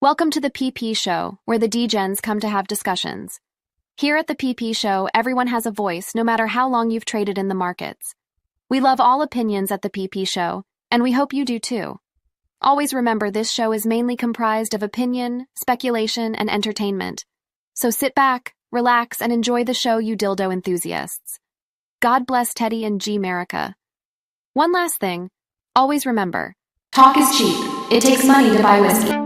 Welcome to the PP Show, where the D-Gens come to have discussions. Here at the PP Show, everyone has a voice, no matter how long you've traded in the markets. We love all opinions at the PP Show, and we hope you do too. Always remember this show is mainly comprised of opinion, speculation, and entertainment. So sit back, relax, and enjoy the show, you dildo enthusiasts. God bless Teddy and G-Merica. One last thing, always remember, talk is cheap. It takes money to buy whiskey.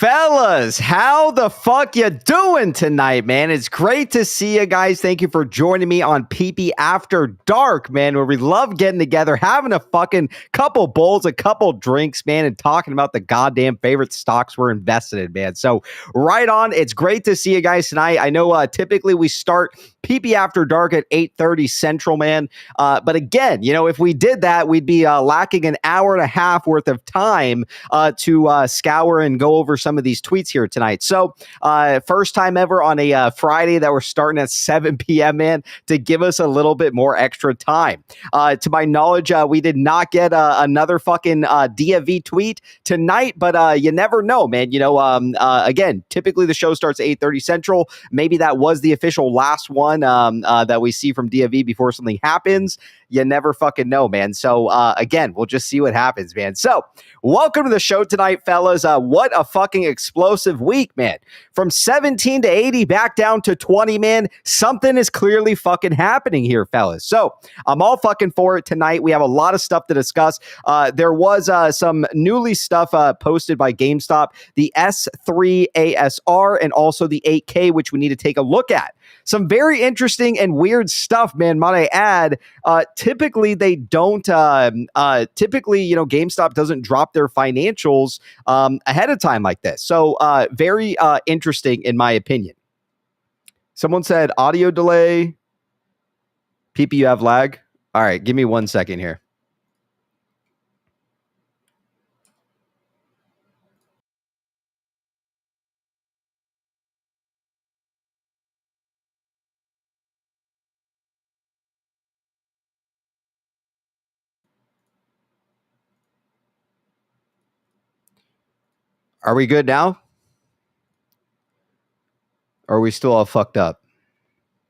Fellas, how the fuck you doing tonight, man? It's great to see you guys. Thank you for joining me on PP After Dark, man, where we love getting together, having a fucking couple bowls, a couple drinks, man, and talking about the goddamn favorite stocks we're invested in, man. So right on. It's great to see you guys tonight. I know typically we start PP After Dark at 8:30 Central, man. But again, you know, if we did that, we'd be lacking an hour and a half worth of time to scour and go over some of these tweets here tonight. So first time ever on a Friday that we're starting at 7 p.m., man, to give us a little bit more extra time. To my knowledge, we did not get another fucking DFV tweet tonight, but you never know, man. You know, again, typically the show starts at 8:30 Central. Maybe that was the official last one that we see from DFV before something happens. You never fucking know, man. So again, we'll just see what happens, man. So welcome to the show tonight, fellas. What a fucking explosive week, man. From 17 to 80 back down to 20, man. Something is clearly fucking happening here, fellas. So I'm all fucking for it tonight. We have a lot of stuff to discuss. There was some newly stuff posted by GameStop, the S3 ASR and also the 8K, which we need to take a look at. Some very interesting and weird stuff, man, might I add. Typically, they don't, typically, you know, GameStop doesn't drop their financials ahead of time like this. So very interesting, in my opinion. Someone said audio delay. PP, you have lag? All right, give me 1 second here. Are we good now? Or are we still all fucked up?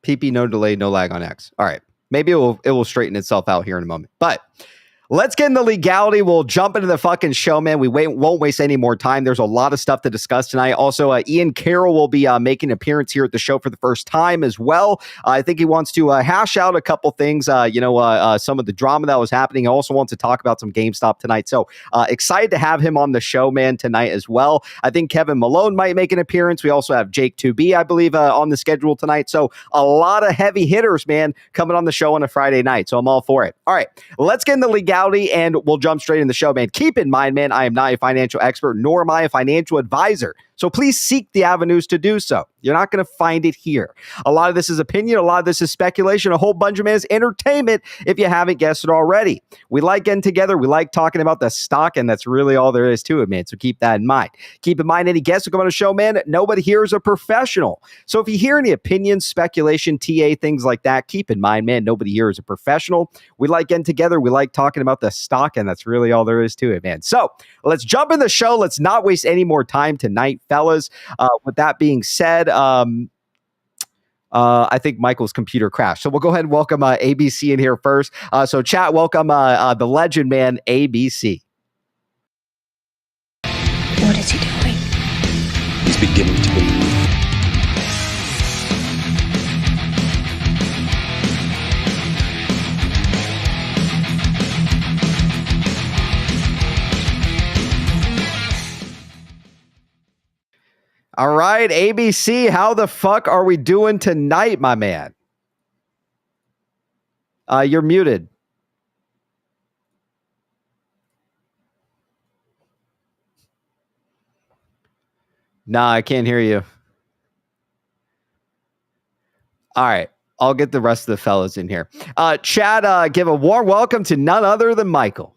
PP, no delay, no lag on X. All right. Maybe it will straighten itself out here in a moment. But let's get in the legality. We'll jump into the fucking show, man. We won't waste any more time. There's a lot of stuff to discuss tonight. Also, Ian Carroll will be making an appearance here at the show for the first time as well. I think he wants to hash out a couple things, some of the drama that was happening. He also wants to talk about some GameStop tonight. So excited to have him on the show, man, tonight as well. I think Kevin Malone might make an appearance. We also have Jake 2B, I believe, on the schedule tonight. So a lot of heavy hitters, man, coming on the show on a Friday night. So I'm all for it. All right, let's get in the legality. And we'll jump straight in the show, man. Keep in mind, man, I am not a financial expert, nor am I a financial advisor. So please seek the avenues to do so. You're not going to find it here. A lot of this is opinion. A lot of this is speculation. A whole bunch of it is entertainment, if you haven't guessed it already. We like getting together. We like talking about the stock, and that's really all there is to it, man. So keep that in mind. Keep in mind, any guests who come on the show, man, nobody here is a professional. So if you hear any opinions, speculation, TA, things like that, keep in mind, man, nobody here is a professional. We like getting together. We like talking about the stock, and that's really all there is to it, man. So let's jump in the show. Let's not waste any more time tonight, fellas. With that being said, I think Michael's computer crashed. So we'll go ahead and welcome ABC in here first. So chat, welcome the legend, man, ABC. What is he doing? He's beginning to believe. All right, ABC, how the fuck are we doing tonight, my man? You're muted. Nah, I can't hear you. All right, I'll get the rest of the fellas in here. Chad, give a warm welcome to none other than Michael.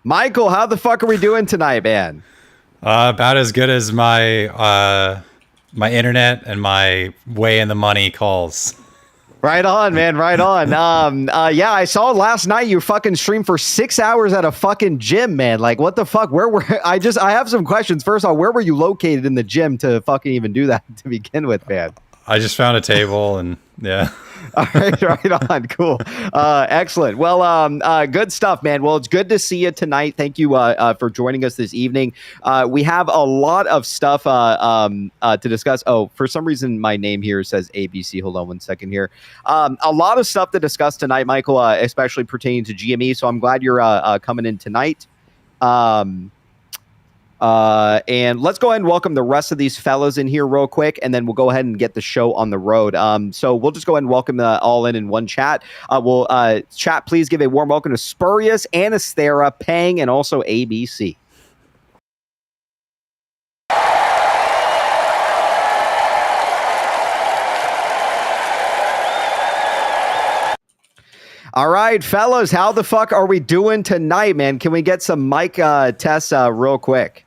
Michael, how the fuck are we doing tonight, man? About as good as my my internet and my way in the money calls. Right on, man. Right on. Yeah, I saw last night you fucking streamed for 6 hours at a fucking gym, man. Like, what the fuck? Where were I have some questions. First off, where were you located in the gym to fucking even do that to begin with, man? I just found a table and yeah. All right, right on. Cool. Excellent. Well, good stuff, man. Well, it's good to see you tonight. Thank you for joining us this evening. We have a lot of stuff to discuss. Oh, for some reason, my name here says ABC. Hold on one second here. A lot of stuff to discuss tonight, Michael, especially pertaining to GME. So I'm glad you're coming in tonight. And let's go ahead and welcome the rest of these fellows in here real quick, and then we'll go ahead and get the show on the road. So we'll just go ahead and welcome all in one chat. Chat, please give a warm welcome to Spurious, Anasthera, Pang, and also ABC. All right, fellas, how the fuck are we doing tonight, man? Can we get some mic tests real quick?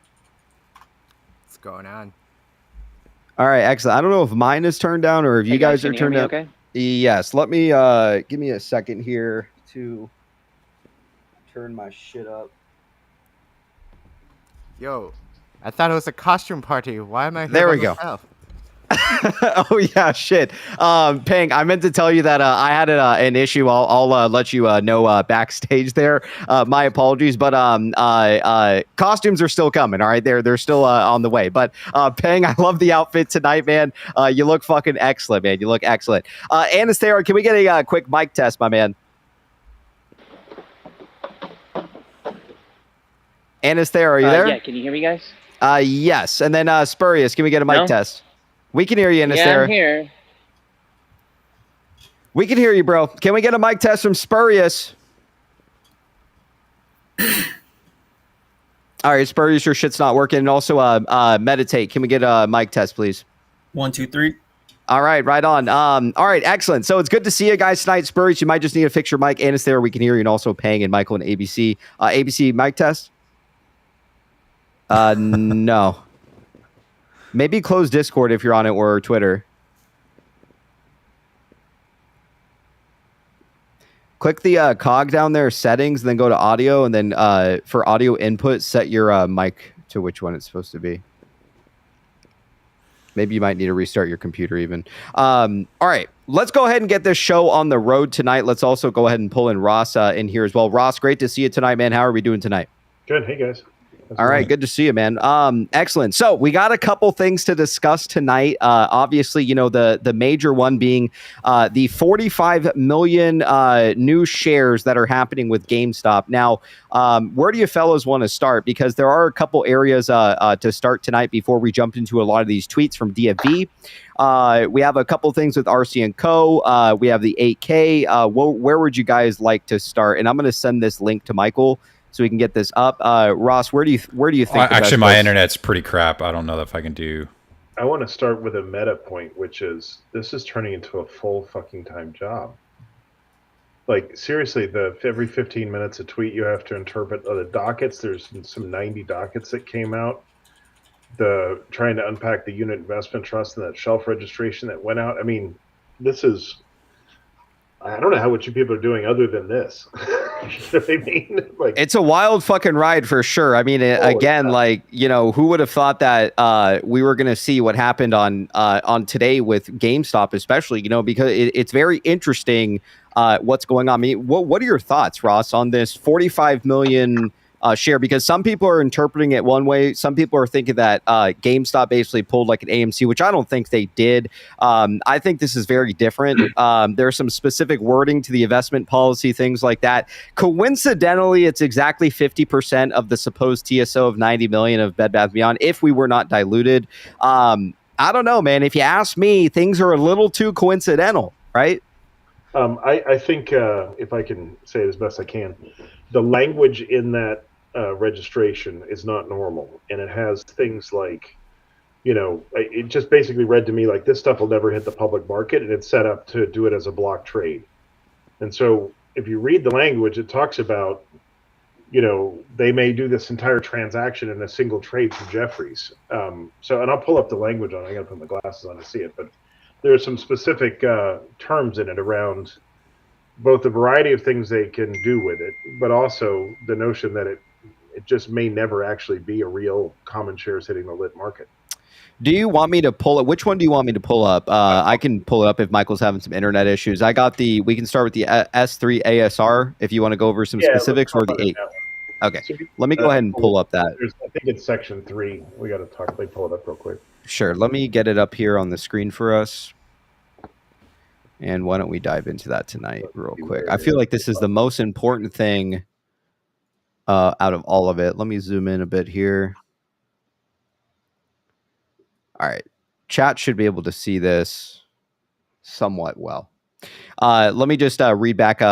What's going on? All right, excellent. I don't know if mine is turned down or if you guys are turned down. Okay? Yes, let me give me a second here to turn my shit up. Yo, I thought it was a costume party. Why am I here? There we go. Oh yeah, shit. Pang, I meant to tell you that I had an issue. I'll let you know backstage there. My apologies, but costumes are still coming. All right, they're still on the way. But Pang, I love the outfit tonight, man. You look fucking excellent, man. You look excellent. Anasthera, can we get a quick mic test, my man? Anasthera, are you there? Yeah, can you hear me, guys? Yes. And then Spurious, can we get a mic test? We can hear you, Anasthera. Yeah, I'm here. We can hear you, bro. Can we get a mic test from Spurious? All right, Spurious, your shit's not working. And also, Meditate. Can we get a mic test, please? 1, 2, 3. All right, right on. All right, excellent. So it's good to see you guys tonight. Spurious, you might just need to fix your mic. Anasthera, we can hear you. And also Pang and Michael and ABC. ABC, mic test? No. Maybe close Discord if you're on it or Twitter. Click the cog down there, settings, and then go to audio. And then for audio input, set your mic to which one it's supposed to be. Maybe you might need to restart your computer even. All right, let's go ahead and get this show on the road tonight. Let's also go ahead and pull in Ross in here as well. Ross, great to see you tonight, man. How are we doing tonight? Good. Hey, guys. All right, good to see you, man. Excellent. So we got a couple things to discuss tonight. Obviously, you know, the major one being the 45 million new shares that are happening with GameStop. Now, where do you fellows want to start? Because there are a couple areas to start tonight before we jump into a lot of these tweets from DFV. We have a couple things with RC & Co. We have the 8K. Where would you guys like to start? And I'm going to send this link to Michael so we can get this up. Ross, where do you think? Actually, my internet's pretty crap. I don't know if I can do. I want to start with a meta point, which is this is turning into a full fucking time job. Like seriously, every 15 minutes a tweet you have to interpret the dockets. There's some 90 dockets that came out. The trying to unpack the unit investment trust and that shelf registration that went out. I mean, this is. I don't know how what you people are doing other than this. You know what I mean? Like, it's a wild fucking ride for sure. I mean, again, like, you know, who would have thought that we were going to see what happened on today with GameStop, especially, you know, because it's very interesting what's going on. I mean, what are your thoughts, Ross, on this 45 million share? Because some people are interpreting it one way. Some people are thinking that GameStop basically pulled like an AMC, which I don't think they did. I think this is very different. There's some specific wording to the investment policy, things like that. Coincidentally, it's exactly 50% of the supposed TSO of 90 million of Bed Bath & Beyond if we were not diluted. I don't know, man. If you ask me, things are a little too coincidental, right? I think if I can say it as best I can, the language in that registration is not normal, and it has things like, you know, it just basically read to me like this stuff will never hit the public market, and it's set up to do it as a block trade. And so if you read the language, it talks about, you know, they may do this entire transaction in a single trade for Jeffries. And I'll pull up the language on it. I got to put my glasses on to see it, but there are some specific terms in it around both the variety of things they can do with it, but also the notion that it just may never actually be a real common shares hitting the lit market. Do you want me to pull it? Which one do you want me to pull up? I can pull it up if Michael's having some internet issues. I got we can start with the S3 ASR if you want to go over some specifics, or the 8. Okay, let me go ahead and pull up that. I think it's section 3. We got to talk. They pull it up real quick. Sure. Let me get it up here on the screen for us. And why don't we dive into that tonight real quick? I feel like this is the most important thing out of all of it. Let me zoom in a bit here. All right. Chat should be able to see this somewhat well. Let me just read back 2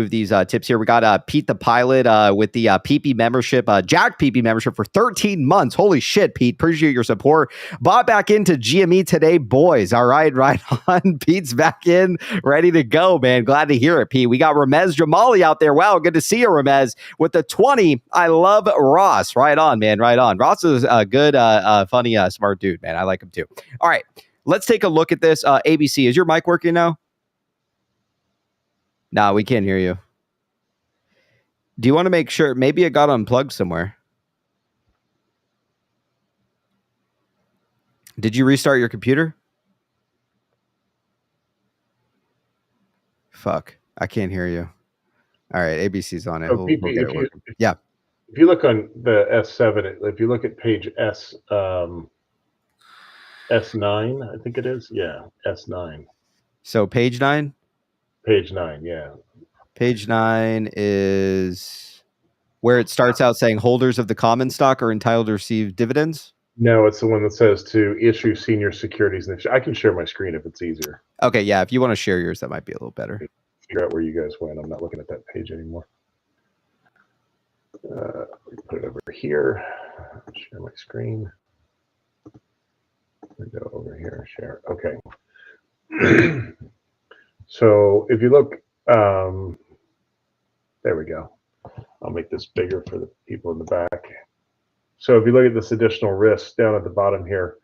of these tips here. We got Pete the Pilot with the PP membership, Jack PP membership for 13 months. Holy shit, Pete. Appreciate your support. Bought back into GME today, boys. All right, right on. Pete's back in, ready to go, man. Glad to hear it, Pete. We got Ramez Jamali out there. Wow, good to see you, Ramez. With the 20, I love Ross. Right on, man, right on. Ross is a good, funny, smart dude, man. I like him too. All right, let's take a look at this. ABC, is your mic working now? No, we can't hear you. Do you want to make sure? Maybe it got unplugged somewhere. Did you restart your computer? Fuck. I can't hear you. All right. ABC's on it. So We'll get it working. Yeah. If you look on the S7, if you look at page S9, I think it is. Yeah, S9. So page 9? Page 9, yeah. Page 9 is where it starts out saying holders of the common stock are entitled to receive dividends. No, it's the one that says to issue senior securities. I can share my screen if it's easier. Okay, yeah. If you want to share yours, that might be a little better. Figure out where you guys went. I'm not looking at that page anymore. Put it over here. Share my screen. We go over here. Share. Okay. So if you look, there we go. I'll make this bigger for the people in the back. So if you look at this additional risk down at the bottom here,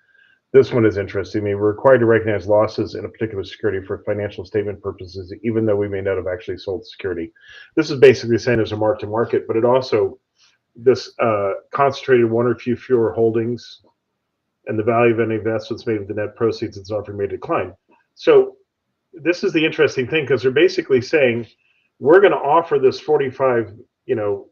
this one is interesting. I mean, we're required to recognize losses in a particular security for financial statement purposes, even though we may not have actually sold the security. This is basically saying there's a mark to market, but it also, this concentrated one or fewer holdings and the value of any investments made with the net proceeds that's offered may decline. So this is the interesting thing, because they're basically saying we're going to offer this 45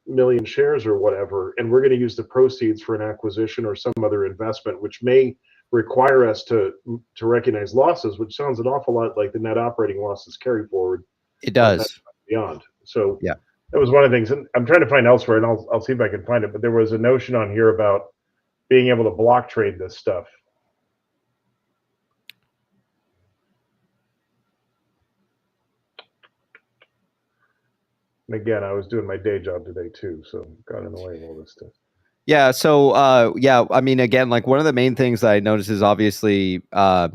million shares or whatever, and we're going to use the proceeds for an acquisition or some other investment, which may require us to recognize losses, which sounds an awful lot like the net operating losses carry forward. It does. Beyond. So yeah, that was one of the things, and I'm trying to find elsewhere, and I'll see if I can find it. But there was a notion on here about being able to block trade this stuff. And again, I was doing my day job today too, so got in the way of all this stuff. Yeah. So, yeah, I mean, again, like one of the main things that I noticed is obviously, I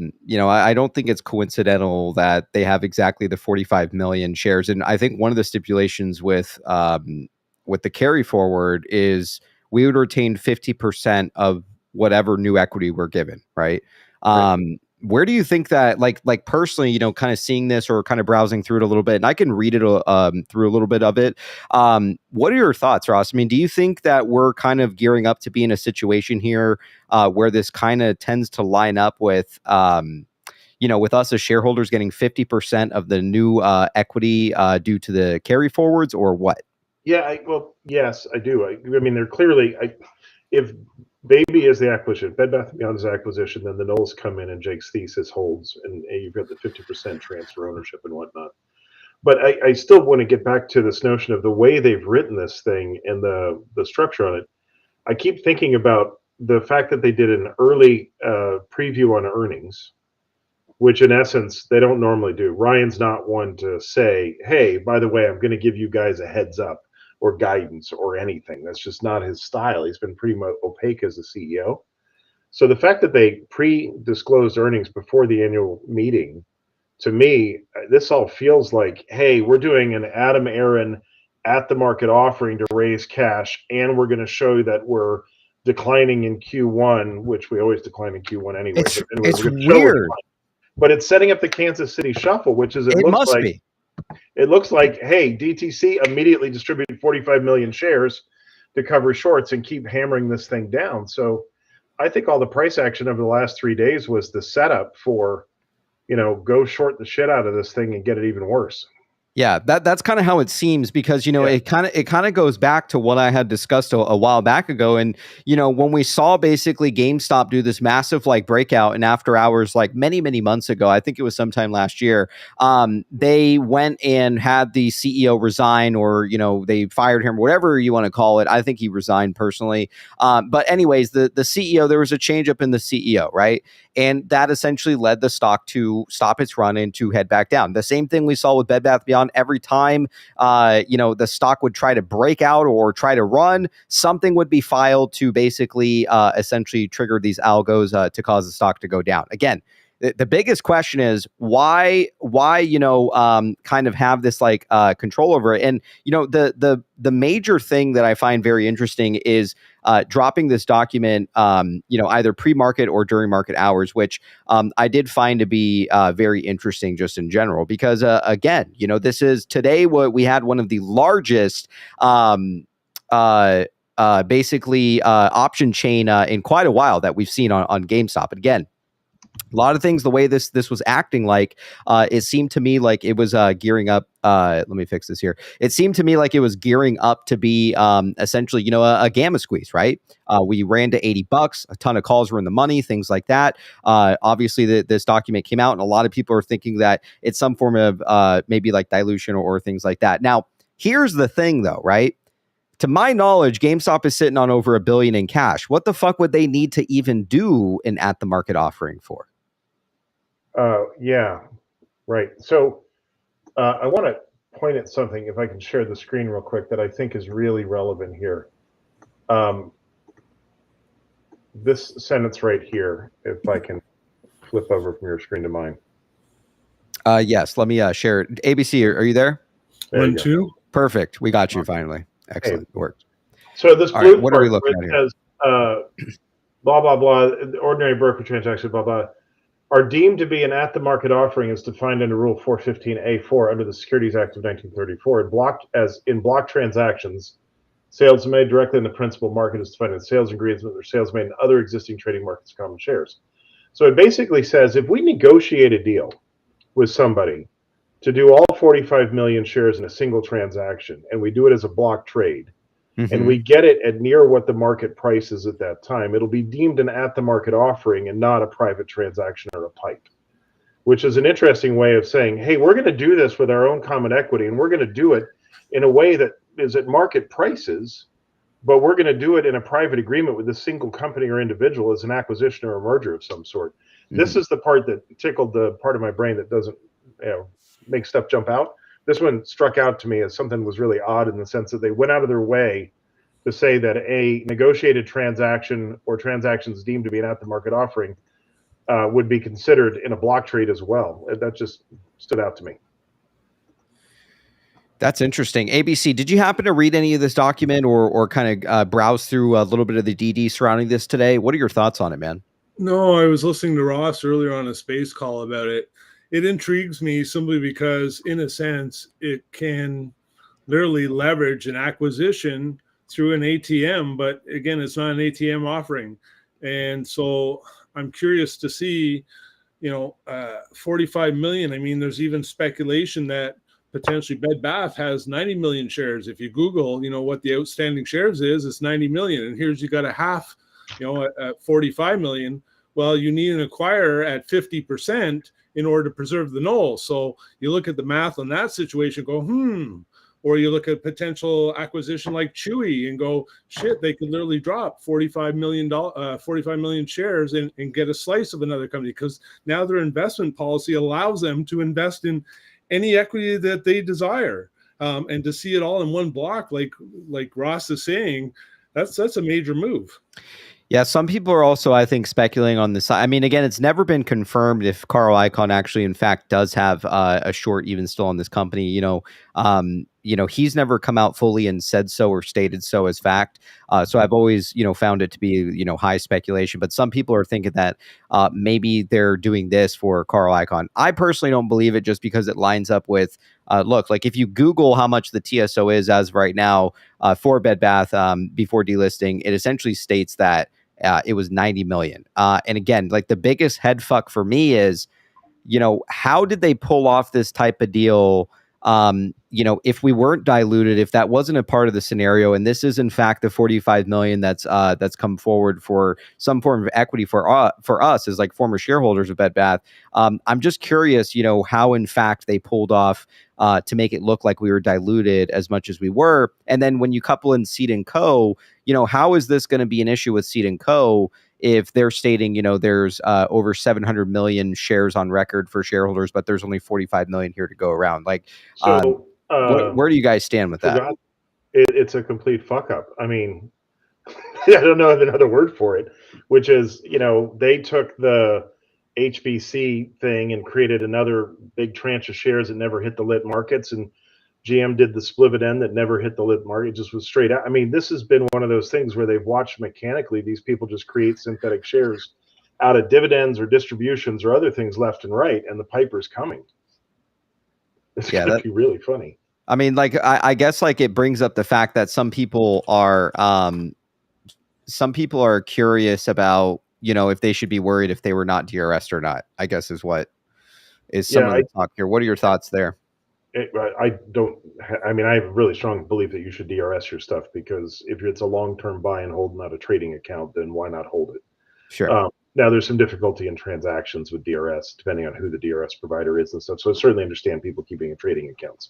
don't think it's coincidental that they have exactly the 45 million shares. And I think one of the stipulations with the carry forward is we would retain 50% of whatever new equity we're given. Right. Right. Where do you think that, like personally, kind of seeing this or kind of browsing through it a little bit, and I can read it through a little bit of it. What are your thoughts, Ross? I mean, do you think that we're kind of gearing up to be in a situation here where this kind of tends to line up with, with us as shareholders getting 50% of the new equity due to the carry forwards, or what? Yeah, well, yes, I do. I mean, they're clearly, if Baby is the acquisition, Bed Bath & Beyond is the acquisition, then the Knowles come in and Jake's thesis holds, and you've got the 50% transfer ownership and whatnot. But I still want to get back to this notion of the way they've written this thing and the structure on it. I keep thinking about the fact that they did an early preview on earnings, which in essence, they don't normally do. Ryan's not one to say, hey, by the way, I'm going to give you guys a heads up or guidance or anything. That's just not his style. He's been pretty much opaque as a CEO. So the fact that they pre-disclosed earnings before the annual meeting, to me, this all feels like, hey, we're doing an Adam Aaron at the market offering to raise cash, and we're going to show you that we're declining in Q1, which we always decline in Q1 anyway. It's weird. But it's setting up the Kansas City Shuffle, which is, it must be. It looks like, hey, DTC immediately distributed 45 million shares to cover shorts and keep hammering this thing down. So I think all the price action over the last 3 days was the setup for, go short the shit out of this thing and get it even worse. Yeah, that's kind of how it seems, because Yeah. it kind of goes back to what I had discussed a while back ago. And when we saw basically GameStop do this massive like breakout in after hours, like many months ago, I think it was sometime last year, they went and had the CEO resign, or they fired him, whatever you want to call it. I think he resigned personally. But anyways, the CEO, there was a change up in the CEO, right? And that essentially led the stock to stop its run and to head back down. The same thing we saw with Bed Bath Beyond. Every time, the stock would try to break out or try to run, something would be filed to basically essentially trigger these algos to cause the stock to go down. Again, the biggest question is why kind of have this like control over it. And the major thing that I find very interesting is dropping this document either pre-market or during market hours, which I did find to be very interesting just in general, because again, this is today what we had one of the largest basically option chain in quite a while that we've seen on GameStop. And again, a lot of things, the way this was acting like, it seemed to me like it was gearing up. Let me fix this here. It seemed to me like it was gearing up to be essentially, a gamma squeeze, right? We ran to $80, a ton of calls were in the money, things like that. Obviously, this document came out, and a lot of people are thinking that it's some form of maybe like dilution or things like that. Now, here's the thing, though, right? To my knowledge, GameStop is sitting on over $1 billion in cash. What the fuck would they need to even do an at the market offering for? Yeah, right. So I want to point at something, if I can share the screen real quick, that I think is really relevant here. This sentence right here, if I can flip over from your screen to mine. Yes, let me share it. ABC, are you there? There you 1, go. 2. Perfect. We got you finally. Excellent. It worked. So this All blue right, what are we part looking where at it says, blah, blah, blah, ordinary broker transaction, blah, blah, are deemed to be an at-the-market offering as defined under Rule 415A4 under the Securities Act of 1934. In block transactions, sales made directly in the principal market is defined as sales agreements or sales made in other existing trading markets of common shares. So it basically says if we negotiate a deal with somebody to do all 45 million shares in a single transaction, and we do it as a block trade, and we get it at near what the market price is at that time, it'll be deemed an at-the-market offering and not a private transaction or a PIPE, which is an interesting way of saying, hey, we're going to do this with our own common equity, and we're going to do it in a way that is at market prices, but we're going to do it in a private agreement with a single company or individual as an acquisition or a merger of some sort. This is the part that tickled the part of my brain that doesn't make stuff jump out. This one struck out to me as something was really odd in the sense that they went out of their way to say that a negotiated transaction or transactions deemed to be an at-the-market offering would be considered in a block trade as well. That just stood out to me. That's interesting. ABC, did you happen to read any of this document or kind of browse through a little bit of the DD surrounding this today? What are your thoughts on it, man? No, I was listening to Ross earlier on a space call about it. It intrigues me simply because, in a sense, it can literally leverage an acquisition through an ATM, but again, it's not an ATM offering. And so I'm curious to see, 45 million. I mean, there's even speculation that potentially Bed Bath has 90 million shares. If you Google, what the outstanding shares is, it's 90 million. And here's, you got a half, at 45 million. Well, you need an acquirer at 50% in order to preserve the null. So you look at the math on that situation, go, or you look at potential acquisition like Chewy and go, shit, they could literally drop 45 million shares and get a slice of another company, because now their investment policy allows them to invest in any equity that they desire. And to see it all in one block, like Ross is saying, that's a major move. Yeah, some people are also, I think, speculating on this. I mean, again, it's never been confirmed if Carl Icahn actually, in fact, does have a short even still on this company. He's never come out fully and said so or stated so as fact. So I've always, found it to be, high speculation. But some people are thinking that maybe they're doing this for Carl Icahn. I personally don't believe it, just because it lines up with, look, like if you Google how much the TSO is as of right now for Bed Bath before delisting, it essentially states that it was 90 million. And again, like the biggest head fuck for me is, how did they pull off this type of deal? If we weren't diluted, if that wasn't a part of the scenario, and this is in fact the 45 million that's come forward for some form of equity for us as like former shareholders of Bed Bath. I'm just curious, how in fact they pulled off to make it look like we were diluted as much as we were. And then when you couple in Seed & Co., how is this going to be an issue with Seed & Co. if they're stating, there's over 700 million shares on record for shareholders, but there's only 45 million here to go around? Like, so where do you guys stand with that? It's a complete fuck up. I mean, I don't know another word for it, which is, they took the HBC thing and created another big tranche of shares that never hit the lit markets, and GM did the splividend that never hit the lit market. It just was straight out. I mean, this has been one of those things where they've watched mechanically these people just create synthetic shares out of dividends or distributions or other things left and right, and the piper's coming. It's going to be really funny. I mean, like, I guess like it brings up the fact that some people are curious about, if they should be worried if they were not DRS'd or not, I guess is what is some of the talk here. What are your thoughts there? I have a really strong belief that you should DRS your stuff, because if it's a long-term buy and hold, not a trading account, then why not hold it? Sure. Now, there's some difficulty in transactions with DRS, depending on who the DRS provider is and stuff. So I certainly understand people keeping trading accounts.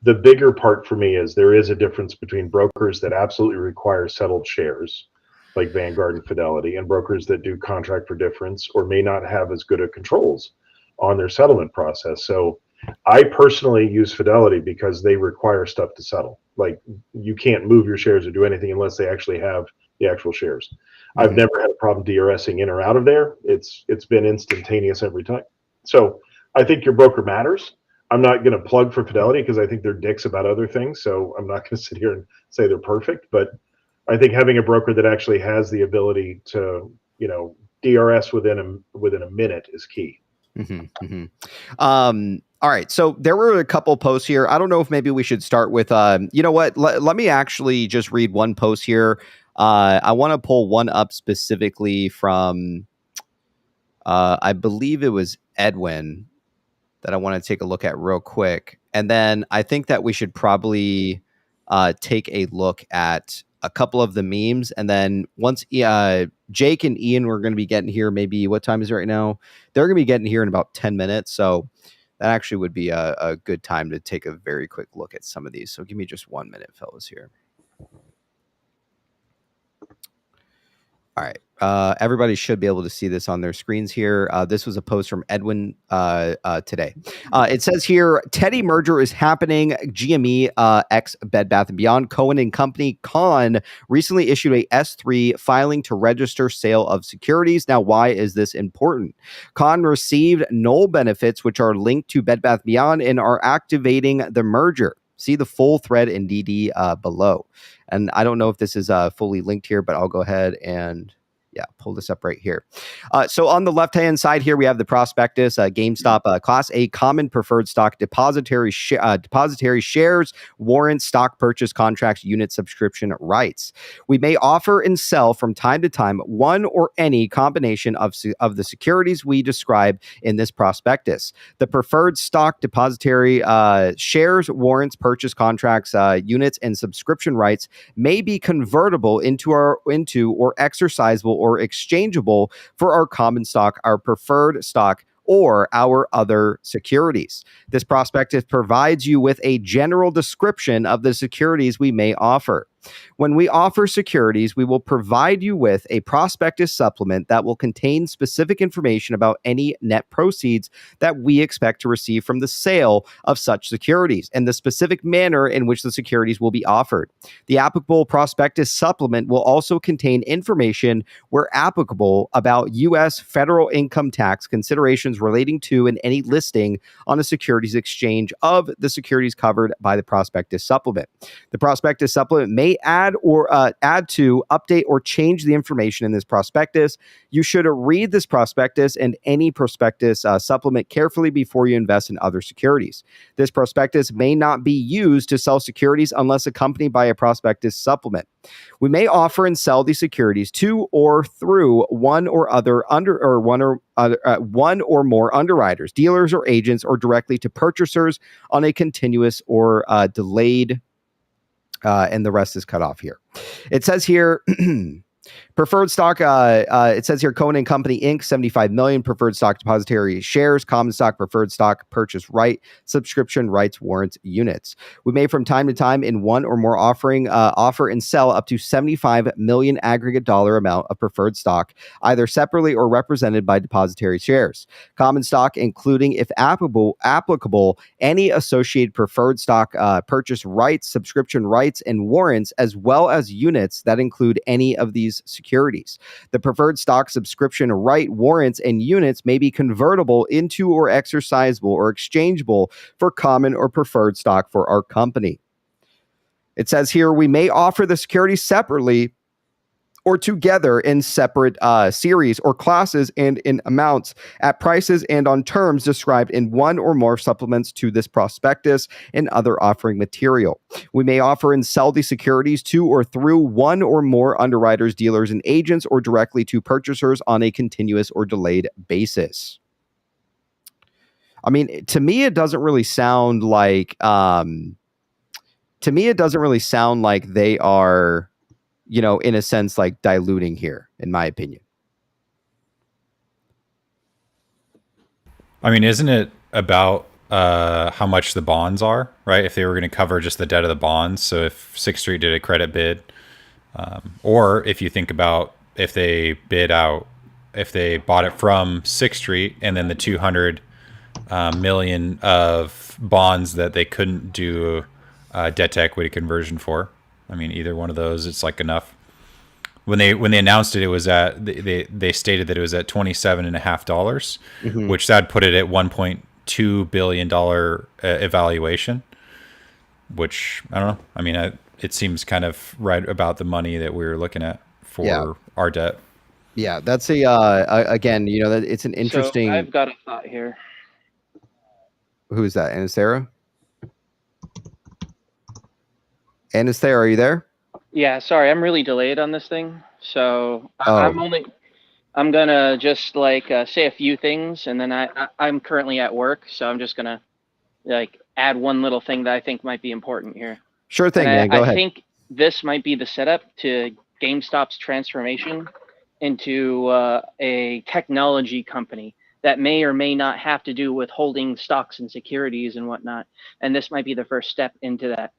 The bigger part for me is there is a difference between brokers that absolutely require settled shares, like Vanguard and Fidelity, and brokers that do contract for difference or may not have as good of controls on their settlement process. So I personally use Fidelity because they require stuff to settle. Like, you can't move your shares or do anything unless they actually have the actual shares. Mm-hmm. I've never had a problem DRSing in or out of there. It's been instantaneous every time. So I think your broker matters. I'm not going to plug for Fidelity because I think they're dicks about other things. So I'm not going to sit here and say they're perfect. But I think having a broker that actually has the ability to, DRS within a minute is key. Mm-hmm, mm-hmm. All right. So there were a couple posts here. I don't know if maybe we should start with, you know what? Let me actually just read one post here. I want to pull one up specifically from, I believe it was Edwin, that I want to take a look at real quick. And then I think that we should probably take a look at a couple of the memes. And then once Jake and Ian were going to be getting here, maybe what time is it right now? They're going to be getting here in about 10 minutes. So that actually would be a good time to take a very quick look at some of these. So give me just 1 minute, fellas, here. All right. Everybody should be able to see this on their screens here. This was a post from Edwin today. It says here, Teddy merger is happening. GME ex Bed Bath & Beyond. Cohen & Company. Con recently issued a S3 filing to register sale of securities. Now, why is this important? Con received null benefits, which are linked to Bed Bath & Beyond and are activating the merger. See the full thread in DD below. And I don't know if this is fully linked here, but I'll go ahead and pull this up right here. So on the left-hand side here, we have the prospectus, GameStop, Class A common preferred stock, depository shares, warrants, stock purchase contracts, unit subscription rights. We may offer and sell from time to time one or any combination of the securities we describe in this prospectus. The preferred stock, depository shares, warrants, purchase contracts, units, and subscription rights may be convertible into or exercisable or exchangeable for our common stock, our preferred stock, or our other securities. This prospectus provides you with a general description of the securities we may offer. When we offer securities, we will provide you with a prospectus supplement that will contain specific information about any net proceeds that we expect to receive from the sale of such securities and the specific manner in which the securities will be offered. The applicable prospectus supplement will also contain information, where applicable, about U.S. federal income tax considerations relating to and any listing on a securities exchange of the securities covered by the prospectus supplement. The prospectus supplement may may add to, update, or change the information in this prospectus. You should read this prospectus and any prospectus supplement carefully before you invest in other securities. This prospectus may not be used to sell securities unless accompanied by a prospectus supplement. We may offer and sell these securities to or through one or more underwriters, dealers, or agents, or directly to purchasers on a continuous or delayed. And the rest is cut off here. It says here. Preferred stock, it says here, Cohen and Company Inc., 75 million preferred stock depository shares, common stock, preferred stock, purchase right, subscription rights, warrants, units. We may from time to time in one or more offer and sell up to 75 million aggregate dollar amount of preferred stock, either separately or represented by depository shares. Common stock, including, if applicable, any associated preferred stock, purchase rights, subscription rights, and warrants, as well as units that include any of these securities. The preferred stock, subscription right, warrants, and units may be convertible into or exercisable or exchangeable for common or preferred stock for our company. It says here, we may offer the securities separately or together in separate series or classes and in amounts at prices and on terms described in one or more supplements to this prospectus and other offering material. We may offer and sell these securities to or through one or more underwriters, dealers, and agents, or directly to purchasers on a continuous or delayed basis. I mean, to me, it doesn't really sound like they are, you know, in a sense, like diluting here, in my opinion. I mean, isn't it about how much the bonds are, right? If they were going to cover just the debt of the bonds. So if Sixth Street did a credit bid, or if you think about if they bought it from Sixth Street and then the 200 million of bonds that they couldn't do debt to equity conversion for. I mean, either one of those, it's like enough. When they announced it, it was at they stated that it was at $27.50, which that put it at $1.2 billion evaluation. Which I don't know. I mean, it seems kind of right about the money that we were looking at for our debt. Yeah, that's again, you know, that it's an interesting. So I've got a thought here. Who's that? Anastera? Anastera, are you there? Yeah, sorry, I'm really delayed on this thing. So I'm gonna just like say a few things, and then I'm currently at work, so I'm just gonna like add one little thing that I think might be important here. Sure thing, man. Go ahead. I think this might be the setup to GameStop's transformation into a technology company that may or may not have to do with holding stocks and securities and whatnot. And this might be the first step into that.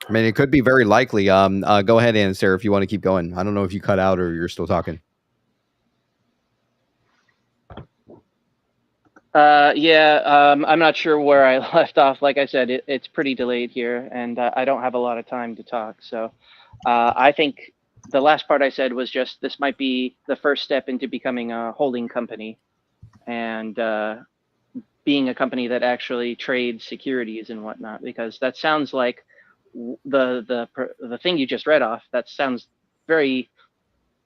I mean, it could be very likely. Go ahead, Anastera, if you want to keep going. I don't know if you cut out or you're still talking. I'm not sure where I left off. Like I said, it's pretty delayed here, and I don't have a lot of time to talk. So I think the last part I said was just this might be the first step into becoming a holding company and being a company that actually trades securities and whatnot, because that sounds like the thing you just read off. That sounds very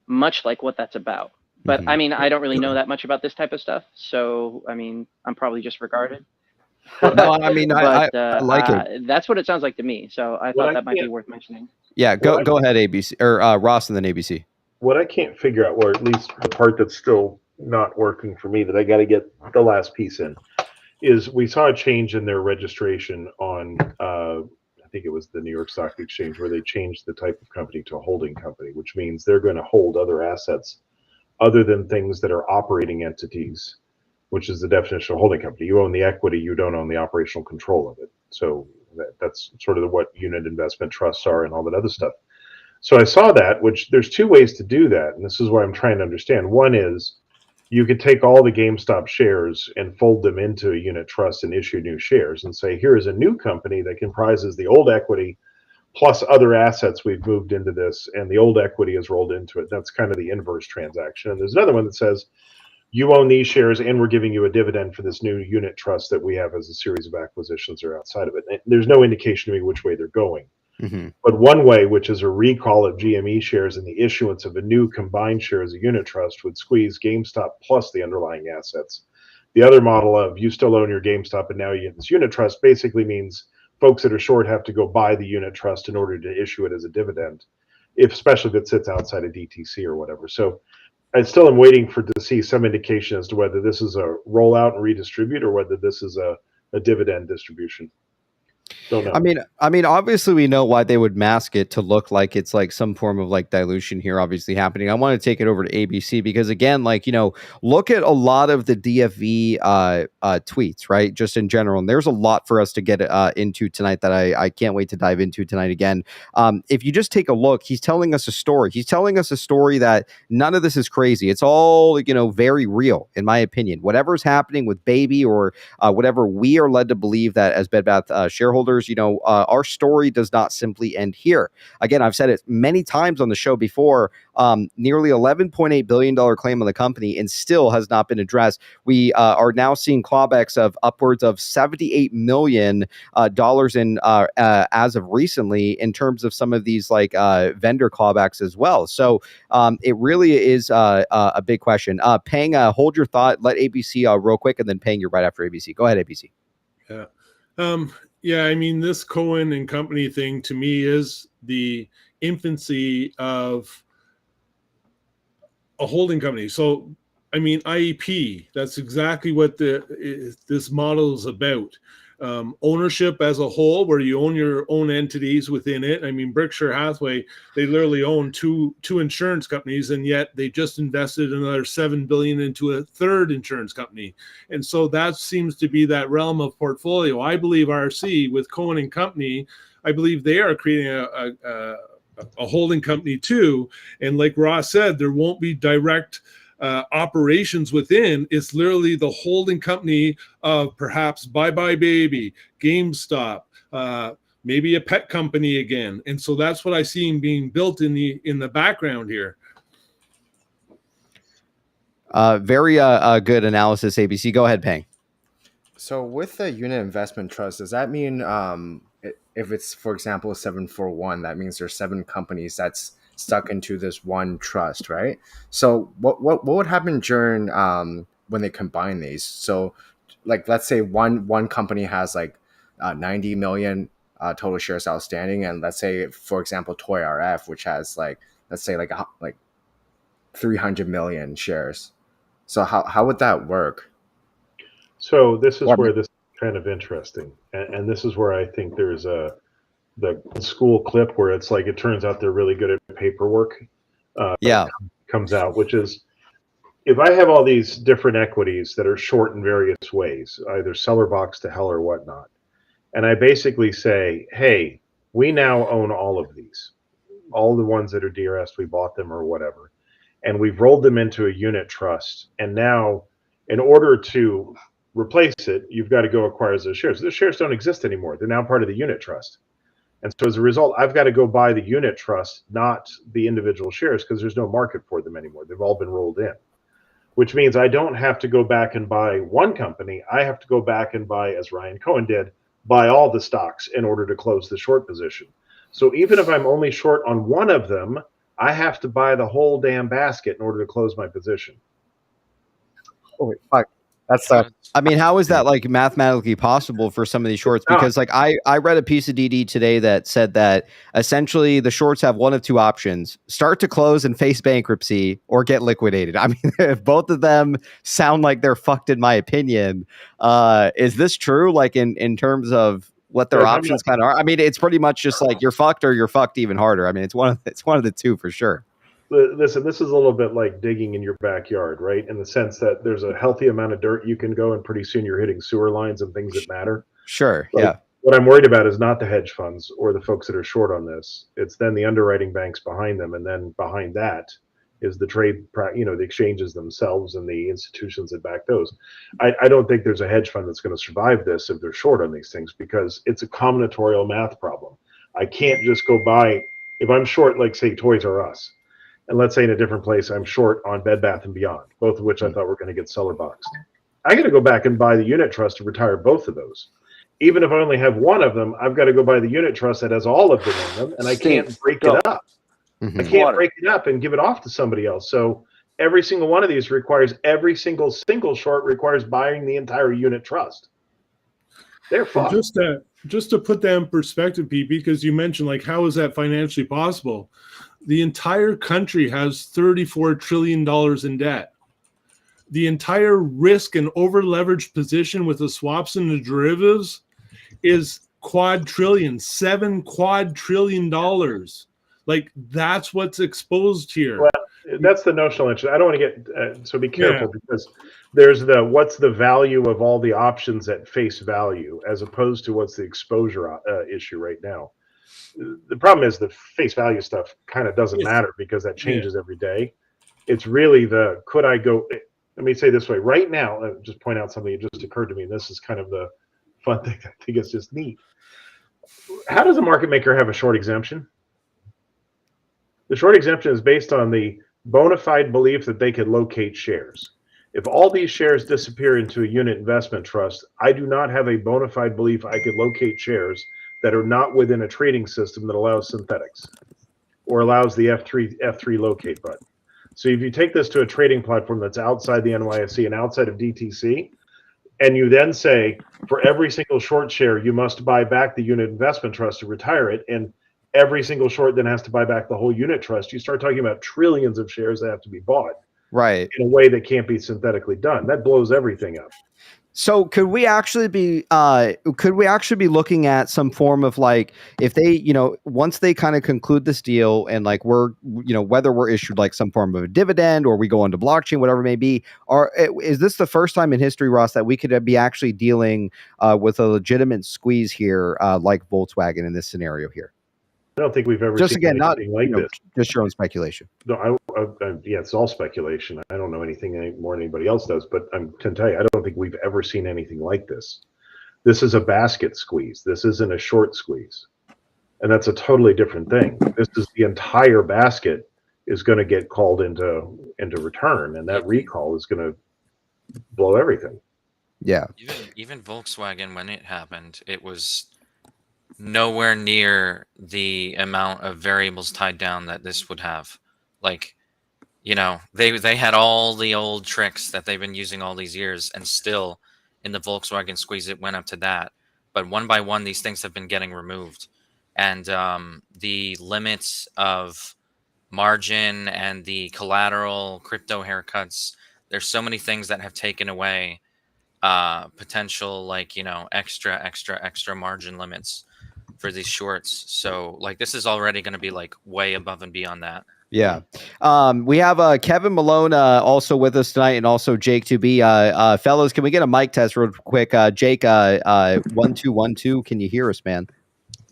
much like what that's about. But I mean, I don't really know that much about this type of stuff. So, I mean, I'm probably just regarded. No, I mean, I like it. That's what it sounds like to me. So I thought that might be worth mentioning. Yeah, go ahead, ABC, or Ross and then ABC. What I can't figure out, or at least the part that's still not working for me that I got to get the last piece in, is we saw a change in their registration on, I think it was the New York Stock Exchange, where they changed the type of company to a holding company, which means they're going to hold other assets other than things that are operating entities, which is the definition of holding company. You own the equity, you don't own the operational control of it. So that's sort of what unit investment trusts are and all that other stuff. So I saw that, which there's two ways to do that. And this is what I'm trying to understand. One is you could take all the GameStop shares and fold them into a unit trust and issue new shares and say, here is a new company that comprises the old equity plus other assets we've moved into this, and the old equity is rolled into it. That's kind of the inverse transaction. And there's another one that says, you own these shares and we're giving you a dividend for this new unit trust that we have as a series of acquisitions or outside of it. And there's no indication to me which way they're going. Mm-hmm. But one way, which is a recall of GME shares and the issuance of a new combined share as a unit trust, would squeeze GameStop plus the underlying assets. The other model of you still own your GameStop and now you have this unit trust basically means folks that are short have to go buy the unit trust in order to issue it as a dividend, especially if it sits outside of DTC or whatever. So I still am waiting to see some indication as to whether this is a rollout and redistribute or whether this is a dividend distribution. Don't know. I mean, obviously we know why they would mask it to look like it's like some form of like dilution here obviously happening. I want to take it over to ABC because again, like, you know, look at a lot of the DFV tweets, right? Just in general. And there's a lot for us to get into tonight that I can't wait to dive into tonight again. If you just take a look, he's telling us a story. He's telling us a story that none of this is crazy. It's all, you know, very real in my opinion. Whatever's happening with Baby or whatever we are led to believe that as Bed Bath shareholders, you know, our story does not simply end here. Again, I've said it many times on the show before, nearly $11.8 billion claim on the company and still has not been addressed. We are now seeing clawbacks of upwards of $78 million in as of recently in terms of some of these like vendor clawbacks as well. So it really is a big question. Peng, hold your thought. Let ABC real quick, and then Peng, you're right after ABC. Go ahead, ABC. Yeah. Yeah, I mean, this Cohen and company thing to me is the infancy of a holding company. So, I mean, IEP, that's exactly what this model is about. Ownership as a whole, where you own your own entities within it. I mean, Berkshire Hathaway, they literally own two insurance companies, and yet they just invested another $7 billion into a third insurance company. And so that seems to be that realm of portfolio. I believe RC with Cohen and Company, I believe they are creating a holding company too. And like Ross said, there won't be direct operations within. It's literally the holding company of perhaps Bye Bye Baby, GameStop, maybe a pet company again. And so that's what I see being built in the background here. Very good analysis, ABC. Go ahead, Peng. So with the unit investment trust, does that mean if it's, for example, 741, that means there's 7 companies that's stuck into this one trust, right? So what would happen during when they combine these? So like, let's say one company has like 90 million total shares outstanding, and let's say, for example, Toy RF, which has like, let's say like 300 million shares. So how would that work? So this is where this is kind of interesting, and this is where I think there's the school clip where it's like it turns out they're really good at paperwork. Comes out, which is if I have all these different equities that are short in various ways, either seller box to hell or whatnot, and I basically say, hey, we now own all of these, all the ones that are DRS, we bought them or whatever, and we've rolled them into a unit trust, and now in order to replace it, you've got to go acquire those shares. Those shares don't exist anymore. They're now part of the unit trust. And so as a result, I've got to go buy the unit trust, not the individual shares, because there's no market for them anymore. They've all been rolled in, which means I don't have to go back and buy one company. I have to go back and buy, as Ryan Cohen did, buy all the stocks in order to close the short position. So even if I'm only short on one of them, I have to buy the whole damn basket in order to close my position. Holy fuck. That's I mean, how is that like mathematically possible for some of these shorts? Because like I read a piece of DD today that said that essentially the shorts have one of two options: start to close and face bankruptcy, or get liquidated. I mean, if both of them sound like they're fucked, in my opinion, is this true? Like in terms of what their options kind of are? I mean, it's pretty much just like you're fucked or you're fucked even harder. I mean, it's one of the two for sure. Listen, this is a little bit like digging in your backyard, right? In the sense that there's a healthy amount of dirt you can go, and pretty soon you're hitting sewer lines and things that matter. Sure, like, yeah. What I'm worried about is not the hedge funds or the folks that are short on this. It's then the underwriting banks behind them, and then behind that is the trade, the exchanges themselves and the institutions that back those. I don't think there's a hedge fund that's going to survive this if they're short on these things, because it's a combinatorial math problem. I can't just go buy, if I'm short, like say Toys R Us, and let's say in a different place I'm short on Bed Bath & Beyond, both of which I thought were going to get seller boxed. I got to go back and buy the unit trust to retire both of those. Even if I only have one of them, I've got to go buy the unit trust that has all of them in them, and I can't break it up. I can't break it up and give it off to somebody else. So every single one of these requires, every single short requires buying the entire unit trust. They're fucked. Just to put that in perspective, Pete, because you mentioned, like, how is that financially possible? The entire country has $34 trillion in debt. The entire risk and over-leveraged position with the swaps and the derivatives is $7 quadrillion. Like, that's what's exposed here. Well, that's the notional interest. I don't want to get so be careful because there's what's the value of all the options at face value as opposed to what's the exposure issue right now. The problem is the face value stuff kind of doesn't matter because that changes every day. It's really could I go? Let me say it this way. Right now, just point out something that just occurred to me. And this is kind of the fun thing. I think it's just neat. How does a market maker have a short exemption? The short exemption is based on the bona fide belief that they could locate shares. If all these shares disappear into a unit investment trust, I do not have a bona fide belief I could locate shares that are not within a trading system that allows synthetics or allows the F3 locate button. So if you take this to a trading platform that's outside the NYSE and outside of DTC, and you then say, for every single short share, you must buy back the unit investment trust to retire it, and every single short then has to buy back the whole unit trust, you start talking about trillions of shares that have to be bought. Right. In a way that can't be synthetically done. That blows everything up. So could we actually be looking at some form of, like, if they, once they kind of conclude this deal and, like, we're, whether we're issued like some form of a dividend or we go into blockchain, whatever it may be, is this the first time in history, Ross, that we could be actually dealing with a legitimate squeeze here, like Volkswagen in this scenario here? I don't think we've ever just seen again not anything like this. Just your own speculation. No, yeah, it's all speculation. I don't know anything any more than anybody else does, but I'm to tell you, I don't think we've ever seen anything like this. This is a basket squeeze. This isn't a short squeeze, and that's a totally different thing. This is the entire basket is going to get called into return, and that recall is going to blow everything. Yeah. Even Volkswagen, when it happened, it was nowhere near the amount of variables tied down that this would have. Like, they had all the old tricks that they've been using all these years, and still in the Volkswagen squeeze it went up to that. But one by one, these things have been getting removed, and the limits of margin and the collateral crypto haircuts, there's so many things that have taken away potential, like, extra margin limits for these shorts. So, like, this is already going to be, like, way above and beyond that. Yeah. We have Kevin Malone also with us tonight, and also Jake 2B. Fellows, can we get a mic test real quick? Jake, 1212, can you hear us, man?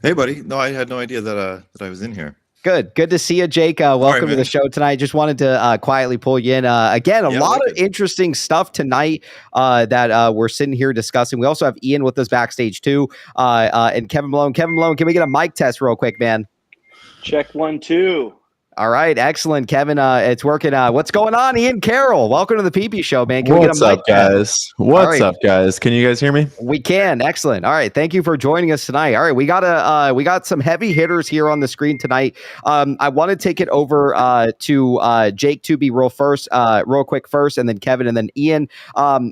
Hey, buddy. No, I had no idea that I was in here. Good to see you, Jake. Welcome to the show tonight. Just wanted to quietly pull you in. Again, a lot of interesting stuff tonight that we're sitting here discussing. We also have Ian with us backstage too, and Kevin Malone. Kevin Malone, can we get a mic test real quick, man? Check 1 2. All right, excellent, Kevin. It's working. What's going on, Ian Carroll? Welcome to the PPShow, man. Can What's up, guys? What's up, guys? Can you guys hear me? We can. Excellent. All right, thank you for joining us tonight. All right, we got some heavy hitters here on the screen tonight. I want to take it over to Jake to be real quick first, and then Kevin, and then Ian.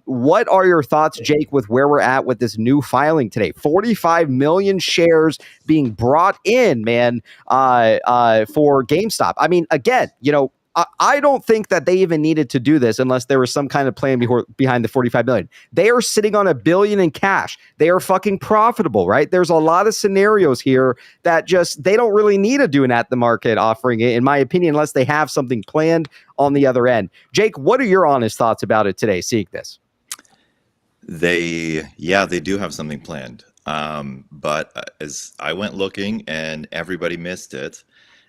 What are your thoughts, Jake, with where we're at with this new filing today? 45 million shares being brought in, man, for GameStop. I mean, again, I don't think that they even needed to do this unless there was some kind of plan behind the 45 million. They are sitting on $1 billion in cash. They are fucking profitable, right? There's a lot of scenarios here that they don't really need to do an at the market offering, in my opinion, unless they have something planned on the other end. Jake, what are your honest thoughts about it today, seeing this? They do have something planned. But as I went looking and everybody missed it,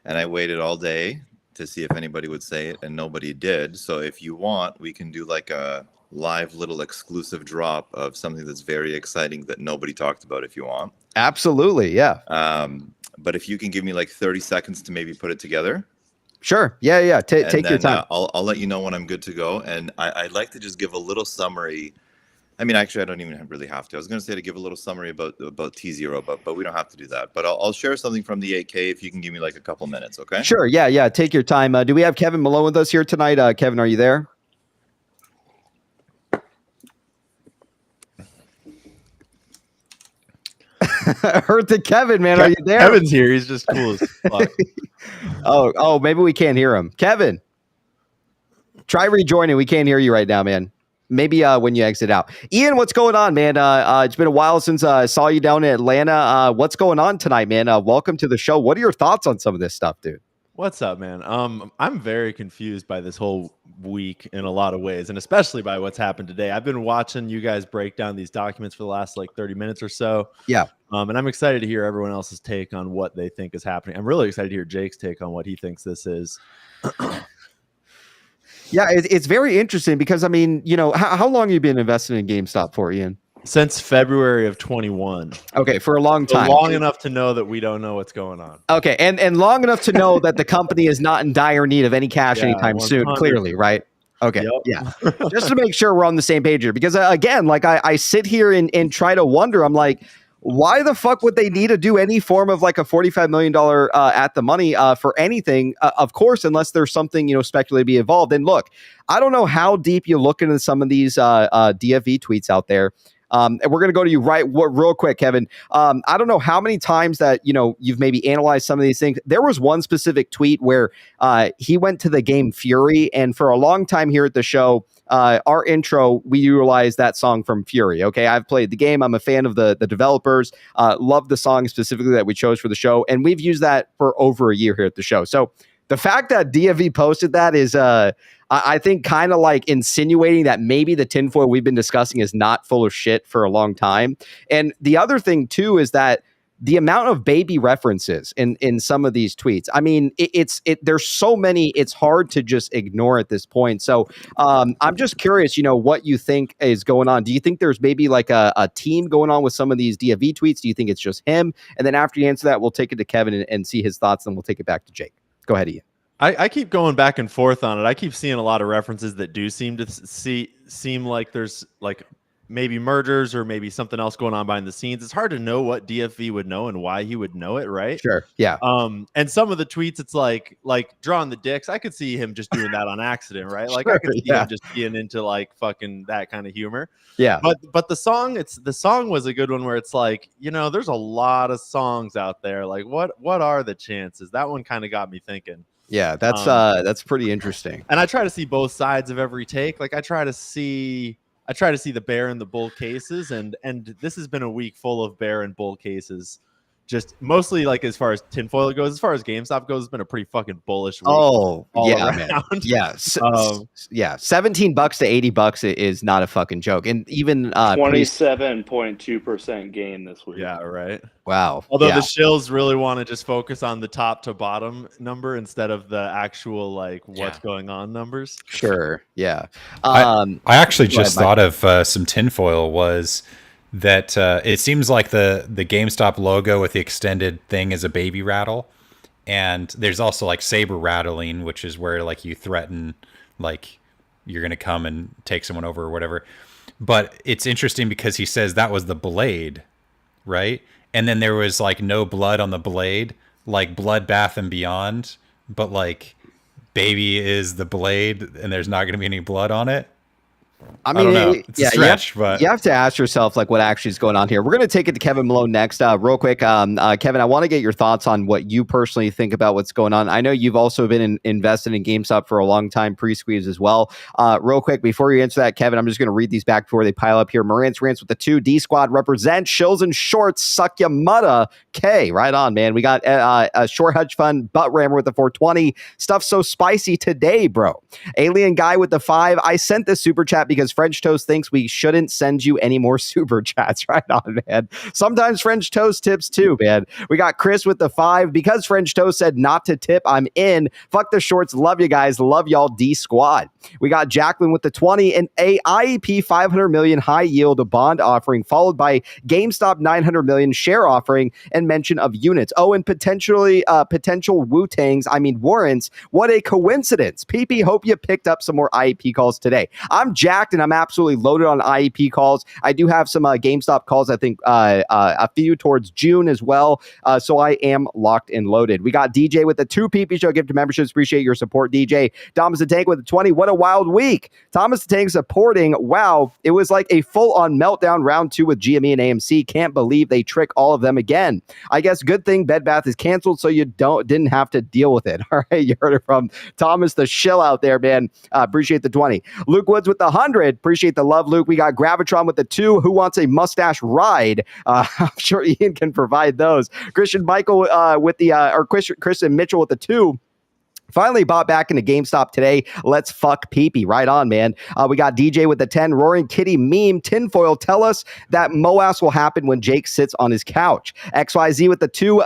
and I waited all day to see if anybody would say it, and nobody did. So if you want, we can do like a live little exclusive drop of something that's very exciting that nobody talked about if you want. Absolutely, yeah. But if you can give me like 30 seconds to maybe put it together. Sure. Yeah. Take your then, time. I'll let you know when I'm good to go. And I'd like to just give a little summary. I mean, actually, I don't even really have to. I was going to say to give a little summary about T0, but we don't have to do that. But I'll share something from the 8K if you can give me like a couple minutes, okay? Sure. Yeah. Take your time. Do we have Kevin Malone with us here tonight? Kevin, are you there? Heard to Kevin, man. Are you there? Kevin's here. He's just cool as fuck. Oh, maybe we can't hear him. Kevin, try rejoining. We can't hear you right now, man. Maybe when you exit out. Ian, what's going on, man? It's been a while since I saw you down in Atlanta. What's going on tonight, man? Welcome to the show. What are your thoughts on some of this stuff, dude? What's up, man? I'm very confused by this whole week in a lot of ways, and especially by what's happened today. I've been watching you guys break down these documents for the last like 30 minutes or so. Yeah. And I'm excited to hear everyone else's take on what they think is happening. I'm really excited to hear Jake's take on what he thinks this is. Yeah, it's very interesting because, I mean, you know, how long have you been invested in GameStop for, Ian? Since February of 21. Okay, for a long So time. long enough to know that we don't know what's going on. Okay, and long enough to know that the company is not in dire need of any cash anytime soon, clearly, right? Okay, yeah. Just to make sure we're on the same page here. Because, again, like I sit here and try to wonder, I'm like, why the fuck would they need to do any form of like a $45 million at the money for anything? Of course, unless there's something, you know, speculated to be involved. And look, I don't know how deep you look into some of these DFE tweets out there. And we're going to go to you real quick, Kevin. I don't know how many times that, you know, you've maybe analyzed some of these things. There was one specific tweet where he went to the game Fury. And for a long time here at the show, our intro, we utilized that song from Fury. Okay, I've played the game. I'm a fan of the developers. Love the song specifically that we chose for the show. And we've used that for over a year here at the show. So the fact that DFE posted that is, I think, kind of like insinuating that maybe the tinfoil we've been discussing is not full of shit for a long time. And the other thing, too, is that the amount of baby references in some of these tweets, I mean, there's so many, it's hard to just ignore at this point. So I'm just curious, you know, what you think is going on. Do you think there's maybe like a team going on with some of these DFE tweets? Do you think it's just him? And then after you answer that, we'll take it to Kevin and see his thoughts, and we'll take it back to Jake. Go ahead, Ian. I keep going back and forth on it. I keep seeing a lot of references that do seem like there's like maybe mergers or maybe something else going on behind the scenes. It's hard to know what DFV would know and why he would know it, right? Sure. Yeah. And some of the tweets, it's like drawing the dicks. I could see him just doing that on accident, right? Like Sure, I could see him just being into like fucking that kind of humor. Yeah. But the song was a good one where it's like, you know, there's a lot of songs out there. Like what are the chances? That one kind of got me thinking. Yeah, that's pretty interesting. And I try to see both sides of every take. Like I try to see the bear and the bull cases, and this has been a week full of bear and bull cases. Just mostly like as far as tinfoil goes, as far as GameStop goes, it's been a pretty fucking bullish week. Oh, yeah, around. man. Yeah. Yeah. $17 to $80 is not a fucking joke. And even 27.2% gain this week. Yeah, right. Wow. Although the shills really want to just focus on the top to bottom number instead of the actual like what's going on numbers. Sure. Yeah. I actually just thought of some tinfoil was that it seems like the GameStop logo with the extended thing is a baby rattle. And there's also like saber rattling, which is where like you threaten like you're going to come and take someone over or whatever. But it's interesting because he says that was the blade, right? And then there was like no blood on the blade, like Bloodbath and Beyond, but like baby is the blade and there's not going to be any blood on it. I mean, don't know. It's a stretch, but you have to ask yourself like what actually is going on here. We're going to take it to Kevin Malone next. Real quick, Kevin, I want to get your thoughts on what you personally think about what's going on. I know you've also been invested in GameStop for a long time, pre-squeeze as well. Real quick, before you answer that, Kevin, I'm just going to read these back before they pile up here. Morant's Rants with the 2. D Squad represent. Shills and Shorts, suck ya mutta. K, right on, man. We got a Short Hedge Fund, Butt Rammer with the 420. Stuff so spicy today, bro. Alien Guy with the 5. I sent this super chat chat because French Toast thinks we shouldn't send you any more super chats. Right on, man. Sometimes French Toast tips too, man. We got Chris with the 5. Because French Toast said not to tip, I'm in. Fuck the shorts. Love you guys. Love y'all, D Squad. We got Jacqueline with the 20 and a IEP 500 million high yield bond offering, followed by GameStop 900 million share offering and mention of units. Oh, and potentially potential Wu-Tangs, warrants. What a coincidence. PP, hope you picked up some more IEP calls today. I'm jacked and I'm absolutely loaded on IEP calls. I do have some GameStop calls, I think a few towards June as well. So I am locked and loaded. We got DJ with the 2 PP Show gift memberships. Appreciate your support, DJ. Thomas the Tank with the 20. What a wild week. Thomas the Tank supporting. Wow. It was like a full-on meltdown round 2 with GME and AMC. Can't believe they trick all of them again. I guess good thing Bed Bath is canceled so you didn't have to deal with it. All right. You heard it from Thomas the Shill out there, man. Appreciate the 20. Luke Woods with the 100. Appreciate the love, Luke. We got Gravitron with the 2. Who wants a mustache ride? I'm sure Ian can provide those. Christian Michael with the Christian Mitchell with the 2. Finally bought back into GameStop today. Let's fuck PP. Right on, man. We got DJ with the 10. Roaring Kitty meme. Tinfoil, tell us that Moas will happen when Jake sits on his couch. XYZ with the 2.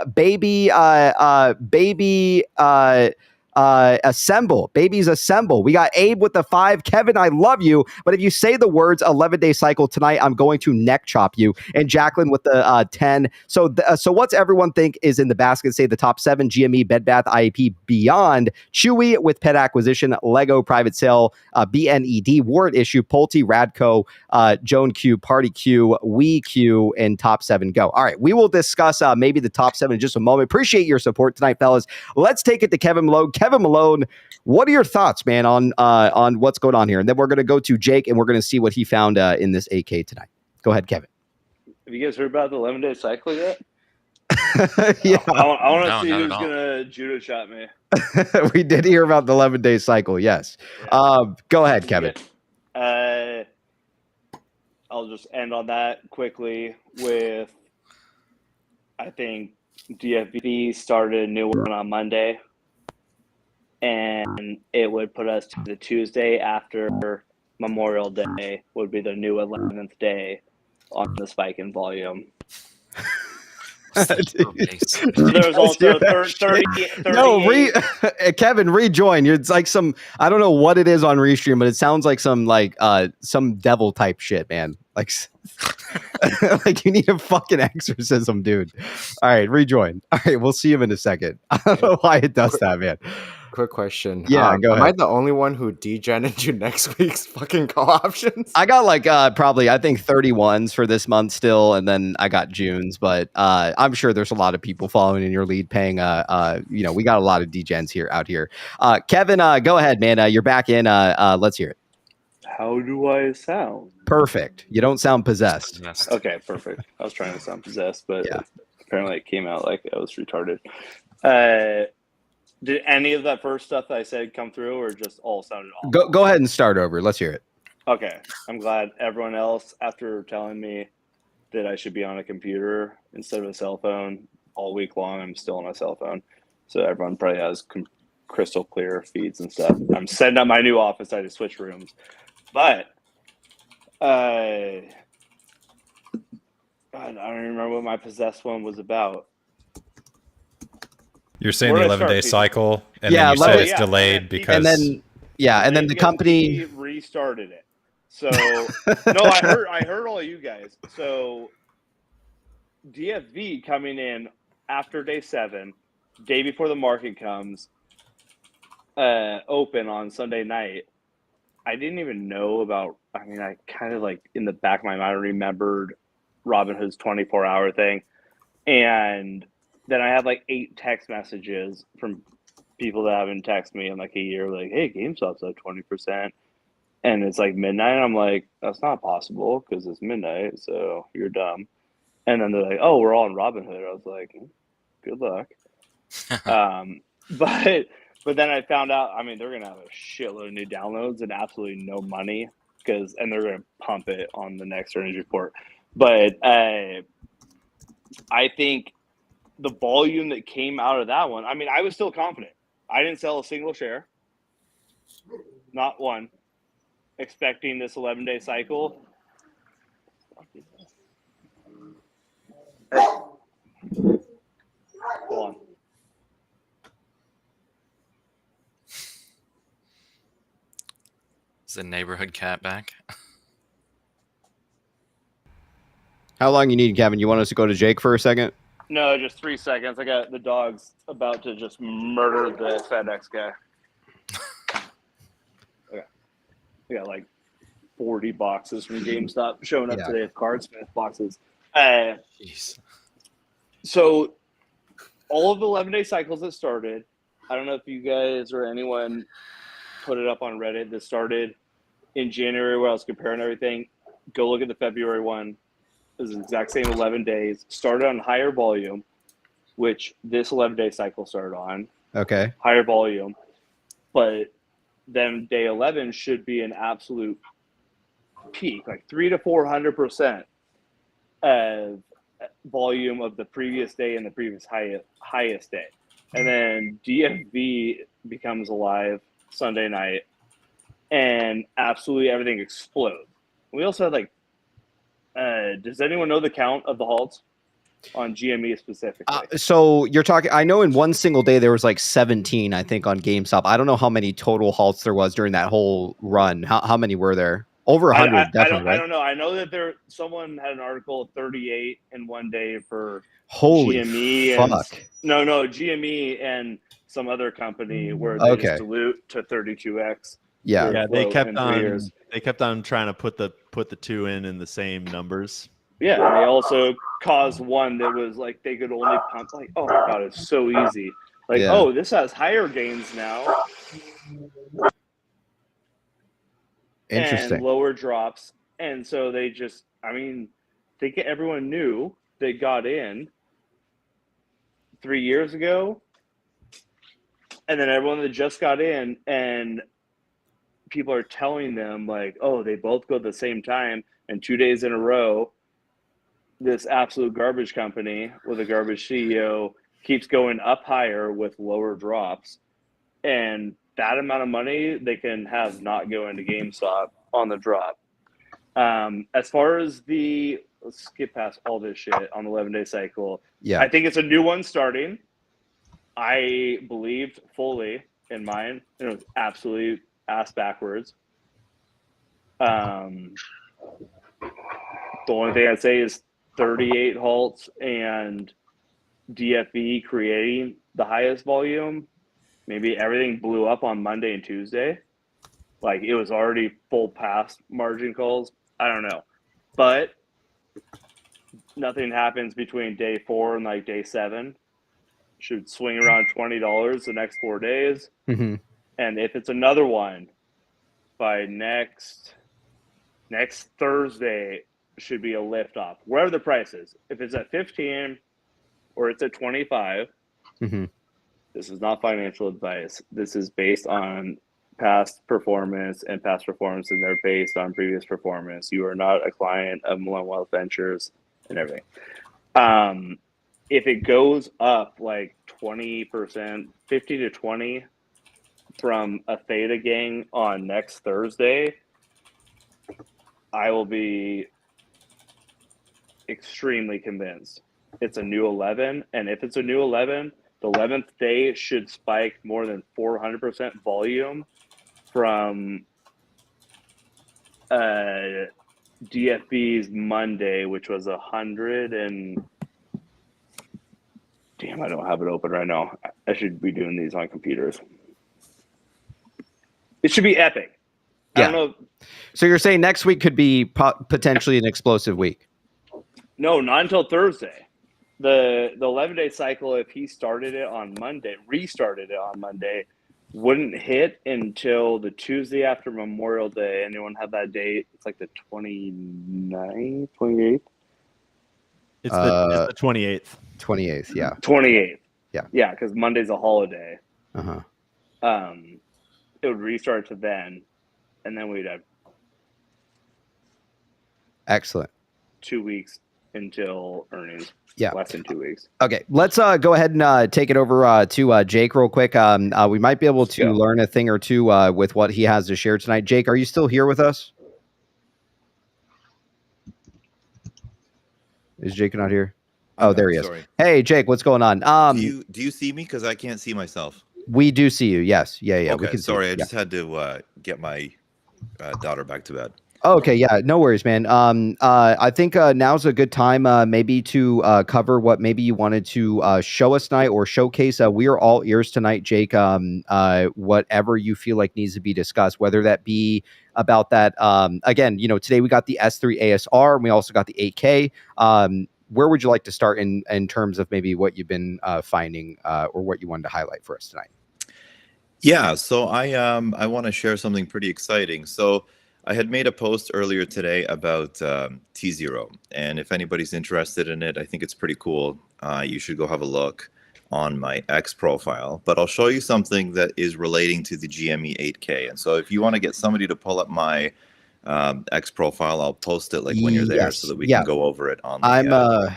Assemble. Babies assemble. We got Abe with the 5. Kevin, I love you, but if you say the words 11-day cycle tonight, I'm going to neck chop you. And Jacqueline with the 10. So what's everyone think is in the basket? Say the top 7: GME, Bed Bath, IEP, Beyond, Chewy with pet acquisition, Lego private sale, BNED warrant issue, Pulte, Radco, Joan Q, Party Q, We Q, and top 7 go. All right, we will discuss maybe the top 7 in just a moment. Appreciate your support tonight, fellas. Let's take it to Kevin Malone. Kevin Malone, what are your thoughts, man, on what's going on here? And then we're going to go to Jake, and we're going to see what he found in this AK tonight. Go ahead, Kevin. Have you guys heard about the 11-day cycle yet? Yeah. I want to see who's going to judo shot me. We did hear about the 11-day cycle, yes. Yeah. Go ahead, Kevin. I'll just end on that quickly with, I think DFB started a new one on Monday. And it would put us to the Tuesday after Memorial Day would be the new 11th day on the spike in volume. There's also 30. No, Kevin, rejoin. It's like some, I don't know what it is on Restream, but it sounds like some devil type shit, man. Like, like you need a fucking exorcism, dude. All right, rejoin. All right, we'll see him in a second. I don't know why it does that, man. Quick question. Yeah, go ahead. Am I the only one who degen into next week's fucking call options? I got like probably I think 31s for this month still, and then I got June's, but I'm sure there's a lot of people following in your lead paying we got a lot of degens out here. Kevin, go ahead, man. You're back in. Let's hear it. How do I sound? Perfect. You don't sound possessed. Okay, perfect. I was trying to sound possessed, but yeah. Apparently it came out like I was retarded. Did any of that first stuff that I said come through, or just all sounded awful? Go ahead and start over. Let's hear it. Okay. I'm glad everyone else, after telling me that I should be on a computer instead of a cell phone all week long, I'm still on a cell phone. So everyone probably has crystal clear feeds and stuff. I'm setting up my new office. I had to switch rooms. But I don't remember what my possessed one was about. You're saying the 11-day cycle, and then you said it's delayed because... And then the company... restarted it. So, no, I heard all you guys. So, DFV coming in after day 7, day before the market comes, open on Sunday night. I didn't even know about... I mean, I kind of like, in the back of my mind, remembered Robinhood's 24-hour thing. And... then I had like 8 text messages from people that haven't texted me in like a year, like, hey, GameStop's up 20%. And it's like midnight. I'm like, that's not possible because it's midnight, so you're dumb. And then they're like, oh, we're all on Robinhood. I was like, good luck. But then I found out, I mean, they're going to have a shitload of new downloads and absolutely no money and they're going to pump it on the next earnings report. But I think the volume that came out of that one, I mean, I was still confident. I didn't sell a single share. Not one. expecting this 11-day cycle. Hold on. Is the neighborhood cat back? How long you need, Kevin? You want us to go to Jake for a second? No, just 3 seconds. I got the dogs about to just murder the FedEx guy. Okay. We got like 40 boxes from GameStop showing up today of Cardsmith boxes. Jeez. So all of the 11-day cycles that started, I don't know if you guys or anyone put it up on Reddit that started in January where I was comparing everything. Go look at the February one. It was the exact same 11 days. Started on higher volume, which this 11-day cycle started on. Okay. Higher volume. But then day 11 should be an absolute peak, like 300 to 400% of volume of the previous day and the previous highest day. And then DFV becomes alive Sunday night and absolutely everything explodes. We also had like, does anyone know the count of the halts on GME specifically? So you're talking, I know in one single day there was like 17, I think, on GameStop. I don't know how many total halts there was during that whole run. How many were there? Over 100, definitely, right? I don't know. I know that someone had an article of 38 in one day for Holy GME fuck. GME and some other company where they just dilute to 32x. Yeah, they kept on trying to put the two in the same numbers. Yeah, and they also caused one that was like they could only pump like, oh my god, it's so easy. Like, oh, this has higher gains now. Interesting. And lower drops. And so they just, I mean, everyone knew they got in 3 years ago. And then everyone that just got in and people are telling them like, oh, they both go at the same time and 2 days in a row, this absolute garbage company with a garbage CEO keeps going up higher with lower drops. And that amount of money they can have not go into GameStop on the drop. As far as let's skip past all this shit on the 11-day cycle. Yeah. I think it's a new one starting. I believed fully in mine. It was absolutely ass backwards. The only thing I'd say is 38 halts and DFV creating the highest volume. Maybe everything blew up on Monday and Tuesday. Like it was already full past margin calls. I don't know. But nothing happens between day 4 and like day 7. Should swing around $20 the next 4 days. Mm-hmm. And if it's another one by next Thursday should be a lift off. Wherever the price is. If it's at 15 or it's at 25. Mm-hmm. This is not financial advice. This is based on past performance, and they're based on previous performance. You are not a client of Malone Wealth Ventures and everything. If it goes up like 20%, 50 to 20 from a Theta gang on next Thursday, I will be extremely convinced it's a new 11. And if it's a new 11, the 11th day should spike more than 400% volume from DFB's Monday, which was 100 and damn, I don't have it open right now. I should be doing these on computers. It should be epic. Yeah. I don't know. So you're saying next week could be potentially an explosive week? No, not until Thursday. The 11-day cycle, if he restarted it on Monday, wouldn't hit until the Tuesday after Memorial Day. Anyone have that date? It's like the 29th, 28th? It's the 28th. 28th, yeah. 28th. Yeah. Yeah, because Monday's a holiday. Uh-huh. It would restart to then, and then we'd have excellent 2 weeks until earnings. Yeah. Less than 2 weeks. Okay, let's go ahead and take it over to Jake real quick. We might be able to learn a thing or two with what he has to share tonight. Jake, are you still here with us? Is Jake not here? Oh, there he is. Sorry. Hey, Jake, what's going on? Do you see me? Because I can't see myself. We do see you. Yes. Yeah. Okay. We can Sorry, see I just had to get my daughter back to bed. Oh, okay, yeah, no worries, man. I think now's a good time maybe to cover what maybe you wanted to show us tonight or showcase. We are all ears tonight, Jake. Whatever you feel like needs to be discussed, whether that be about that. Again, today we got the S3 ASR and we also got the 8K. Where would you like to start in terms of maybe what you've been finding or what you wanted to highlight for us tonight? Yeah, so I want to share something pretty exciting. So I had made a post earlier today about T0, and if anybody's interested in it, I think it's pretty cool. You should go have a look on my X profile, but I'll show you something that is relating to the GME 8K. And so if you want to get somebody to pull up my X profile, I'll post it like when you're there so that we can go over it on the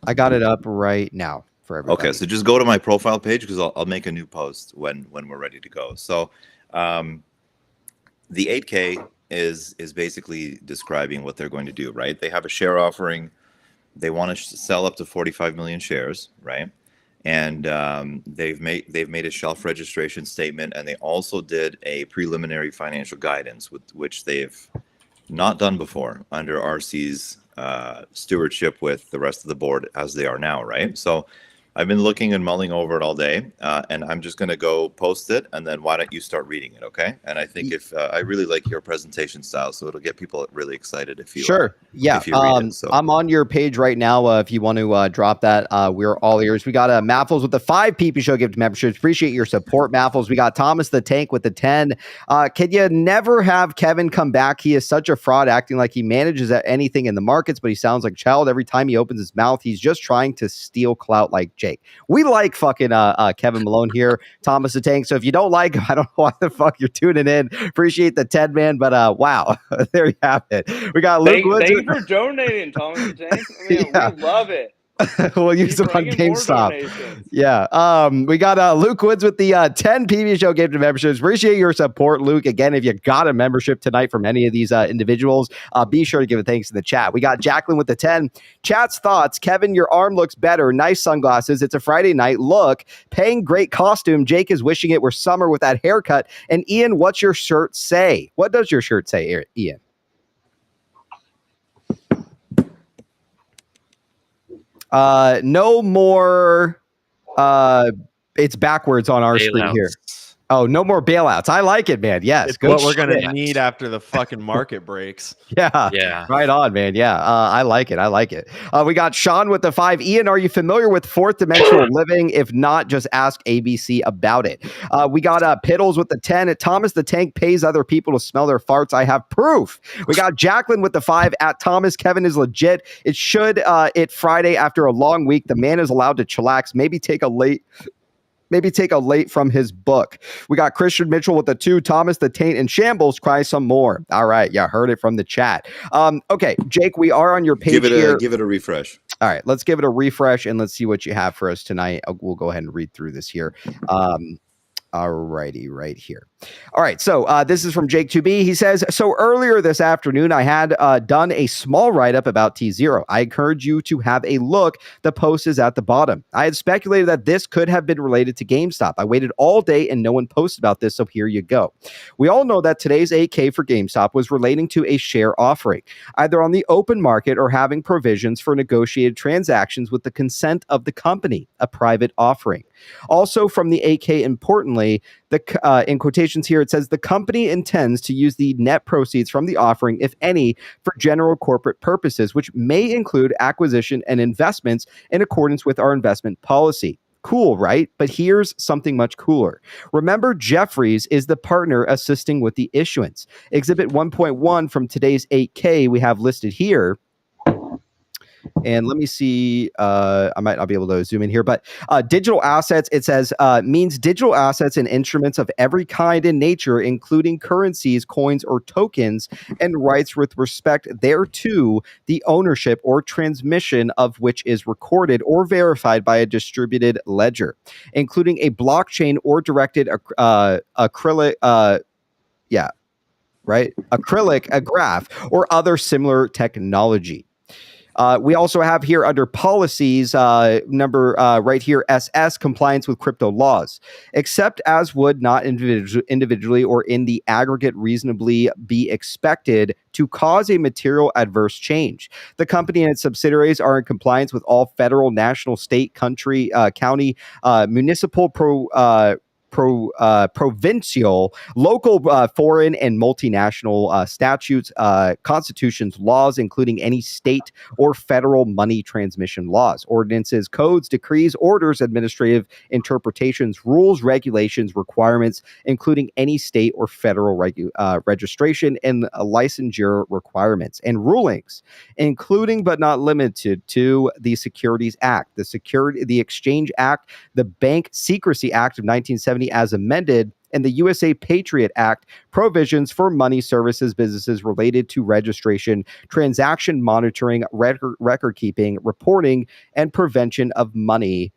I got it up right now for everybody. Okay, so just go to my profile page because I'll make a new post when we're ready to go. So the 8K is basically describing what they're going to do, right? They have a share offering. They want to sell up to 45 million shares, right? And they've made a shelf registration statement, and they also did a preliminary financial guidance, which they've not done before under RC's stewardship with the rest of the board as they are now, right? So I've been looking and mulling over it all day, and I'm just going to go post it, and then why don't you start reading it, okay? And I think if I really like your presentation style, so it'll get people really excited if you if you read it. So I'm on your page right now. If you want to drop that, we're all ears. We got Maffles with the 5 PPShow gift memberships. Appreciate your support, Maffles. We got Thomas the Tank with the 10. Can you never have Kevin come back? He is such a fraud, acting like he manages at anything in the markets, but he sounds like a child every time he opens his mouth. He's just trying to steal clout like Jake. We like fucking Kevin Malone here, Thomas the Tank. So if you don't like him, I don't know why the fuck you're tuning in. Appreciate the 10, man. But wow, there you have it. We got Luke Woods. Thank you for donating, Thomas the Tank. I mean, we love it. We'll use them on GameStop. Yeah. We got Luke Woods with the 10 PPShow gift memberships. Appreciate your support, Luke. Again, if you got a membership tonight from any of these individuals, be sure to give a thanks in the chat. We got Jacqueline with the 10. Chat's thoughts. Kevin, your arm looks better. Nice sunglasses. It's a Friday night. Look, paying great costume. Jake is wishing it were summer with that haircut. And Ian, what's your shirt say? What does your shirt say, Ian? No more. It's backwards on our screen here. Oh, no more bailouts. I like it, man. Yes. It's what we're going to need after the fucking market breaks. Yeah. Right on, man. Yeah. I like it. We got Sean with the 5. Ian, are you familiar with fourth dimensional living? If not, just ask ABC about it. We got Piddles with the 10. Thomas the Tank pays other people to smell their farts. I have proof. We got Jacqueline with the 5. At Thomas, Kevin is legit. It should it Friday after a long week. The man is allowed to chillax. Maybe take a late from his book. We got Christian Mitchell with the 2. Thomas the Taint and Shambles cry some more. All right. Yeah, heard it from the chat. Okay, Jake, we are on your page here. Give it a refresh. All right, let's give it a refresh and let's see what you have for us tonight. We'll go ahead and read through this here. All righty, right here. All right, so this is from Jake 2B. He says, so earlier this afternoon, I had done a small write-up about T0. I encourage you to have a look. The post is at the bottom. I had speculated that this could have been related to GameStop. I waited all day and no one posted about this, so here you go. We all know that today's 8K for GameStop was relating to a share offering, either on the open market or having provisions for negotiated transactions with the consent of the company, a private offering. Also from the 8K, importantly, in quotations here, it says the company intends to use the net proceeds from the offering, if any, for general corporate purposes, which may include acquisition and investments in accordance with our investment policy. Cool, right? But here's something much cooler. Remember, Jefferies is the partner assisting with the issuance. Exhibit 1.1 from today's 8K we have listed here And let me see. I might not be able to zoom in here, but digital assets, it says, means digital assets and instruments of every kind in nature, including currencies, coins, or tokens, and rights with respect thereto, the ownership or transmission of which is recorded or verified by a distributed ledger, including a blockchain or directed acrylic. Acrylic, a graph, or other similar technology. We also have here under policies, number right here, SS, compliance with crypto laws, except as would not individually or in the aggregate reasonably be expected to cause a material adverse change. The company and its subsidiaries are in compliance with all federal, national, state, country, county, municipal, provincial, local, foreign, and multinational statutes, constitutions, laws, including any state or federal money transmission laws, ordinances, codes, decrees, orders, administrative interpretations, rules, regulations, requirements, including any state or federal registration and licensure requirements, and rulings, including but not limited to the Securities Act, the Exchange Act, the Bank Secrecy Act of 1970 as amended, and the USA Patriot Act provisions for money services businesses related to registration, transaction monitoring, record keeping, reporting, and prevention of money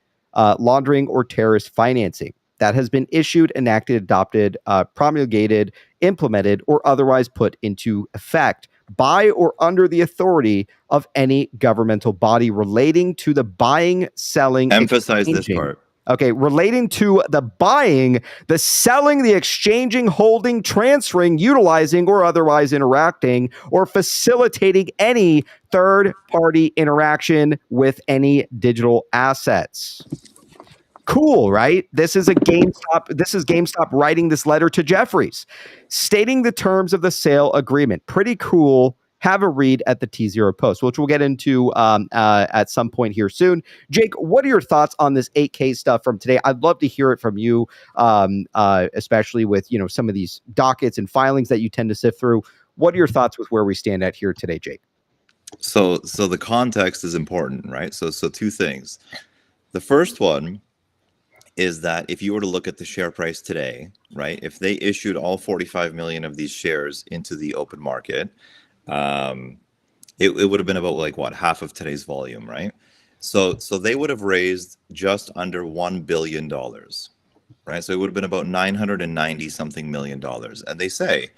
laundering or terrorist financing. That has been issued, enacted, adopted, promulgated, implemented, or otherwise put into effect by or under the authority of any governmental body relating to the buying, selling, Emphasize this exchanging. part. Okay, relating to the buying, the selling, the exchanging, holding, transferring, utilizing, or otherwise interacting or facilitating any third-party interaction with any digital assets. Cool, right? This is GameStop writing this letter to Jeffries, stating the terms of the sale agreement. Pretty cool. Have a read at the T0 post, which we'll get into at some point here soon. Jake, what are your thoughts on this 8K stuff from today? I'd love to hear it from you, especially with some of these dockets and filings that you tend to sift through. What are your thoughts with where we stand at here today, Jake? So the context is important, right? So two things. The first one is that if you were to look at the share price today, right, if they issued all 45 million of these shares into the open market, it would have been about like what, half of today's volume, right? So they would have raised just under $1 billion, right? So it would have been about 990 something million dollars. And they say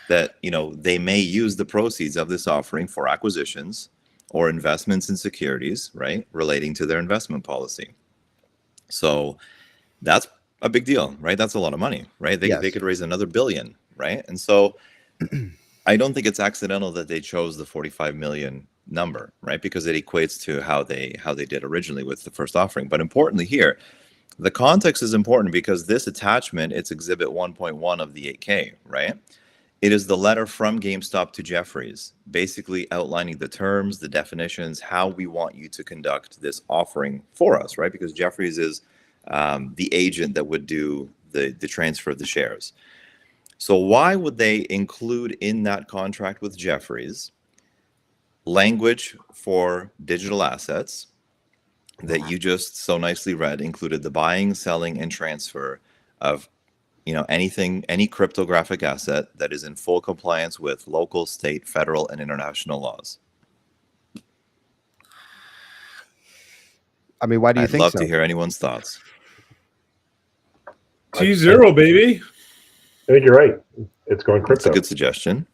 that, they may use the proceeds of this offering for acquisitions or investments in securities, right, relating to their investment policy. So that's a big deal, right? That's a lot of money, right? They could raise another $1 billion, right? And so I don't think it's accidental that they chose the 45 million number, right? Because it equates to how they did originally with the first offering. But importantly here, the context is important because this attachment, it's exhibit 1.1 of the 8K, right? It is the letter from GameStop to Jeffries, basically outlining the terms, the definitions, how we want you to conduct this offering for us, right? Because Jeffries is the agent that would do the transfer of the shares. So why would they include in that contract with Jeffries language for digital assets that you just so nicely read, included the buying, selling, and transfer of any cryptographic asset that is in full compliance with local, state, federal, and international laws? I mean, why do you think so? I'd love to hear anyone's thoughts. T0, baby. I think you're right. It's going crypto. That's a good suggestion.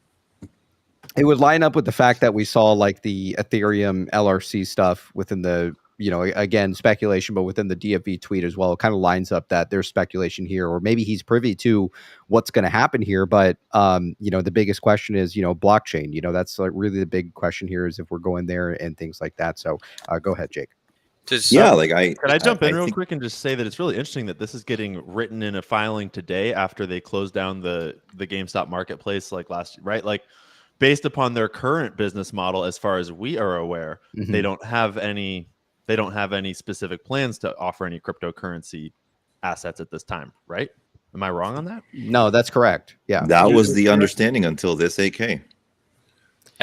It would line up with the fact that we saw like the Ethereum LRC stuff within the, again, speculation, but within the DFV tweet as well. It kind of lines up that there's speculation here, or maybe he's privy to what's going to happen here. But, the biggest question is, blockchain. That's like really the big question here is if we're going there and things like that. So go ahead, Jake. Can I jump in real quick and just say that it's really interesting that this is getting written in a filing today after they closed down the GameStop marketplace like last year, right? Like based upon their current business model, as far as we are aware, they don't have any specific plans to offer any cryptocurrency assets at this time, right? Am I wrong on that? No, that's correct. Yeah. That was the understanding until this 8K.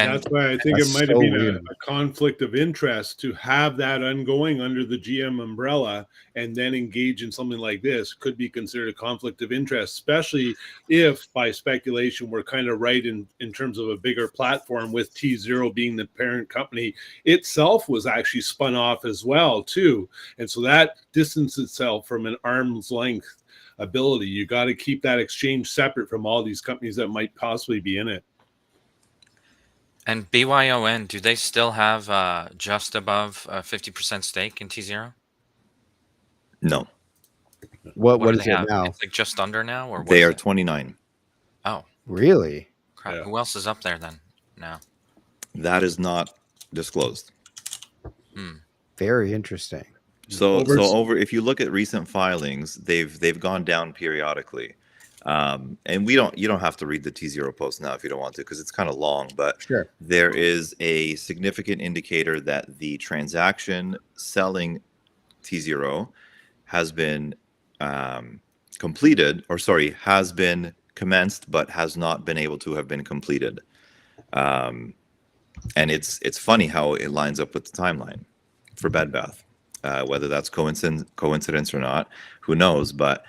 And that's why I think it That's might have so been weird. a conflict of interest to have that ongoing under the GM umbrella and then engage in something like this could be considered a conflict of interest, especially if by speculation we're kind of right in terms of a bigger platform with T0 being the parent company itself was actually spun off as well too. And so that distanced itself from an arm's length ability. You got to keep that exchange separate from all these companies that might possibly be in it. And BYON, do they still have just above 50% stake in T0? No, What What do is they it have? now? It's like just under now, or what they is are it? 29. Oh, Really? crap. Yeah. Who else is up there then now? That is not disclosed. Very interesting. So over if you look at recent filings, they've gone down periodically. And you don't have to read the T0 post now if you don't want to, because it's kind of long, but Sure. there is a significant indicator that the transaction selling T0 has been completed, or sorry, has been commenced, but has not been able to have been completed. And it's funny how it lines up with the timeline for Bed Bath. Whether that's coincidence or not, who knows? But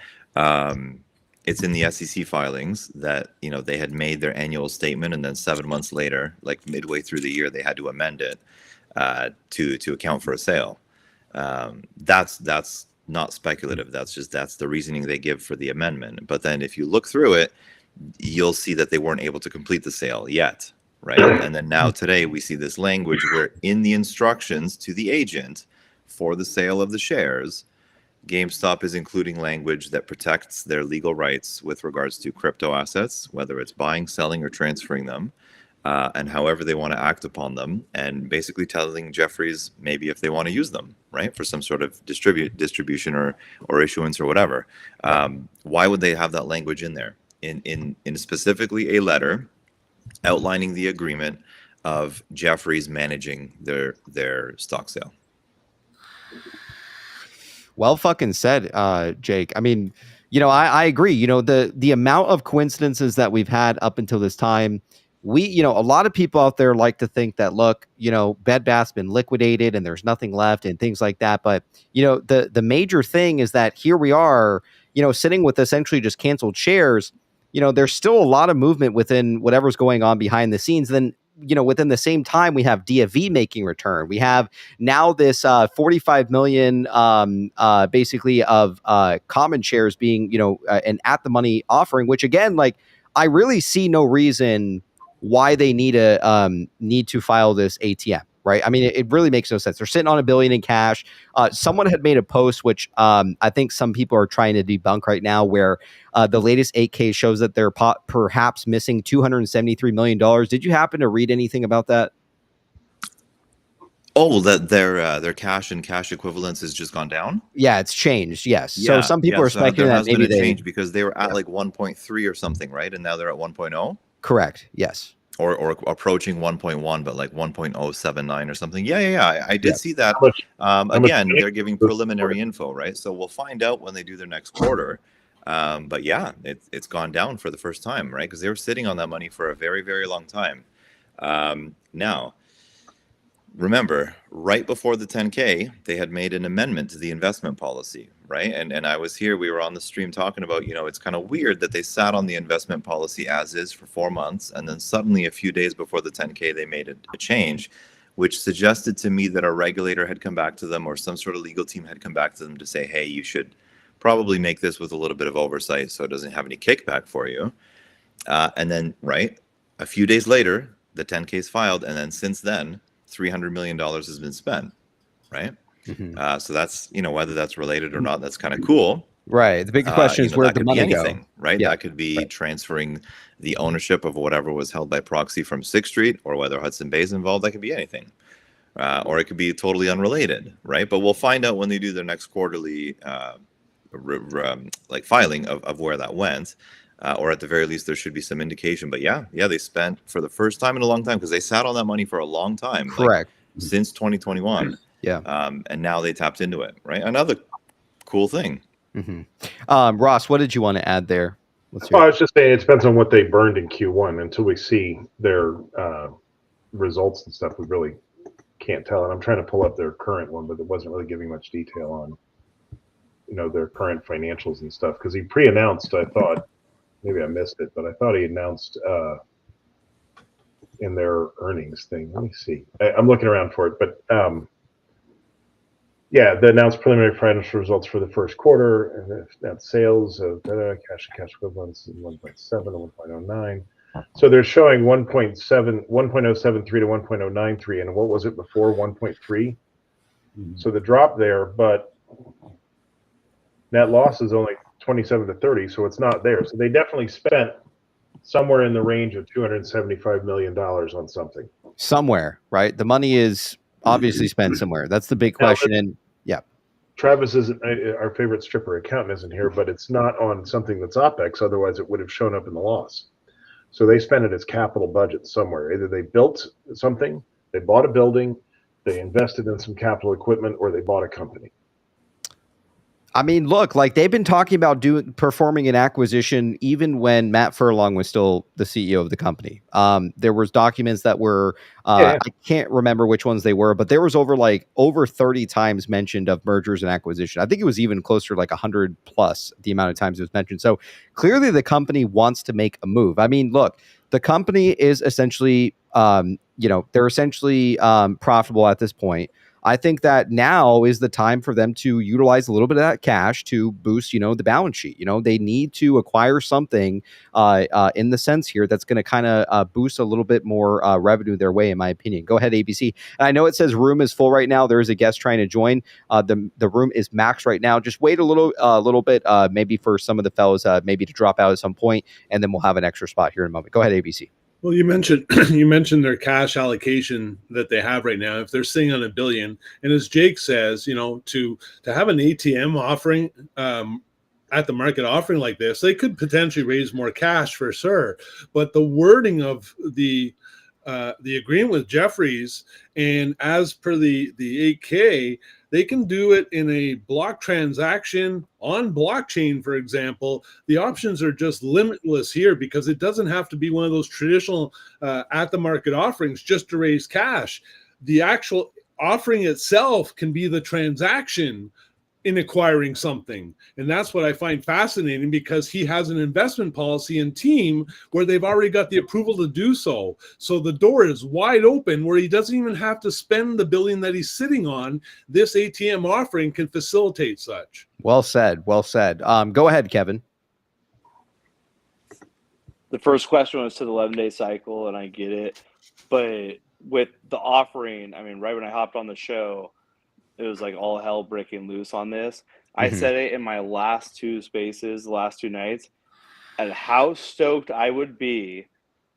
it's in the SEC filings that they had made their annual statement, and then 7 months later, like midway through the year, they had to amend it to account for a sale. That's not speculative. That's the reasoning they give for the amendment. But then if you look through it, you'll see that they weren't able to complete the sale yet, right? And then now today we see this language where in the instructions to the agent for the sale of the shares, GameStop is including language that protects their legal rights with regards to crypto assets, whether it's buying, selling, or transferring them, and however they want to act upon them, and basically telling Jeffries maybe if they want to use them, right, for some sort of distribution or issuance or whatever. Why would they have that language in there? In specifically a letter outlining the agreement of Jeffries managing their stock sale. Well fucking said, Jake. I mean, I agree. The amount of coincidences that we've had up until this time, a lot of people out there like to think that, look, Bed Bath's been liquidated and there's nothing left and things like that. But, the major thing is that here we are, sitting with essentially just canceled shares. There's still a lot of movement within whatever's going on behind the scenes. Then, within the same time, we have DFV making return. We have now this 45 million basically of common shares being, an at the money offering, which again, like, I really see no reason why they need to file this ATM. Right. I mean, it really makes no sense. They're sitting on $1 billion in cash. Someone had made a post, which I think some people are trying to debunk right now, where the latest 8K shows that they're perhaps missing $273 million. Did you happen to read anything about that? Oh, that their cash and cash equivalents has just gone down? Yeah, it's changed. Yes. Yeah, So some people are speculating there that has maybe been a they change because they were at like 1.3 or something, right? And now they're at 1.0? Correct. Yes. Or approaching 1.1, but like 1.079 or something. Yeah. I did see that. How much Again, they're giving preliminary info, right? So we'll find out when they do their next quarter. But yeah, it's gone down for the first time, right? Because they were sitting on that money for a very, very long time. Now, remember, right before the 10K, they had made an amendment to the investment policy, right? And I was here, we were on the stream talking about, it's kind of weird that they sat on the investment policy as is for 4 months. And then suddenly a few days before the 10K, they made a change, which suggested to me that a regulator had come back to them or some sort of legal team had come back to them to say, hey, you should probably make this with a little bit of oversight so it doesn't have any kickback for you. And then, right, a few days later, the 10K is filed. And then since then, $300 million has been spent, right? Mm-hmm. So that's, whether that's related or not, that's kind of cool. Right. The big question is where the money anything, go, right? Yeah. That could be transferring the ownership of whatever was held by proxy from 6th Street, or whether Hudson Bay is involved. That could be anything. Or it could be totally unrelated, right? But we'll find out when they do their next quarterly filing of where that went. Or at the very least, there should be some indication. But yeah, they spent for the first time in a long time, because they sat on that money for a long time. Correct. Since 2021. Yeah. And now they tapped into it, right? Another cool thing. Mm-hmm. Ross, what did you want to add there? I was just saying it depends on what they burned in Q1 until we see their results and stuff, we really can't tell. And I'm trying to pull up their current one, but it wasn't really giving much detail on, their current financials and stuff. Because he pre-announced, I thought, maybe I missed it, but I thought he announced in their earnings thing. Let me see. I'm looking around for it, but yeah, the announced preliminary financial results for the first quarter, net sales of cash and cash equivalents in 1.7 and 1.09. So they're showing 1.73 to 1.093, and what was it before? 1.3. So the drop there, but net loss is only 27 to 30, so it's not there. So they definitely spent somewhere in the range of $275 million on something. Somewhere, right? The money is obviously spent somewhere. That's the big question. And yeah, Travis isn't our favorite stripper accountant isn't here, but it's not on something that's OPEX. Otherwise, it would have shown up in the loss. So they spent it as capital budget somewhere. Either they built something, they bought a building, they invested in some capital equipment, or they bought a company. I mean, look, like they've been talking about performing an acquisition even when Matt Furlong was still the CEO of the company. There was documents that were, I can't remember which ones they were, but there was over 30 times mentioned of mergers and acquisition. I think it was even closer, like 100 plus the amount of times it was mentioned. So clearly the company wants to make a move. I mean, look, the company is essentially, they're essentially profitable at this point. I think that now is the time for them to utilize a little bit of that cash to boost, the balance sheet. They need to acquire something in the sense here that's going to kind of boost a little bit more revenue their way, in my opinion. Go ahead, ABC. And I know it says room is full right now. There is a guest trying to join. The room is maxed right now. Just wait a little bit, maybe for some of the fellows, maybe to drop out at some point, and then we'll have an extra spot here in a moment. Go ahead, ABC. Well, you mentioned their cash allocation that they have right now. If they're sitting on $1 billion, and as Jake says, to have an ATM offering at the market offering like this, they could potentially raise more cash for sure. But the wording of the agreement with Jeffries, and as per the 8K, they can do it in a block transaction on blockchain, for example. The options are just limitless here because it doesn't have to be one of those traditional at the market offerings just to raise cash. The actual offering itself can be the transaction in acquiring something. And that's what I find fascinating, because he has an investment policy and team where they've already got the approval to do so. So the door is wide open where he doesn't even have to spend the $1 billion that he's sitting on. This ATM offering can facilitate such. Well said. Well said. Go ahead, Kevin. The first question was to the 11-day cycle, and I get it. But with the offering, I mean, right when I hopped on the show, it was like all hell breaking loose on this. I said it in my last two spaces, the last two nights, and how stoked I would be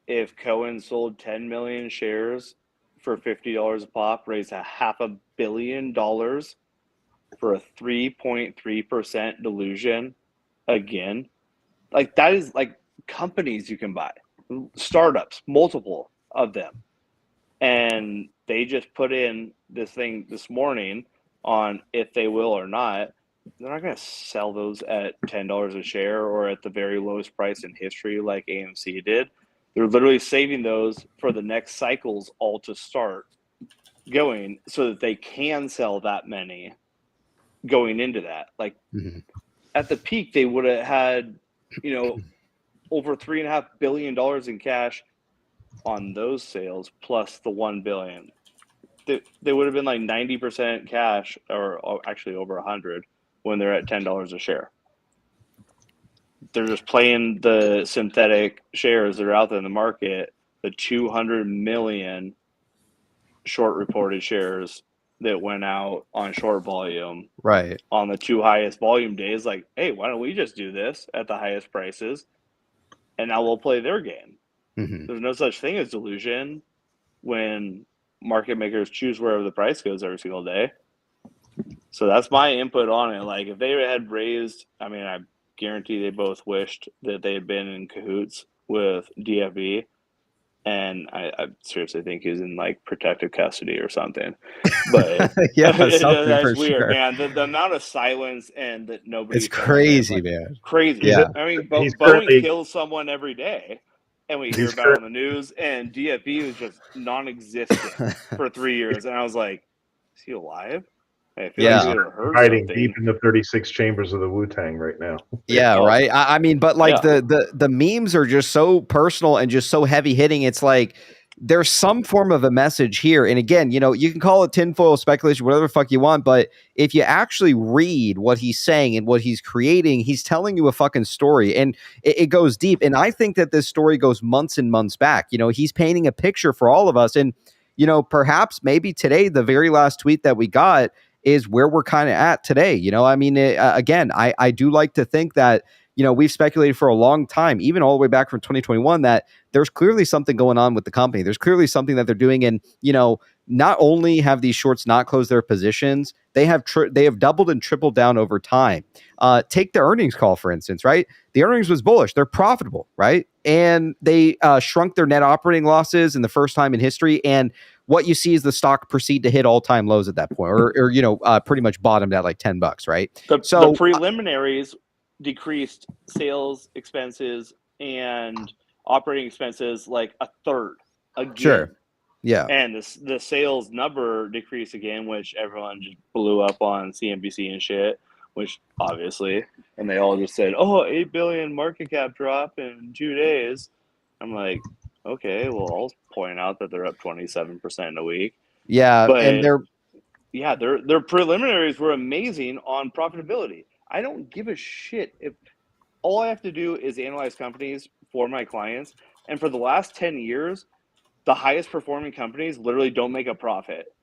if Cohen sold 10 million shares for $50 a pop, raised $500 million for a 3.3% dilution again. Like, that is like companies you can buy, startups, multiple of them. And they just put in this thing this morning on if they will or not. They're not going to sell those at $10 a share or at the very lowest price in history like AMC did. They're literally saving those for the next cycles all to start going so that they can sell that many going into that. Like at the peak, they would have had, over $3.5 billion in cash on those sales plus the $1 billion. They would have been like 90% cash, or actually over 100 when they're at $10 a share. They're just playing the synthetic shares that are out there in the market, the 200 million short reported shares that went out on short volume right on the two highest volume days. Like, hey, why don't we just do this at the highest prices? And now we'll play their game. There's no such thing as delusion when market makers choose wherever the price goes every single day. So that's my input on it. Like, if they had raised, I mean, I guarantee they both wished that they had been in cahoots with DFB, and I seriously think he was in like protective custody or something. But yeah, that's weird, man. The amount of silence and that nobody. It's crazy, man. Crazy. Yeah. I mean, Boeing kills someone every day. and we hear about it on the news, and DFB was just non-existent for 3 years, and I was like, is he alive? I feel like we would have heard hiding something. deep in the 36 chambers of the Wu-Tang right now. Yeah, Oh. right. I mean, but like Yeah. the memes are just so personal and just so heavy hitting. It's like there's some form of a message here. And again, you know, you can call it tinfoil speculation, whatever the fuck you want, but if you actually read what he's saying and what he's creating, he's telling you a fucking story, and it goes deep. And I think that this story goes months and months back. You know, he's painting a picture for all of us. And, you know, perhaps maybe today, the very last tweet that we got is where we're kind of at today. You know, I mean, again, I do like to think that, you know, we've speculated for a long time, even all the way back from 2021, that there's clearly something going on with the company. There's clearly something that they're doing. And, you know, not only have these shorts not closed their positions, they have doubled and tripled down over time. Take the earnings call, for instance, right? The earnings was bullish. They're profitable, right? And they shrunk their net operating losses in the first time in history. And what you see is the stock proceed to hit all-time lows at that point, or you know, pretty much bottomed at like $10, right? The preliminaries decreased sales expenses and operating expenses like a third again. Sure. Yeah. And the sales number decreased again, which everyone just blew up on CNBC and shit, which obviously, and they all just said, oh, 8 billion market cap drop in 2 days. I'm like, okay, well, I'll point out that they're up 27% in a week. Yeah. But And their preliminaries were amazing on profitability. I don't give a shit if all I have to do is analyze companies for my clients. And for the last 10 years, the highest performing companies literally don't make a profit.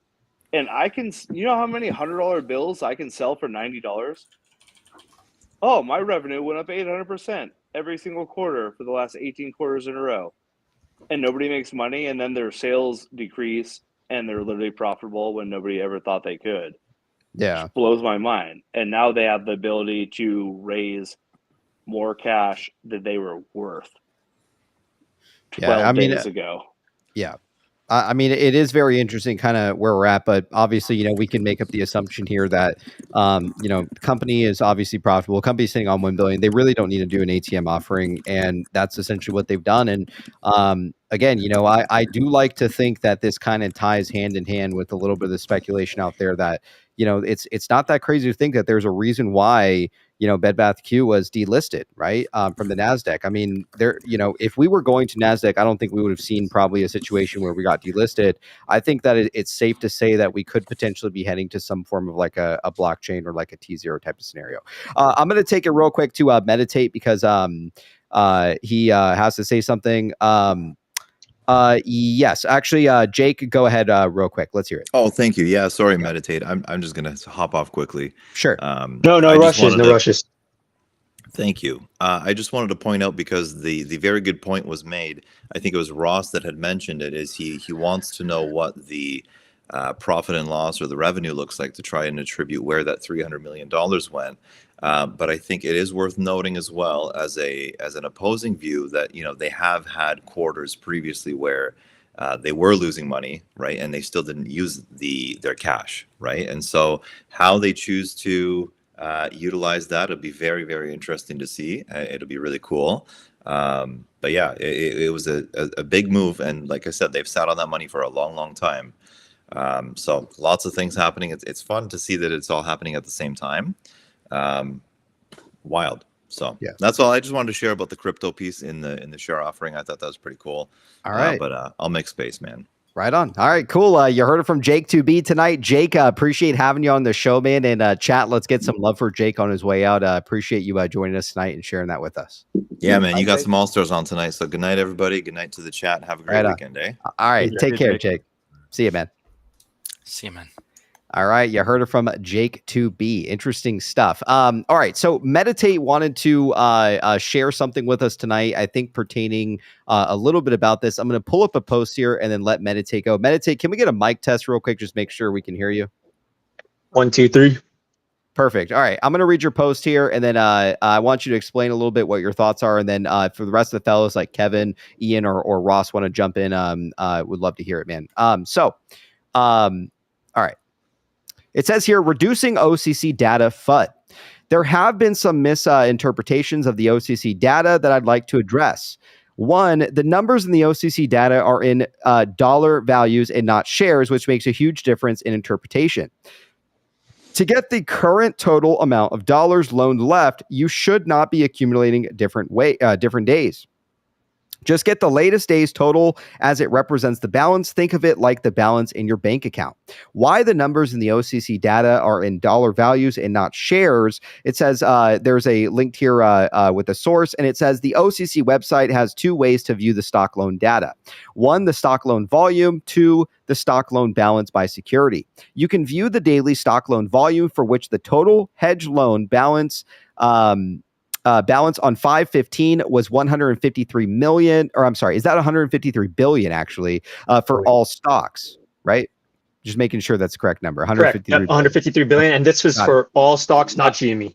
And I can, you know how many $100 bills I can sell for $90? Oh, my revenue went up 800% every single quarter for the last 18 quarters in a row. And nobody makes money, and then their sales decrease, and they're literally profitable when nobody ever thought they could. Yeah. Which blows my mind. And now they have the ability to raise more cash than they were worth 12 days ago. Yeah. I mean, it is very interesting kind of where we're at, but obviously, you know, we can make up the assumption here that, you know, the company is obviously profitable. Company's sitting on $1 billion. They really don't need to do an ATM offering. And that's essentially what they've done. And again, you know, I do like to think that this kind of ties hand in hand with a little bit of the speculation out there that, you know, it's not that crazy to think that there's a reason why, you know, Bed Bath Q was delisted, right, from the NASDAQ. I mean, you know, if we were going to NASDAQ, I don't think we would have seen probably a situation where we got delisted. I think that it's safe to say that we could potentially be heading to some form of like a blockchain or like a T0 type of scenario. I'm going to take it real quick to Meditate because he has to say something. Yes, actually, Jake, go ahead real quick. Let's hear it. Oh, thank you. Yeah, sorry, Meditate. I'm just gonna hop off quickly. Sure. No rushes. Thank you. I just wanted to point out, because the very good point was made. I think it was Ross that had mentioned it. Is he wants to know what the profit and loss or the revenue looks like to try and attribute where that $300 million went. But I think it is worth noting as well as an opposing view that, you know, they have had quarters previously where they were losing money, right, and they still didn't use their cash, right, and so how they choose to utilize that, it'll be very, very interesting to see. It'll be really cool. But yeah, it was a big move, and like I said, they've sat on that money for a long, long time. So lots of things happening. It's fun to see that it's all happening at the same time. Wild. So yeah, that's all I just wanted to share about the crypto piece in the share offering. I thought that was pretty cool. All right. But I'll make space, man. Right on. All right, cool. You heard it from Jake 2B tonight. Jake, appreciate having you on the show, man. And chat, let's get some love for Jake on his way out. Appreciate you joining us tonight and sharing that with us. Yeah, man. You got some all-stars on tonight. So good night, everybody. Good night to the chat. Have a great weekend, eh? All right. Take care, Jake. See you, man. See you, man. All right. You heard it from Jake 2B. Interesting stuff. All right. So Meditate wanted to share something with us tonight, I think pertaining a little bit about this. I'm going to pull up a post here and then let Meditate go. Meditate, can we get a mic test real quick? Just make sure we can hear you. 1, 2, 3. Perfect. All right. I'm going to read your post here, and then I want you to explain a little bit what your thoughts are. And then for the rest of the fellows like Kevin, Ian, or Ross want to jump in, would love to hear it, man. All right. It says here, reducing OCC data FUD. There have been some misinterpretations of the OCC data that I'd like to address. One, the numbers in the OCC data are in dollar values and not shares, which makes a huge difference in interpretation. To get the current total amount of dollars loaned left, you should not be accumulating different days. Just get the latest day's total as it represents the balance. Think of it like the balance in your bank account. Why the numbers in the OCC data are in dollar values and not shares? It says there's a link here with a source, and it says the OCC website has two ways to view the stock loan data. One, the stock loan volume. Two, the stock loan balance by security. You can view the daily stock loan volume for which the total hedge loan balance balance on 5/15 was 153 million, or I'm sorry, is that 153 billion actually for all stocks, right? Just making sure that's the correct number. 153 Correct. Yep, 153 billion, and this was for all stocks, not GME.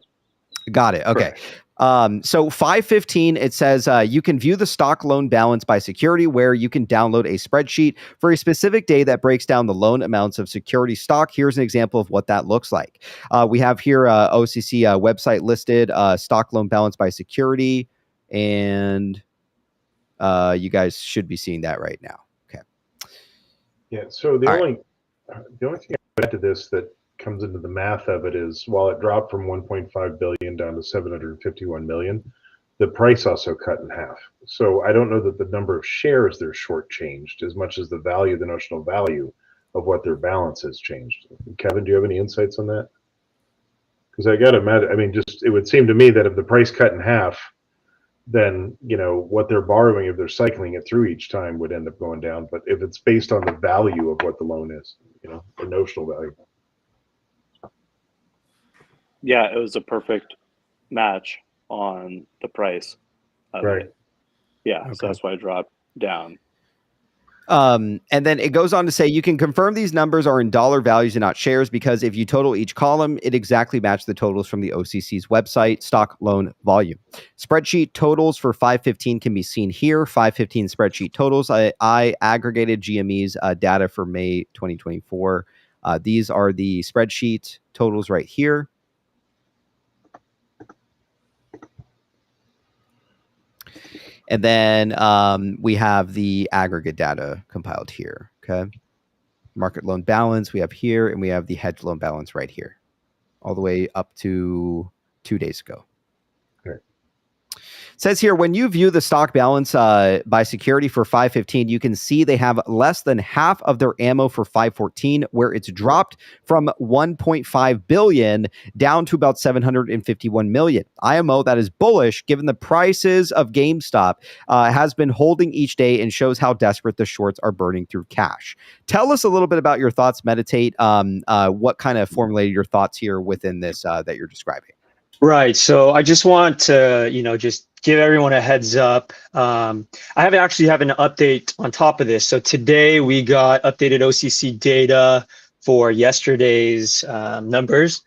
Got it. Okay. Correct. So 5/15, it says you can view the stock loan balance by security, where you can download a spreadsheet for a specific day that breaks down the loan amounts of security stock. Here's an example of what that looks like. We have here OCC website listed, stock loan balance by security, and you guys should be seeing that right now. Okay. Yeah. So the only thing I add to this that comes into the math of it is, while it dropped from 1.5 billion down to 751 million, the price also cut in half. So I don't know that the number of shares they're shortchanged as much as the value, the notional value of what their balance has changed. Kevin, do you have any insights on that? Because I got to imagine, I mean, just it would seem to me that if the price cut in half, then what they're borrowing, if they're cycling it through each time, would end up going down. But if it's based on the value of what the loan is, the notional value. Yeah, it was a perfect match on the price. Right. Yeah, Okay. so that's why it dropped down. And then it goes on to say you can confirm these numbers are in dollar values and not shares, because if you total each column, it exactly matches the totals from the OCC's website, stock loan volume. Spreadsheet totals for 5/15 can be seen here. 5/15 spreadsheet totals. I aggregated GME's data for May 2024. These are the spreadsheet totals right here. And then we have the aggregate data compiled here. Okay. Market loan balance we have here, and we have the hedge loan balance right here, all the way up to 2 days ago. Okay. It says here, when you view the stock balance by security for 5/15, you can see they have less than half of their ammo for 5/14, where it's dropped from 1.5 billion down to about 751 million. IMO, that is bullish, given the prices of GameStop, has been holding each day and shows how desperate the shorts are burning through cash. Tell us a little bit about your thoughts, Meditate. What kind of formulated your thoughts here within this that you're describing? Right. So I just want to, just give everyone a heads up. I have an update on top of this. So today we got updated OCC data for yesterday's numbers.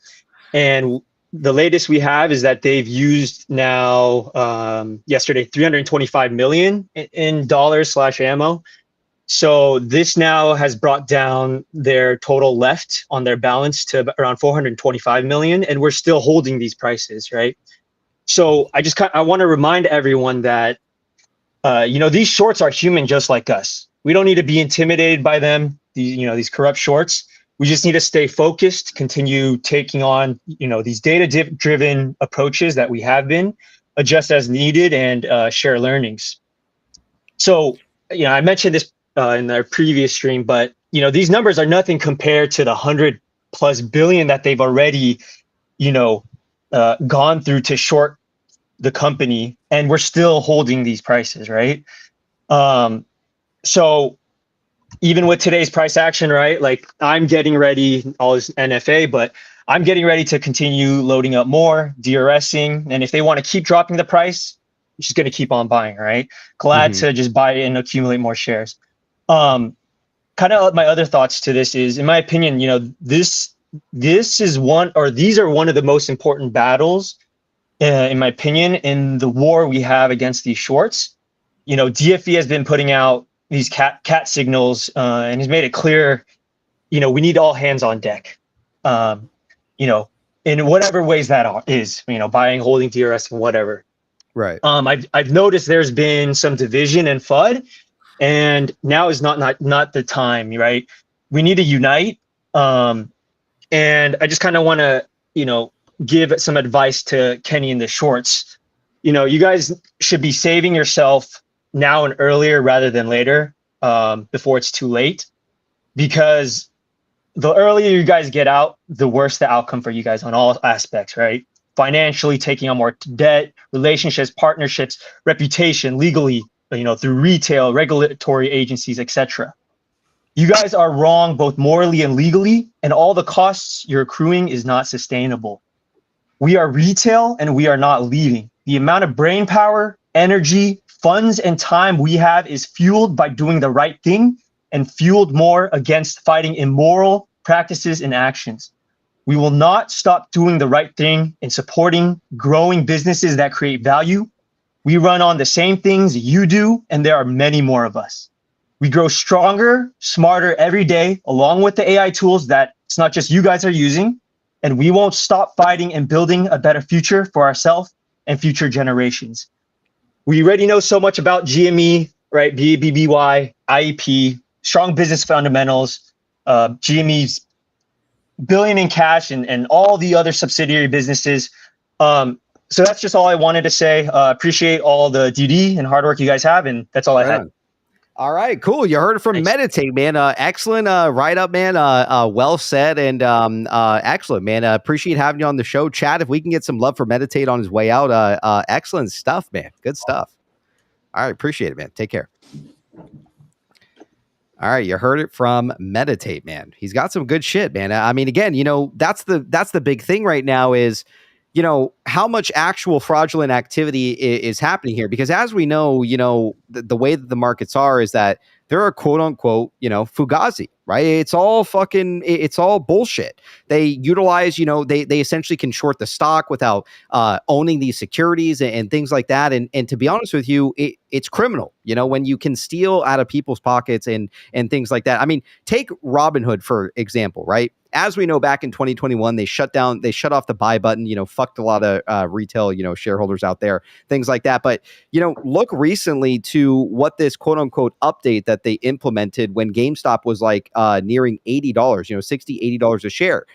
And the latest we have is that they've used now yesterday 325 million in dollars/ammo. So this now has brought down their total left on their balance to around 425 million, and we're still holding these prices, right? So I want to remind everyone that these shorts are human just like us. We don't need to be intimidated by them, these corrupt shorts. We just need to stay focused, continue taking on these data-driven approaches that we have been, adjust as needed, and share learnings. So I mentioned this in our previous stream, but these numbers are nothing compared to the 100+ billion that they've already gone through to short the company, and we're still holding these prices, right? So even with today's price action, right, like I'm getting ready, all this NFA, but I'm getting ready to continue loading up more, DRSing, and if they want to keep dropping the price, I'm just going to keep on buying, right? Glad to just buy and accumulate more shares. Kind of my other thoughts to this is, in my opinion, this is these are one of the most important battles, in my opinion, in the war we have against these shorts. DFE has been putting out these cat signals and has made it clear, we need all hands on deck. In whatever ways that is, buying, holding, DRS, and whatever. Right. I've noticed there's been some division in FUD, and now is not the time, right? We need to unite. And I just kind of want to, give some advice to Kenny in the shorts. You guys should be saving yourself now and earlier rather than later, before it's too late, because the earlier you guys get out, the worse the outcome for you guys on all aspects, right? Financially, taking on more debt, relationships, partnerships, reputation, legally, through retail, regulatory agencies, etc. You guys are wrong both morally and legally, and all the costs you're accruing is not sustainable. We are retail and we are not leading. The amount of brain power, energy, funds, and time we have is fueled by doing the right thing and fueled more against fighting immoral practices and actions. We will not stop doing the right thing and supporting growing businesses that create value. We run on the same things you do, and there are many more of us. We grow stronger, smarter every day, along with the AI tools that it's not just you guys are using, and we won't stop fighting and building a better future for ourselves and future generations. We already know so much about GME, right? BBBY, IEP, strong business fundamentals, GME's billion in cash, and all the other subsidiary businesses. So that's just all I wanted to say. Appreciate all the DD and hard work you guys have, and that's all I had. All right, cool. You heard it from Meditate, man. Excellent write-up, man. Well said and excellent, man. Appreciate having you on the show. Chad, if we can get some love for Meditate on his way out, excellent stuff, man. Good stuff. All right, appreciate it, man. Take care. All right, you heard it from Meditate, man. He's got some good shit, man. I mean, again, that's the big thing right now is, how much actual fraudulent activity is happening here. Because as we know, the way that the markets are is that there are quote unquote, fugazi, right? It's all bullshit. They utilize, they essentially can short the stock without owning these securities and things like that. And to be honest with you, it's criminal, when you can steal out of people's pockets and things like that. I mean, take Robinhood, for example, right? As we know, back in 2021, they shut off the buy button, fucked a lot of retail, shareholders out there, things like that. But, look recently to what this quote unquote update that they implemented when GameStop was like nearing $80, $60, $80 a share.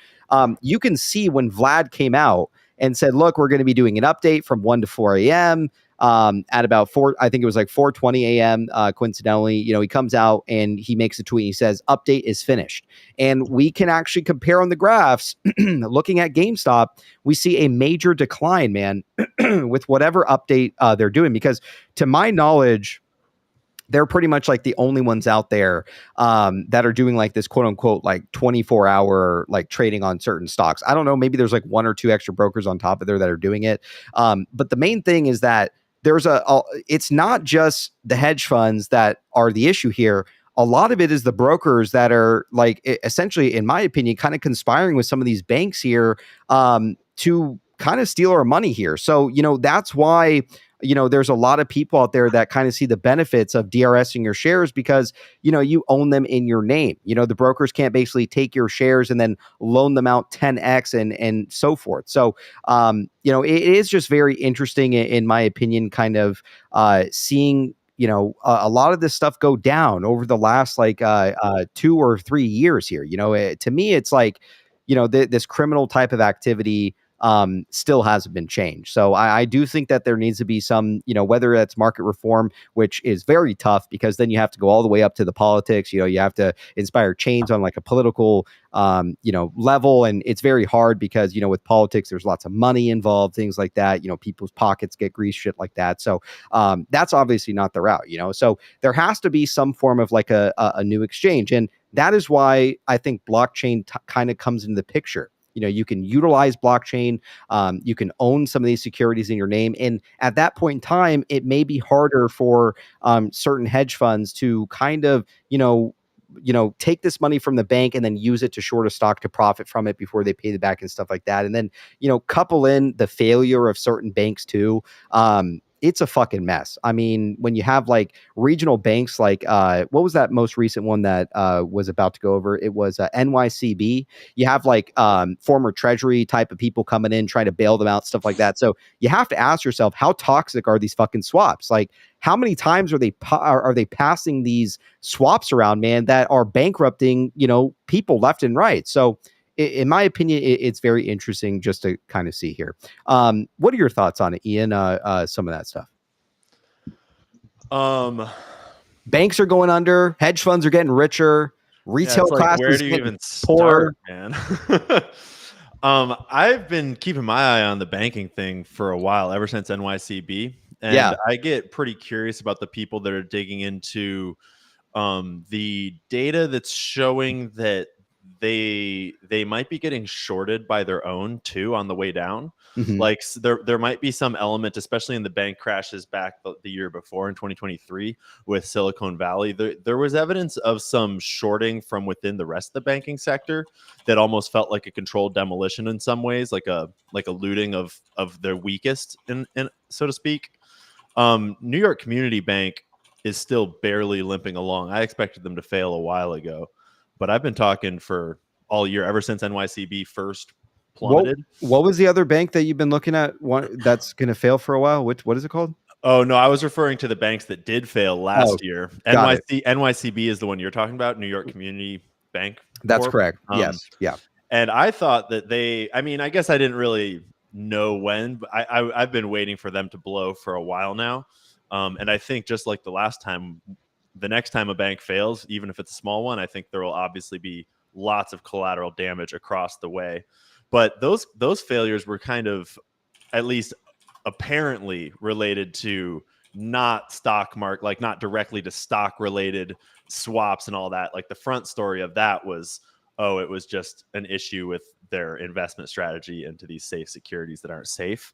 You can see when Vlad came out and said, look, we're going to be doing an update from 1 to 4 a.m. At about 4, I think it was like 4:20 a.m. Coincidentally, he comes out and he makes a tweet. He says, update is finished. And we can actually compare on the graphs, looking at GameStop, we see a major decline, man, with whatever update they're doing. Because to my knowledge, they're pretty much like the only ones out there that are doing like this quote unquote like 24-hour like trading on certain stocks. I don't know, maybe there's like 1 or 2 extra brokers on top of there that are doing it. But the main thing is that there's it's not just the hedge funds that are the issue here. A lot of it is the brokers that are like essentially, in my opinion, kind of conspiring with some of these banks here to kind of steal our money here. So, that's why, there's a lot of people out there that kind of see the benefits of DRSing your shares because, you own them in your name. The brokers can't basically take your shares and then loan them out 10x and so forth. So, it is just very interesting, in my opinion, kind of seeing, a lot of this stuff go down over the last like 2 or 3 years here. To me, it's like, this criminal type of activity still hasn't been changed. So I do think that there needs to be some, whether that's market reform, which is very tough because then you have to go all the way up to the politics. You have to inspire change on like a political, level. And it's very hard because, with politics, there's lots of money involved, things like that. People's pockets get greased, shit like that. So that's obviously not the route, So there has to be some form of like a new exchange. And that is why I think blockchain kind of comes into the picture. You can utilize blockchain. You can own some of these securities in your name. And at that point in time, it may be harder for certain hedge funds to kind of, take this money from the bank and then use it to short a stock to profit from it before they pay the back and stuff like that. And then, couple in the failure of certain banks too. it's a fucking mess. I mean, when you have like regional banks, like what was that most recent one that was about to go over? It was NYCB. You have like former Treasury type of people coming in trying to bail them out, stuff like that. So you have to ask yourself, how toxic are these fucking swaps? Like, how many times are they passing these swaps around, man, that are bankrupting, people left and right? So in my opinion, it's very interesting just to kind of see here. What are your thoughts on it, Ian? Some of that stuff. Banks are going under. Hedge funds are getting richer. Retail class where is do you getting even poorer. start, man? I've been keeping my eye on the banking thing for a while, ever since NYCB, and I get pretty curious about the people that are digging into the data that's showing that they might be getting shorted by their own too on the way down. Like there might be some element, especially in the bank crashes back the year before in 2023 with Silicon Valley. There was evidence of some shorting from within the rest of the banking sector that almost felt like a controlled demolition in some ways, like a looting of their weakest, in so to speak. New York Community Bank is still barely limping along. I expected them to fail a while ago, but I've been talking for all year, ever since NYCB first plummeted. What was the other bank that you've been looking at? One that's going to fail for a while. What is it called? Oh no, I was referring to the banks that did fail last year. NYCB is the one you're talking about, New York Community Bank. That's correct. Yes. Yeah. And I thought that I guess I didn't really know when, but I've been waiting for them to blow for a while now. And I think just like the last time, the next time a bank fails, even if it's a small one, I think there will obviously be lots of collateral damage across the way. But those failures were kind of, at least apparently, related to not stock market, like not directly to stock related swaps and all that. Like the front story of that was, it was just an issue with their investment strategy into these safe securities that aren't safe.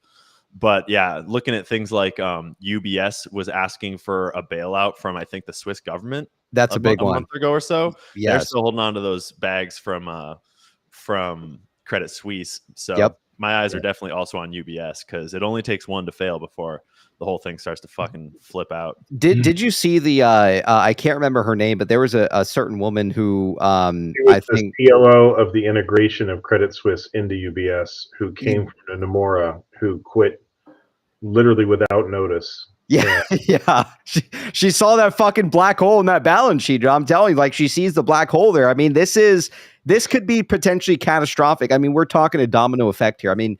But yeah, looking at things like UBS was asking for a bailout from, I think, the Swiss government. That's a big one. Month ago or so. Yes. They're still holding on to those bags from Credit Suisse. So my eyes are definitely also on UBS, because it only takes one to fail before the whole thing starts to fucking flip out. Did you see the I can't remember her name, but there was a certain woman who I think COO of the integration of Credit Suisse into UBS, who came from Nomura, who quit literally without notice. Yeah. She saw that fucking black hole in that balance sheet. I'm telling you, like, she sees the black hole there. I mean, this could be potentially catastrophic. I mean, we're talking a domino effect here. I mean,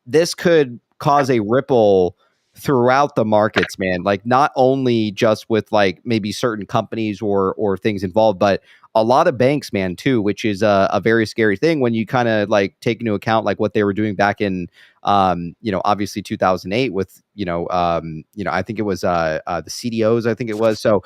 this could cause a ripple throughout the markets, man. Like, not only just with like maybe certain companies or things involved, but a lot of banks, man, too, which is a very scary thing when you kind of like take into account like what they were doing back in, obviously 2008 with, I think it was the CDOs, I think it was. So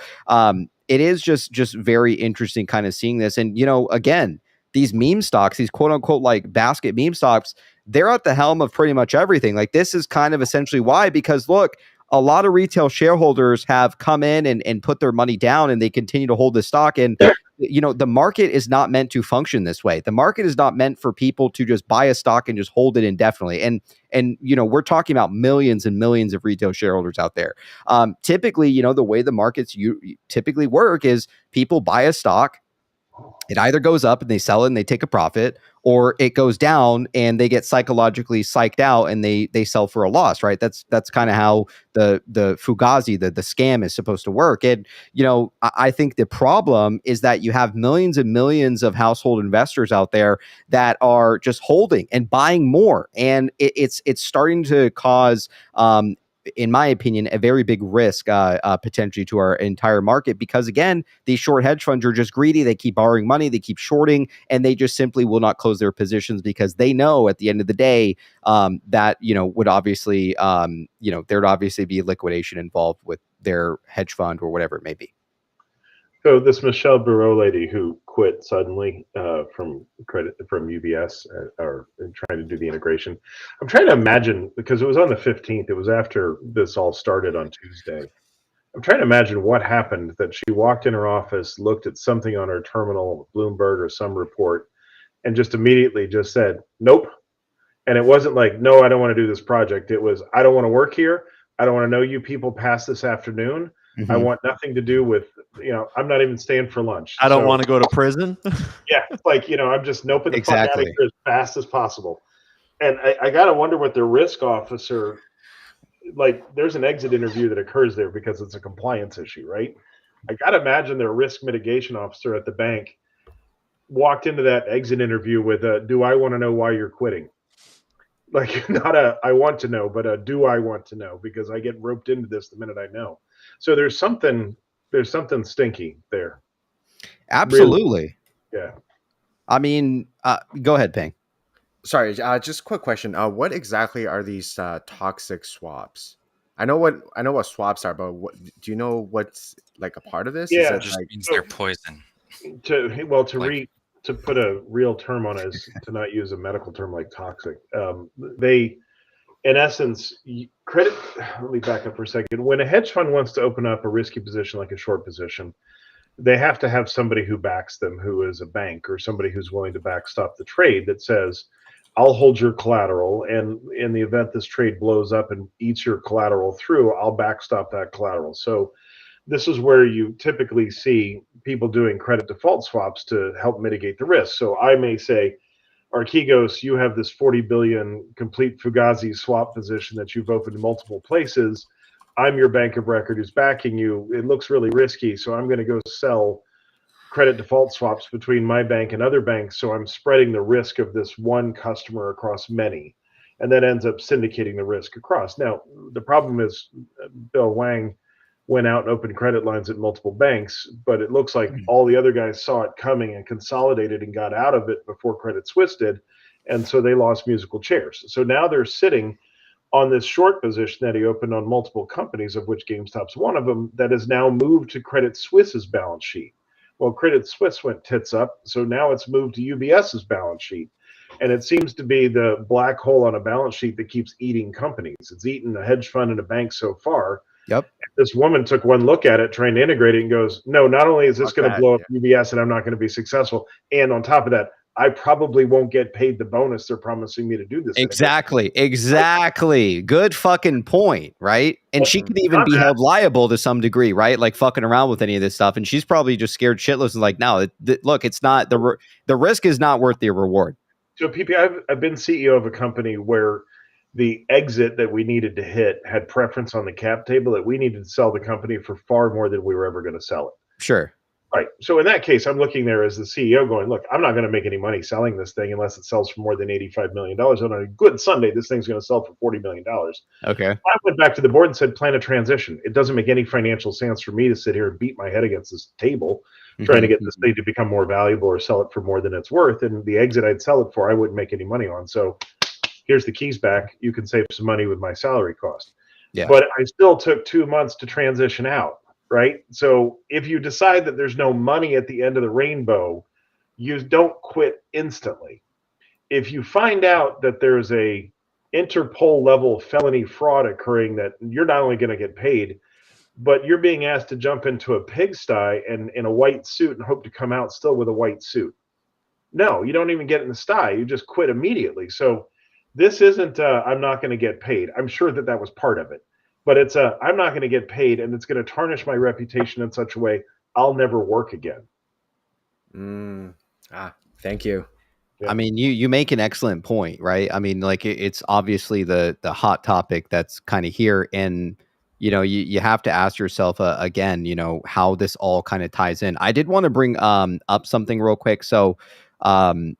it is just very interesting kind of seeing this. And, again, these meme stocks, these quote unquote like basket meme stocks, they're at the helm of pretty much everything. Like, this is kind of essentially why, because look, a lot of retail shareholders have come in and put their money down, and they continue to hold the stock. And, the market is not meant to function this way. The market is not meant for people to just buy a stock and just hold it indefinitely. And we're talking about millions and millions of retail shareholders out there. Typically, the way the markets typically work is people buy a stock. It either goes up and they sell it and they take a profit, or it goes down and they get psychologically psyched out and they sell for a loss, right? That's kind of how the Fugazi, the scam is supposed to work. And, I think the problem is that you have millions and millions of household investors out there that are just holding and buying more. And it's starting to cause, in my opinion, a very big risk potentially to our entire market, because again, these short hedge funds are just greedy. They keep borrowing money, they keep shorting, and they just simply will not close their positions, because they know at the end of the day that would obviously there'd obviously be liquidation involved with their hedge fund or whatever it may be. So this Michelle Bureau lady who quit suddenly from UBS or trying to do the integration, I'm trying to imagine, because it was on the 15th. It was after this all started on Tuesday. I'm trying to imagine what happened, that she walked in her office, looked at something on her terminal, Bloomberg or some report, and just immediately just said, nope. And it wasn't like, no, I don't want to do this project. It was, I don't want to work here. I don't want to know you people past this afternoon. I Mhm. want nothing to do with, I'm not even staying for lunch. I don't So, want to go to prison. yeah, it's like, I'm just noping the fuck out of Exactly. here as fast as possible. And I got to wonder what the risk officer, like, there's an exit interview that occurs there because it's a compliance issue, right? I got to imagine their risk mitigation officer at the bank walked into that exit interview with a, do I want to know why you're quitting? Like, not a I want to know, but a do I want to know, because I get roped into this the minute I know. So there's something stinky there. Absolutely. Really, yeah. I mean, go ahead, Ping. Sorry, just a quick question. What exactly are these toxic swaps? I know what swaps are, but do you know what's like a part of this? Yeah, Is it It just like means they're poison. To put a real term on it, is to not use a medical term like toxic. They, in essence, credit. Let me back up for a second. When a hedge fund wants to open up a risky position like a short position, they have to have somebody who backs them, who is a bank or somebody who's willing to backstop the trade, that says, I'll hold your collateral, and in the event this trade blows up and eats your collateral through, I'll backstop that collateral. So this is where you typically see people doing credit default swaps to help mitigate the risk. So I may say, Archegos, you have this 40 billion complete Fugazi swap position that you've opened in multiple places. I'm your bank of record who's backing you. It looks really risky, so I'm going to go sell credit default swaps between my bank and other banks. So I'm spreading the risk of this one customer across many, and that ends up syndicating the risk across. Now, the problem is Bill Wang went out and opened credit lines at multiple banks, but it looks like all the other guys saw it coming and consolidated and got out of it before Credit Suisse did. And so they lost musical chairs. So now they're sitting on this short position that he opened on multiple companies, of which GameStop's one of them, that has now moved to Credit Suisse's balance sheet. Well, Credit Suisse went tits up, so now it's moved to UBS's balance sheet. And it seems to be the black hole on a balance sheet that keeps eating companies. It's eaten a hedge fund and a bank so far. Yep. This woman took one look at it, trying to integrate it, and goes, no, not only is this going to blow up UBS and I'm not going to be successful, and on top of that, I probably won't get paid the bonus they're promising me to do this. Exactly. Good fucking point, right? And she could even be held liable to some degree, right? Like fucking around with any of this stuff. And she's probably just scared shitless and like, no, look, it's not the risk is not worth the reward. So PP, I've been CEO of a company where the exit that we needed to hit had preference on the cap table that we needed to sell the company for far more than we were ever going to sell it. Sure. Right. So in that case, I'm looking there as the CEO going, look, I'm not going to make any money selling this thing unless it sells for more than $85 million. On a good Sunday, this thing's going to sell for $40 million. Okay. I went back to the board and said, plan a transition. It doesn't make any financial sense for me to sit here and beat my head against this table trying to get this thing to become more valuable or sell it for more than it's worth. And the exit I'd sell it for, I wouldn't make any money on. So here's the keys back. You can save some money with my salary cost. Yeah. But I still took 2 months to transition out. Right. So if you decide that there's no money at the end of the rainbow, you don't quit instantly. If you find out that there's a Interpol level felony fraud occurring, that you're not only going to get paid, but you're being asked to jump into a pigsty and in a white suit and hope to come out still with a white suit. No, you don't even get in the sty. You just quit immediately. So this isn't I'm not going to get paid. I'm sure that was part of it. But it's I'm not going to get paid, and it's going to tarnish my reputation in such a way I'll never work again. Thank you. Yeah. I mean, you make an excellent point, right? I mean, like it's obviously the hot topic that's kind of here, and you have to ask yourself again, how this all kind of ties in. I did want to bring up something real quick. So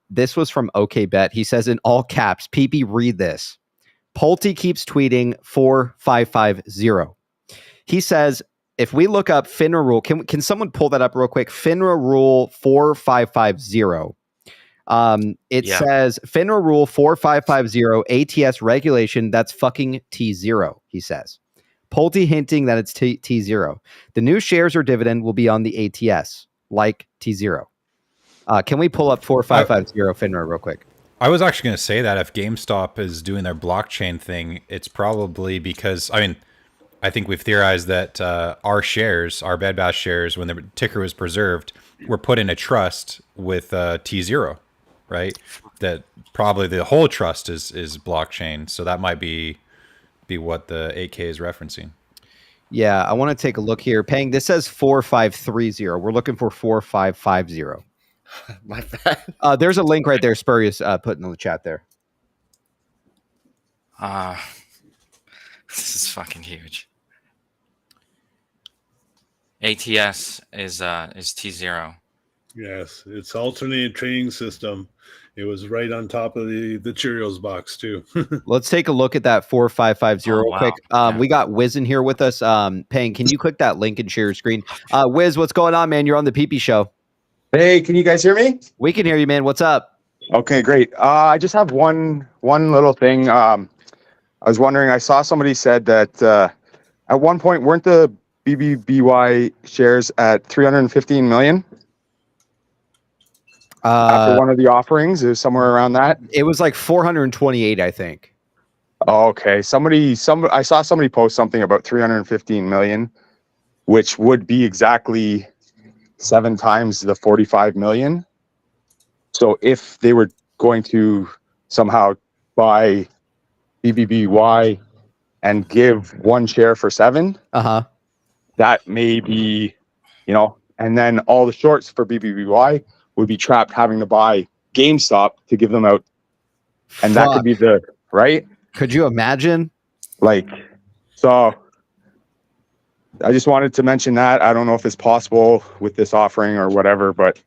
this was from OKBet. He says in all caps, PP, read this. Pulte keeps tweeting 4550. He says, if we look up FINRA rule, can someone pull that up real quick? FINRA rule 4550. It says FINRA rule 4550 ATS regulation. That's fucking T0, he says. Pulte hinting that it's T0. The new shares or dividend will be on the ATS, like T0. Can we pull up 4550 FINRA real quick? I was actually going to say that if GameStop is doing their blockchain thing, it's probably because, I think we've theorized that our shares, our Bed Bath shares, when the ticker was preserved, were put in a trust with T0, right? That probably the whole trust is blockchain. So that might be be what the 8K is referencing. Yeah, I want to take a look here. Peng, this says 4530. We're looking for 4550. My bad. There's a link right there. Spurious put in the chat there. This is fucking huge. ATS is T0. Yes, it's alternating trading system. It was right on top of the Cheerios box too. Let's take a look at that 4550 real quick. We got Wiz in here with us. Peng, can you click that link and share your screen? Wiz, what's going on, man? You're on the PP Show. Hey, can you guys hear me? We can hear you, man. What's up? Okay, great. I just have one little thing. I was wondering, I saw somebody said that at one point, weren't the BBBY shares at 315 million? After one of the offerings, it was somewhere around that. It was like 428, I think. Oh, okay. I saw somebody post something about 315 million, which would be exactly 7 times the 45 million. So if they were going to somehow buy BBBY and give one share for 7, that may be, and then all the shorts for BBBY would be trapped having to buy GameStop to give them out. And that could be right? Could you imagine? So I just wanted to mention that. I don't know if it's possible with this offering or whatever, but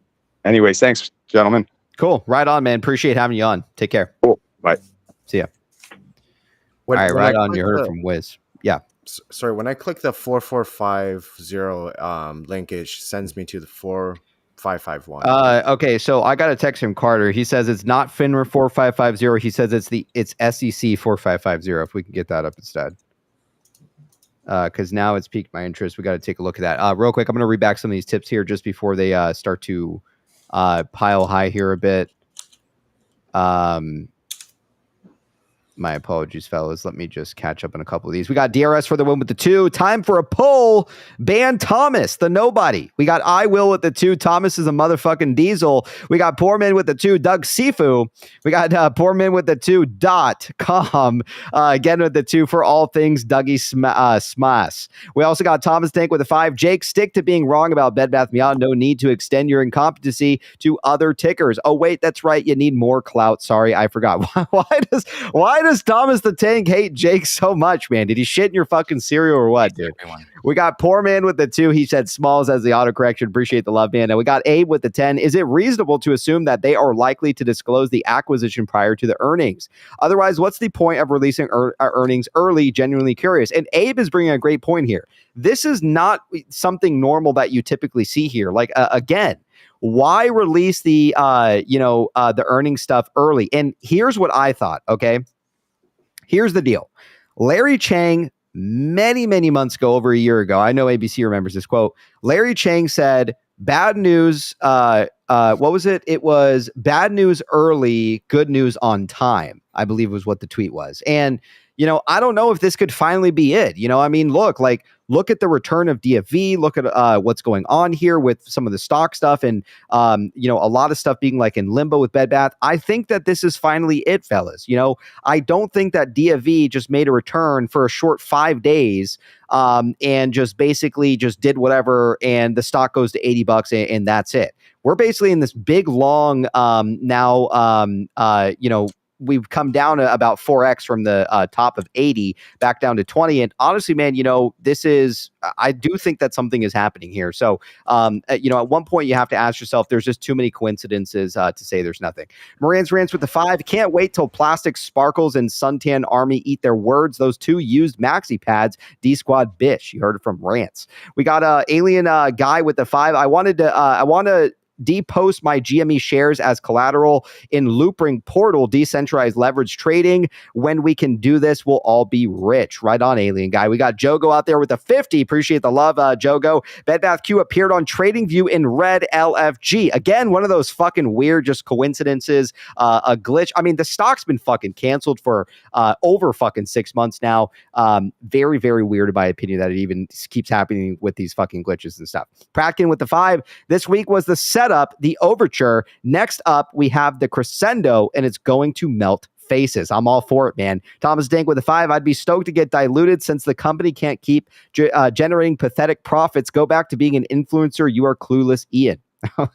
anyways, thanks, gentlemen. Cool. Right on, man. Appreciate having you on. Take care. Cool. Bye. See ya. All right, right on. You heard it from Wiz. Yeah. Sorry, when I click the 4450 link, it sends me to the 4551. Okay, so I got to text him Carter. He says it's not FINRA 4550. He says it's SEC 4550. If we can get that up instead. Because now it's piqued my interest. We got to take a look at that. Real quick, I'm going to read back some of these tips here just before they start to pile high here a bit. My apologies, fellas. Let me just catch up on a couple of these. We got DRS for the win with the 2. Time for a poll. Ban Thomas, the nobody. We got I Will with the 2. Thomas is a motherfucking diesel. We got Poorman with the 2. Doug Sifu. We got Poorman with the 2. .com. Again with the 2 for all things Dougie Smas. We also got Thomas Tank with a 5. Jake, stick to being wrong about Bed Bath & Beyond. No need to extend your incompetency to other tickers. Oh, wait, that's right. You need more clout. Sorry, I forgot. Why does Thomas the Tank hate Jake so much, man? Did he shit in your fucking cereal or what, dude? We got Poor Man with the 2. He said Smalls as the autocorrection. Appreciate the love, man. And we got Abe with the 10. Is it reasonable to assume that they are likely to disclose the acquisition prior to the earnings? Otherwise, what's the point of releasing earnings early? Genuinely curious. And Abe is bringing a great point here. This is not something normal that you typically see here. Like, again, why release the earnings stuff early? And here's what I thought, okay? Here's the deal. Larry Chang, many, many months ago, over a year ago, I know ABC remembers this quote. Larry Chang said, bad news. What was it? It was bad news early, good news on time, I believe was what the tweet was. And, I don't know if this could finally be it. I mean, look at the return of DFV. Look at what's going on here with some of the stock stuff and, a lot of stuff being like in limbo with Bed Bath. I think that this is finally it, fellas. I don't think that DFV just made a return for a short 5 days and just basically just did whatever and the stock goes to $80 and that's it. We're basically in this big, long we've come down to about 4x from the top of 80 back down to 20. And honestly, man, I do think that something is happening here. So, at one point you have to ask yourself, there's just too many coincidences to say there's nothing. Moran's Rants with the 5. Can't wait till Plastic Sparkles and Suntan Army eat their words. Those 2 used maxi pads, D-Squad Bish. You heard it from Rants. We got Alien Guy with the 5. I want to depost my GME shares as collateral in Loopring portal, decentralized leverage trading. When we can do this, we'll all be rich. Right on, Alien Guy. We got Jogo out there with a 50. Appreciate the love, Jogo. Bed Bath Q appeared on TradingView in red LFG. Again, one of those fucking weird just coincidences, a glitch. I mean, the stock's been fucking canceled for over fucking 6 months now. Very, very weird in my opinion that it even keeps happening with these fucking glitches and stuff. Prakin with the 5. This week was the setup, the overture. Next up, we have the crescendo, and it's going to melt faces. I'm all for it, man. Thomas Dink with a 5. I'd be stoked to get diluted since the company can't keep generating pathetic profits. Go back to being an influencer. You are clueless, Ian.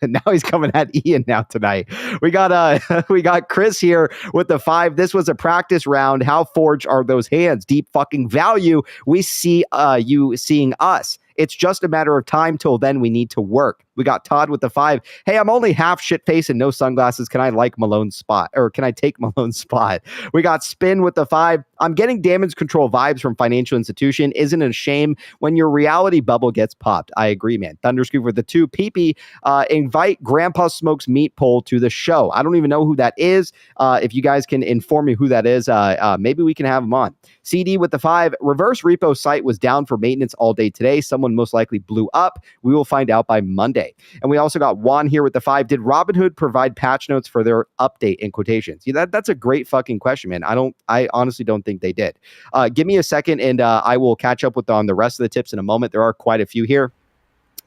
And now he's coming at Ian now tonight. We got we got Chris here with the 5. This was a practice round. How forged are those hands? Deep fucking value. We see you seeing us. It's just a matter of time till then. We need to work. We got Todd with the 5. Hey, I'm only half shit face and no sunglasses. Can I like Malone's spot? Or can I take Malone's spot? We got Spin with the 5. I'm getting damage control vibes from financial institution. Isn't it a shame when your reality bubble gets popped? I agree, man. Thunderscoop with the 2. PP, invite Grandpa Smokes Meat Poll to the show. I don't even know who that is. If you guys can inform me who that is, maybe we can have him on. CD with the 5. Reverse repo site was down for maintenance all day today. Someone most likely blew up. We will find out by Monday. And we also got Juan here with the 5. Did Robinhood provide patch notes for their update in quotations? Yeah, that's a great fucking question, man. I honestly don't think they did. Give me a second and I will catch up with on the rest of the tips in a moment. There are quite a few here.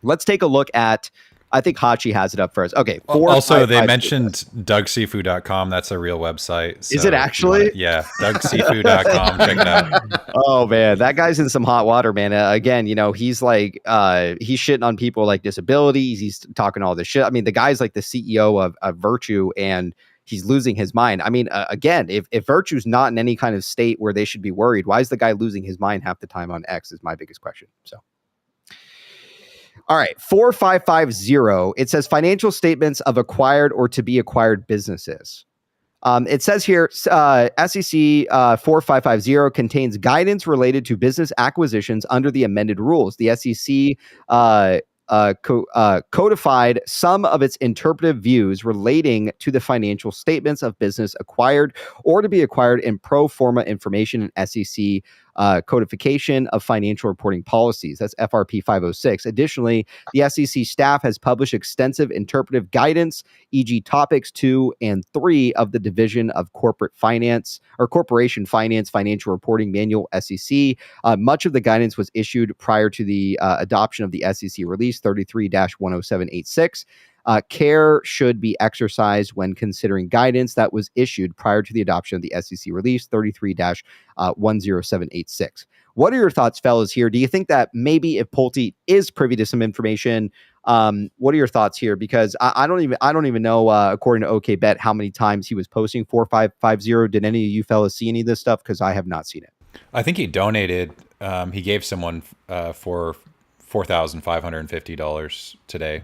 Let's take a look at, I think Hachi has it up first. Okay. They mentioned DougSeafood.com. That's a real website. So is it actually? Yeah. DougSeafood.com. Check it out. Oh, man. That guy's in some hot water, man. Again, he's like, he's shitting on people like disabilities. He's talking all this shit. I mean, the guy's like the CEO of Virtue and he's losing his mind. I mean, again, if Virtue's not in any kind of state where they should be worried, why is the guy losing his mind half the time on X is my biggest question. So. All right, 4550. It says financial statements of acquired or to be acquired businesses. It says here, SEC 4550 contains guidance related to business acquisitions under the amended rules. The SEC codified some of its interpretive views relating to the financial statements of business acquired or to be acquired in pro forma information and SEC codification of financial reporting policies. That's FRP 506. Additionally, the SEC staff has published extensive interpretive guidance, e.g. topics 2 and 3 of the Division of Corporate Finance or Corporation Finance Financial Reporting Manual, SEC. Much of the guidance was issued prior to the adoption of the SEC release 33-10786. Care should be exercised when considering guidance that was issued prior to the adoption of the SEC release 33-10786. What are your thoughts, fellas, here? Do you think that maybe if Pulte is privy to some information, what are your thoughts here? Because I don't even know, according to OKBet, how many times he was posting 4550. Did any of you fellas see any of this stuff? Because I have not seen it. I think he donated. He gave someone for $4,550 today.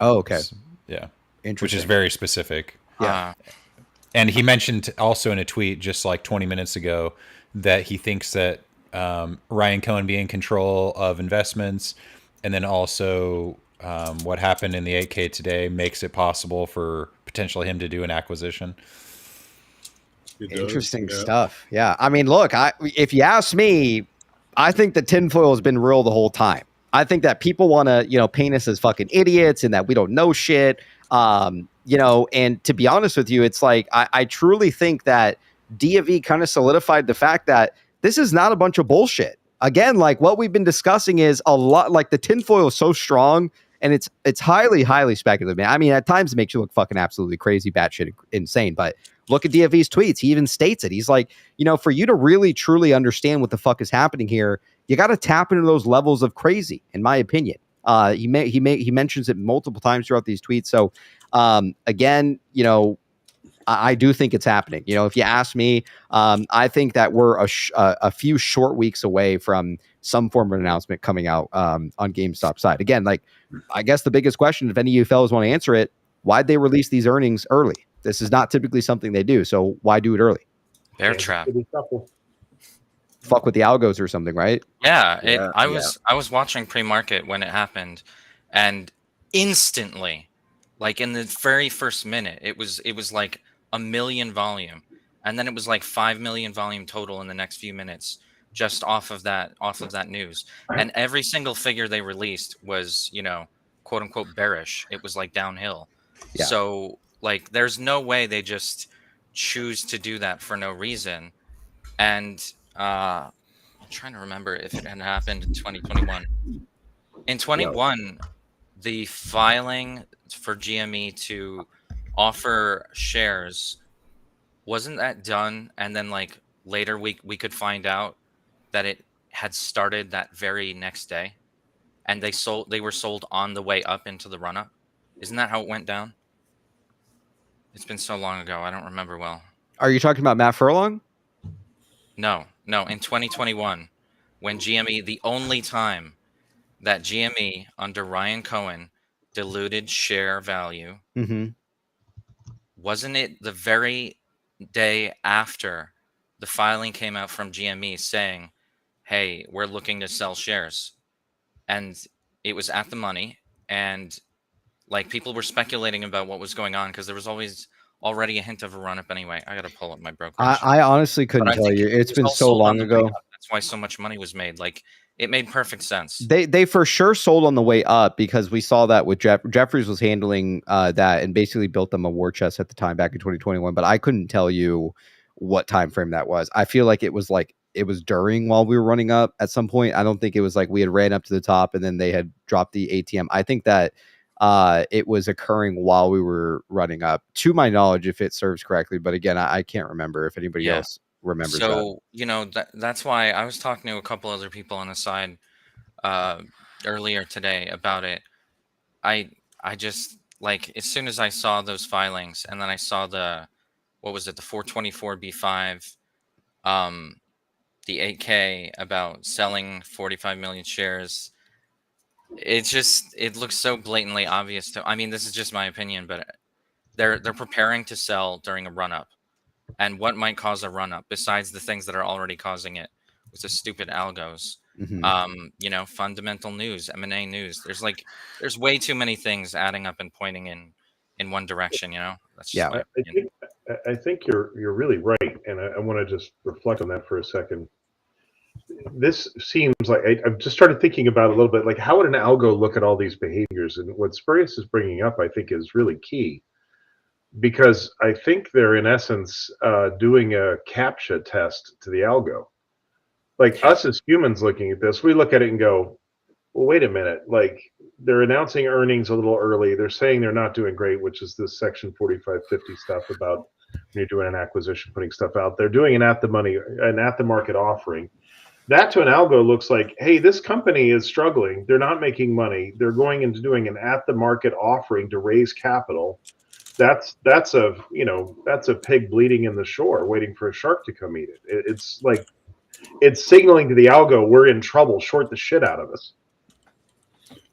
Oh, okay. Yeah. Interesting. Which is very specific. Yeah. And he mentioned also in a tweet just like 20 minutes ago that he thinks that Ryan Cohen being in control of investments and then also what happened in the 8K today makes it possible for potentially him to do an acquisition. Interesting stuff. Yeah. I mean, look, if you ask me, I think the tinfoil has been real the whole time. I think that people want to, paint us as fucking idiots and that we don't know shit. And to be honest with you, it's like, I truly think that DFE kind of solidified the fact that this is not a bunch of bullshit. Again, like what we've been discussing is a lot, like the tinfoil is so strong and it's highly, highly speculative, man. I mean, at times it makes you look fucking absolutely crazy, batshit insane, but look at DFE's tweets. He even states it. He's like, for you to really, truly understand what the fuck is happening here, you got to tap into those levels of crazy, in my opinion. He mentions it multiple times throughout these tweets. So, again, I do think it's happening. If you ask me, I think that we're a few short weeks away from some form of announcement coming out on GameStop side. Again, like, I guess the biggest question, if any of you fellas want to answer it, why'd they release these earnings early? This is not typically something they do. So why do it early? Bear trap. Fuck with the algos or something, right? Yeah, I was watching pre-market when it happened, and instantly, like in the very first minute, it was like 1 million volume, and then it was like 5 million volume total in the next few minutes, just off of that news. And every single figure they released was, quote unquote bearish. It was like downhill. Yeah. So like, there's no way they just choose to do that for no reason. And I'm trying to remember if it had happened in 2021. In 2021, the filing for GME to offer shares wasn't that done? And then like later we could find out that it had started that very next day, and they were sold on the way up into the run up. Isn't that how it went down? It's been so long ago, I don't remember well. Are you talking about Matt Furlong? No, in 2021, when GME, the only time that GME under Ryan Cohen diluted share value, Mm-hmm. wasn't it the very day after the filing came out from GME saying, hey, we're looking to sell shares? And it was at the money, and like people were speculating about what was going on because there was already a hint of a run up anyway. I gotta pull up my brokerage. I honestly But couldn't I tell think you. it It's was been all so sold on long the way ago. up. That's why so much money was made. Like it made perfect sense. They for sure sold on the way up because we saw that with Jeffries was handling that and basically built them a war chest at the time back in 2021. But I couldn't tell you what time frame that was. I feel like it was during while we were running up at some point. I don't think it was like we had ran up to the top and then they had dropped the ATM. I think that it was occurring while we were running up, to my knowledge, if it serves correctly. But again, I can't remember if anybody Yeah. else remembers that. So, you know, that's why I was talking to a couple other people on the side earlier today about it. I just like as soon as I saw those filings and then I saw the 424B5, the 8K about selling 45 million shares. It looks so blatantly obvious to, I mean, this is just my opinion, but they're preparing to sell during a run up. And what might cause a run up besides the things that are already causing it, with the stupid algos? You know, fundamental news, M&A news. There's way too many things adding up and pointing in one direction. You know, that's just my opinion. I think you're really right, and I want to just reflect on that for a second. This seems like I've just started thinking about it a little bit. Like, how would an algo look at all these behaviors? And what Spurious is bringing up, I think, is really key, because I think they're in essence doing a CAPTCHA test to the algo. Like us as humans looking at this, we look at it and go, well, wait a minute. Like, they're announcing earnings a little early. They're saying they're not doing great, which is this Section 4550 stuff about when you're doing an acquisition, putting stuff out. They're doing an at the market offering. That to an algo looks like, hey, this company is struggling. They're not making money. They're going into doing an at the market offering to raise capital. That's a pig bleeding in the shore, waiting for a shark to come eat it. It's like it's signaling to the algo we're in trouble. Short the shit out of us.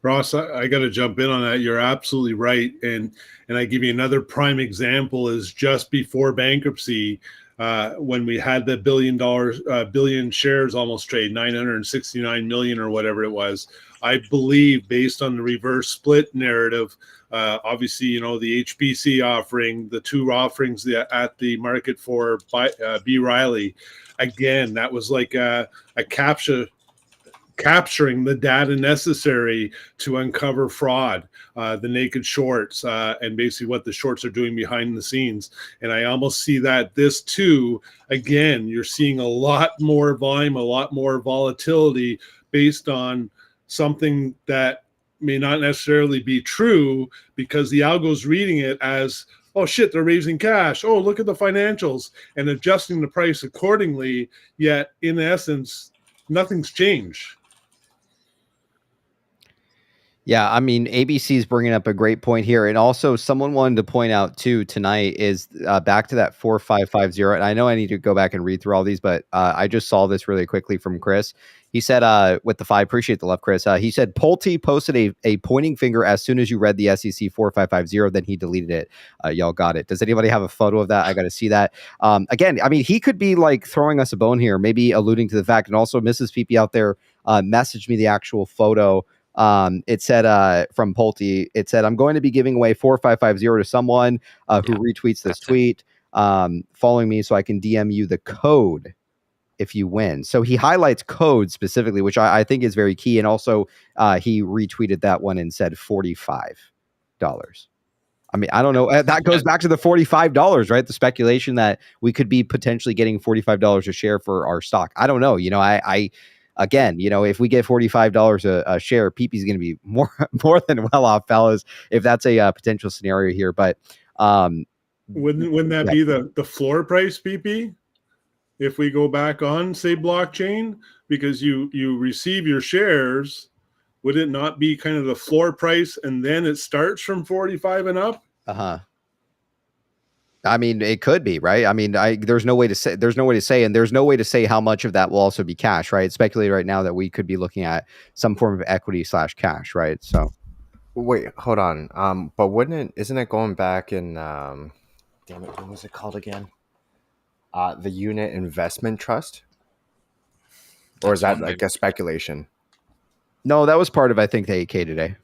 Ross, I got to jump in on that. You're absolutely right, and I give you another prime example is just before bankruptcy, when we had the billion shares almost trade, 969 million or whatever it was. I believe, based on the reverse split narrative, obviously, you know, the HBC offering, the two offerings at the market for B. Riley, again, that was like a capturing the data necessary to uncover fraud, the naked shorts, and basically what the shorts are doing behind the scenes. And I almost see that this too, again, you're seeing a lot more volume, a lot more volatility based on something that may not necessarily be true because the algo's reading it as, oh shit, they're raising cash. Oh, look at the financials, and adjusting the price accordingly. Yet in essence, nothing's changed. Yeah, I mean, ABC is bringing up a great point here. And also someone wanted to point out too tonight is back to that 4550. And I know I need to go back and read through all these, but I just saw this really quickly from Chris. He said, with the 5, appreciate the love, Chris. He said, Pulte posted a pointing finger as soon as you read the SEC 4550, then he deleted it. Y'all got it. Does anybody have a photo of that? I got to see that. Again, I mean, he could be like throwing us a bone here, maybe alluding to the fact. And also Mrs. PP out there messaged me the actual photo. It said from Pulte, it said, I'm going to be giving away 4550 to someone who retweets this tweet following me so I can DM you the code if you win. So he highlights code specifically, which I think is very key. And also he retweeted that one and said $45. I mean, I don't know. That goes back to the $45, right? The speculation that we could be potentially getting $45 a share for our stock. I don't know. You know, again, you know, if we get $45 a share, PP's going to be more than well off, fellas, if that's a potential scenario here. But Wouldn't that be the floor price, PP? If we go back on, say, blockchain, because you receive your shares, would it not be kind of the floor price and then it starts from 45 and up? I mean, it could be, right? I mean, there's no way to say, and there's no way to say how much of that will also be cash, right? It's speculated right now that we could be looking at some form of equity / cash, right? So Wait, hold on. But isn't it going back in damn it, what was it called again? The unit investment trust? Or is that like a speculation? no, that was part of, I think, the 8K today.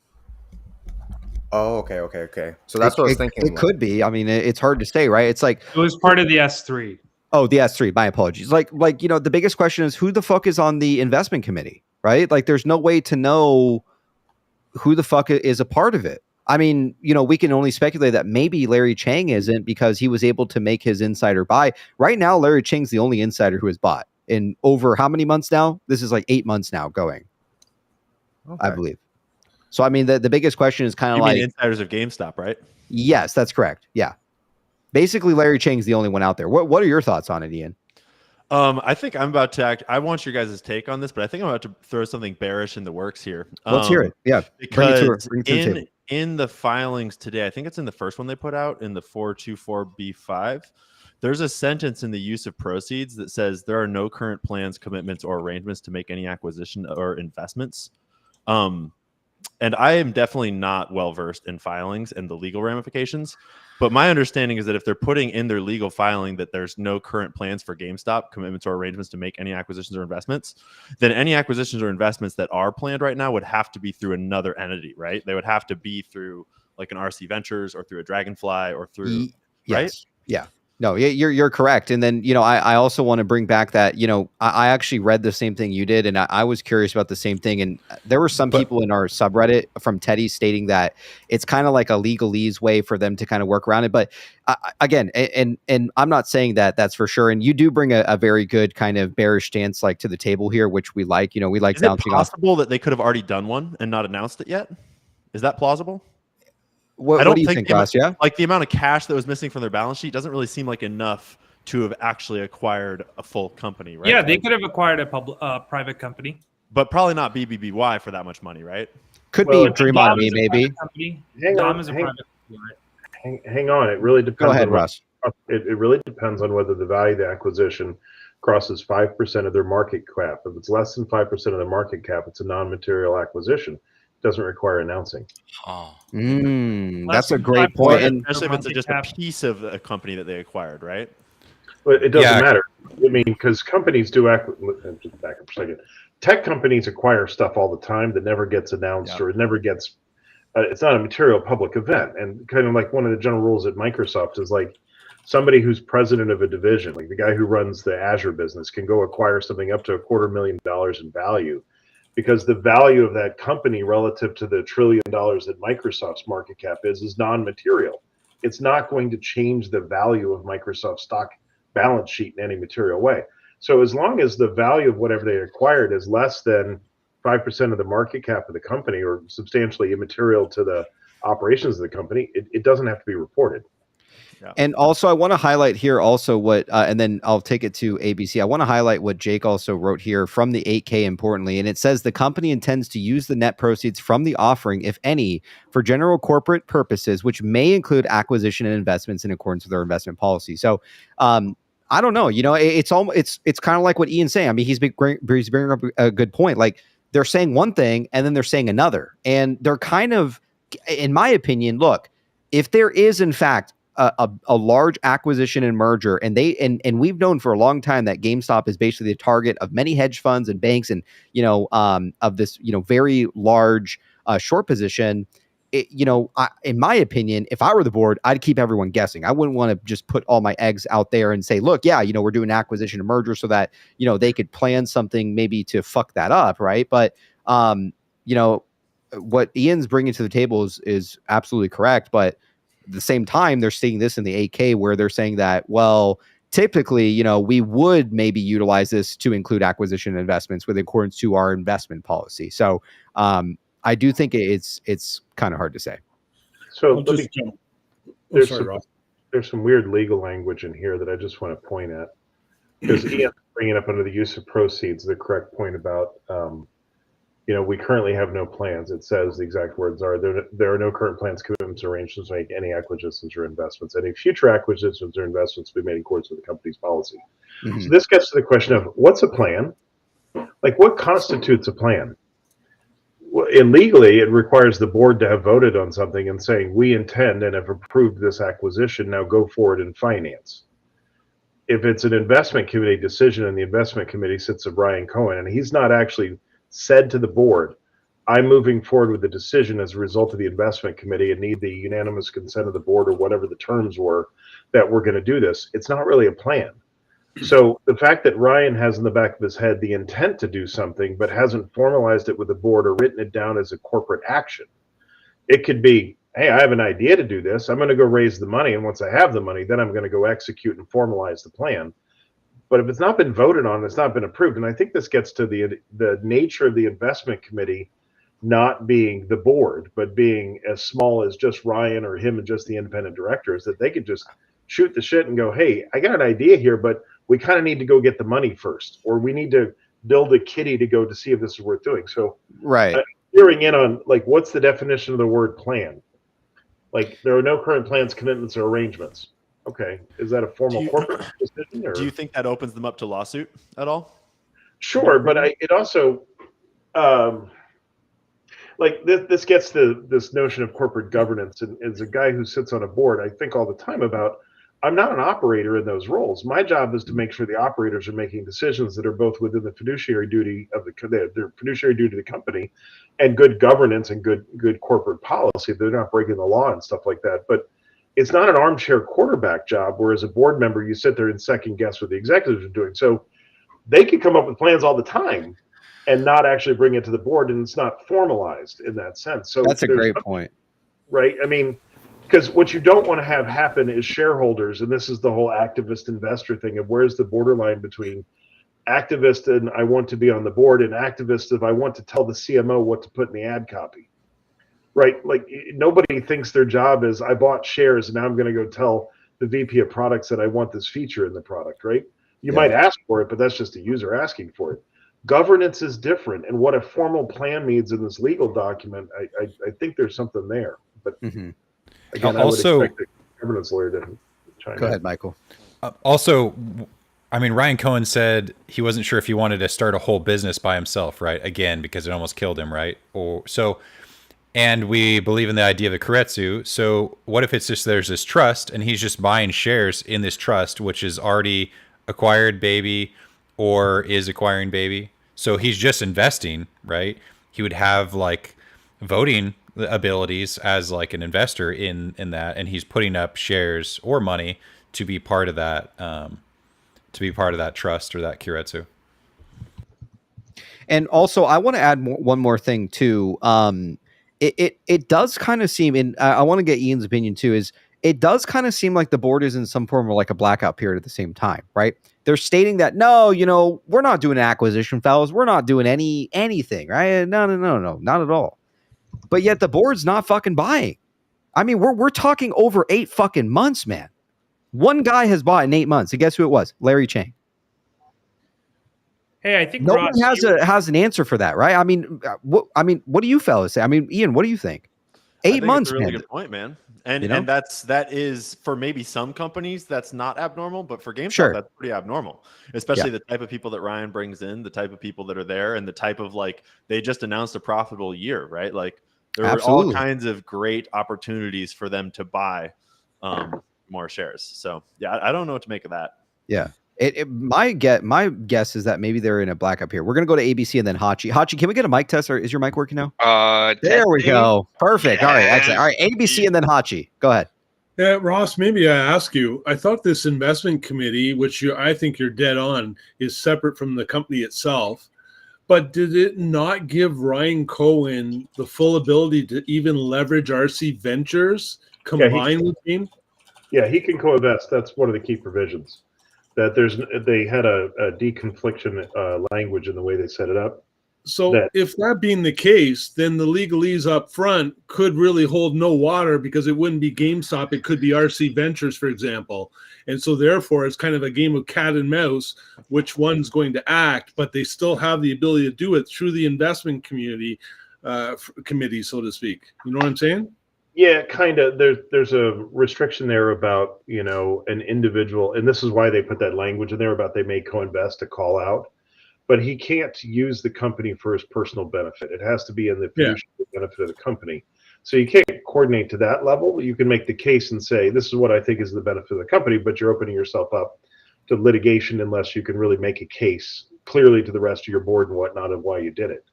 Oh, okay. So that's what I was thinking. It could be. I mean, it's hard to say, right? It's like it was part of the S3. Oh, the S3. My apologies. Like the biggest question is who the fuck is on the investment committee, right? Like, there's no way to know who the fuck is a part of it. I mean, we can only speculate that maybe Larry Chang isn't because he was able to make his insider buy. Right now, Larry Chang's the only insider who has bought in over how many months now? This is like 8 months now going, I believe. So, I mean, the biggest question is kind of like insiders of GameStop, right? Yes, that's correct. Yeah. Basically, Larry Chang's the only one out there. What are your thoughts on it, Ian? I think I'm about to I want your guys' take on this, but I think I'm about to throw something bearish in the works here. Let's hear it. Yeah. Because in the filings today, I think it's in the first one they put out in the 424B5, there's a sentence in the use of proceeds that says there are no current plans, commitments, or arrangements to make any acquisition or investments. And I am definitely not well-versed in filings and the legal ramifications, but my understanding is that if they're putting in their legal filing that there's no current plans for GameStop, commitments, or arrangements to make any acquisitions or investments, then any acquisitions or investments that are planned right now would have to be through another entity, right? They would have to be through like an RC Ventures or through a Dragonfly or through, right? Yeah. No, you're correct. And then, I also want to bring back that, I actually read the same thing you did. And I was curious about the same thing. And there were some people in our subreddit from Teddy stating that it's kind of like a legalese way for them to kind of work around it. But again, and I'm not saying that that's for sure. And you do bring a very good kind of bearish stance like to the table here, which we like. We like bouncing off. Is it possible that they could have already done one and not announced it yet? Is that plausible? What do you think, Ross? Yeah, like the amount of cash that was missing from their balance sheet doesn't really seem like enough to have actually acquired a full company, right? Yeah, they could have acquired a private company, but probably not BBBY for that much money, right? Could be Dream on Me, maybe. Hang on, it really depends. Go ahead, Russ. It really depends on whether the value of the acquisition crosses 5% of their market cap. If it's less than 5% of the market cap, it's a non-material acquisition. Doesn't require announcing. That's a great point. Especially if it's just a piece of a company that they acquired, right? But it doesn't matter. I mean, because companies do just back up for a second. Tech companies acquire stuff all the time that never gets announced or it never gets. It's not a material public event, and kind of like one of the general rules at Microsoft is like somebody who's president of a division, like the guy who runs the Azure business, can go acquire something up to $250,000 in value. Because the value of that company relative to the $1 trillion that Microsoft's market cap is non-material. It's not going to change the value of Microsoft's stock balance sheet in any material way. So as long as the value of whatever they acquired is less than 5% of the market cap of the company or substantially immaterial to the operations of the company, it doesn't have to be reported. Yeah. And also, I want to highlight here also what, and then I'll take it to ABC. I want to highlight what Jake also wrote here from the 8K importantly. And it says the company intends to use the net proceeds from the offering, if any, for general corporate purposes, which may include acquisition and investments in accordance with their investment policy. So, I don't know, it's kind of like what Ian's saying. I mean, he's bringing up a good point. Like they're saying one thing and then they're saying another, and they're kind of, in my opinion, look, if there is in fact a large acquisition and merger, and we've known for a long time that GameStop is basically the target of many hedge funds and banks, and of this very large short position. In my opinion, if I were the board, I'd keep everyone guessing. I wouldn't want to just put all my eggs out there and say, look, we're doing acquisition and merger so that they could plan something maybe to fuck that up, right? But what Ian's bringing to the table is absolutely correct, but at the same time, they're seeing this in the 8K where they're saying that, well, typically, we would maybe utilize this to include acquisition investments with accordance to our investment policy. So I do think it's kind of hard to say. So there's there's some weird legal language in here that I just want to point at, because Ian's bringing up under the use of proceeds the correct point about, we currently have no plans. It says the exact words are, there are no current plans, commitments, or arrangements to make any acquisitions or investments. Any future acquisitions or investments will be made in accordance with the company's policy. Mhm. So this gets to the question of what's a plan? Like, what constitutes a plan? And legally, it requires the board to have voted on something and saying, we intend and have approved this acquisition, now go forward and finance. If it's an investment committee decision and the investment committee sits of Ryan Cohen and he's not actually said to the board, I'm moving forward with the decision as a result of the investment committee and need the unanimous consent of the board or whatever the terms were that we're going to do this, it's not really a plan. So the fact that Ryan has in the back of his head the intent to do something but hasn't formalized it with the board or written it down as a corporate action, it could be, hey, I have an idea to do this. I'm going to go raise the money, and once I have the money, then I'm going to go execute and formalize the plan. But if it's not been voted on, it's not been approved. And I think this gets to the nature of the investment committee not being the board, but being as small as just Ryan or him and just the independent directors, that they could just shoot the shit and go, hey, I got an idea here, but we kind of need to go get the money first, or we need to build a kitty to go to see if this is worth doing. So right. Zeroing in on, like, what's the definition of the word plan? Like, there are no current plans, commitments, or arrangements. Okay. Is that a formal corporate decision? Or? Do you think that opens them up to lawsuit at all? Sure, but it also, like, this gets to this notion of corporate governance. And as a guy who sits on a board, I think all the time about, I'm not an operator in those roles. My job is to make sure the operators are making decisions that are both within the fiduciary duty of their fiduciary duty to the company, and good governance and good corporate policy. They're not breaking the law and stuff like that. But it's not an armchair quarterback job, where as a board member, you sit there and second guess what the executives are doing. So they can come up with plans all the time and not actually bring it to the board, and it's not formalized in that sense. So that's a great point. Right? I mean, because what you don't want to have happen is shareholders, and this is the whole activist investor thing of where's the borderline between activist and I want to be on the board, and activist if I want to tell the CMO what to put in the ad copy. Right? Like, nobody thinks their job is, I bought shares and now I'm going to go tell the VP of products that I want this feature in the product, right? You might ask for it, but that's just a user asking for it. Governance is different, and what a formal plan means in this legal document, I think there's something there. But again, also, I would expect the governance lawyer to chime in. Go ahead, Michael. Also, I mean, Ryan Cohen said he wasn't sure if he wanted to start a whole business by himself, right? Again, because it almost killed him, right? And we believe in the idea of the Keiretsu. So what if it's just there's this trust and he's just buying shares in this trust, which is already acquired baby or is acquiring baby? So he's just investing, right? He would have like voting abilities as like an investor in that, and he's putting up shares or money to be part of that trust or that Keiretsu. And also, I want to add one more thing too. It does kind of seem, and I want to get Ian's opinion too, is it does kind of seem like the board is in some form of like a blackout period at the same time, right? They're stating that, no, we're not doing an acquisition, fellas. We're not doing anything, right? No, not at all. But yet the board's not fucking buying. I mean, we're talking over 8 fucking months, man. One guy has bought in 8 months. And guess who it was? Larry Chang. Hey, I think No Ross, one has an answer for that, right? I mean, what do you fellas say? I mean, Ian, what do you think? 8 months, That's a really man. good point, man. And that is for maybe some companies that's not abnormal, but for GameStop that's pretty abnormal. Especially the type of people that Ryan brings in, the type of people that are there, and the type of like they just announced a profitable year, right? Like there were all kinds of great opportunities for them to buy more shares. So yeah, I don't know what to make of that. Yeah. My guess is that maybe they're in a blackout here. We're gonna go to ABC and then Hachi. Hachi, can we get a mic test, or is your mic working now? There we go. Perfect. All right, excellent. All right, ABC and then Hachi. Go ahead. Yeah, Ross, maybe I ask you, I thought this investment committee, which I think you're dead on, is separate from the company itself. But did it not give Ryan Cohen the full ability to even leverage RC Ventures combined with him? Yeah, he can co-invest. That's one of the key provisions. That they had a deconfliction language in the way they set it up. So that if that being the case, then the legalese up front could really hold no water because it wouldn't be GameStop. It could be RC Ventures, for example. And so therefore, it's kind of a game of cat and mouse, which one's going to act, but they still have the ability to do it through the investment community committee, so to speak. You know what I'm saying? Yeah, kind of. There's a restriction there about, you know, an individual, and this is why they put that language in there about they may co-invest to call out. But he can't use the company for his personal benefit. It has to be in the fiduciary benefit of the company. So you can't coordinate to that level. You can make the case and say, this is what I think is the benefit of the company, but you're opening yourself up to litigation unless you can really make a case clearly to the rest of your board and whatnot of why you did it.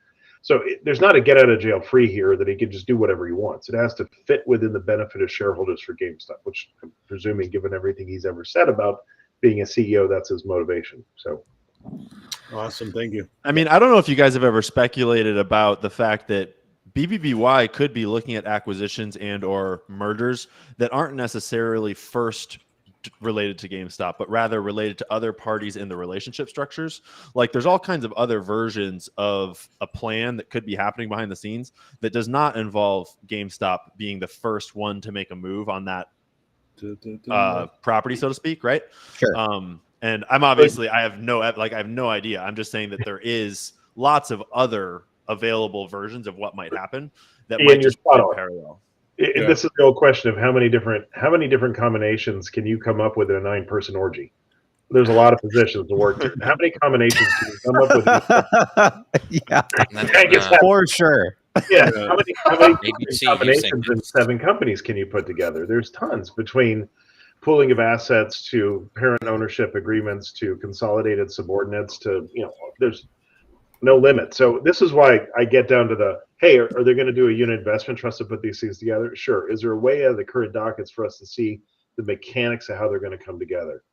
So there's not a get out of jail free here that he can just do whatever he wants. It has to fit within the benefit of shareholders for GameStop, which I'm presuming, given everything he's ever said about being a CEO, that's his motivation. So. Awesome. Thank you. I mean, I don't know if you guys have ever speculated about the fact that BBBY could be looking at acquisitions and or mergers that aren't necessarily first related to GameStop, but rather related to other parties in the relationship structures. Like there's all kinds of other versions of a plan that could be happening behind the scenes that does not involve GameStop being the first one to make a move on that property, so to speak, right? Sure. And I'm obviously, I have no idea. I'm just saying that there is lots of other available versions of what might happen that might just be parallel. This is the old question of how many different combinations can you come up with in a 9-person orgy? There's a lot of positions to work through. How many combinations can you come up with? Yeah, for sure. Yeah, how many combinations in 7 companies can you put together? There's tons, between pooling of assets to parent ownership agreements to consolidated subordinates to, you know, there's no limit. So this is why I get down to the, hey, are they going to do a unit investment trust to put these things together? Sure. Is there a way out of the current dockets for us to see the mechanics of how they're going to come together?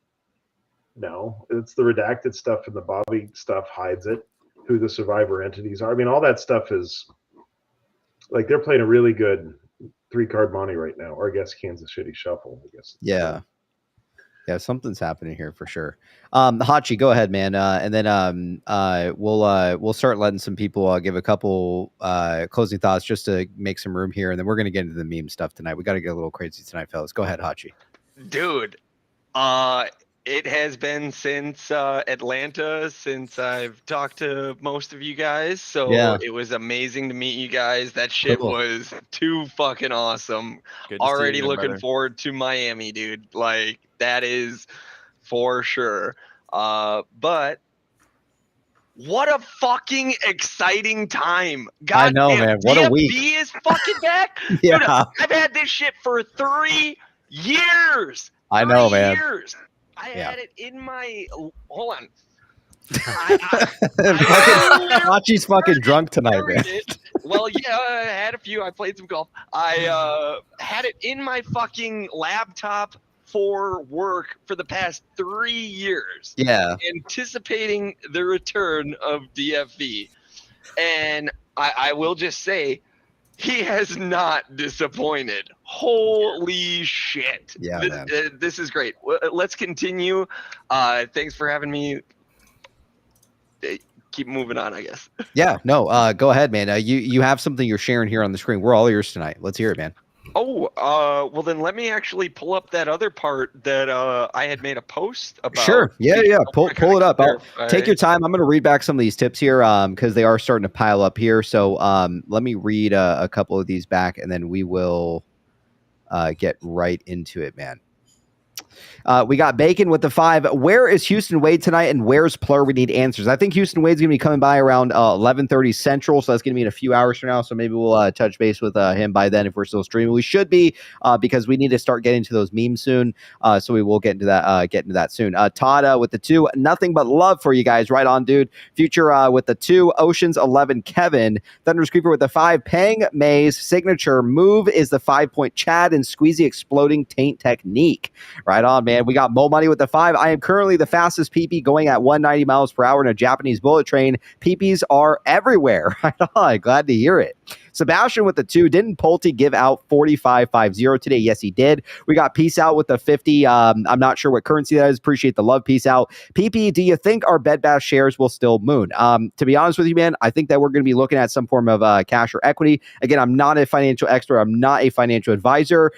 No, it's the redacted stuff, and the Bobby stuff hides it, who the survivor entities are. I mean, all that stuff is like, they're playing a really good 3-card monte right now, or I guess Kansas City Shuffle, I guess. Yeah. Yeah, something's happening here for sure. Hachi, go ahead, man. And then we'll start letting some people give a couple closing thoughts just to make some room here, and then we're gonna get into the meme stuff tonight. We got to get a little crazy tonight, fellas. Go ahead, Hachi. Dude, it has been since Atlanta, since I've talked to most of you guys. So Yeah. It was amazing to meet you guys. That shit Cool. was too fucking awesome. Good to see Already you again, looking brother. forward to Miami, dude. Like, that is for sure. But what a fucking exciting time. God I know, damn, man. What a week. DFB is fucking back. Yeah. Dude, I've had this shit for 3 years. I know, 3 man. years. I Yeah. had it in my. Hold on. Hachi's fucking drunk tonight, man. Well, yeah, I had a few. I played some golf. I had it in my fucking laptop for work for the past 3 years. Yeah. Anticipating the return of DFV. And I will just say, he has not disappointed. Holy shit. Yeah, this is great. Let's continue. Thanks for having me. Keep moving on, I guess. Yeah, no, go ahead, man. You have something you're sharing here on the screen. We're all ears tonight. Let's hear it, man. Oh, well then let me actually pull up that other part that I had made a post about. Sure. Yeah. Pull it up. clarify. Take your time. I'm going to read back some of these tips here because they are starting to pile up here. So let me read a couple of these back, and then we will get right into it, man. We got Bacon with the 5. Where is Houston Wade tonight, and where's Plur? We need answers. I think Houston Wade's going to be coming by around 11:30 Central, so that's going to be in a few hours from now. So maybe we'll touch base with him by then if we're still streaming. We should be because we need to start getting to those memes soon. So we will get into that soon. Todd with the 2. Nothing but love for you guys. Right on, dude. Future with the 2. Oceans 11. Kevin. Thunder's Creeper with the 5. Pang Mays. Signature move is the 5-point Chad and Squeezy exploding taint technique. Right on, man. We got Mo Money with the 5. I am currently the fastest PP going at 190 miles per hour in a Japanese bullet train. PPs are everywhere. Right on. Glad to hear it. Sebastian with the 2. Didn't Pulte give out 45.50 today? Yes, he did. We got Peace Out with the 50. I'm not sure what currency that is. Appreciate the love. Peace Out. PP, do you think our Bed Bath shares will still moon? To be honest with you, man, I think that we're going to be looking at some form of cash or equity. Again, I'm not a financial expert. I'm not a financial advisor.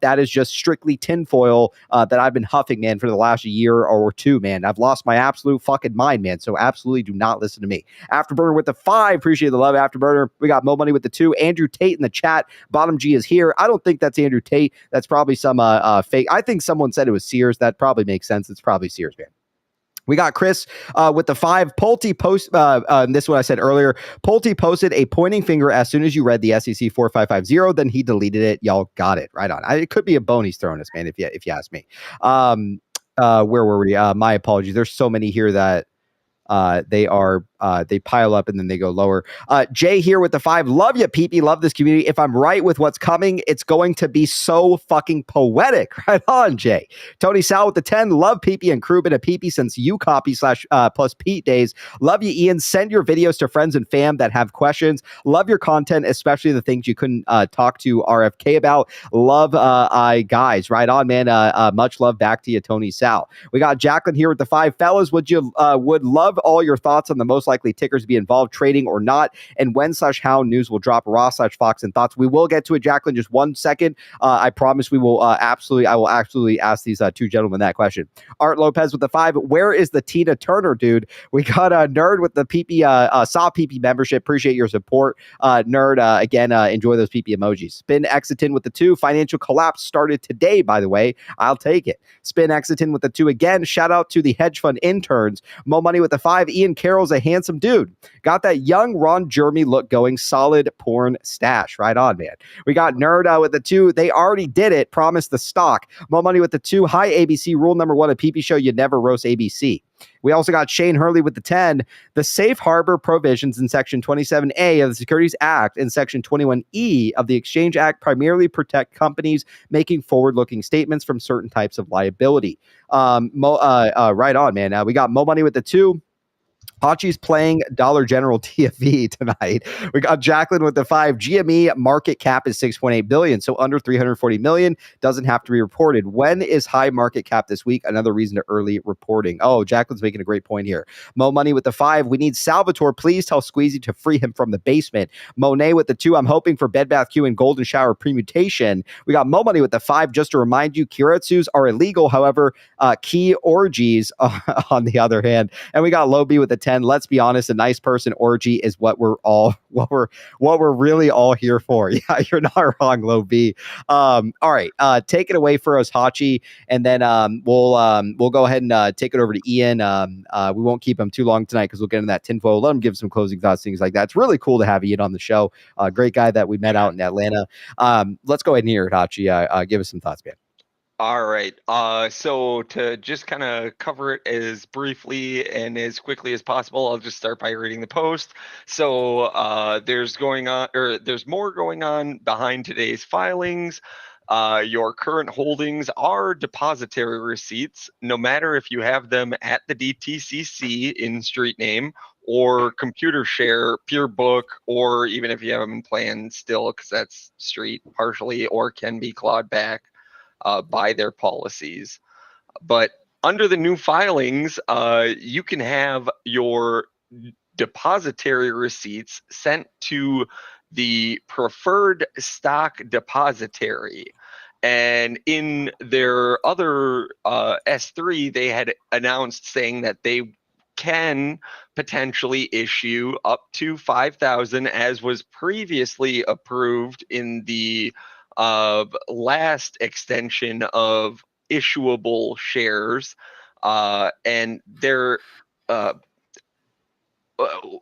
That is just strictly tinfoil that I've been huffing, man, for the last year or two, man. I've lost my absolute fucking mind, man. So absolutely do not listen to me. Afterburner with the 5. Appreciate the love, Afterburner. We got Mo Money with the 2. Andrew Tate in the chat. Bottom G is here. I don't think that's Andrew Tate. That's probably some fake. I think someone said it was Sears. That probably makes sense. It's probably Sears, man. We got Chris with the 5. Pulte post. This is what I said earlier. Pulte posted a pointing finger as soon as you read the SEC 4550. Then he deleted it. Y'all got it right on. It could be a bone he's throwing us, man. If you ask me. Where were we? My apologies. There's so many here that they pile up and then they go lower. Jay here with the 5. Love you, PP. Love this community. If I'm right with what's coming, it's going to be so fucking poetic. Right on, Jay. Tony Sal with the 10. Love PP and crew. Been a PP since you copy / plus Pete days. Love you, Ian. Send your videos to friends and fam that have questions. Love your content, especially the things you couldn't talk to RFK about. Love guys. Right on, man. Much love back to you, Tony Sal. We got Jacqueline here with the 5. Fellas, would love all your thoughts on the most likely tickers to be involved, trading or not, and when / how news will drop. Raw / Fox and thoughts. We will get to it, Jacqueline. Just 1 second. I promise we will I will absolutely ask these two gentlemen that question. Art Lopez with the 5. Where is the Tina Turner dude? We got a Nerd with the PP Saw PP membership. Appreciate your support, Nerd. Again, enjoy those PP emojis. Spin Exitin with the 2. Financial collapse started today, by the way. I'll take it. Spin Exitin with the 2 again. Shout out to the hedge fund interns. Mo Money with the 5. Ian Carroll's a handsome dude. Got that young Ron Jeremy look going. Solid porn stash. Right on, man. We got Nerd with the 2. They already did it. Promise the stock. Mo Money with the 2. Hi, ABC. Rule number 1 of PP Show. You never roast ABC. We also got Shane Hurley with the 10. The safe harbor provisions in Section 27A of the Securities Act and Section 21E of the Exchange Act primarily protect companies making forward-looking statements from certain types of liability. Right on, man. We got Mo Money with the 2. Hachi's playing Dollar General TFV tonight. We got Jacqueline with the 5. GME market cap is 6.8 billion, so under 340 million. Doesn't have to be reported. When is high market cap this week? Another reason to early reporting. Oh, Jacqueline's making a great point here. Mo Money with the 5. We need Salvatore. Please tell Squeezy to free him from the basement. Monet with the 2. I'm hoping for Bed Bath Q and Golden Shower permutation. We got Mo Money with the 5. Just to remind you, Kiretsus are illegal. However, key orgies on the other hand. And we got Lobi with the 10. Let's be honest, a nice person orgy is what we're really all here for. Yeah, you're not wrong, Low B. All right, take it away for us, Hachi, and then we'll go ahead and take it over to Ian. We won't keep him too long tonight because we'll get into that tinfoil. Let him give some closing thoughts, things like that. It's really cool to have Ian on the show. Great guy that we met out in Atlanta. Let's go ahead and hear it, Hachi. Give us some thoughts, man. All right. So to just kind of cover it as briefly and as quickly as possible, I'll just start by reading the post. So there's more going on behind today's filings. Your current holdings are depository receipts, no matter if you have them at the DTCC in street name or computer share, pure book, or even if you have them in plan still, because that's street partially or can be clawed back by their policies. But under the new filings, you can have your depository receipts sent to the preferred stock depository. And in their other S3, they had announced saying that they can potentially issue up to 5,000, as was previously approved in the last extension of issuable shares, and they're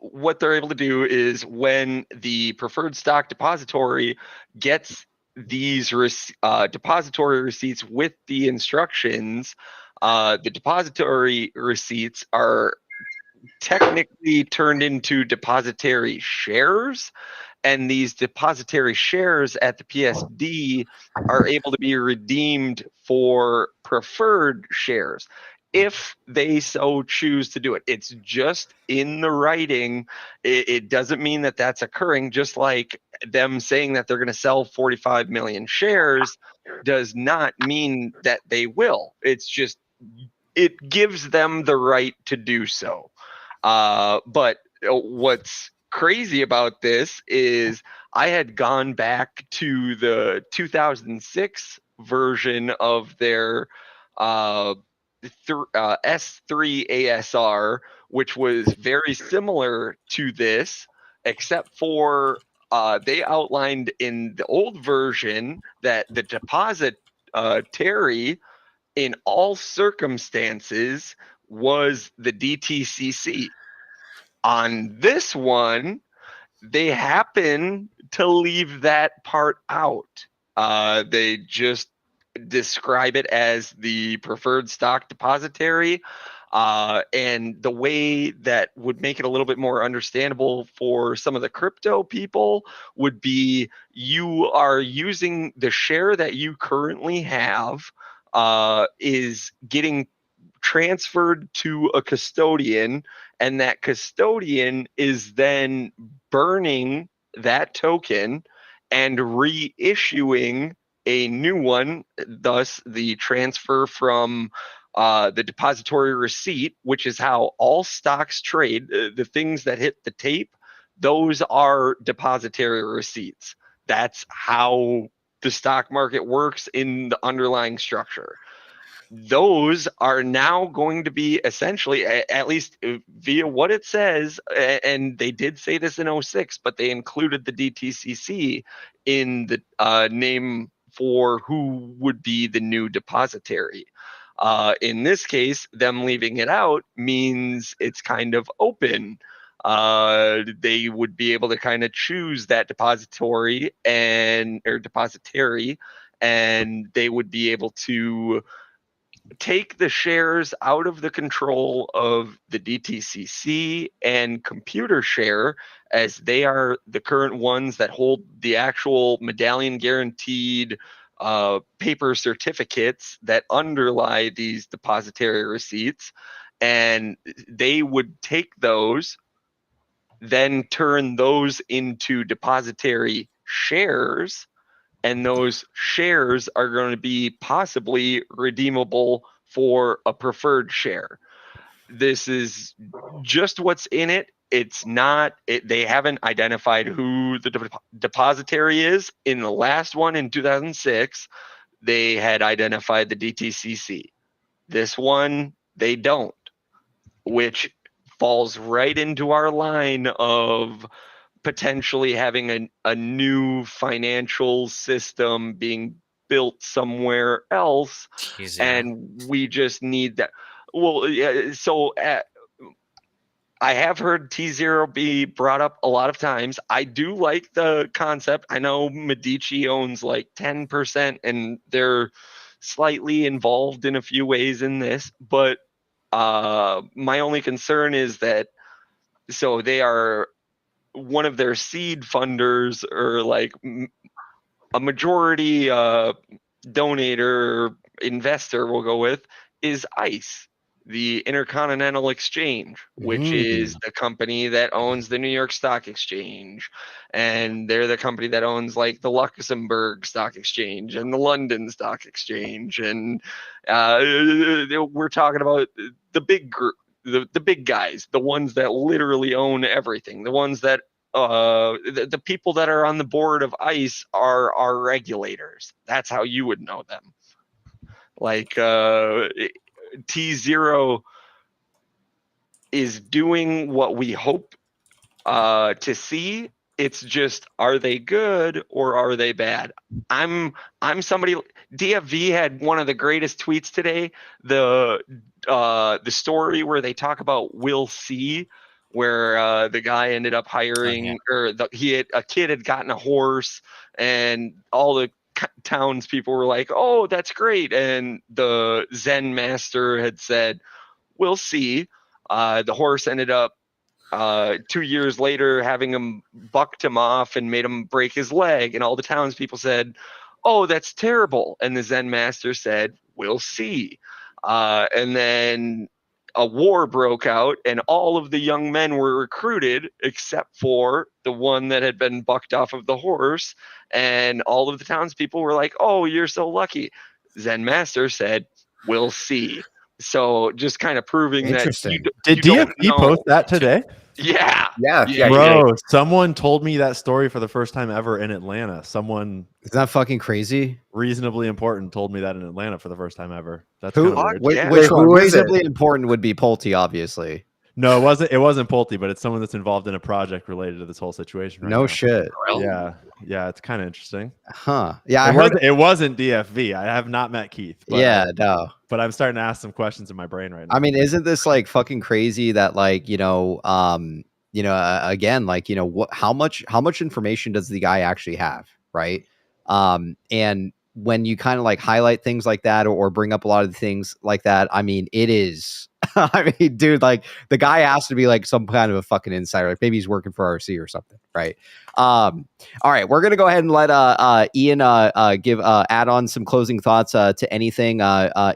what they're able to do is when the preferred stock depository gets these depository receipts with the instructions, the depository receipts are technically turned into depository shares, and these depository shares at the PSD are able to be redeemed for preferred shares if they so choose to do it. It's just in the writing. It doesn't mean that that's occurring, just like them saying that they're going to sell 45 million shares does not mean that they will. It's just, it gives them the right to do so. But what's crazy about this is I had gone back to the 2006 version of their S3 ASR, which was very similar to this, except for they outlined in the old version that the depositary in all circumstances was the DTCC. On this one, they happen to leave that part out. They just describe it as the preferred stock depositary. And the way that would make it a little bit more understandable for some of the crypto people would be you are using the share that you currently have is getting transferred to a custodian, and that custodian is then burning that token and reissuing a new one, thus the transfer from the depository receipt, which is how all stocks trade. The things that hit the tape, those are depository receipts. That's how the stock market works in the underlying structure. Those are now going to be essentially, at least via what it says, and they did say this in 06, but they included the DTCC in the name for who would be the new depositary. In this case, them leaving it out means it's kind of open. They would be able to kind of choose that depositary, and they would be able to take the shares out of the control of the DTCC and Computer Share, as they are the current ones that hold the actual medallion guaranteed paper certificates that underlie these depositary receipts. And they would take those, then turn those into depositary shares, and those shares are going to be possibly redeemable for a preferred share. This is just what's in it. It's not, they haven't identified who the depositary is. In the last one in 2006, they had identified the DTCC. This one, they don't, which falls right into our line of potentially having a new financial system being built somewhere else. And we just need that. Well, yeah, so I have heard T0 be brought up a lot of times. I do like the concept. I know Medici owns like 10%, and they're slightly involved in a few ways in this, but my only concern is that, so they are one of their seed funders, or like a majority donator, investor, we'll go with, is ICE, the Intercontinental Exchange, which is the company that owns the New York Stock Exchange. And they're the company that owns like the Luxembourg Stock Exchange and the London Stock Exchange. And we're talking about the big group, the big guys, the ones that literally own everything, the ones that the people that are on the board of ICE are our regulators. That's how you would know them. Like T0 is doing what we hope to see. It's just, are they good or are they bad? I'm somebody. DFV had one of the greatest tweets today. The story where they talk about we'll see, where the guy ended up hiring, or a kid had gotten a horse, and all the townspeople were like, "Oh, that's great," and the Zen master had said, "We'll see." The horse ended up 2 years later having him bucked him off and made him break his leg, and all the townspeople said, "Oh, that's terrible," and the Zen master said, "We'll see." And then a war broke out and all of the young men were recruited except for the one that had been bucked off of the horse. And all of the townspeople were like, "Oh, you're so lucky." Zen Master said, "We'll see." So just kind of proving that Interesting. Did you don't DFP know. post that today? Yeah. Yeah, Yeah, he Bro, someone told me that story for the first time ever in Atlanta. Someone Is that fucking crazy? reasonably important told me that in Atlanta for the first time ever. That's Who? kind of weird. Which, yeah. which Wait, one? who is it? Reasonably important would be Pulte, obviously. No, it wasn't. It wasn't Pulte, but it's someone that's involved in a project related to this whole situation. Right No now. shit. Yeah, yeah, it's kind of interesting. Huh? Yeah, I heard. It wasn't DFV. I have not met Keith. But Yeah, no. But I'm starting to ask some questions in my brain right now. I mean, isn't this like fucking crazy that like again, like how much information does the guy actually have, right? And when you kind of like highlight things like that or bring up a lot of the things like that, I mean, it is. I mean, dude, like the guy has to be like some kind of a fucking insider. Like maybe he's working for RC or something, right? All right, we're gonna go ahead and let Ian give add on some closing thoughts to anything.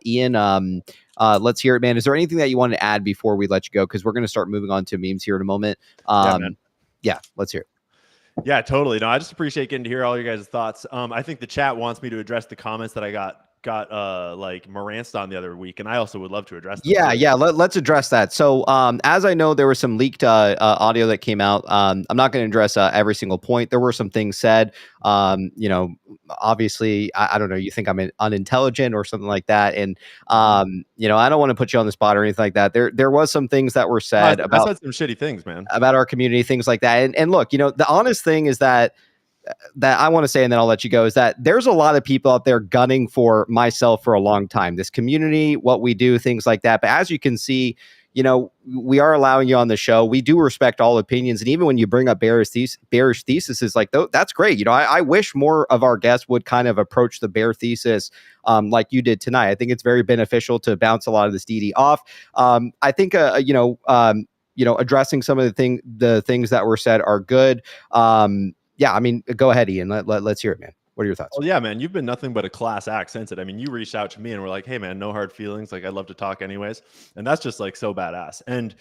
Ian, let's hear it, man. Is there anything that you want to add before we let you go? Because we're gonna start moving on to memes here in a moment. Yeah, let's hear it. Yeah, totally. No, I just appreciate getting to hear all your guys' thoughts. I think the chat wants me to address the comments that I got like Moranced on the other week, and I also would love to address them. Yeah. Let's address that. So, as I know, there was some leaked audio that came out. I'm not going to address every single point. There were some things said. Obviously, I don't know. You think I'm unintelligent or something like that, and I don't want to put you on the spot or anything like that. There was some things that were said about I said some shitty things, man, about our community, things like that. And look, the honest thing is that I want to say, and then I'll let you go, is that there's a lot of people out there gunning for myself for a long time, this community, what we do, things like that. But as you can see, we are allowing you on the show. We do respect all opinions. And even when you bring up bearish theses like that's great. I wish more of our guests would kind of approach the bear thesis like you did tonight. I think it's very beneficial to bounce a lot of this DD off. I think, addressing some of the things that were said are good. Yeah, I mean, go ahead, Ian. Let's hear it, man. What are your thoughts? Well, yeah, man, you've been nothing but a class act since it. I mean, you reached out to me and were like, "Hey, man, no hard feelings. Like, I'd love to talk anyways." And that's just like so badass. And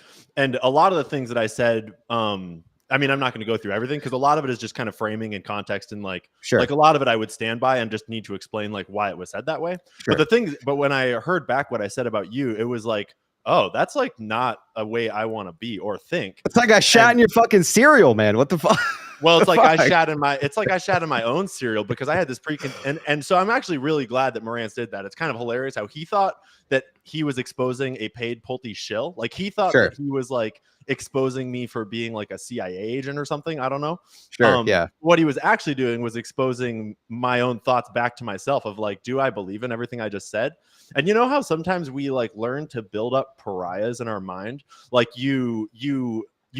a lot of the things that I said, I mean, I'm not going to go through everything because a lot of it is just kind of framing and context and like a lot of it I would stand by and just need to explain like why it was said that way. Sure. But when I heard back what I said about you, it was like, oh, that's like not a way I want to be or think. It's like I shat in your fucking cereal, man. What the fuck? Well, it's like I shat in my own cereal because I had this and so I'm actually really glad that Morantz did that. It's kind of hilarious how he thought that he was exposing a paid Pulte shill. Like he thought that he was like exposing me for being like a CIA agent or something. I don't know. Sure. Yeah. What he was actually doing was exposing my own thoughts back to myself of like, do I believe in everything I just said? And you know how sometimes we like learn to build up pariahs in our mind? Like you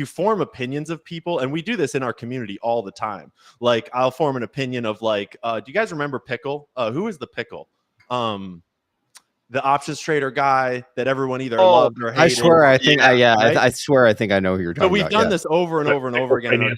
form opinions of people, and we do this in our community all the time. Like I'll form an opinion of like, do you guys remember Pickle? Who is the Pickle? The options trader guy that everyone either loved or hated. I swear, I think, I swear, I think I know who you're talking about. But we've done this over and over and over again.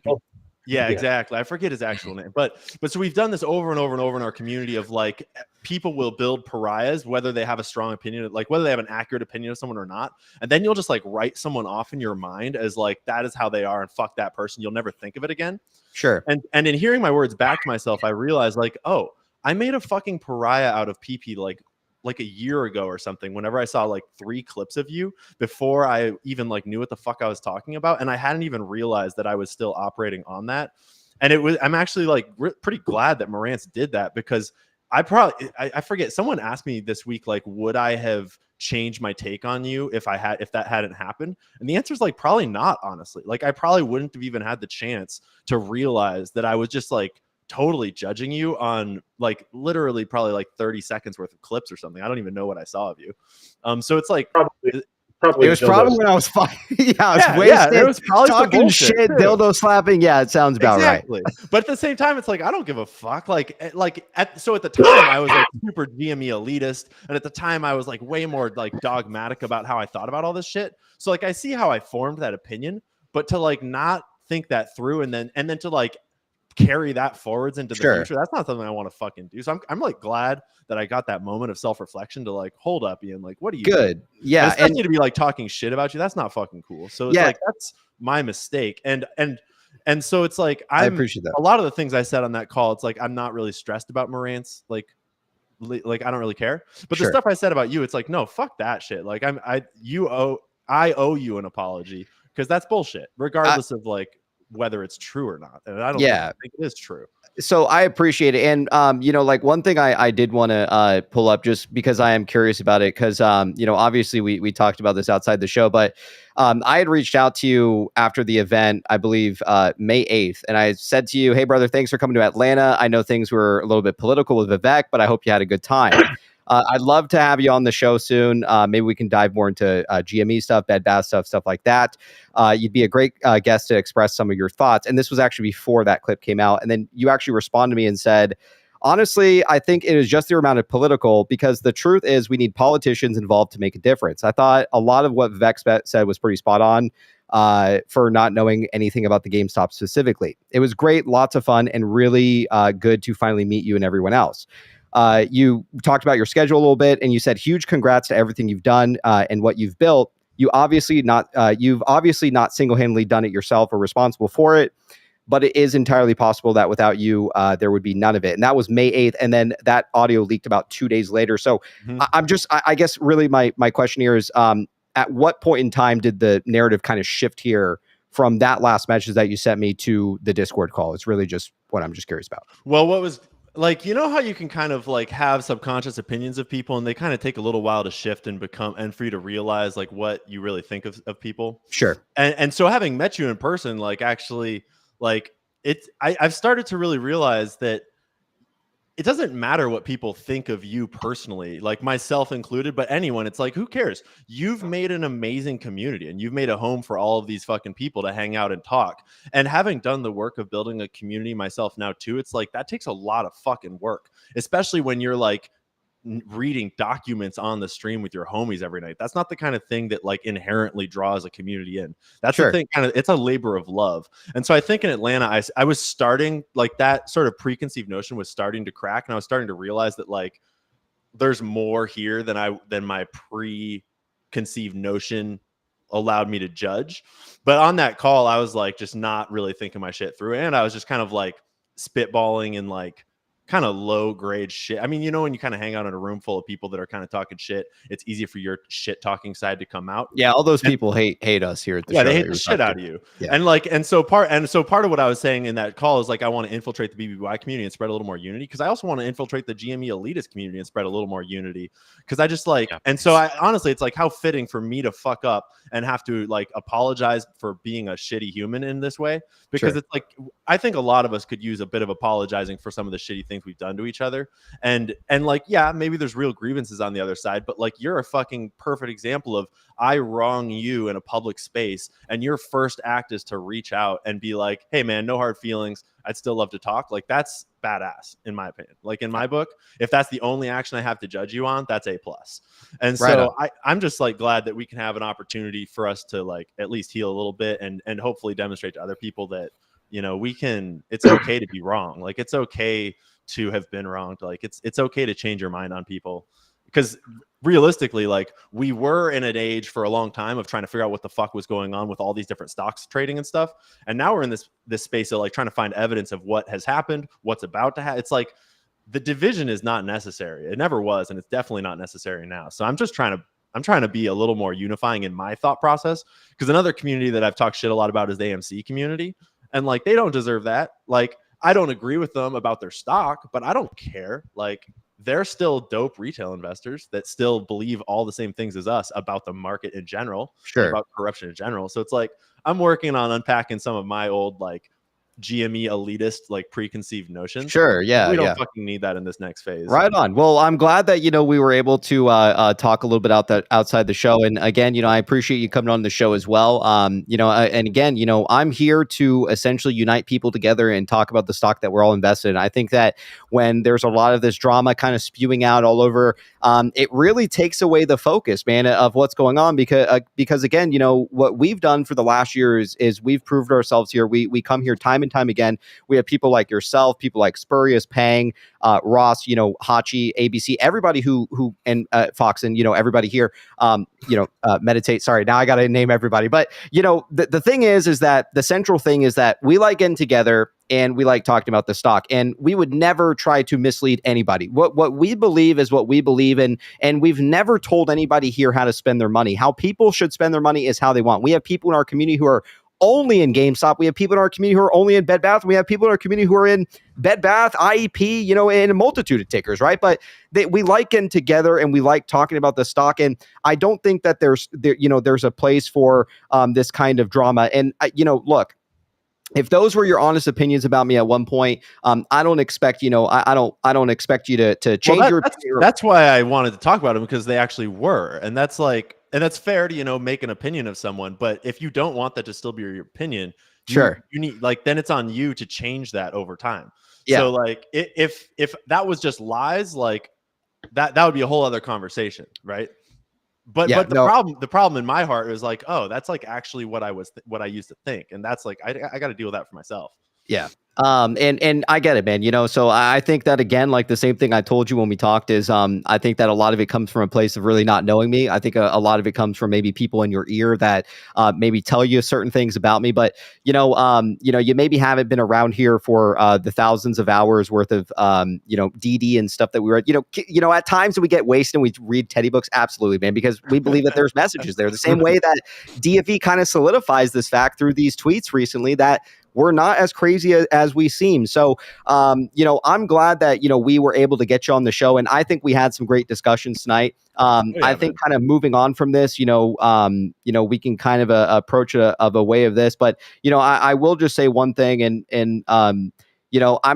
Yeah, exactly. I forget his actual name, but so we've done this over and over and over in our community of like people will build pariahs, whether they have a strong opinion, like whether they have an accurate opinion of someone or not. And then you'll just like write someone off in your mind as like, that is how they are. And fuck that person. You'll never think of it again. Sure. And in hearing my words back to myself, I realized like, oh, I made a fucking pariah out of PP like a year ago or something, whenever I saw like 3 clips of you before I even like knew what the fuck I was talking about. And I hadn't even realized that I was still operating on that. And I'm actually like pretty glad that Morantz did that because I forget, someone asked me this week, like, would I have changed my take on you if that hadn't happened? And the answer is like, probably not, honestly. Like I probably wouldn't have even had the chance to realize that I was just like totally judging you on like literally probably like 30 seconds worth of clips or something. I don't even know what I saw of you. So it's like it was probably when I was fine. I was wasted. It was probably talking shit, too. Dildo slapping. Yeah, it sounds about right. But at the same time, it's like I don't give a fuck. So at the time I was like super GME elitist, and at the time I was like way more like dogmatic about how I thought about all this shit. So like I see how I formed that opinion, but to like not think that through and then to like carry that forwards into the Sure. future, that's not something I want to fucking do. So I'm like glad that I got that moment of self-reflection to like, hold up, Ian, like, what are you Good. doing? Yeah. And especially to be like talking shit about you, that's not fucking cool. So it's Yeah. like, that's my mistake. And so it's like, I appreciate that. a lot of the things I said on that call, it's like, I'm not really stressed about Morant's, like I don't really care. But Sure. the stuff I said about you, it's like, no, fuck that shit. Like I owe you an apology, because that's bullshit, regardless of like whether it's true or not. And I don't think it is true. So I appreciate it. And, like one thing I did want to pull up, just because I am curious about it, because, obviously we talked about this outside the show, but I had reached out to you after the event, I believe May 8th. And I said to you, hey, brother, thanks for coming to Atlanta. I know things were a little bit political with Vivek, but I hope you had a good time. I'd love to have you on the show soon. Maybe we can dive more into GME stuff, Bed Bath stuff like that. You'd be a great guest to express some of your thoughts. And this was actually before that clip came out. And then you actually responded to me and said, honestly, I think it is just the amount of political, because the truth is we need politicians involved to make a difference. I thought a lot of what Vivek said was pretty spot on for not knowing anything about the GameStop specifically. It was great, lots of fun, and really good to finally meet you and everyone else. You talked about your schedule a little bit, and you said huge congrats to everything you've done and what you've built. You've obviously not single-handedly done it yourself or responsible for it, but it is entirely possible that without you, there would be none of it. And that was May 8th, and then that audio leaked about 2 days later. So I guess really my question here is, at what point in time did the narrative kind of shift here from that last message that you sent me to the Discord call? It's really just what I'm just curious about. Well, what was like, you know how you can kind of like have subconscious opinions of people, and they kind of take a little while to shift and become, and for you to realize like what you really think of people. Sure. And so having met you in person, like actually, like I've started to really realize that it doesn't matter what people think of you personally, like myself included, but anyone, it's like, who cares? You've made an amazing community, and you've made a home for all of these fucking people to hang out and talk. And having done the work of building a community myself now too, it's like, that takes a lot of fucking work, especially when you're like reading documents on the stream with your homies every night. That's not the kind of thing that like inherently draws a community in. That's the thing, kind of, it's a labor of love. And so I think in Atlanta, I was starting, like, that sort of preconceived notion was starting to crack, and I was starting to realize that like there's more here than my preconceived notion allowed me to judge. But on that call, I was like just not really thinking my shit through, and I was just kind of like spitballing and like kind of low grade shit. I mean, you know, when you kind of hang out in a room full of people that are kind of talking shit, it's easy for your shit talking side to come out. Yeah, all those people hate us here at the show. Yeah, they hate the shit out of you. Yeah. And so part of what I was saying in that call is like, I want to infiltrate the BBBY community and spread a little more unity, because I also want to infiltrate the GME elitist community and spread a little more unity, because I just like, and so I honestly, it's like, how fitting for me to fuck up and have to like apologize for being a shitty human in this way, because it's like, I think a lot of us could use a bit of apologizing for some of the shitty things we've done to each other. And like, yeah, maybe there's real grievances on the other side, but like, you're a fucking perfect example of, I wrong you in a public space, and your first act is to reach out and be like, hey man, no hard feelings, I'd still love to talk. Like, that's badass in my opinion. Like, in my book, if that's the only action I have to judge you on, that's A+. And so I'm just like glad that we can have an opportunity for us to like at least heal a little bit, and hopefully demonstrate to other people that, you know, it's okay to be wrong. Like, it's okay to have been wronged. Like, it's okay to change your mind on people, because realistically, like, we were in an age for a long time of trying to figure out what the fuck was going on with all these different stocks trading and stuff. And now we're in this space of like trying to find evidence of what has happened, what's about to happen. It's like, the division is not necessary. It never was, and it's definitely not necessary now. So I'm trying to be a little more unifying in my thought process, because another community that I've talked shit a lot about is the AMC community. And like, they don't deserve that. Like, I don't agree with them about their stock, but I don't care. Like, they're still dope retail investors that still believe all the same things as us about the market in general, about corruption in general. So it's like, I'm working on unpacking some of my old like GME elitist like preconceived notions. Sure, yeah, we don't fucking need that in this next phase. Right on. Well, I'm glad that, you know, we were able to talk a little bit outside the show. And again, you know, I appreciate you coming on the show as well. You know, and again, you know, I'm here to essentially unite people together and talk about the stock that we're all invested in. I think that when there's a lot of this drama kind of spewing out all over, it really takes away the focus, man, of what's going on, because again, you know, what we've done for the last year is we've proved ourselves here. We come here time and time again, we have people like yourself, people like Spurious, Pang, Ross, Hachi, ABC, everybody who and Fox, and everybody here, meditate. Sorry, now I got to name everybody. But the thing is that the central thing is that we like getting together and we like talking about the stock, and we would never try to mislead anybody. What we believe is what we believe in, and we've never told anybody here how to spend their money. How people should spend their money is how they want. We have people in our community who are only in GameStop. We have people in our community who are only in Bed Bath. We have people in our community who are in Bed Bath, IEP, and a multitude of tickers, right? But we like getting together and we like talking about the stock. And I don't think that there's a place for this kind of drama. And look, if those were your honest opinions about me at one point, I don't expect, I don't expect you to change your opinion. That's why I wanted to talk about them, because they actually were. And that's that's fair to, make an opinion of someone. But if you don't want that to still be your opinion, sure, you need, then it's on you to change that over time. Yeah. So if that was just lies, that would be a whole other conversation, right? But the problem in my heart is that's actually what I used to think, and that's I got to deal with that for myself. Yeah. And I get it, man. So I think that, again, the same thing I told you when we talked is, I think that a lot of it comes from a place of really not knowing me. I think a lot of it comes from maybe people in your ear that, maybe tell you certain things about me, but, you maybe haven't been around here for, the thousands of hours worth of, DD and stuff that we read, at times we get wasted and we read Teddy books. Absolutely, man, because we believe that there's messages there, the same way that DFE kind of solidifies this fact through these tweets recently that we're not as crazy as we seem. So, I'm glad that, we were able to get you on the show. And I think we had some great discussions tonight. I think kind of moving on from this, we can kind of approach a way of this. But, I will just say one thing, and I'm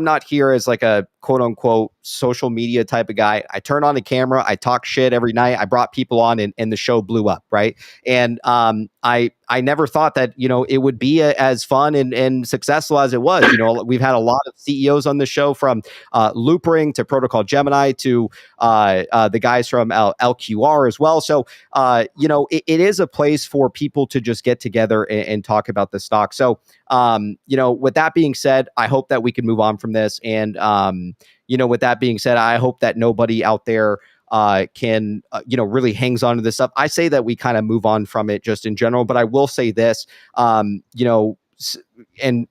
not here as a quote unquote social media type of guy. I turn on a camera, I talk shit every night. I brought people on and the show blew up. Right. And I never thought that, it would be as fun and successful as it was. We've had a lot of CEOs on the show, from Loopring to Protocol Gemini to the guys from LQR as well. So, it is a place for people to just get together and talk about the stock. So, with that being said, I hope that we can move on from this. And, with that being said, I hope that nobody out there can, really hangs on to this stuff. I say that we kind of move on from it just in general, but I will say this, and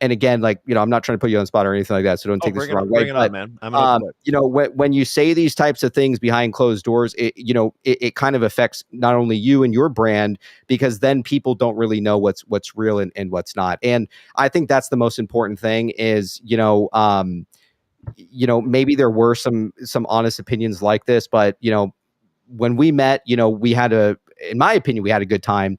again, I'm not trying to put you on the spot or anything like that, so don't take this the wrong way. Bring it up, man. When you say these types of things behind closed doors, it kind of affects not only you and your brand, because then people don't really know what's real and what's not. And I think that's the most important thing is, maybe there were some honest opinions like this, but, when we met, we had in my opinion, we had a good time.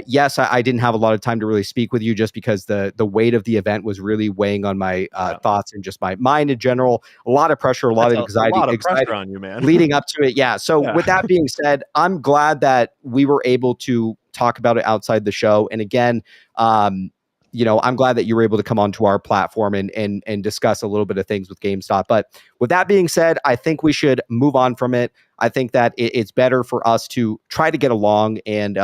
Yes, I didn't have a lot of time to really speak with you just because the weight of the event was really weighing on my thoughts and just my mind in general. A lot of pressure, a lot of anxiety, a lot of pressure on you, man. leading up to it. Yeah. So with that being said, I'm glad that we were able to talk about it outside the show. And again, I'm glad that you were able to come onto our platform and discuss a little bit of things with GameStop. But with that being said, I think we should move on from it. I think that it's better for us to try to get along and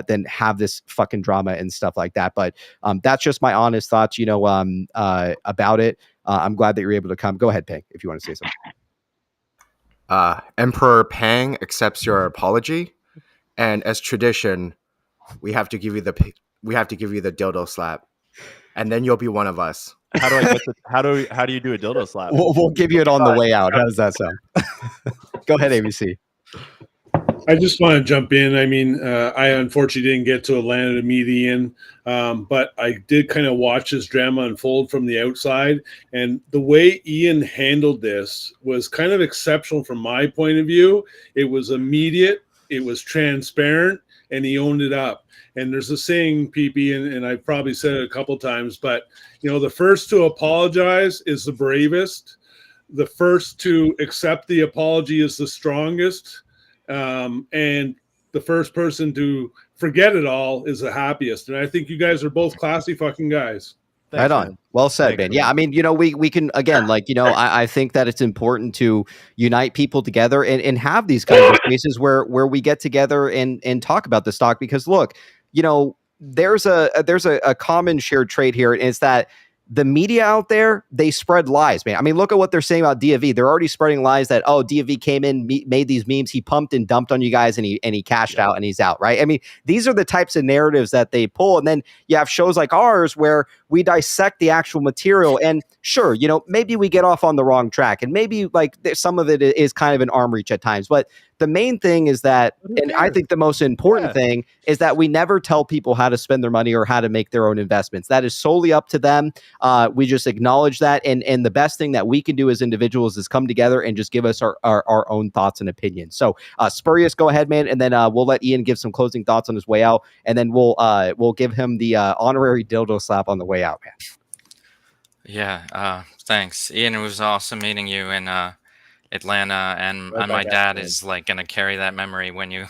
then have this fucking drama and stuff like that. But that's just my honest thoughts, about it. I'm glad that you're able to come. Go ahead, Pang, if you want to say something. Emperor Pang accepts your apology, and as tradition, we have to give you the dildo slap, and then you'll be one of us. How do I get how do you do a dildo slap? We'll give you it on the way out. How does that sound? Go ahead, ABC. I just want to jump in. I mean, I unfortunately didn't get to Atlanta to meet Ian, but I did kind of watch this drama unfold from the outside. And the way Ian handled this was kind of exceptional from my point of view. It was immediate, it was transparent, and he owned it up. And there's a saying, PP, and I've probably said it a couple times, but, the first to apologize is the bravest. The first to accept the apology is the strongest. And the first person to forget it all is the happiest. And I think you guys are both classy fucking guys. Thanks, right on. Man. Well said, man. Yeah, I mean, we can, again, I think that it's important to unite people together and have these kinds of spaces where we get together and talk about the stock, because look, there's a common shared trait here, and it's that the media out there, they spread lies, man. I mean, look at what they're saying about DFV. They're already spreading lies that, oh, DFV came in, made these memes, he pumped and dumped on you guys, and he cashed out and he's out, right? I mean, these are the types of narratives that they pull. And then you have shows like ours where we dissect the actual material. And sure, you know, maybe we get off on the wrong track, and maybe like some of it is kind of an arm reach at times. But the main thing is that, and I think the most important thing is that we never tell people how to spend their money or how to make their own investments. That is solely up to them. We just acknowledge that. And the best thing that we can do as individuals is come together and just give us our own thoughts and opinions. So Spurious, go ahead, man. And then we'll let Ian give some closing thoughts on his way out. And then we'll give him the honorary dildo slap on the way out, man. Yeah, thanks, Ian. It was awesome meeting you in Atlanta, and my dad is like gonna carry that memory when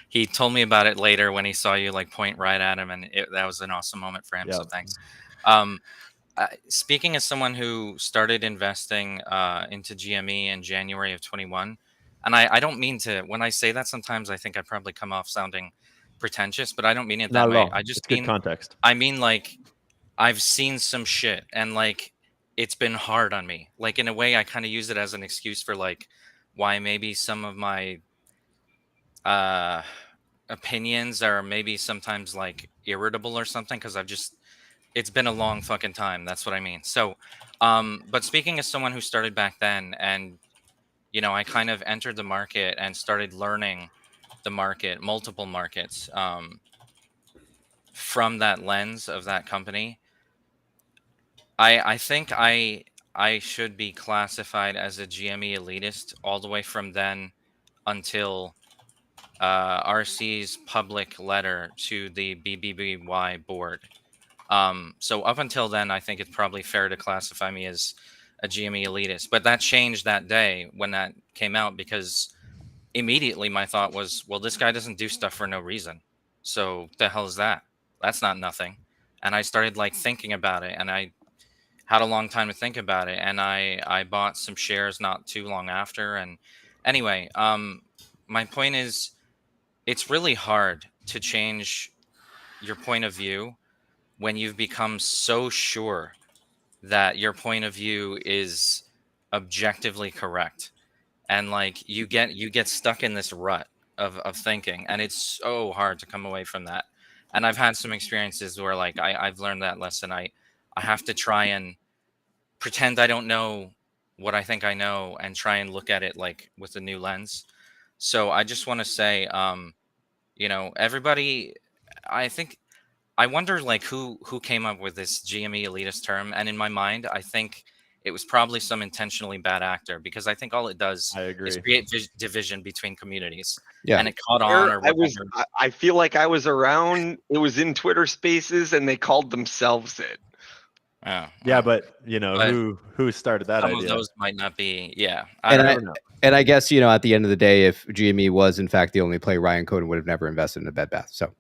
he told me about it later when he saw you like point right at him, and that was an awesome moment for him. So thanks. Speaking as someone who started investing into GME in January of 21, and I don't mean to, when I say that, sometimes I think I probably come off sounding pretentious, but I don't mean it that way. I just mean context. I mean, like, I've seen some shit, and like, it's been hard on me. Like, in a way, I kind of use it as an excuse for like why maybe some of my opinions are maybe sometimes like irritable or something, because it's been a long fucking time. That's what I mean. So but speaking as someone who started back then, and you know, I kind of entered the market and started learning the market, multiple markets, from that lens of that company. I think I should be classified as a GME elitist all the way from then until RC's public letter to the BBBY board. So up until then, I think it's probably fair to classify me as a GME elitist. But that changed that day when that came out, because immediately my thought was, well, this guy doesn't do stuff for no reason. So the hell is that? That's not nothing. And I started like thinking about it, and I had a long time to think about it, and I bought some shares not too long after. And anyway, my point is, it's really hard to change your point of view when you've become so sure that your point of view is objectively correct, and like you get stuck in this rut of thinking, and it's so hard to come away from that. And I've had some experiences where like I've learned that lesson. I have to try and pretend I don't know what I think I know, and try and look at it like with a new lens. So I just want to say, you know, everybody, I wonder like who came up with this GME elitist term. And in my mind, I think it was probably some intentionally bad actor, because I think all it does is create division between communities. Yeah. And it caught on. Or I feel like I was around. It was in Twitter Spaces, and they called themselves it. Oh, yeah, but you know, who started that idea? Some of those might not be. Yeah, and I guess, you know, at the end of the day, if GME was in fact the only play, Ryan Coden would have never invested in a Bed Bath. So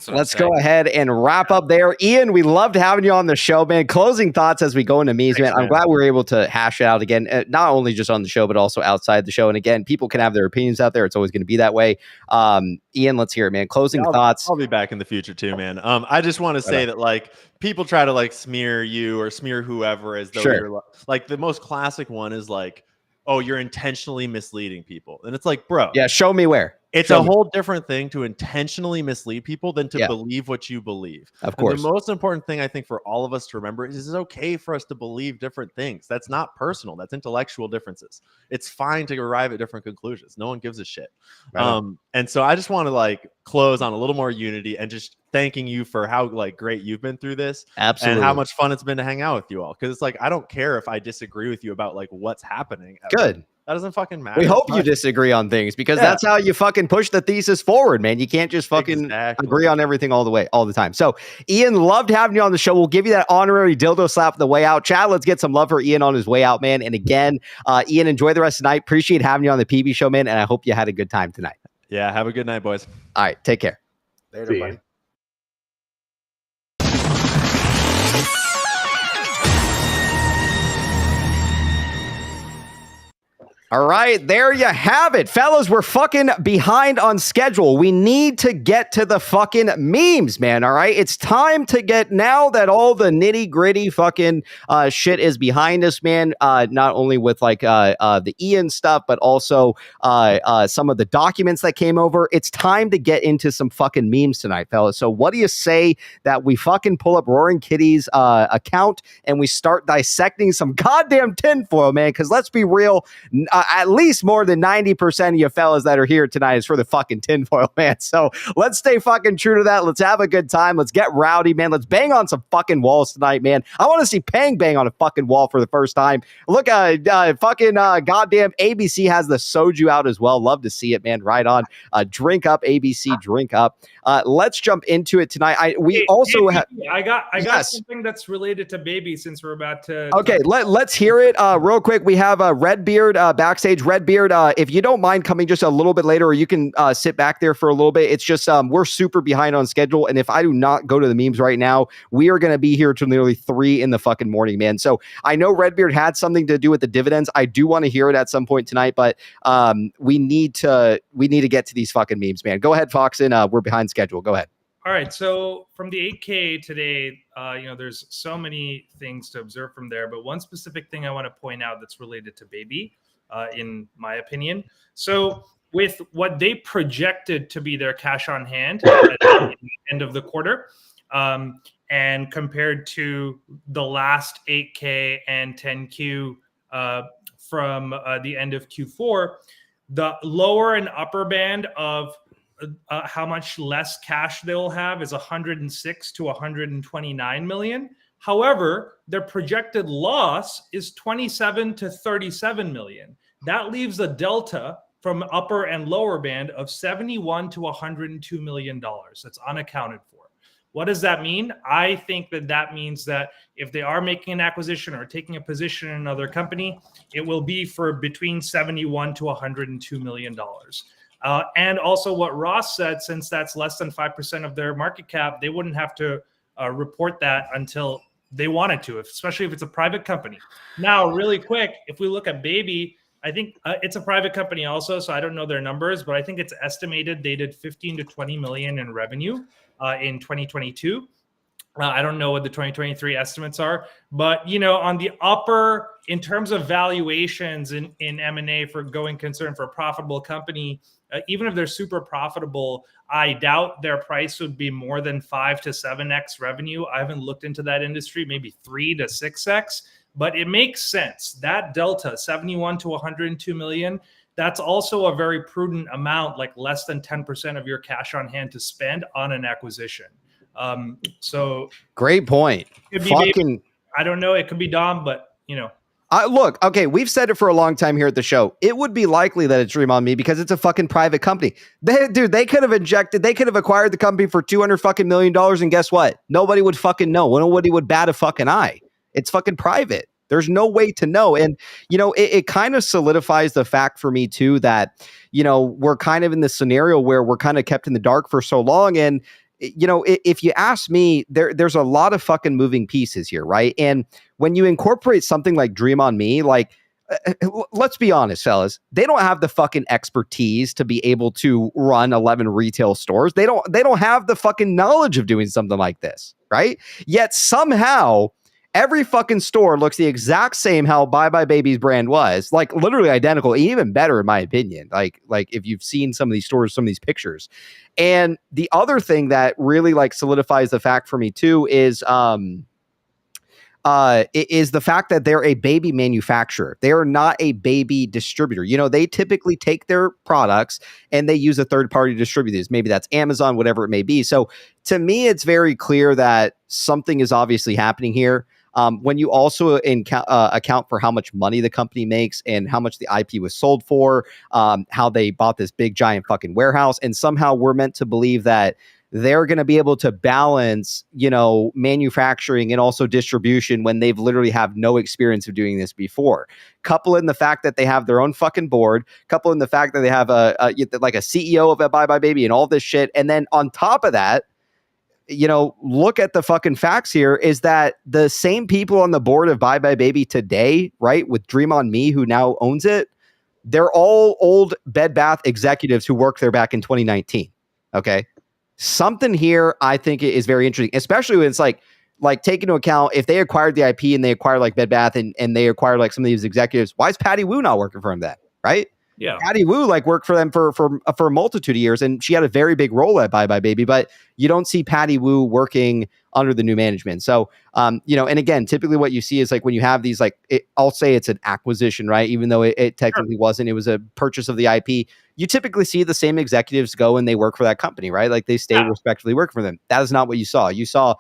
let's go ahead and wrap up there. Ian, we loved having you on the show, man. Closing thoughts as we go into memes, man. I'm glad we were able to hash it out again, not only just on the show, but also outside the show. And again, people can have their opinions out there. It's always going to be that way. Ian, let's hear it, man. Closing thoughts. I'll be back in the future too, man. I just want to say that like people try to like smear you or smear whoever as though you're like, the most classic one is like, oh, you're intentionally misleading people. And it's like, bro. Yeah, show me where. It's a whole different thing to intentionally mislead people than to believe what you believe. Of course. And the most important thing I think for all of us to remember is it's okay for us to believe different things. That's not personal. That's intellectual differences. It's fine to arrive at different conclusions. No one gives a shit. Right. And so I just want to like close on a little more unity and just thanking you for how like great you've been through this. Absolutely. And how much fun it's been to hang out with you all. Because it's like, I don't care if I disagree with you about like what's happening. Good. That doesn't fucking matter. We hope you disagree on things, because that's how you fucking push the thesis forward, man. You can't just fucking agree on everything all the time. So Ian, loved having you on the show. We'll give you that honorary dildo slap on the way out. Chad, let's get some love for Ian on his way out, man. And again, Ian, enjoy the rest of the night. Appreciate having you on the PB show, man. And I hope you had a good time tonight. Yeah. Have a good night, boys. All right. Take care. Later, buddy. All right, there you have it. Fellas, we're fucking behind on schedule. We need to get to the fucking memes, man, all right? It's time to get, now that all the nitty-gritty fucking shit is behind us, man, not only with like the Ian stuff, but also some of the documents that came over. It's time to get into some fucking memes tonight, fellas. So what do you say that we fucking pull up Roaring Kitty's account and we start dissecting some goddamn tinfoil, man? Because let's be real, at least more than 90% of you fellas that are here tonight is for the fucking tinfoil, man. So let's stay fucking true to that. Let's have a good time. Let's get rowdy, man. Let's bang on some fucking walls tonight, man. I want to see Pang bang on a fucking wall for the first time. Look, fucking goddamn ABC has the soju out as well. Love to see it, man. Right on. Drink up, ABC, drink up. Let's jump into it tonight. We also have. I got something that's related to baby since we're about to. Okay, let's hear it real quick. We have Redbeard backstage. Redbeard, if you don't mind coming just a little bit later, or you can sit back there for a little bit. It's just we're super behind on schedule, and if I do not go to the memes right now, we are going to be here till nearly 3 in the fucking morning, man. So I know Redbeard had something to do with the dividends. I do want to hear it at some point tonight, but we need to get to these fucking memes, man. Go ahead, Fox, and we're behind schedule. Go ahead. All right, so from the 8K today, there's so many things to observe from there, but one specific thing I want to point out that's related to baby, in my opinion. So with what they projected to be their cash on hand at the end of the quarter, and compared to the last 8K and 10Q from the end of Q4, the lower and upper band of how much less cash they'll have is 106 to 129 million. However, their projected loss is 27 to 37 million. That leaves a delta from upper and lower band of 71 to 102 million dollars. That's unaccounted for. What does that mean? I think that means that if they are making an acquisition or taking a position in another company, it will be for between 71 to 102 million dollars. And also what Ross said, since that's less than 5% of their market cap, they wouldn't have to report that until they wanted to, especially if it's a private company. Now, really quick, if we look at Baby, I think it's a private company also, so I don't know their numbers, but I think it's estimated they did 15 to 20 million in revenue in 2022. I don't know what the 2023 estimates are, but on the upper, in terms of valuations in M&A for going concern for a profitable company, even if they're super profitable, I doubt their price would be more than 5 to 7x revenue. I haven't looked into that industry, maybe 3 to 6x, but it makes sense. That delta, 71 to 102 million, that's also a very prudent amount, like less than 10% of your cash on hand to spend on an acquisition. So great point. Fucking, I don't know. It could be Dom, but look, okay, we've said it for a long time here at the show. It would be likely that it's Dream on Me because it's a fucking private company. They could have acquired the company for $200 million, and guess what? Nobody would fucking know. Nobody would bat a fucking eye. It's fucking private. There's no way to know. And, it kind of solidifies the fact for me too that, we're kind of in this scenario where we're kind of kept in the dark for so long. And, if you ask me, there's a lot of fucking moving pieces here, right? And when you incorporate something like Dream on Me, like, let's be honest, fellas, they don't have the fucking expertise to be able to run 11 retail stores. They don't have the fucking knowledge of doing something like this, right? Yet somehow every fucking store looks the exact same how Bye Bye Baby's brand was, like literally identical, even better in my opinion. Like if you've seen some of these stores, some of these pictures. And the other thing that really like solidifies the fact for me too is the fact that they're a baby manufacturer. They are not a baby distributor. They typically take their products and they use a third-party distributors. Maybe that's Amazon, whatever it may be. So to me, it's very clear that something is obviously happening here. When you also account for how much money the company makes and how much the IP was sold for, how they bought this big giant fucking warehouse, and somehow we're meant to believe that they're going to be able to balance, manufacturing and also distribution when they've literally have no experience of doing this before. Couple in the fact that they have their own fucking board, couple in the fact that they have a CEO of a Bye Bye Baby and all this shit. And then on top of that, look at the fucking facts here is that the same people on the board of Bye Bye Baby today, right, with Dream on Me, who now owns it, they're all old Bed Bath executives who worked there back in 2019. Okay. Something here I think is very interesting, especially when it's like take into account if they acquired the IP and they acquired like Bed Bath and they acquired like some of these executives, why is Patty Wu not working for him then? Right? Yeah. Patty Wu like worked for them for a multitude of years, and she had a very big role at Bye Bye Baby, but you don't see Patty Wu working under the new management. So, you know, and again, typically what you see is like when you have these, like, I'll say it's an acquisition, right? Even though it technically wasn't, it was a purchase of the IP. You typically see the same executives go and they work for that company, right? Like they stay respectively working for them. That is not what you saw. You saw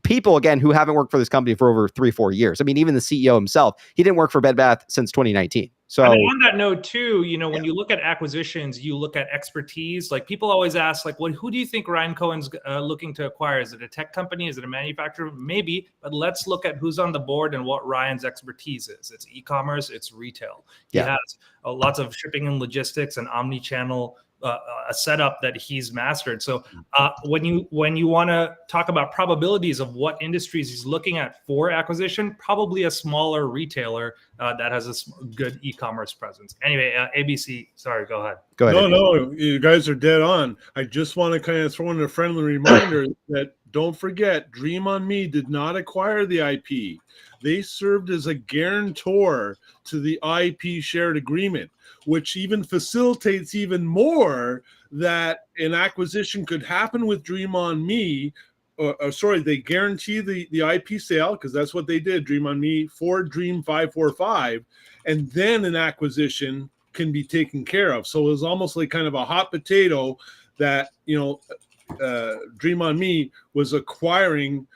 people, again, who haven't worked for this company for over 3-4 years. I mean, even the CEO himself, he didn't work for Bed Bath since 2019. So and on that note too, you know, when you look at acquisitions, you look at expertise. Like people always ask, like, well, who do you think Ryan Cohen's looking to acquire? Is it a tech company? Is it a manufacturer? Maybe, but let's look at who's on the board and what Ryan's expertise is. It's e-commerce, it's retail. He has lots of shipping and logistics and omni-channel a setup that he's mastered. So when you want to talk about probabilities of what industries he's looking at for acquisition, probably a smaller retailer that has a good e-commerce presence. Anyway, ABC, sorry, go ahead. Go ahead. No, you guys are dead on. I just want to kind of throw in a friendly reminder that don't forget, Dream on Me did not acquire the IP. They served as a guarantor to the IP shared agreement, which even facilitates even more that an acquisition could happen with Dream on Me. They guarantee the IP sale, because that's what they did, Dream on Me, for Dream 545, and then an acquisition can be taken care of. So it was almost like kind of a hot potato that, you know, Dream on Me was acquired,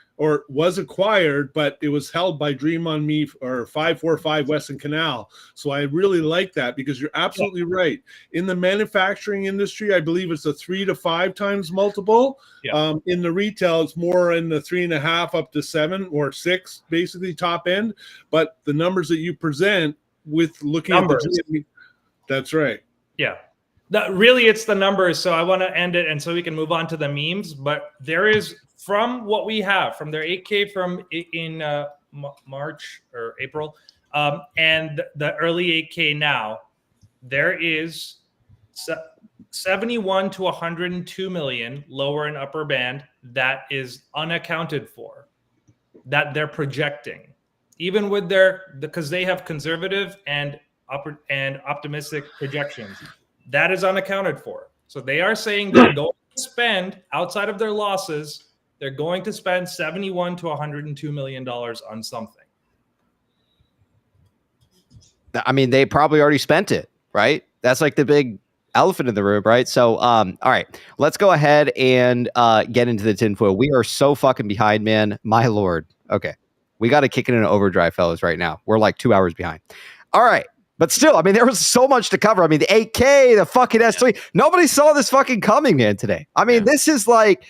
but it was held by Dream on Me or 545 Western Canal. So I really like that, because you're absolutely right. In the manufacturing industry, I believe it's a 3 to 5 times multiple. In the retail, it's more in the 3.5 up to 7 or 6, basically top end. But the numbers that you present with looking at the GME, that's right. Yeah. Really, it's the numbers. So I want to end it, and so we can move on to the memes. But there is, from what we have from their 8K from in March or April, and the early 8K now, there is 71 to 102 million lower and upper band that is unaccounted for, that they're projecting, even with because they have conservative and optimistic projections. That is unaccounted for. So they are saying they're going to spend, outside of their losses, they're going to spend $71 to $102 million on something. I mean, they probably already spent it, right? That's like the big elephant in the room, right? So, all right, let's go ahead and get into the tinfoil. We are so fucking behind, man. My Lord. Okay. We got to kick it into overdrive, fellas, right now. We're like 2 hours behind. All right. But still, I mean, there was so much to cover. I mean, the 8K, the fucking S3. Nobody saw this fucking coming, man, today. I mean, this is like,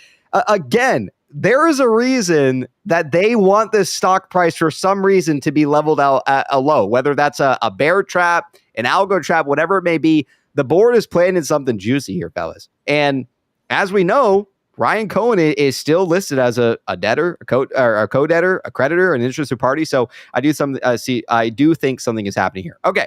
again, there is a reason that they want this stock price for some reason to be leveled out at a low, whether that's a bear trap, an algo trap, whatever it may be. The board is planning something juicy here, fellas. And as we know, Ryan Cohen is still listed as a debtor, a co-debtor, a creditor, an interested party. So I do think something is happening here. Okay,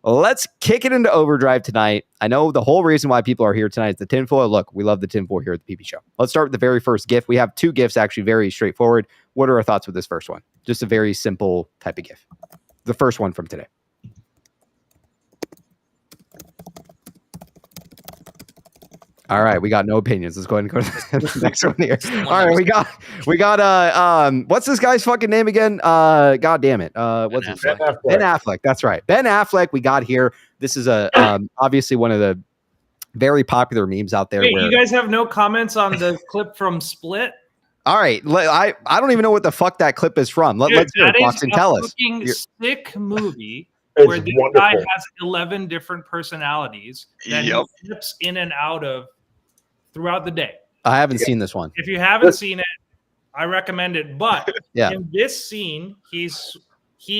let's kick it into overdrive tonight. I know the whole reason why people are here tonight is the tinfoil. Look, we love the tinfoil here at the PP Show. Let's start with the very first GIF. We have 2 GIFs, actually, very straightforward. What are our thoughts with this first one? Just a very simple type of GIF. The first one from today. All right, we got no opinions. Let's go ahead and go to the next one here. All right, we got what's this guy's fucking name again? God damn it. What's his name? Ben Affleck. That's right. Ben Affleck we got here. This is obviously one of the very popular memes out there. Wait, you guys have no comments on the clip from Split? All right, I don't even know what the fuck that clip is from. Let's hear it, Fox, and tell us. Sick movie. It's where the wonderful. guy has 11 different personalities that he flips in and out of throughout the day. I haven't seen this one. If you haven't seen it, I recommend it. But yeah. In this scene, he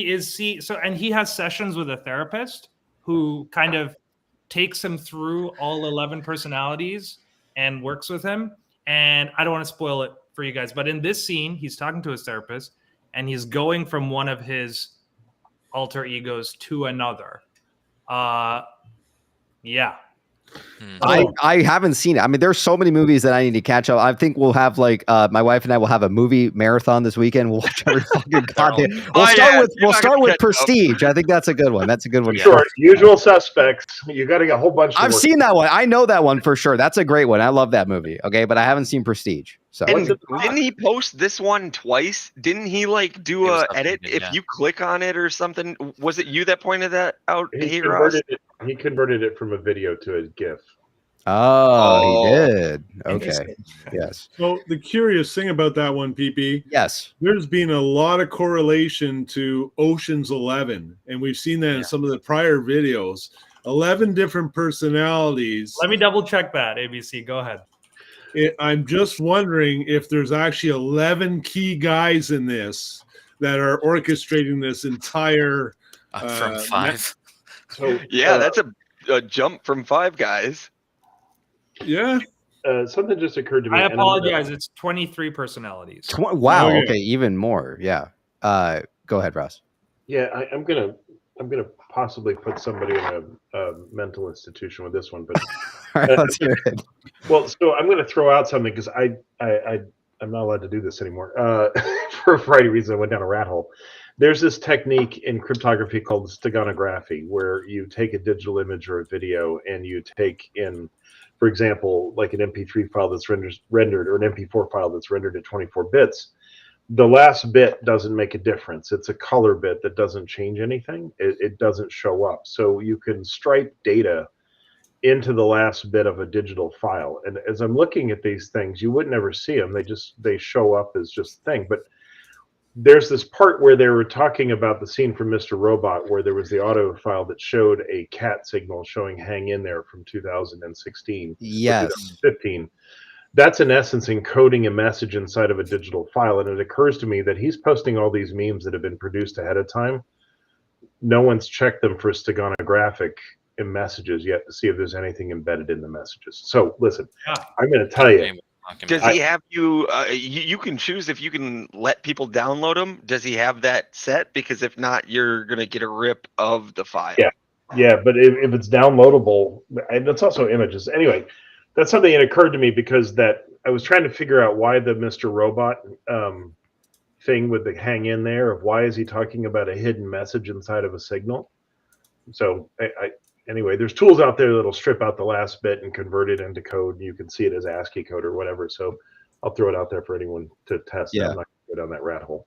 has sessions with a therapist who kind of takes him through all 11 personalities and works with him. And I don't want to spoil it for you guys, but in this scene, he's talking to his therapist and he's going from one of his alter egos to another. Yeah. I haven't seen it. I mean, there's so many movies that I need to catch up. I think we'll have like my wife and I will have a movie marathon this weekend. We'll watch every fucking goddamn. We'll start with Prestige. I think that's a good one. That's a good one. Sure, Usual Suspects. You got to get a whole bunch. I've seen that one. I know that one for sure. That's a great one. I love that movie. Okay, but I haven't seen Prestige. So And didn't he post this one twice? Didn't he like do a edit if you click on it or something? Was it you that pointed that out? He converted it from a video to a GIF. Oh, he did. Okay. Yes. So the curious thing about that one, PP. Yes. There's been a lot of correlation to Ocean's 11, and we've seen that in some of the prior videos. 11 different personalities. Let me double check that. ABC, go ahead. I'm just wondering if there's actually 11 key guys in this that are orchestrating this entire from 5. So yeah, that's a jump from 5 guys. Yeah. Something just occurred to me. I apologize. It's 23 personalities. Wow. Okay, even more. Yeah. Go ahead, Ross. Yeah, I'm gonna possibly put somebody in a mental institution with this one, but all right, let's hear it. Well, so I'm gonna throw out something because I'm not allowed to do this anymore for a variety of reasons. I went down a rat hole. There's this technique in cryptography called steganography, where you take a digital image or a video and you take in, for example, like an MP3 file that's rendered or an MP4 file that's rendered at 24 bits. The last bit doesn't make a difference. It's a color bit that doesn't change anything. It doesn't show up. So you can stripe data into the last bit of a digital file. And as I'm looking at these things, you would never see them. They show up as just a thing. But there's this part where they were talking about the scene from Mr. Robot where there was the audio file that showed a cat signal showing hang in there from 2016. Yes. 2015. That's in essence encoding a message inside of a digital file. And it occurs to me that he's posting all these memes that have been produced ahead of time. No one's checked them for steganographic in messages yet to see if there's anything embedded in the messages. So listen, I'm going to tell you. Does he have you? You can choose if you can let people download them. Does he have that set? Because if not, you're going to get a rip of the file. Yeah, but if it's downloadable, and it's also images. Anyway, that's something that occurred to me because that I was trying to figure out why the Mr. Robot thing with the hang in there of why is he talking about a hidden message inside of a signal. So anyway, there's tools out there that'll strip out the last bit and convert it into code. You can see it as ASCII code or whatever. So I'll throw it out there for anyone to test. Yeah. I'm not going to go down that rat hole.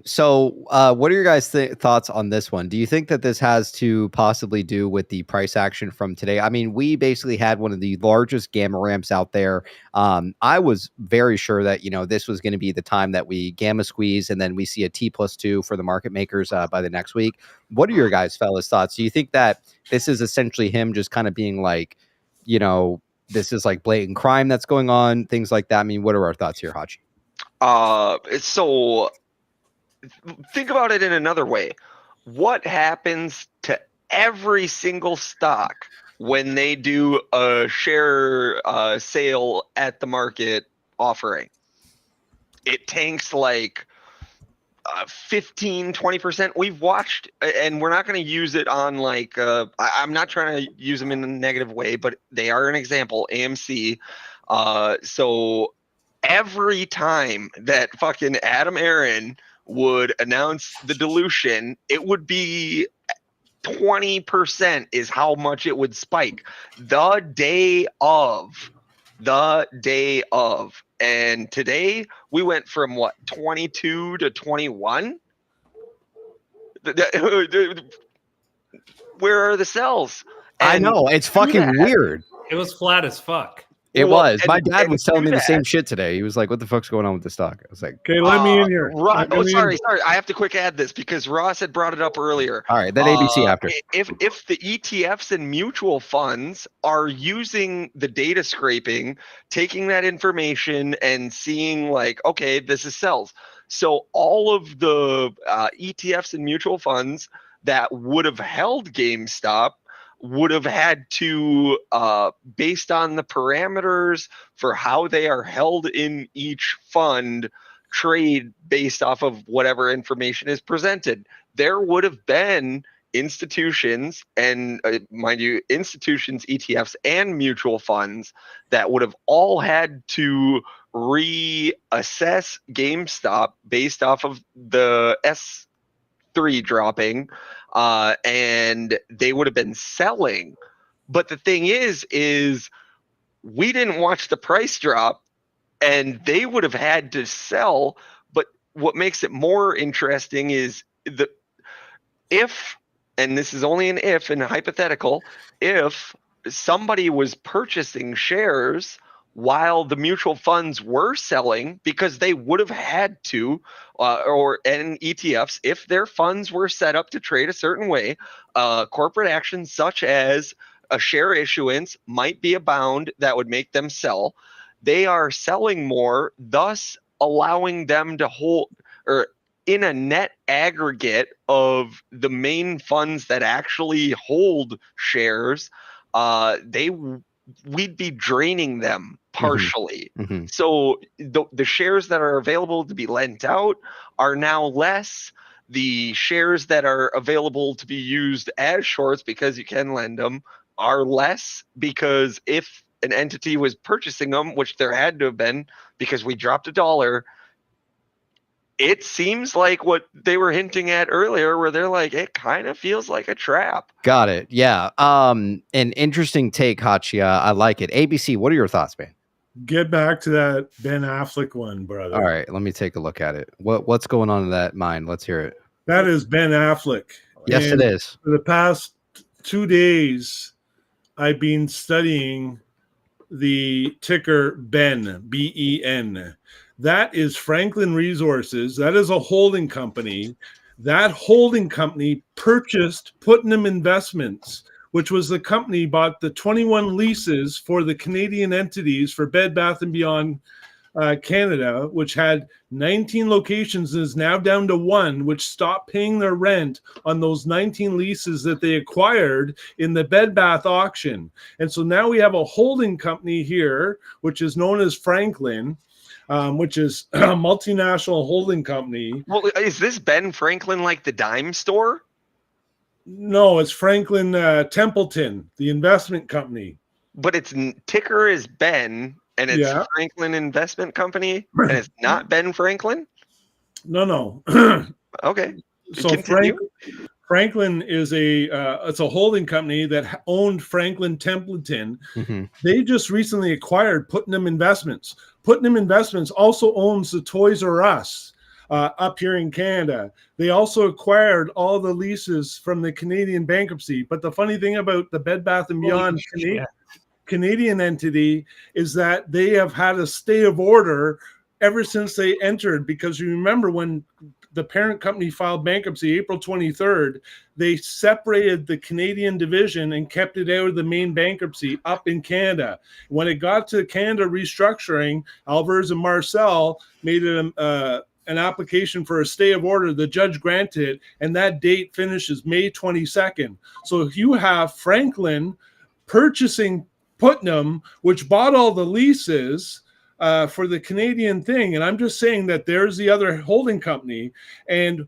So what are your guys' thoughts on this one? Do you think that this has to possibly do with the price action from today? I mean, we basically had one of the largest gamma ramps out there. I was very sure that, this was going to be the time that we gamma squeeze and then we see a T+2 for the market makers by the next week. What are your guys' fellas thoughts? Do you think that this is essentially him just kind of being like, this is like blatant crime that's going on, things like that? I mean, what are our thoughts here, Hachi? So think about it in another way. What happens to every single stock when they do a share sale at the market offering? It tanks like 15, 20%. We've watched, and we're not going to use it on like, I'm not trying to use them in a negative way, but they are an example, AMC. So every time that fucking Adam Aaron would announce the dilution, it would be 20% is how much it would spike the day of. And today we went from what, 22 to 21? Where are the cells? I know, it's fucking weird. It was flat as fuck. It was. My dad was telling me the same shit today. He was like, what the fuck's going on with the stock? I was like, okay, let me in here. Sorry. I have to quick add this because Ross had brought it up earlier. All right, then ABC after. If the ETFs and mutual funds are using the data scraping, taking that information and seeing like, okay, this is sells. So all of the ETFs and mutual funds that would have held GameStop would have had to, based on the parameters for how they are held in each fund, trade based off of whatever information is presented. There would have been institutions and mind you, institutions, ETFs, and mutual funds that would have all had to reassess GameStop based off of the S3 dropping, and they would have been selling. But the thing is we didn't watch the price drop, and they would have had to sell. But what makes it more interesting is if, and this is only an if and a hypothetical, if somebody was purchasing shares while the mutual funds were selling, because they would have had to, and ETFs, if their funds were set up to trade a certain way, corporate actions such as a share issuance might be a bound that would make them sell. They are selling more, thus allowing them to hold, or in a net aggregate of the main funds that actually hold shares, we'd be draining them partially. Mm-hmm. So the shares that are available to be lent out are now less. The shares that are available to be used as shorts, because you can lend them, are less, because if an entity was purchasing them, which there had to have been because we dropped $1, it seems like what they were hinting at earlier, where they're like, it kind of feels like a trap. Got it. Yeah. An interesting take, Hachia. I like it. ABC, what are your thoughts, man? Get back to that Ben Affleck one, brother. All right, let me take a look at it. What's going on in that mind? Let's hear it. That is Ben Affleck. Yes, And it is. For the past 2 days, I've been studying the ticker BEN, B-E-N. That is Franklin Resources. That is a holding company. That holding company purchased Putnam Investments, which was the company bought the 21 leases for the Canadian entities for Bed Bath & Beyond Canada, which had 19 locations and is now down to 1, which stopped paying their rent on those 19 leases that they acquired in the Bed Bath auction. And so now we have a holding company here, which is known as Franklin, which is a multinational holding company. Well, is this Ben Franklin like the dime store? No, it's Franklin Templeton, the investment company. But its ticker is Ben, and it's Franklin Investment Company, and it's not Ben Franklin? No. Okay. So Franklin is it's a holding company that owned Franklin Templeton. Mm-hmm. They just recently acquired Putnam Investments. Putnam Investments also owns the Toys R Us up here in Canada. They also acquired all the leases from the Canadian bankruptcy. But the funny thing about the Bed Bath & Beyond Canadian entity is that they have had a stay of order ever since they entered, because you remember when the parent company filed bankruptcy April 23rd, they separated the Canadian division and kept it out of the main bankruptcy up in Canada. When it got to Canada restructuring, Alvarez and Marcel made it an application for a stay of order. The judge granted it, and that date finishes May 22nd. So if you have Franklin purchasing Putnam, which bought all the leases for the Canadian thing, and I'm just saying that there's the other holding company, and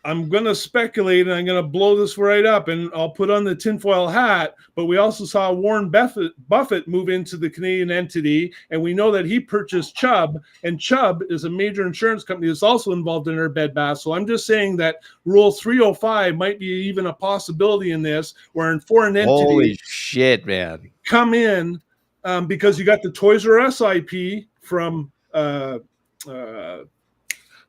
I'm going to speculate, and I'm going to blow this right up, and I'll put on the tinfoil hat, but we also saw Warren Buffett move into the Canadian entity, and we know that he purchased Chubb, and Chubb is a major insurance company that's also involved in our Bed Bath. So I'm just saying that Rule 305 might be even a possibility in this, where in foreign entities... Holy shit, man. ...come in because you got the Toys R Us IP from...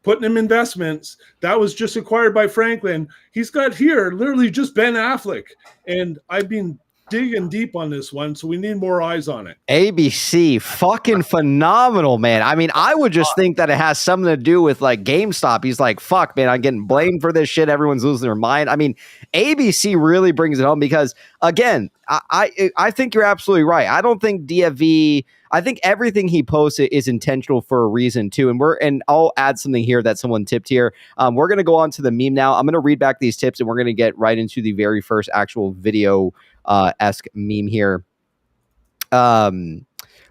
Putnam Investments, that was just acquired by Franklin. He's got here literally just Ben Affleck. And I've been digging deep on this one, so we need more eyes on it. ABC, fucking phenomenal, man. I mean, I would just think that it has something to do with like GameStop. He's like, fuck, man, I'm getting blamed for this shit. Everyone's losing their mind. I mean, ABC really brings it home because, again, I think you're absolutely right. I don't think DFV, I think everything he posted is intentional for a reason too. And I'll add something here that someone tipped here. We're going to go on to the meme now. I'm going to read back these tips and we're going to get right into the very first actual video esque meme here.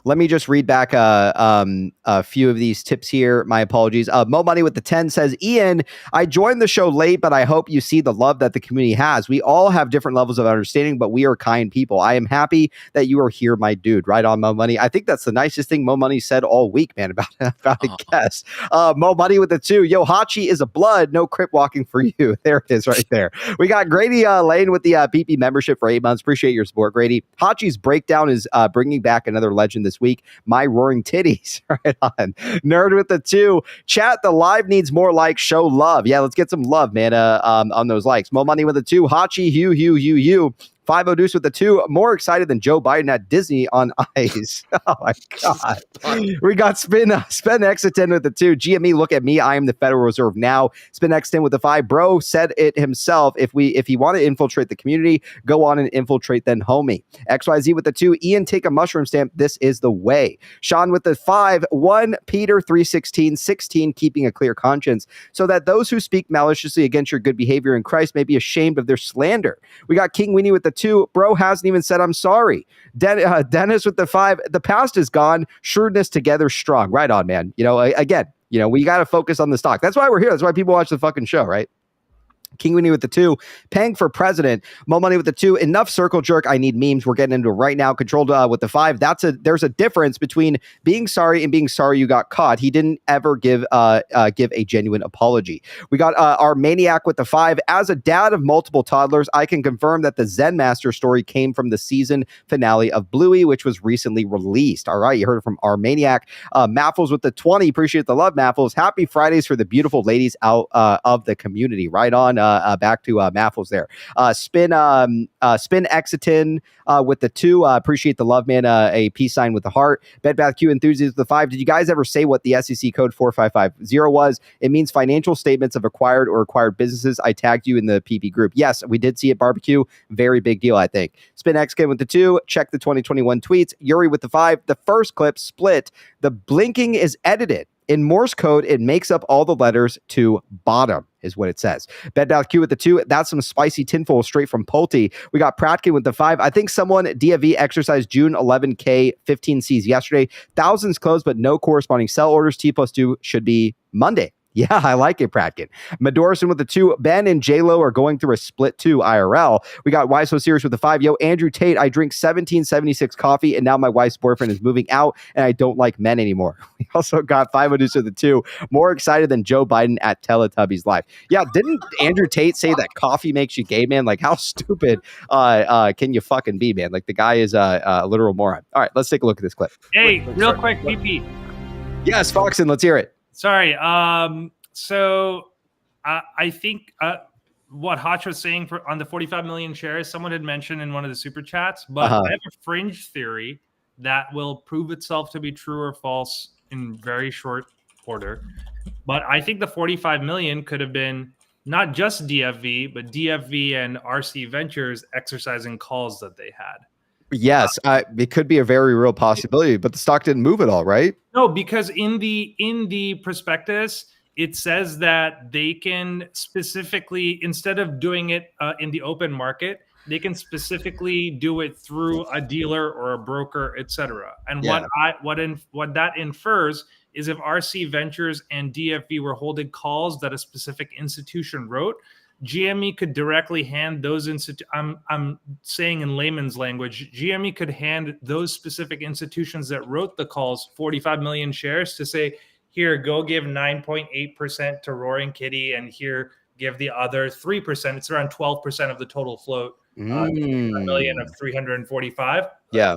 Let me just read back a few of these tips here. My apologies. Mo Money with the 10 says, Ian, I joined the show late, but I hope you see the love that the community has. We all have different levels of understanding, but we are kind people. I am happy that you are here, my dude. Right on, Mo Money. I think that's the nicest thing Mo Money said all week, man, about a guest. Mo Money with the 2. Yo, Hachi is a blood. No crip walking for you. There it is right there. We got Grady Lane with the PP membership for 8 months. Appreciate your support, Grady. Hachi's breakdown is bringing back another legend this week. My roaring titties. Right on. Nerd with the 2. Chat, the live needs more likes. Show love. Yeah, let's get some love, man, on those likes. Mo Money with the 2. Hachi, Hugh. 5 Deuce with the 2. More excited than Joe Biden at Disney on ice. Oh my God. We got Spin X10 with the 2. GME, look at me. I am the Federal Reserve now. Spin X10 with the 5. Bro said it himself. If you want to infiltrate the community, go on and infiltrate then, homie. XYZ with the 2. Ian, take a mushroom stamp. This is the way. Sean with the 5. 1 Peter 3:16. 16, keeping a clear conscience, so that those who speak maliciously against your good behavior in Christ may be ashamed of their slander. We got King Weenie with the 2. Bro hasn't even said I'm sorry. Dennis with the 5. The past is gone. Shrewdness together strong. Right on, man. Again, we got to focus on the stock. That's why we're here. That's why people watch the fucking show, right? King Winnie with the 2. Peng for president. Mo Money with the 2. Enough circle jerk. I need memes. We're getting into it right now. Controlled with the 5. There's a difference between being sorry and being sorry you got caught. He didn't ever give a genuine apology. We got our maniac with the 5. As a dad of multiple toddlers, I can confirm that the Zen Master story came from the season finale of Bluey, which was recently released. All right, you heard it from our maniac. Maffles with the 20. Appreciate the love, Maffles. Happy Fridays for the beautiful ladies out of the community. Right on. Back to Maffles there. Spin Exitin with the 2. Appreciate the love, man. A peace sign with the heart. Bed Bath Q enthusiast with the 5. Did you guys ever say what the SEC code 4550 was? It means financial statements of acquired or acquired businesses. I tagged you in the PP group. Yes, we did see it. Barbecue. Very big deal, I think. Spin Xkin with the 2. Check the 2021 tweets. Yuri with the 5. The first clip split. The blinking is edited. In Morse code, it makes up all the letters to bottom, is what it says. Bedbath Q with the 2. That's some spicy tinfoil straight from Pulte. We got Pratkin with the 5. I think someone DFV exercised June 11K 15Cs yesterday. Thousands closed, but no corresponding sell orders. T+2 should be Monday. Yeah, I like it, Pratkin. Medorison with the 2. Ben and J-Lo are going through a split 2 IRL. We got Why So Serious with the 5. Yo, Andrew Tate, I drink 1776 coffee, and now my wife's boyfriend is moving out, and I don't like men anymore. We also got 5 Odus with the 2. More excited than Joe Biden at Teletubbies Live. Yeah, didn't Andrew Tate say that coffee makes you gay, man? Like, how stupid can you fucking be, man? Like, the guy is a literal moron. All right, let's take a look at this clip. Hey, real quick, PP. Yes, Foxon, let's hear it. Sorry. So I think what Hotch was saying on the 45 million shares, someone had mentioned in one of the super chats, but I have a fringe theory that will prove itself to be true or false in very short order. But I think the 45 million could have been not just DFV, but DFV and RC Ventures exercising calls that they had. Yes, it could be a very real possibility, but the stock didn't move at all, right? No, because in the prospectus, it says that they can specifically, instead of doing it in the open market, they can specifically do it through a dealer or a broker, etc. And Yeah. what that infers is if RC Ventures and DFV were holding calls that a specific institution wrote, GME could directly hand those I'm saying in layman's language, GME could hand those specific institutions that wrote the calls 45 million shares to say, here, go give 9.8% to Roaring Kitty, and here, give the other 3%. It's around 12% of the total float, 3 million of 345. Yeah.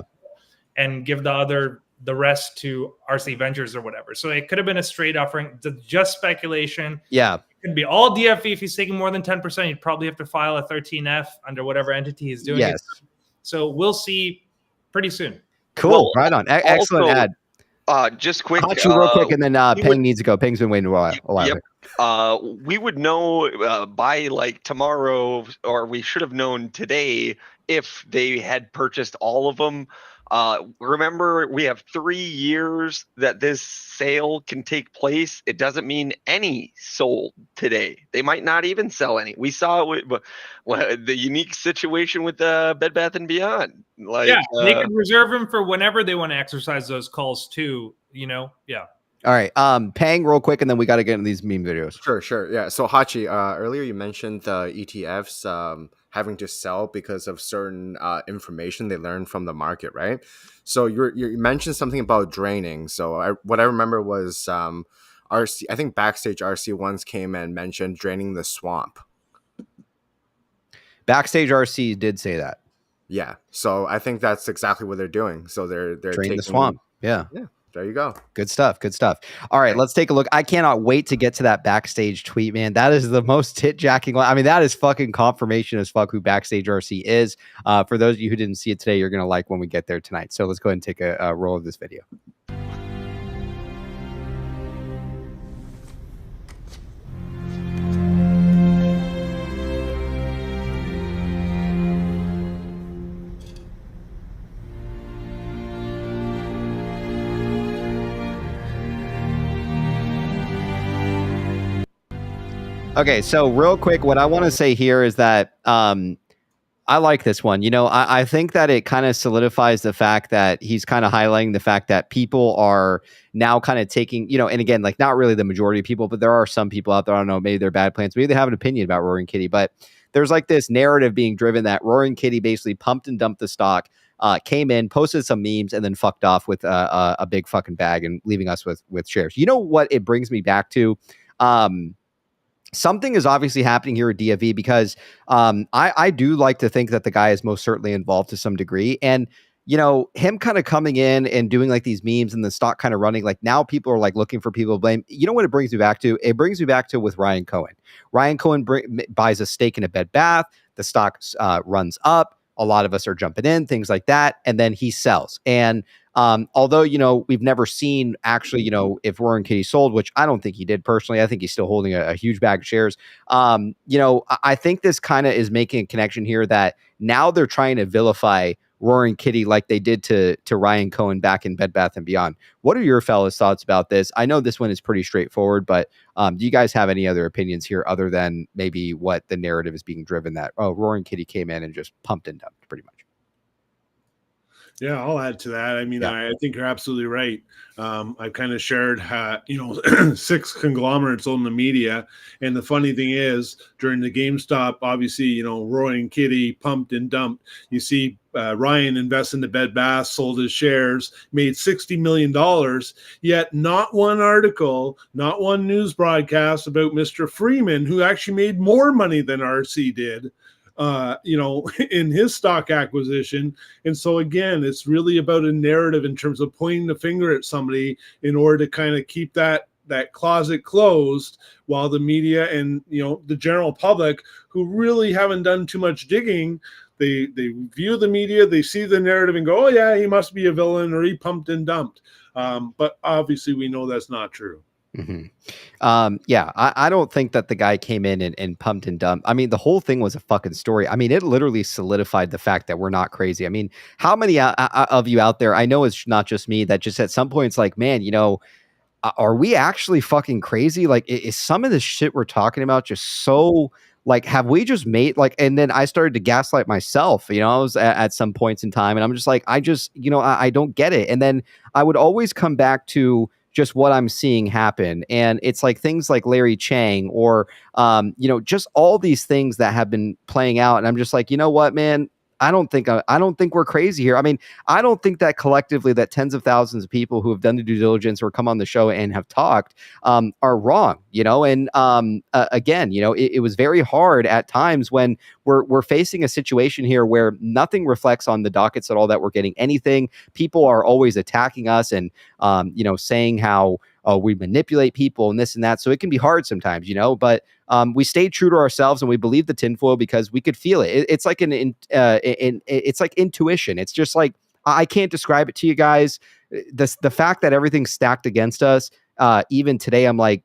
And give the rest to RC Ventures or whatever. So it could have been a straight offering. Just speculation. Yeah. It could be all DFV. If he's taking more than 10%, you'd probably have to file a 13F under whatever entity he's doing. Yes. So we'll see pretty soon. Cool. Right on. Excellent ad. Just quick. Hachi real quick, and then Peng needs to go. Peng's been waiting a while. Yep. We would know by like tomorrow, or we should have known today if they had purchased all of them. Remember, we have 3 years that this sale can take place. It doesn't mean any sold today. They might not even sell any. We saw it with the unique situation with Bed Bath and Beyond. Like, yeah, they could reserve them for whenever they want to exercise those calls too. Yeah. All right, Pang, real quick, and then we got to get into these meme videos. Sure. Yeah. So Hachi, earlier you mentioned the ETFs having to sell because of certain information they learned from the market, right? So you mentioned something about draining. So what I remember was RC. I think Backstage RC once came and mentioned draining the swamp. Backstage RC did say that. Yeah. So I think that's exactly what they're doing. So they're draining the swamp. Yeah. There you go. Good stuff. All right, let's take a look. I cannot wait to get to that Backstage tweet, man. That is the most tit-jacking one. I mean, that is fucking confirmation as fuck who Backstage RC is. For those of you who didn't see it today, you're going to like when we get there tonight. So let's go ahead and take a roll of this video. Okay, so real quick, what I want to say here is that I like this one. I think that it kind of solidifies the fact that he's kind of highlighting the fact that people are now kind of taking, and again, like not really the majority of people, but there are some people out there, I don't know, maybe they're bad plans, maybe they have an opinion about Roaring Kitty, but there's like this narrative being driven that Roaring Kitty basically pumped and dumped the stock, came in, posted some memes, and then fucked off with a big fucking bag and leaving us with shares. You know what it brings me back to? Something is obviously happening here at DFV because I do like to think that the guy is most certainly involved to some degree. And, him kind of coming in and doing like these memes and the stock kind of running, like now people are like looking for people to blame. You know what it brings me back to? It brings me back to with Ryan Cohen. Ryan Cohen buys a stake in a Bed Bath. The stock runs up. A lot of us are jumping in, things like that. And then he sells. And although, we've never seen actually, if Roaring Kitty sold, which I don't think he did personally. I think he's still holding a huge bag of shares. I think this kind of is making a connection here that now they're trying to vilify Roaring Kitty like they did to Ryan Cohen back in Bed Bath & Beyond. What are your fellas' thoughts about this? I know this one is pretty straightforward, but do you guys have any other opinions here other than maybe what the narrative is being driven that, Roaring Kitty came in and just pumped and dumped pretty much? Yeah, I'll add to that. I mean, I think you're absolutely right. I've kind of shared, 6 conglomerates on the media. And the funny thing is, during the GameStop, obviously, Roaring Kitty pumped and dumped. You see Ryan invest in the Bed Bath, sold his shares, made $60 million, yet not one article, not one news broadcast about Mr. Freeman, who actually made more money than RC did. In his stock acquisition. And so again, it's really about a narrative in terms of pointing the finger at somebody in order to kind of keep that closet closed, while the media and the general public, who really haven't done too much digging, they view the media, they see the narrative and go, oh yeah, he must be a villain, or he pumped and dumped. But obviously we know that's not true. Mm-hmm. I don't think that the guy came in and pumped and dumped. I mean, the whole thing was a fucking story. I mean, it literally solidified the fact that we're not crazy. I mean, how many of you out there, I know it's not just me, that just at some point it's like, man, are we actually fucking crazy? Like, is some of this shit we're talking about just so, like, have we just made, like, and then I started to gaslight myself, I was at some points in time, and I'm just like, I don't get it. And then I would always come back to just what I'm seeing happen. And it's like things like Larry Chang or, just all these things that have been playing out. And I'm just like, you know what, man, I don't think we're crazy here. I mean, I don't think that collectively that tens of thousands of people who have done the due diligence or come on the show and have talked are wrong, and again, it was very hard at times when we're facing a situation here where nothing reflects on the dockets at all that we're getting anything. People are always attacking us and, saying how we manipulate people and this and that. So it can be hard sometimes, but we stayed true to ourselves and we believed the tinfoil because we could feel it. It's like it's like intuition. It's just like, I can't describe it to you guys. The fact that everything's stacked against us, even today, I'm like,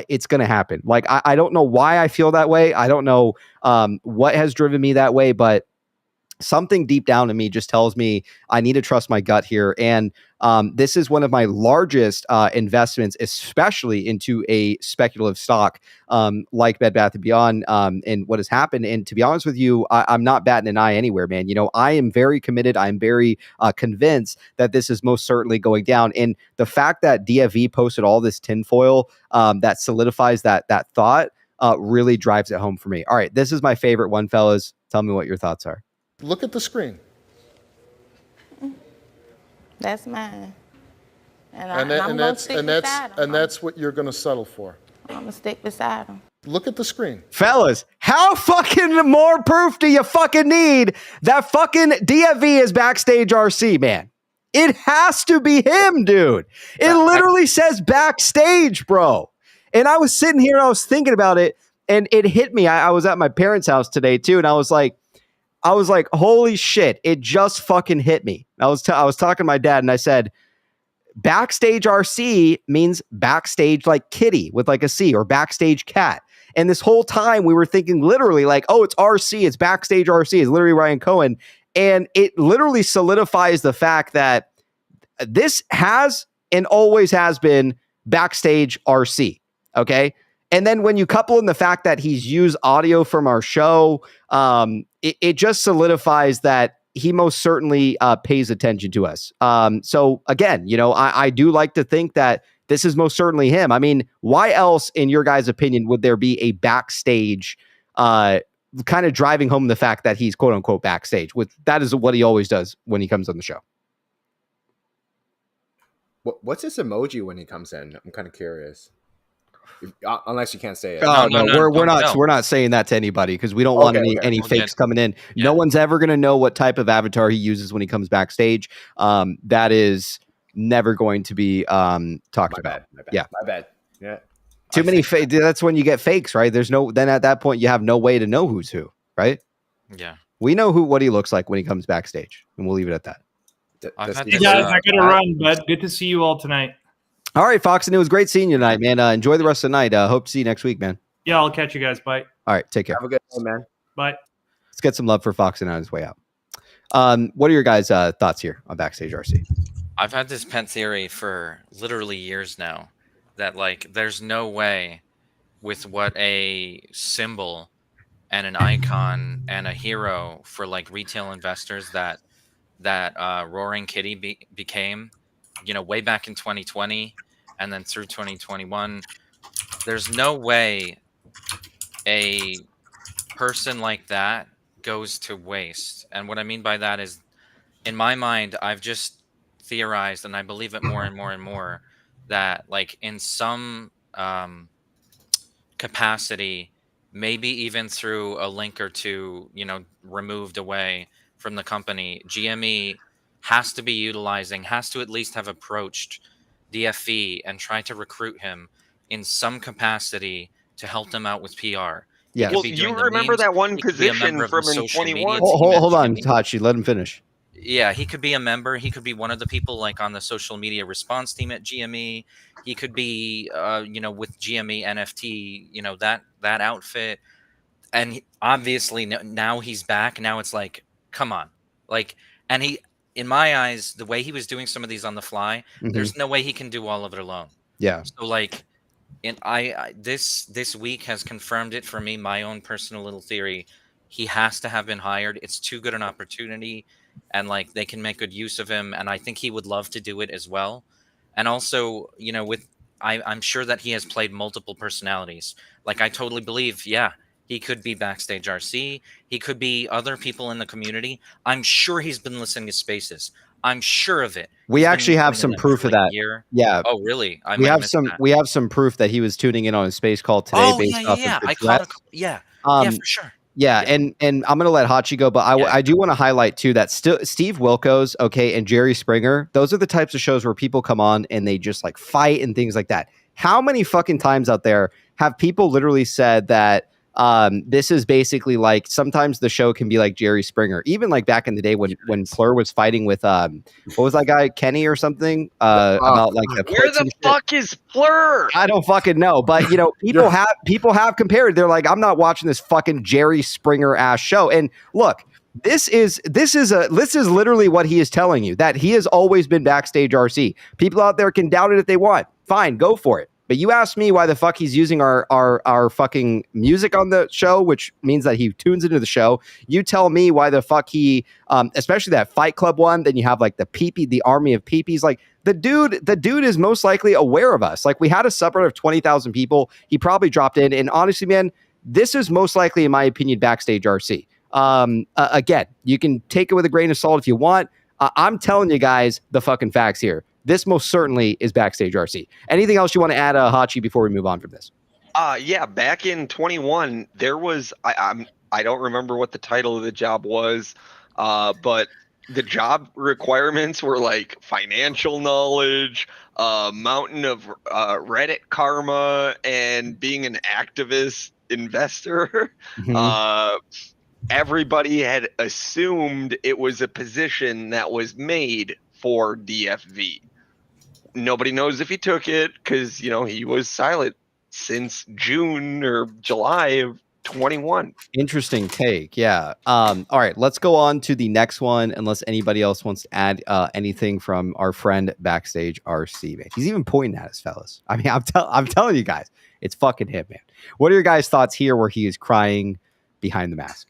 it's going to happen. Like, I don't know why I feel that way. I don't know what has driven me that way, but something deep down in me just tells me I need to trust my gut here. And this is one of my largest investments, especially into a speculative stock like Bed Bath & Beyond and what has happened. And to be honest with you, I'm not batting an eye anywhere, man. You know, I am very committed. I'm very convinced that this is most certainly going down. And the fact that DFV posted all this tinfoil that solidifies that thought really drives it home for me. All right, this is my favorite one, fellas. Tell me what your thoughts are. Look at the screen. That's mine. And that's what you're going to settle for. I'm going to stick beside him. Look at the screen. Fellas, how fucking more proof do you fucking need that fucking DFV is backstage RC, man? It has to be him, dude. It literally says backstage, bro. And I was sitting here and I was thinking about it and it hit me. I was at my parents' house today too. And I was like, holy shit, it just fucking hit me. I was talking to my dad and I said, backstage RC means backstage like kitty with like a C, or backstage cat. And this whole time we were thinking literally like, oh, it's RC, it's backstage RC, it's literally Ryan Cohen. And it literally solidifies the fact that this has and always has been backstage RC. Okay. And then when you couple in the fact that he's used audio from our show, it just solidifies that he most certainly pays attention to us. So again, you know, I do like to think that this is most certainly him. I mean, why else, in your guys' opinion, would there be a backstage kind of driving home the fact that he's quote unquote backstage? That is what he always does when he comes on the show. What's this emoji when he comes in? I'm kind of curious. Unless you can't say it. We're not saying that to anybody because we don't want any fakes coming in. Yeah. No one's ever going to know what type of avatar he uses when he comes backstage. That is never going to be talked about. My bad. Yeah, my bad. Yeah, too many fakes. That's when you get fakes, right? Then at that point you have no way to know who's who, right? Yeah, we know what he looks like when he comes backstage, and we'll leave it at that. Hey guys, I gotta run, bud. Good to see you all tonight. All right, Fox, and it was great seeing you tonight, man. Enjoy the rest of the night. Hope to see you next week, man. Yeah, I'll catch you guys. Bye. All right, take care. Have a good day, man. Bye. Let's get some love for Fox and on his way out. What are your guys' thoughts here on Backstage RC? I've had this pet theory for literally years now that like there's no way with what a symbol and an icon and a hero for like retail investors that Roaring Kitty became, you know, way back in 2020 and then through 2021. There's no way a person like that goes to waste. And what I mean by that is, in my mind, I've just theorized, and I believe it more and more and more, that like in some capacity, maybe even through a link or two, you know, removed away from the company, GME has to at least have approached DFE and tried to recruit him in some capacity to help them out with PR. Yeah. Well, you remember that one position from in 21? Hold on, Tachi. Let him finish. Yeah, he could be a member. He could be one of the people like on the social media response team at GME. He could be, you know, with GME NFT, you know, that outfit. And obviously now he's back. Now it's like, come on. Like, and he, in my eyes, the way he was doing some of these on the fly, there's no way he can do all of it alone. Yeah. So like, and this week has confirmed it for me, my own personal little theory. He has to have been hired. It's too good an opportunity, and like they can make good use of him. And I think he would love to do it as well. And also, you know, I'm sure that he has played multiple personalities. Like I totally believe, yeah, he could be Backstage RC. He could be other people in the community. I'm sure he's been listening to Spaces. I'm sure of it. We actually have some proof of that. Yeah. Oh, really? We have some proof that he was tuning in on a space call today. Oh, yeah. Yeah, for sure. Yeah, and I'm gonna let Hachi go, but I do want to highlight too that Steve Wilkos, and Jerry Springer. Those are the types of shows where people come on and they just like fight and things like that. How many fucking times out there have people literally said that? This is basically like sometimes the show can be like Jerry Springer, even like back in the day when Fleur was fighting with what was that guy, Kenny or something about like where the fuck is Fleur? I don't fucking know, but you know people have compared. They're like, I'm not watching this fucking Jerry Springer ass show. And look, This is literally what he is telling you, that he has always been backstage RC. People out there can doubt it if they want. Fine, go for it. But you asked me why the fuck he's using our fucking music on the show, which means that he tunes into the show. You tell me why the fuck he, especially that Fight Club one. Then you have like the army of peepees. Like the dude is most likely aware of us. Like we had a subreddit of 20,000 people. He probably dropped in, and honestly, man, this is most likely, in my opinion, backstage RC. Again, you can take it with a grain of salt if you want. I'm telling you guys the fucking facts here. This most certainly is backstage RC. Anything else you want to add, Hachi, before we move on from this? Yeah, back in 21, there was I don't remember what the title of the job was, but the job requirements were like financial knowledge, mountain of Reddit karma, and being an activist investor. Everybody had assumed it was a position that was made for DFV. Nobody knows if he took it because, you know, he was silent since June or July of 21. Interesting take. Yeah. All right, let's go on to the next one, unless anybody else wants to add anything from our friend backstage RC, man. He's even pointing at us, fellas. I mean, I'm telling you guys, it's fucking him, man. What are your guys' thoughts here where he is crying behind the mask?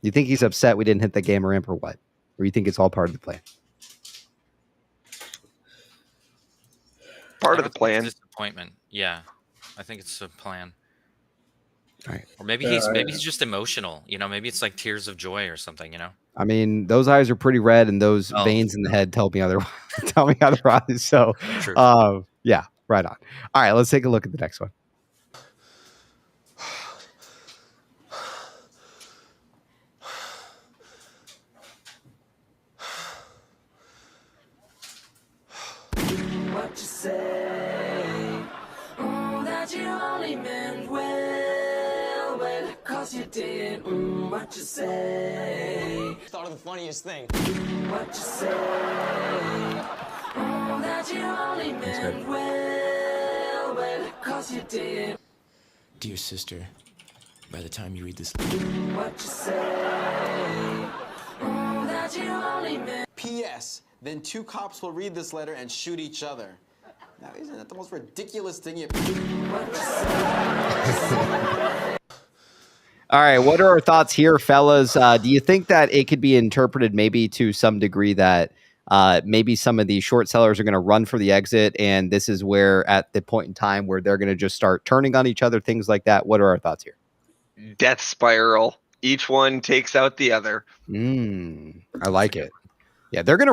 You think he's upset we didn't hit the gamer imp or what? Or you think it's all part of the plan? Part of the plan. Disappointment. Yeah, I think it's a plan. All right. Or maybe he's just emotional. You know, maybe it's like tears of joy or something. You know. I mean, those eyes are pretty red, and those veins in the head tell me otherwise. So, yeah, right on. All right, let's take a look at the next one. What you say? That you only meant well, cause you did. What you say? Thought of the funniest thing. What you say? That you only meant well, cause you did. Dear sister, by the time you read this, What you say? That you only meant. P.S. Then two cops will read this letter and shoot each other. Now, isn't that the most ridiculous thing you... All right, what are our thoughts here, fellas? Do you think that it could be interpreted maybe to some degree that maybe some of these short sellers are going to run for the exit, and this is where, at the point in time where they're going to just start turning on each other, things like that? What are our thoughts here? Death spiral. Each one takes out the other. I like it. Yeah, they're gonna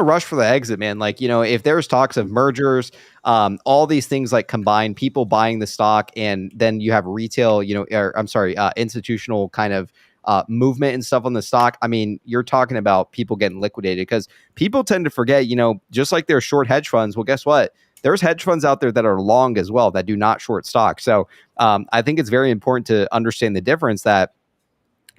rush for the exit, man. Like, you know, if there's talks of mergers, all these things like combined, people buying the stock, and then you have retail, you know, institutional kind of movement and stuff on the stock. I mean, you're talking about people getting liquidated, because people tend to forget, you know, just like there's short hedge funds. Well, guess what? There's hedge funds out there that are long as well that do not short stock. So I think it's very important to understand the difference, that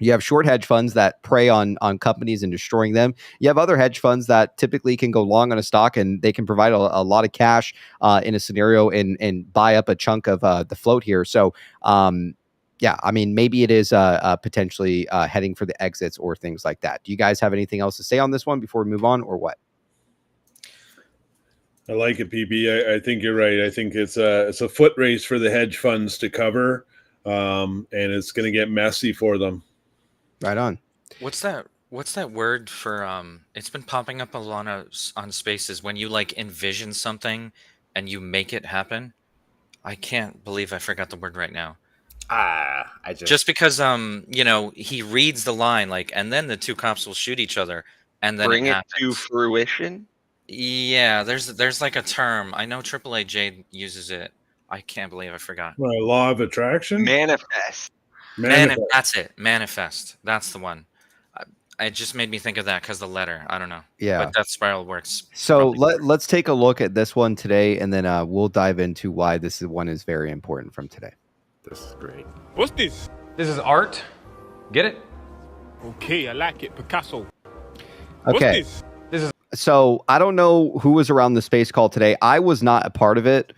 you have short hedge funds that prey on companies and destroying them. You have other hedge funds that typically can go long on a stock, and they can provide a lot of cash in a scenario and buy up a chunk of the float here. So, yeah, I mean, maybe it is potentially heading for the exits or things like that. Do you guys have anything else to say on this one before we move on, or what? I like it, PP. I think you're right. I think it's a foot race for the hedge funds to cover, and it's going to get messy for them. Right on. What's that word for it's been popping up a lot on Spaces, when you like envision something and you make it happen. I can't believe I forgot the word right now. I just because you know, he reads the line like, and then the two cops will shoot each other, and then bring it happens. to fruition. Yeah, there's like a term. I know AAA Jade uses it. I can't believe I forgot. Law of attraction? Manifest. That's it. Manifest. That's the one. It just made me think of that because the letter. I don't know. Yeah. But that spiral works. So let's take a look at this one today, and then we'll dive into why this one is very important from today. This is great. What's this? This is art. Get it? Okay, I like it. Picasso. Okay. What's this? So I don't know who was around the space call today. I was not a part of it.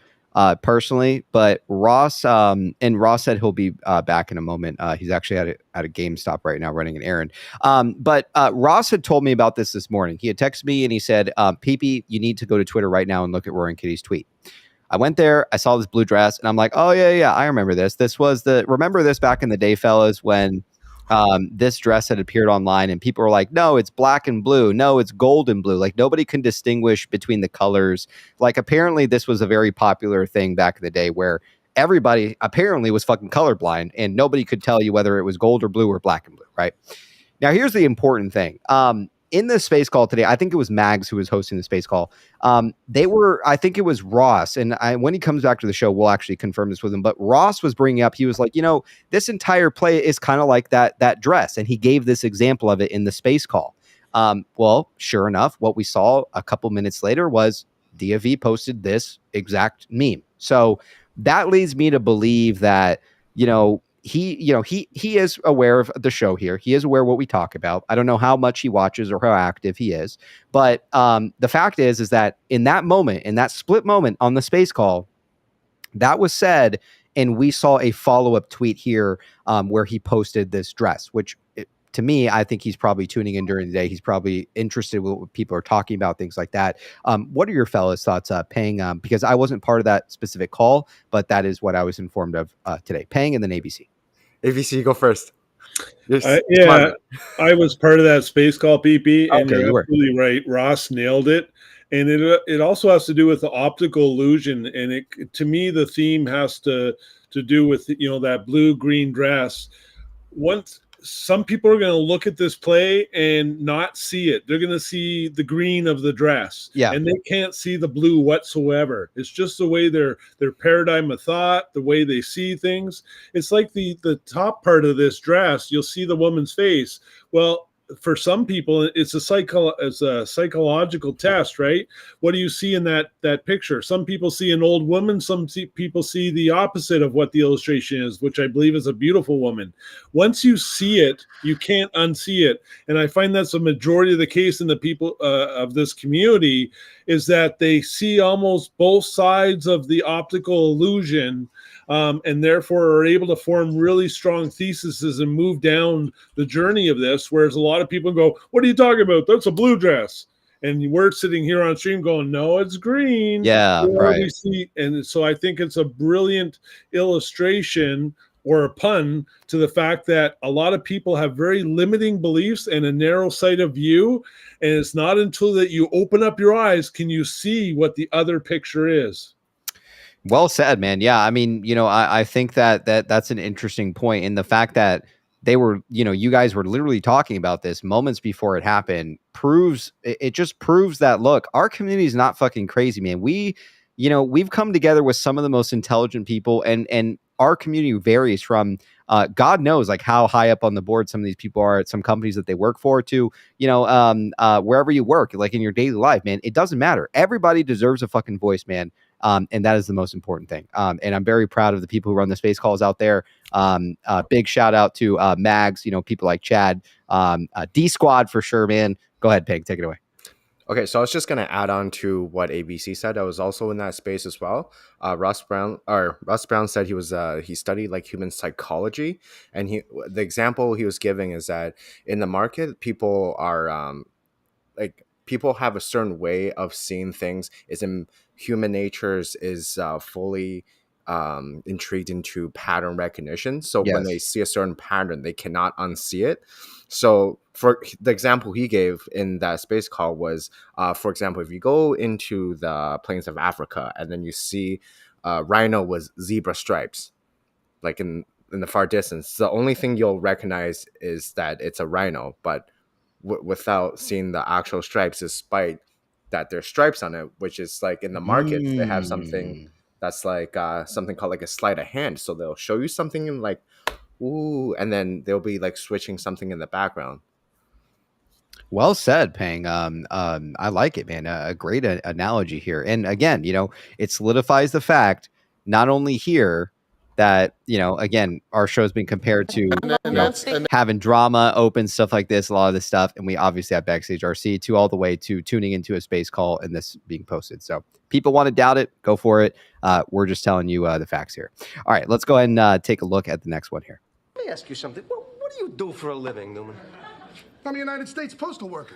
personally, but Ross and Ross said he'll be back in a moment. He's actually at a GameStop right now running an errand. But Ross had told me about this morning. He had texted me and he said, "PP, you need to go to Twitter right now and look at Roaring Kitty's tweet." I went there, I saw this blue dress, and I'm like, "Oh yeah, I remember this. This was remember this back in the day, fellas, when this dress had appeared online and people were like, no, it's black and blue. No, it's gold and blue. Like nobody can distinguish between the colors. Like apparently this was a very popular thing back in the day where everybody apparently was fucking colorblind and nobody could tell you whether it was gold or blue or black and blue, right? Now, here's the important thing. In the space call today, I think it was Mags who was hosting the space call. I think it was Ross. And when he comes back to the show, we'll actually confirm this with him. But Ross was bringing up, he was like, this entire play is kind of like that dress. And he gave this example of it in the space call. Well, sure enough, what we saw a couple minutes later was DFV posted this exact meme. So that leads me to believe that, he is aware of the show here. He is aware of what we talk about. I don't know how much he watches or how active he is, but the fact is that in that moment, in that split moment on the space call, that was said, and we saw a follow-up tweet here where he posted this dress, which to me, I think he's probably tuning in during the day. He's probably interested with what people are talking about, things like that. What are your fellas' thoughts, Pang? Because I wasn't part of that specific call, but that is what I was informed of today. Pang and then ABC. ABC, you go first. Yeah, I was part of that space call, PP, and Okay, you're absolutely right. Ross nailed it. And it also has to do with the optical illusion. And to me, the theme has to do with, that blue-green dress. Some people are going to look at this play and not see it. They're going to see the green of the dress, and they can't see the blue whatsoever. It's just the way their paradigm of thought, the way they see things. It's like the top part of this dress. You'll see the woman's face. Well, for some people, it's a psychological test, right? What do you see in that picture? Some people see an old woman. People see the opposite of what the illustration is, which I believe is a beautiful woman. Once you see it, you can't unsee it. And I find that's a majority of the case in the people of this community is that they see almost both sides of the optical illusion. And therefore are able to form really strong theses and move down the journey of this, whereas a lot of people go, what are you talking about? That's a blue dress. And we're sitting here on stream going, no, it's green. Yeah, right. We see, and so I think it's a brilliant illustration or a pun to the fact that a lot of people have very limiting beliefs and a narrow sight of view. And it's not until that you open up your eyes can you see what the other picture is. Well said, man. Yeah, I mean, I think that's an interesting point, and the fact that they were, you guys were literally talking about this moments before it happened just proves that look, our community is not fucking crazy, man. We've come together with some of the most intelligent people, and our community varies from God knows like how high up on the board some of these people are at some companies that they work for to, wherever you work, like in your daily life, man. It doesn't matter. Everybody deserves a fucking voice, man. And that is the most important thing. And I'm very proud of the people who run the space calls out there. Big shout out to Mags, people like Chad, D Squad for sure, man. Go ahead, Peg, take it away. Okay, so I was just going to add on to what ABC said. I was also in that space as well. Russ Brown said he studied like human psychology, and the example he was giving is that in the market, people are people have a certain way of seeing things. Is in human nature is fully intrigued into pattern recognition. So when they see a certain pattern, they cannot unsee it. So for the example he gave in that space call was, for example, if you go into the plains of Africa and then you see a rhino with zebra stripes, like in the far distance, the only thing you'll recognize is that it's a rhino, but without seeing the actual stripes, despite that there's stripes on it, which is like in the market, they have something that's like something called like a sleight of hand. So they'll show you something in like, ooh, and then they'll be like switching something in the background. Well said, Pang. I like it, man. A great analogy here. And again, it solidifies the fact not only here that, you know, again, our show's been compared to and having drama, open stuff like this, a lot of this stuff. And we obviously have Backstage RC to all the way to tuning into a space call and this being posted. So people want to doubt it, go for it. We're just telling you the facts here. All right, let's go ahead and take a look at the next one here. Let me ask you something. What do you do for a living, Newman? I'm a United States postal worker.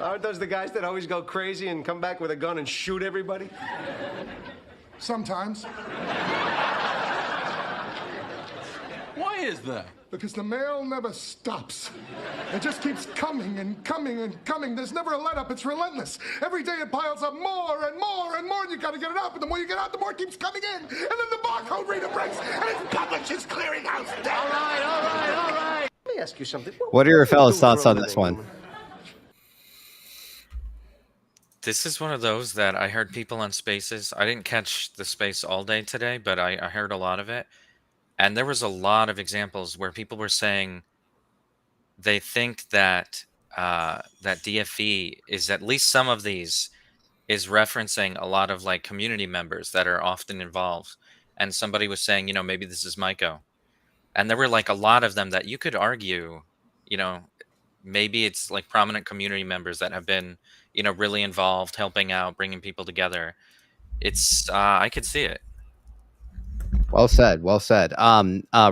Aren't those the guys that always go crazy and come back with a gun and shoot everybody? Sometimes. Why is that? Because the mail never stops. It just keeps coming and coming and coming. There's never a let up. It's relentless. Every day it piles up more and more and more, and you got to get it up. And the more you get out, the more it keeps coming in. And then the barcode reader breaks, and it's Publishers Clearinghouse. All right. Let me ask you something. What are your do you fellas' do thoughts for a on this living, one? Newman? This is one of those that I heard people on Spaces. I didn't catch the space all day today, but I heard a lot of it. And there was a lot of examples where people were saying they think that that DFE is, at least some of these, is referencing a lot of like community members that are often involved. And somebody was saying, you know, maybe this is Maiko. And there were like a lot of them that you could argue, you know, maybe it's like prominent community members that have been, you know, really involved, helping out, bringing people together. It's I could see it. Well said. Well said.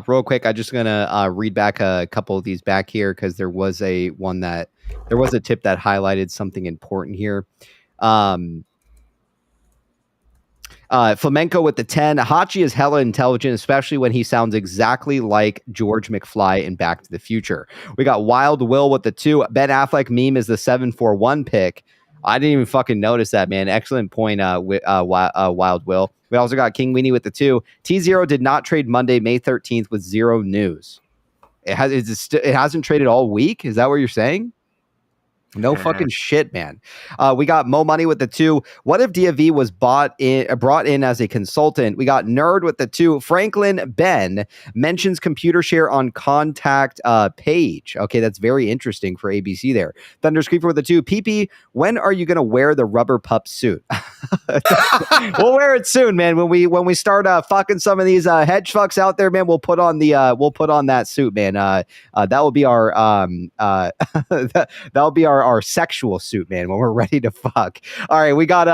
Real quick, I'm just gonna read back a couple of these back here because there was a tip that highlighted something important here. Flamenco with the 10. Hachi is hella intelligent, especially when he sounds exactly like George McFly in Back to the Future. We got Wild Will with the 2. Ben Affleck meme is the 741 pick. I didn't even fucking notice that, man. Excellent point, Wild Will. We also got King Weenie with the 2. T0 did not trade Monday, May 13th with zero news. It hasn't traded all week? Is that what you're saying? No fucking shit, man. We got Mo Money with the 2. What if DFV was brought in as a consultant? We got Nerd with the 2. Franklin Ben mentions computer share on contact page. Okay, that's very interesting for ABC there. Thunder Screeper with the 2. PP, when are you gonna wear the rubber pup suit? We'll wear it soon, man. When we start fucking some of these hedge fucks out there, man, we'll put on that suit, man. That will be our that'll be our sexual suit, man, when we're ready to fuck. All right, we got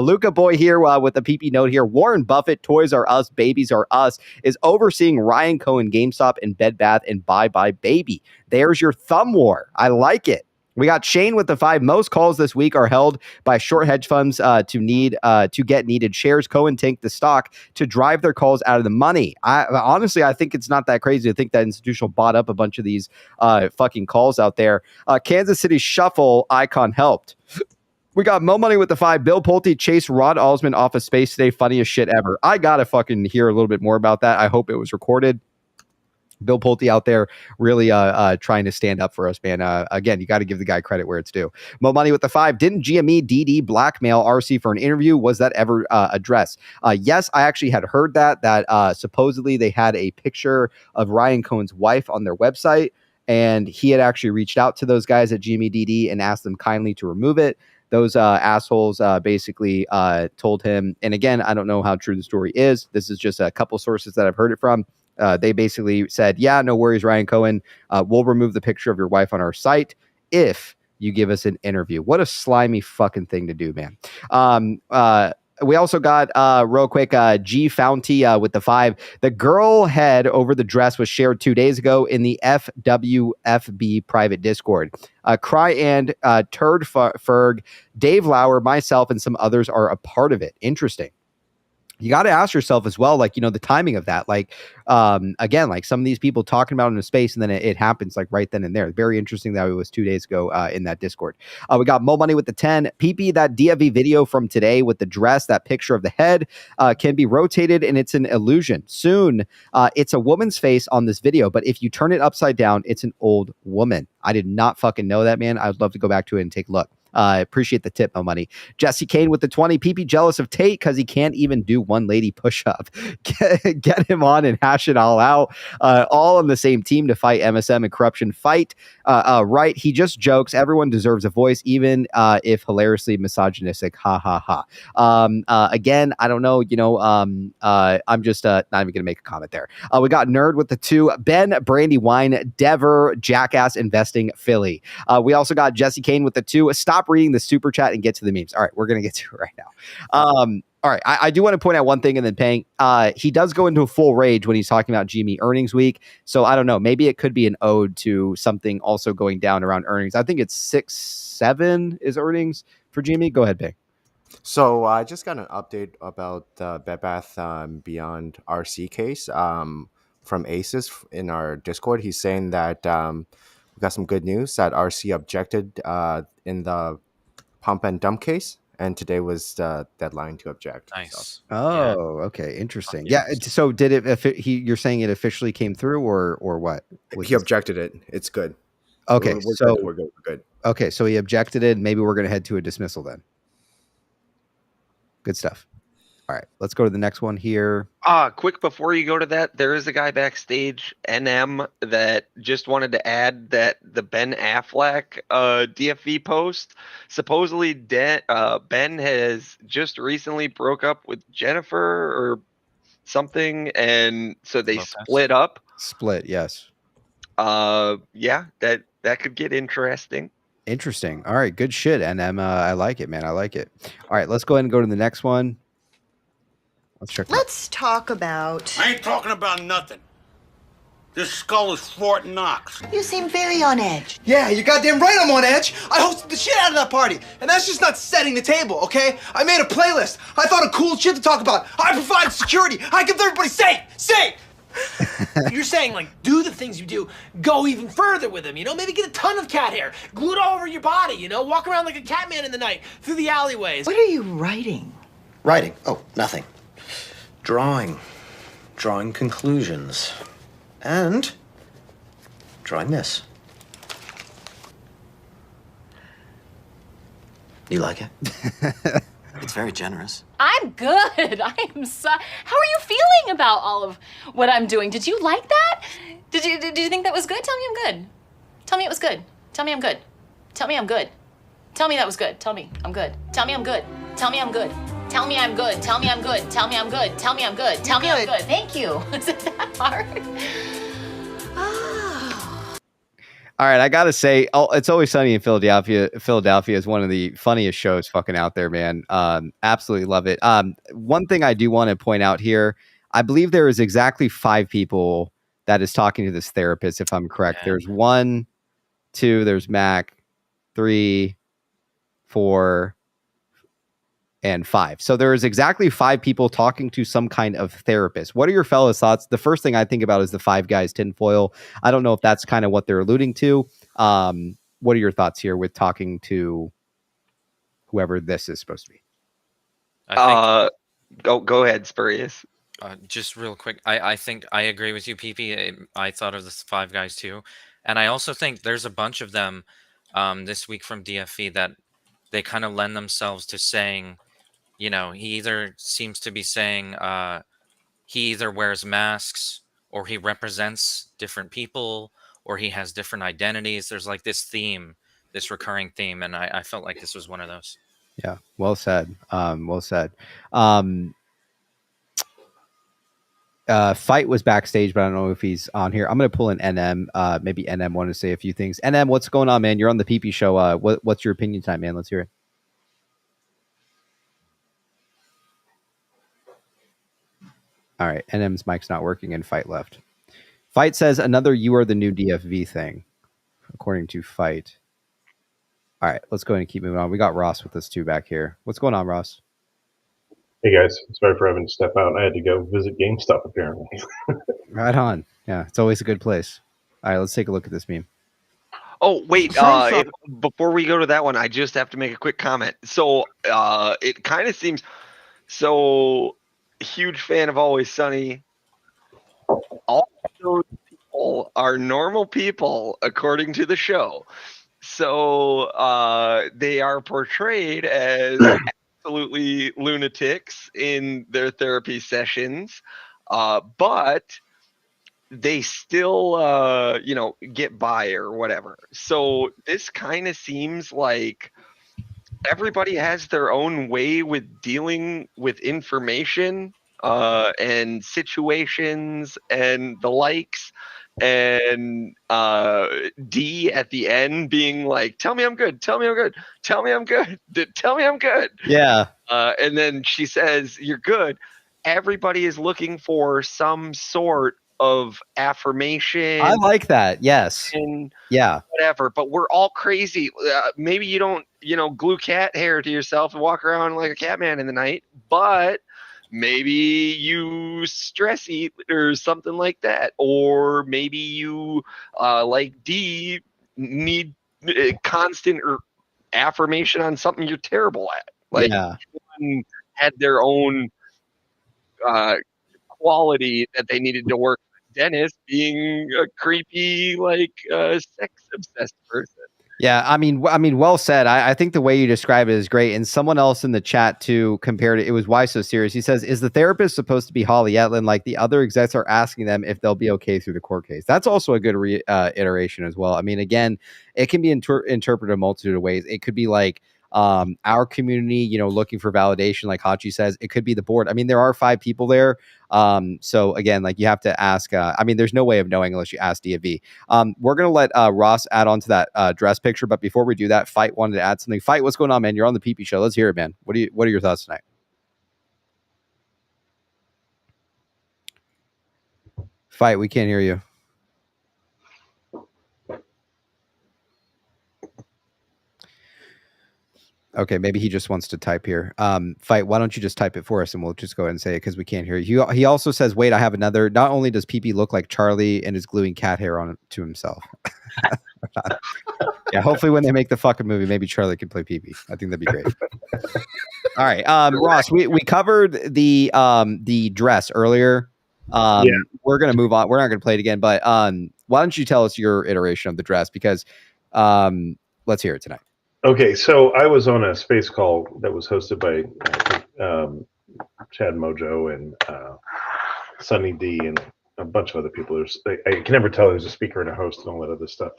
Luca Boy here with the PP note here. Warren Buffett, Toys R Us, Babies R Us, is overseeing Ryan Cohen, GameStop, and Bed Bath, and Bye Bye Baby. There's your thumb war. I like it. We got Shane with the 5. Most calls this week are held by short hedge funds to get needed shares. Cohen tanked the stock to drive their calls out of the money. Honestly, I think it's not that crazy to think that institutional bought up a bunch of these fucking calls out there. Kansas City Shuffle icon helped. We got Mo Money with the 5. Bill Pulte chased Rod Osman off of space today. Funniest shit ever. I gotta fucking hear a little bit more about that. I hope it was recorded. Bill Pulte out there really trying to stand up for us, man. Again, you got to give the guy credit where it's due. Mo Money with the 5. Didn't GME DD blackmail RC for an interview? Was that ever addressed? Yes, I actually had heard that supposedly they had a picture of Ryan Cohen's wife on their website, and he had actually reached out to those guys at GME DD and asked them kindly to remove it. Those assholes basically told him, and again, I don't know how true the story is. This is just a couple sources that I've heard it from. They basically said, yeah, no worries, Ryan Cohen. We'll remove the picture of your wife on our site if you give us an interview. What a slimy fucking thing to do, man. We also got, real quick, G Founty with the 5. The girl head over the dress was shared 2 days ago in the FWFB private Discord. Cry and Turd Ferg, Dave Lauer, myself, and some others are a part of it. Interesting. You got to ask yourself as well, like, you know, the timing of that. Like, again, like some of these people talking about it in a space and then it happens like right then and there. Very interesting that it was 2 days ago in that Discord. We got Mo Money with the 10. PP, that DFV video from today with the dress, that picture of the head can be rotated and it's an illusion. Soon, it's a woman's face on this video, but if you turn it upside down, it's an old woman. I did not fucking know that, man. I'd love to go back to it and take a look. Appreciate the tip, no money. Jesse Kane with the 20. PP jealous of Tate because he can't even do one lady push-up. Get him on and hash it all out. All on the same team to fight MSM and corruption. Fight. Right. He just jokes. Everyone deserves a voice, even if hilariously misogynistic. Ha ha ha. Again, I don't know. I'm just not even gonna make a comment there. We got Nerd with the 2. Ben Brandywine, Dever, Jackass Investing, Philly. We also got Jesse Kane with the 2. Stop reading the super chat and get to the memes. All right, we're gonna get to it right now. All right, I do want to point out one thing and then Pang. He does go into a full rage when he's talking about GME earnings week. So I don't know. Maybe it could be an ode to something also going down around earnings. I think it's 6-7 is earnings for GME. Go ahead, Pang. So I just got an update about the Bed Bath Beyond RC case from Aces in our Discord. He's saying that we got some good news that RC objected in the pump and dump case, and today was the deadline to object. Nice. Oh, okay, interesting. Yeah. So did it? You're saying it officially came through, or what? He objected it. It's good. Okay, We're so good. We're good. We're good. Okay, so he objected it. Maybe we're going to head to a dismissal then. Good stuff. All right, let's go to the next one here. Quick before you go to that, there is a guy backstage, NM, that just wanted to add that the Ben Affleck DFV post, supposedly Ben has just recently broke up with Jennifer or something, and so they split up. Split, yes. Yeah, that could get interesting. Interesting. All right, good shit, NM. I like it, man. I like it. All right, let's go ahead and go to the next one. Let's talk about... I ain't talking about nothing. This skull is Fort Knox. You seem very on edge. Yeah, you're goddamn right I'm on edge. I hosted the shit out of that party. And that's just not setting the table, okay? I made a playlist. I thought of cool shit to talk about. I provided security. I kept everybody safe. Safe! You're saying, like, do the things you do, go even further with them, maybe get a ton of cat hair, glue it all over your body, walk around like a cat man in the night through the alleyways. What are you writing? Writing? Oh, nothing. Drawing conclusions, and drawing this. You like it? It's very generous. I'm good. How are you feeling about all of what I'm doing? Did you like that? Did you think that was good? Tell me I'm good. Tell me it was good. Tell me I'm good. Tell me I'm good. Tell me that was good. Tell me I'm good. Tell me I'm good. Tell me I'm good. Tell me I'm good. Tell me I'm good. Tell me I'm good. Tell me I'm good. Tell me I'm good. Thank you. Is it that hard? All right, I gotta say, It's Always Sunny in Philadelphia. Philadelphia is one of the funniest shows fucking out there, man. Absolutely love it. One thing I do want to point out here, I believe there is exactly 5 people that is talking to this therapist, if I'm correct. Yeah. There's 1, 2, there's Mac, 3, 4, and 5. So there is exactly 5 people talking to some kind of therapist. What are your fellas' thoughts? The first thing I think about is the 5 guys tinfoil. I don't know if that's kind of what they're alluding to. What are your thoughts here with talking to whoever this is supposed to be? Go ahead, Spurious. Just real quick, I think I agree with you, PP. I thought of the 5 guys too, and I also think there's a bunch of them this week from DFE that they kind of lend themselves to saying, he either seems to be saying he either wears masks or he represents different people or he has different identities. There's like this theme, this recurring theme, and I felt like this was one of those. Yeah, well said. Well said. Fight was backstage, but I don't know if he's on here. I'm going to pull in NM. Maybe NM wanted to say a few things. NM, what's going on, man? You're on the PP show. What's your opinion time, man? Let's hear it. All right, NM's mic's not working and Fight left. Fight says another "you are the new DFV" thing, according to Fight. All right, let's go ahead and keep moving on. We got Ross with us too back here. What's going on, Ross? Hey guys, sorry for having to step out. I had to go visit GameStop apparently. Right on. Yeah, it's always a good place. All right, let's take a look at this meme. Oh, wait. Before we go to that one, I just have to make a quick comment. So it kind of seems so huge fan of Always Sunny. All those people are normal people, according to the show. So they are portrayed as absolutely lunatics in their therapy sessions, but they still, get by or whatever. So this kind of seems like everybody has their own way with dealing with information and situations and the likes. And D at the end being like, tell me I'm good, tell me I'm good, tell me I'm good, tell me I'm good. Yeah. And then she says, you're good. Everybody is looking for some sort of affirmation. I like that. Yes. And Yeah. whatever, but we're all crazy. Maybe you don't, glue cat hair to yourself and walk around like a cat man in the night, but maybe you stress eat or something like that, or maybe you like D need constant or affirmation on something you're terrible at. Like Yeah. everyone had their own quality that they needed to work with. Dennis being a creepy, sex obsessed person. Yeah, I mean, well said. I think the way you describe it is great. And someone else in the chat too compared it. It was Why So Serious. He says, "Is the therapist supposed to be Holly Etlin? Like the other execs are asking them if they'll be okay through the court case." That's also a good iteration as well. I mean, again, it can be interpreted a multitude of ways. It could be like our community, looking for validation, like Hachi says. It could be the board. I mean, there are 5 people there. So again, like you have to ask. I mean, there's no way of knowing unless you ask DFV. We're gonna let Ross add on to that dress picture, but before we do that, Fight wanted to add something. Fight, what's going on, man? You're on the PP show. Let's hear it, man. What are your thoughts tonight? Fight, we can't hear you. Okay, maybe he just wants to type here. Fight, why don't you just type it for us and we'll just go ahead and say it because we can't hear you. He also says, wait, I have another. Not only does PP look like Charlie and is gluing cat hair on to himself. Yeah, hopefully when they make the fucking movie, maybe Charlie can play PP. I think that'd be great. All right, Ross, we covered the dress earlier. We're gonna move on. We're not gonna play it again, but why don't you tell us your iteration of the dress? Because let's hear it tonight. Okay, so I was on a space call that was hosted by Chad Mojo and Sunny D and a bunch of other people. I can never tell who's a speaker and a host and all that other stuff.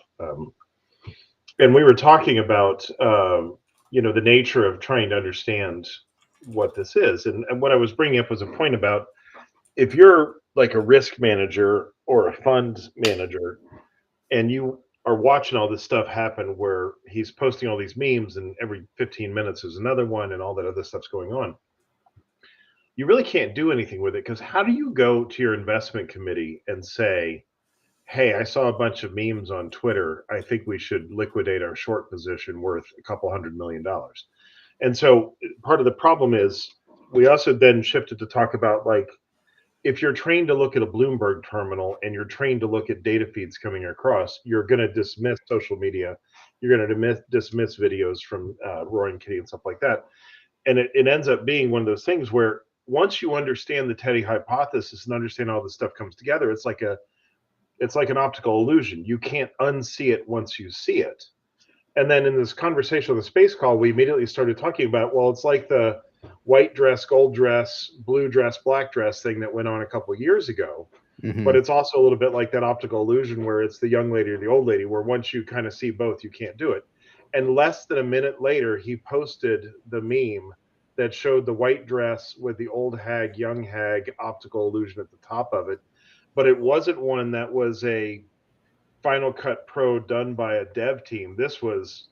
And we were talking about the nature of trying to understand what this is. And what I was bringing up was a point about if you're like a risk manager or a fund manager and you are watching all this stuff happen where he's posting all these memes and every 15 minutes there's another one and all that other stuff's going on. You really can't do anything with it because how do you go to your investment committee and say, hey, I saw a bunch of memes on Twitter. I think we should liquidate our short position worth $200 million. And so part of the problem is we also then shifted to talk about like, if you're trained to look at a Bloomberg terminal and you're trained to look at data feeds coming across, you're going to dismiss social media. You're going to dismiss videos from Roaring Kitty and stuff like that. And it ends up being one of those things where once you understand the Teddy hypothesis and understand how this stuff comes together, it's like an optical illusion. You can't unsee it once you see it. And then in this conversation on the space call, we immediately started talking about, well, it's like the white dress, gold dress, blue dress, black dress thing that went on a couple of years ago. Mm-hmm. But it's also a little bit like that optical illusion where it's the young lady or the old lady, where once you kind of see both, you can't do it. And less than a minute later, he posted the meme that showed the white dress with the old hag, young hag optical illusion at the top of it. But it wasn't one that was a Final Cut Pro done by a dev team. This was,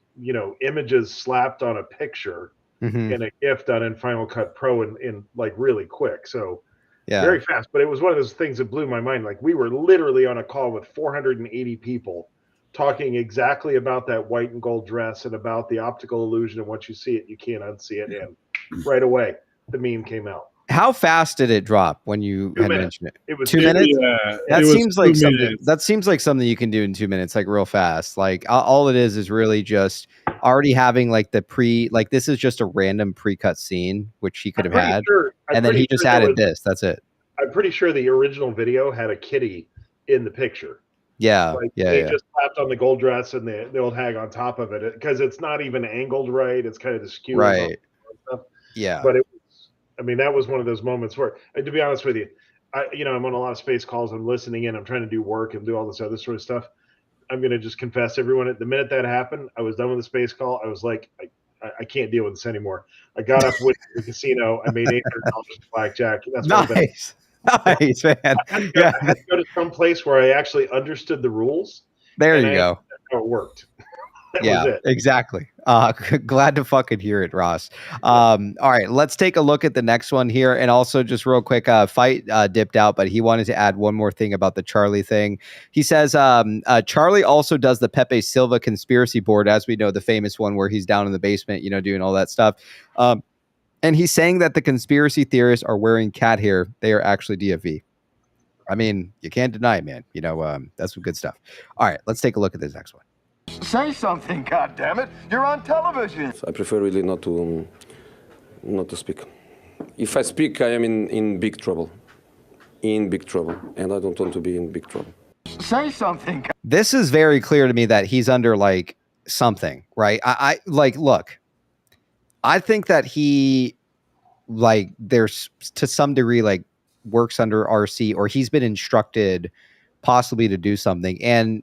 images slapped on a picture and a GIF done in Final Cut Pro in like really quick. So very fast. But it was one of those things that blew my mind. Like we were literally on a call with 480 people talking exactly about that white and gold dress and about the optical illusion. And once you see it, you can't unsee it. And right away, the meme came out. How fast did it drop when you had mentioned it? It was 2 minutes. Yeah, That seems like something. minutes. That seems like something you can do in 2 minutes, like real fast. Like all it is really just already having like like this is just a random pre-cut scene which he could have had, and then he just added this. That's it. I'm pretty sure the original video had a kitty in the picture. Yeah, Like yeah, they yeah. just slapped on the gold dress and the old hag on top of it because it's not even angled right. It's kind of askew and all Right. that stuff. Yeah. But it was, I mean, that was one of those moments where, to be honest with you, I'm on a lot of space calls. I'm listening in. I'm trying to do work and do all this other sort of stuff. I'm going to just confess, everyone, at the minute that happened, I was done with the space call. I was like, I can't deal with this anymore. I got up, went to the casino. I made $800 blackjack. That's what I've been. Nice. Nice, man. I had Yeah. to go to some place where I actually understood the rules. There and you I go. understood how it worked. That was Yeah, it. exactly. Glad to fucking hear it, Ross. All right, let's take a look at the next one here. And also just real quick, Fight dipped out, but he wanted to add one more thing about the Charlie thing. He says Charlie also does the Pepe Silva conspiracy board, as we know, the famous one where he's down in the basement, doing all that stuff. And he's saying that the conspiracy theorists are wearing cat hair. They are actually DFV. I mean, you can't deny it, man. That's some good stuff. All right, let's take a look at this next one. Say something, goddammit! You're on television. I prefer really not to speak. If I speak, I am in big trouble. In big trouble, and I don't want to be in big trouble. Say something. This is very clear to me that he's under like something, right? I look. I think that he there's to some degree works under RC, or he's been instructed possibly to do something. And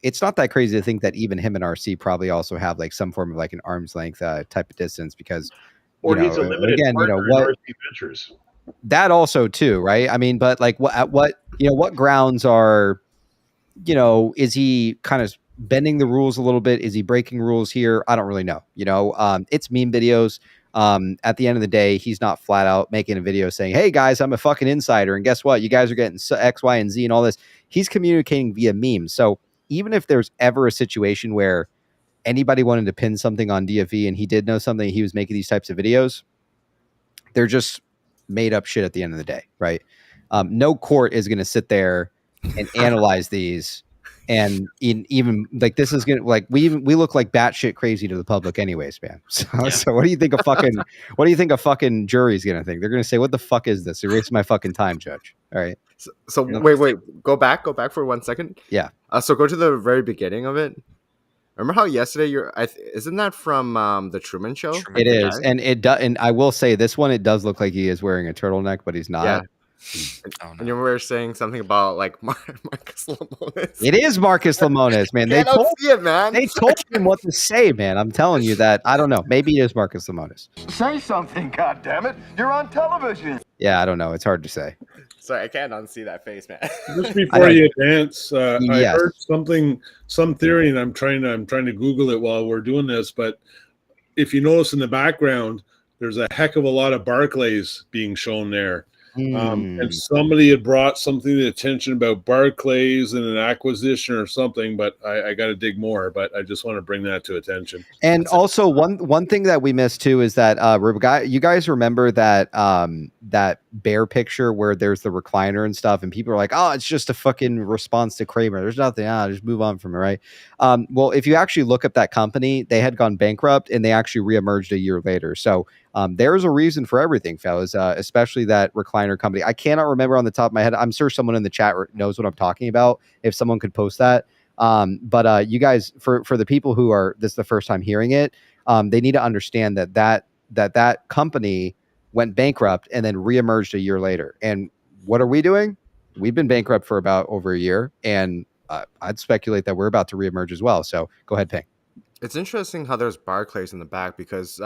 it's not that crazy to think that even him and RC probably also have some form of an arm's length type of distance, because he's a limited partner in RC Ventures. That also too, right? I mean, but what grounds are, is he kind of bending the rules a little bit? Is he breaking rules here? I don't really know. It's meme videos. At the end of the day, he's not flat out making a video saying, hey guys, I'm a fucking insider. And guess what? You guys are getting X, Y, and Z and all this. He's communicating via memes. So even if there's ever a situation where anybody wanted to pin something on DFE and he did know something, he was making these types of videos, they're just made up shit at the end of the day, right? No court is going to sit there and analyze these. And even this is gonna we look like batshit crazy to the public, anyways, man. So what do you think a fucking jury is gonna think? They're gonna say, "What the fuck is this? You're wasting my fucking time, judge." All right. So wait, go back for 1 second. Yeah. So go to the very beginning of it. Remember how yesterday isn't that from the Truman Show? It is, and it does. And I will say this one, it does look like he is wearing a turtleneck, but he's not. Yeah. And you were saying something about Marcus Lemonis. It is Marcus Lemonis, man. They told him what to say, man. I'm telling you that. I don't know. Maybe it is Marcus Lemonis. Say something, goddammit! You're on television. Yeah, I don't know. It's hard to say. Sorry, I can't unsee that face, man. Just before you advance, I heard some theory, and I'm trying to Google it while we're doing this. But if you notice in the background, there's a heck of a lot of Barclays being shown there. And somebody had brought something to the attention about Barclays and an acquisition or something, but I got to dig more. But I just want to bring that to attention. And also one thing that we missed too is that you guys remember that that bear picture where there's the recliner and stuff, and people are like, "Oh, it's just a fucking response to Kramer. There's nothing. Just move on from it, right?" Well, if you actually look up that company, they had gone bankrupt and they actually reemerged a year later. So there's a reason for everything, fellas, especially that recliner company. I cannot remember on the top of my head. I'm sure someone in the chat knows what I'm talking about. If someone could post that. But you guys, for the people who are, this is the first time hearing it, they need to understand that company went bankrupt and then reemerged a year later. And what are we doing? We've been bankrupt for about over a year. And I'd speculate that we're about to reemerge as well. So go ahead, Ping. It's interesting how there's Barclays in the back, because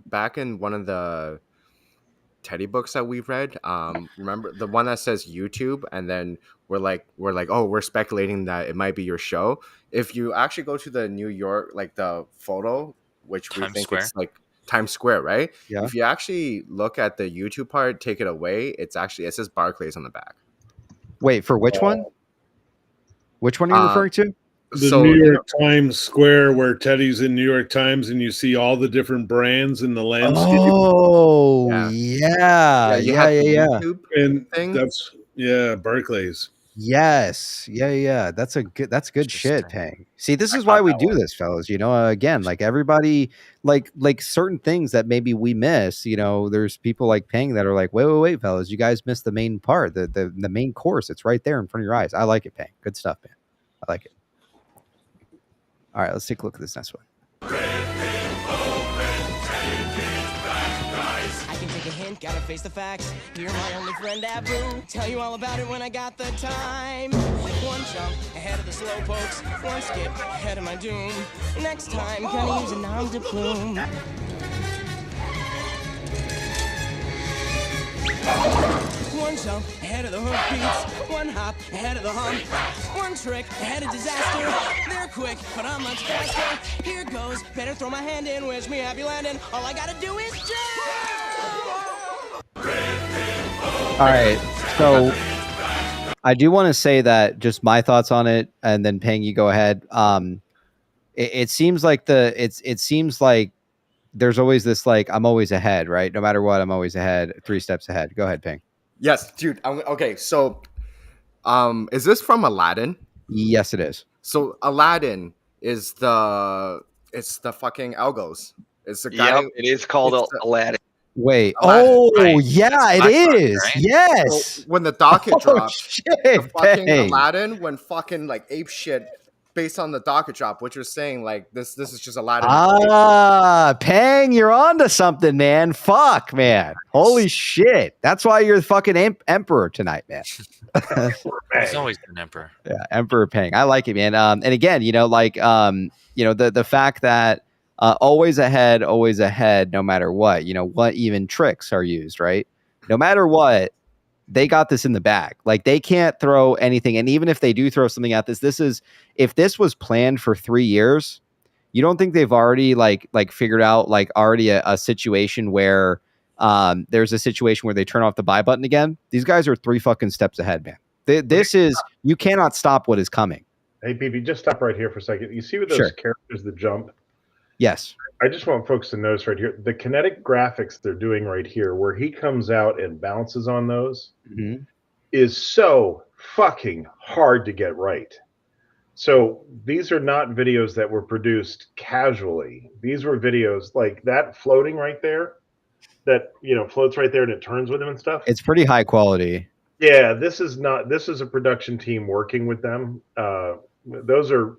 back in one of the Teddy books that we've read, remember the one that says YouTube, and then we're like, oh, we're speculating that it might be your show. If you actually go to the New York, the photo, which we think it's Times Square, right? Yeah. If you actually look at the YouTube part, take it away, it says Barclays on the back. Wait, for which one? Which one are you referring to? The New York Times Square, where Teddy's in New York Times, and you see all the different brands in the landscape. Oh, yeah. And that's Barclays. Yes. Yeah. That's good shit, Pang. See, this is why we do this, fellas. Again, everybody, certain things that maybe we miss, there's people like Pang that are like, wait, fellas, you guys missed the main part, the main course. It's right there in front of your eyes. I like it, Pang. Good stuff, man. I like it. All right, let's take a look at this next one. I can take a hint, gotta face the facts. You're my only friend, Abu. Tell you all about it when I got the time. One jump ahead of the slow pokes, one skip ahead of my doom. Next time, gonna use a nom de plume. One jump ahead of the hoof beats, one hop ahead of the hump, one trick ahead of disaster. They're quick, but I'm much faster. Here goes, better throw my hand in, wish me happy landing. All I gotta do is jump. All right, so I do want to say that just my thoughts on it, and then Peng, you go ahead. It seems like it seems like there's always this like I'm always ahead, right? No matter what, I'm always ahead, 3 steps ahead. Go ahead, Peng. Yes, dude. Okay, so is this from Aladdin? Yes, it is. So Aladdin is the fucking algos. It's the guy. Yep, it is called Aladdin. Wait. Aladdin, Oh, right. yeah, it BlackRock, is. right? Yes. So when the docket dropped, Shit, the fucking Peng. Aladdin went fucking like ape shit based on the docket drop, which you're saying like this is just Aladdin. Peng, you're onto something, man. Fuck, man. Holy shit. That's why you're the fucking emperor tonight, man. He's always been emperor. Yeah, Emperor Peng. I like it, man. And again, the fact that always ahead, no matter what, what even tricks are used, right? No matter what, they got this in the bag. Like they can't throw anything. And even if they do throw something at if this was planned for 3 years, you don't think they've already like figured out like already a situation where there's a situation where they turn off the buy button again? These guys are 3 fucking steps ahead, man. You cannot stop what is coming. Hey, BB, just stop right here for a second. You see with those characters that jump? Yes. I just want folks to notice right here, the kinetic graphics they're doing right here, where he comes out and bounces on those, is so fucking hard to get right. So these are not videos that were produced casually. These were videos like that floating right there, that, floats right there and it turns with him and stuff. It's pretty high quality. Yeah, this is a production team working with them. Those are,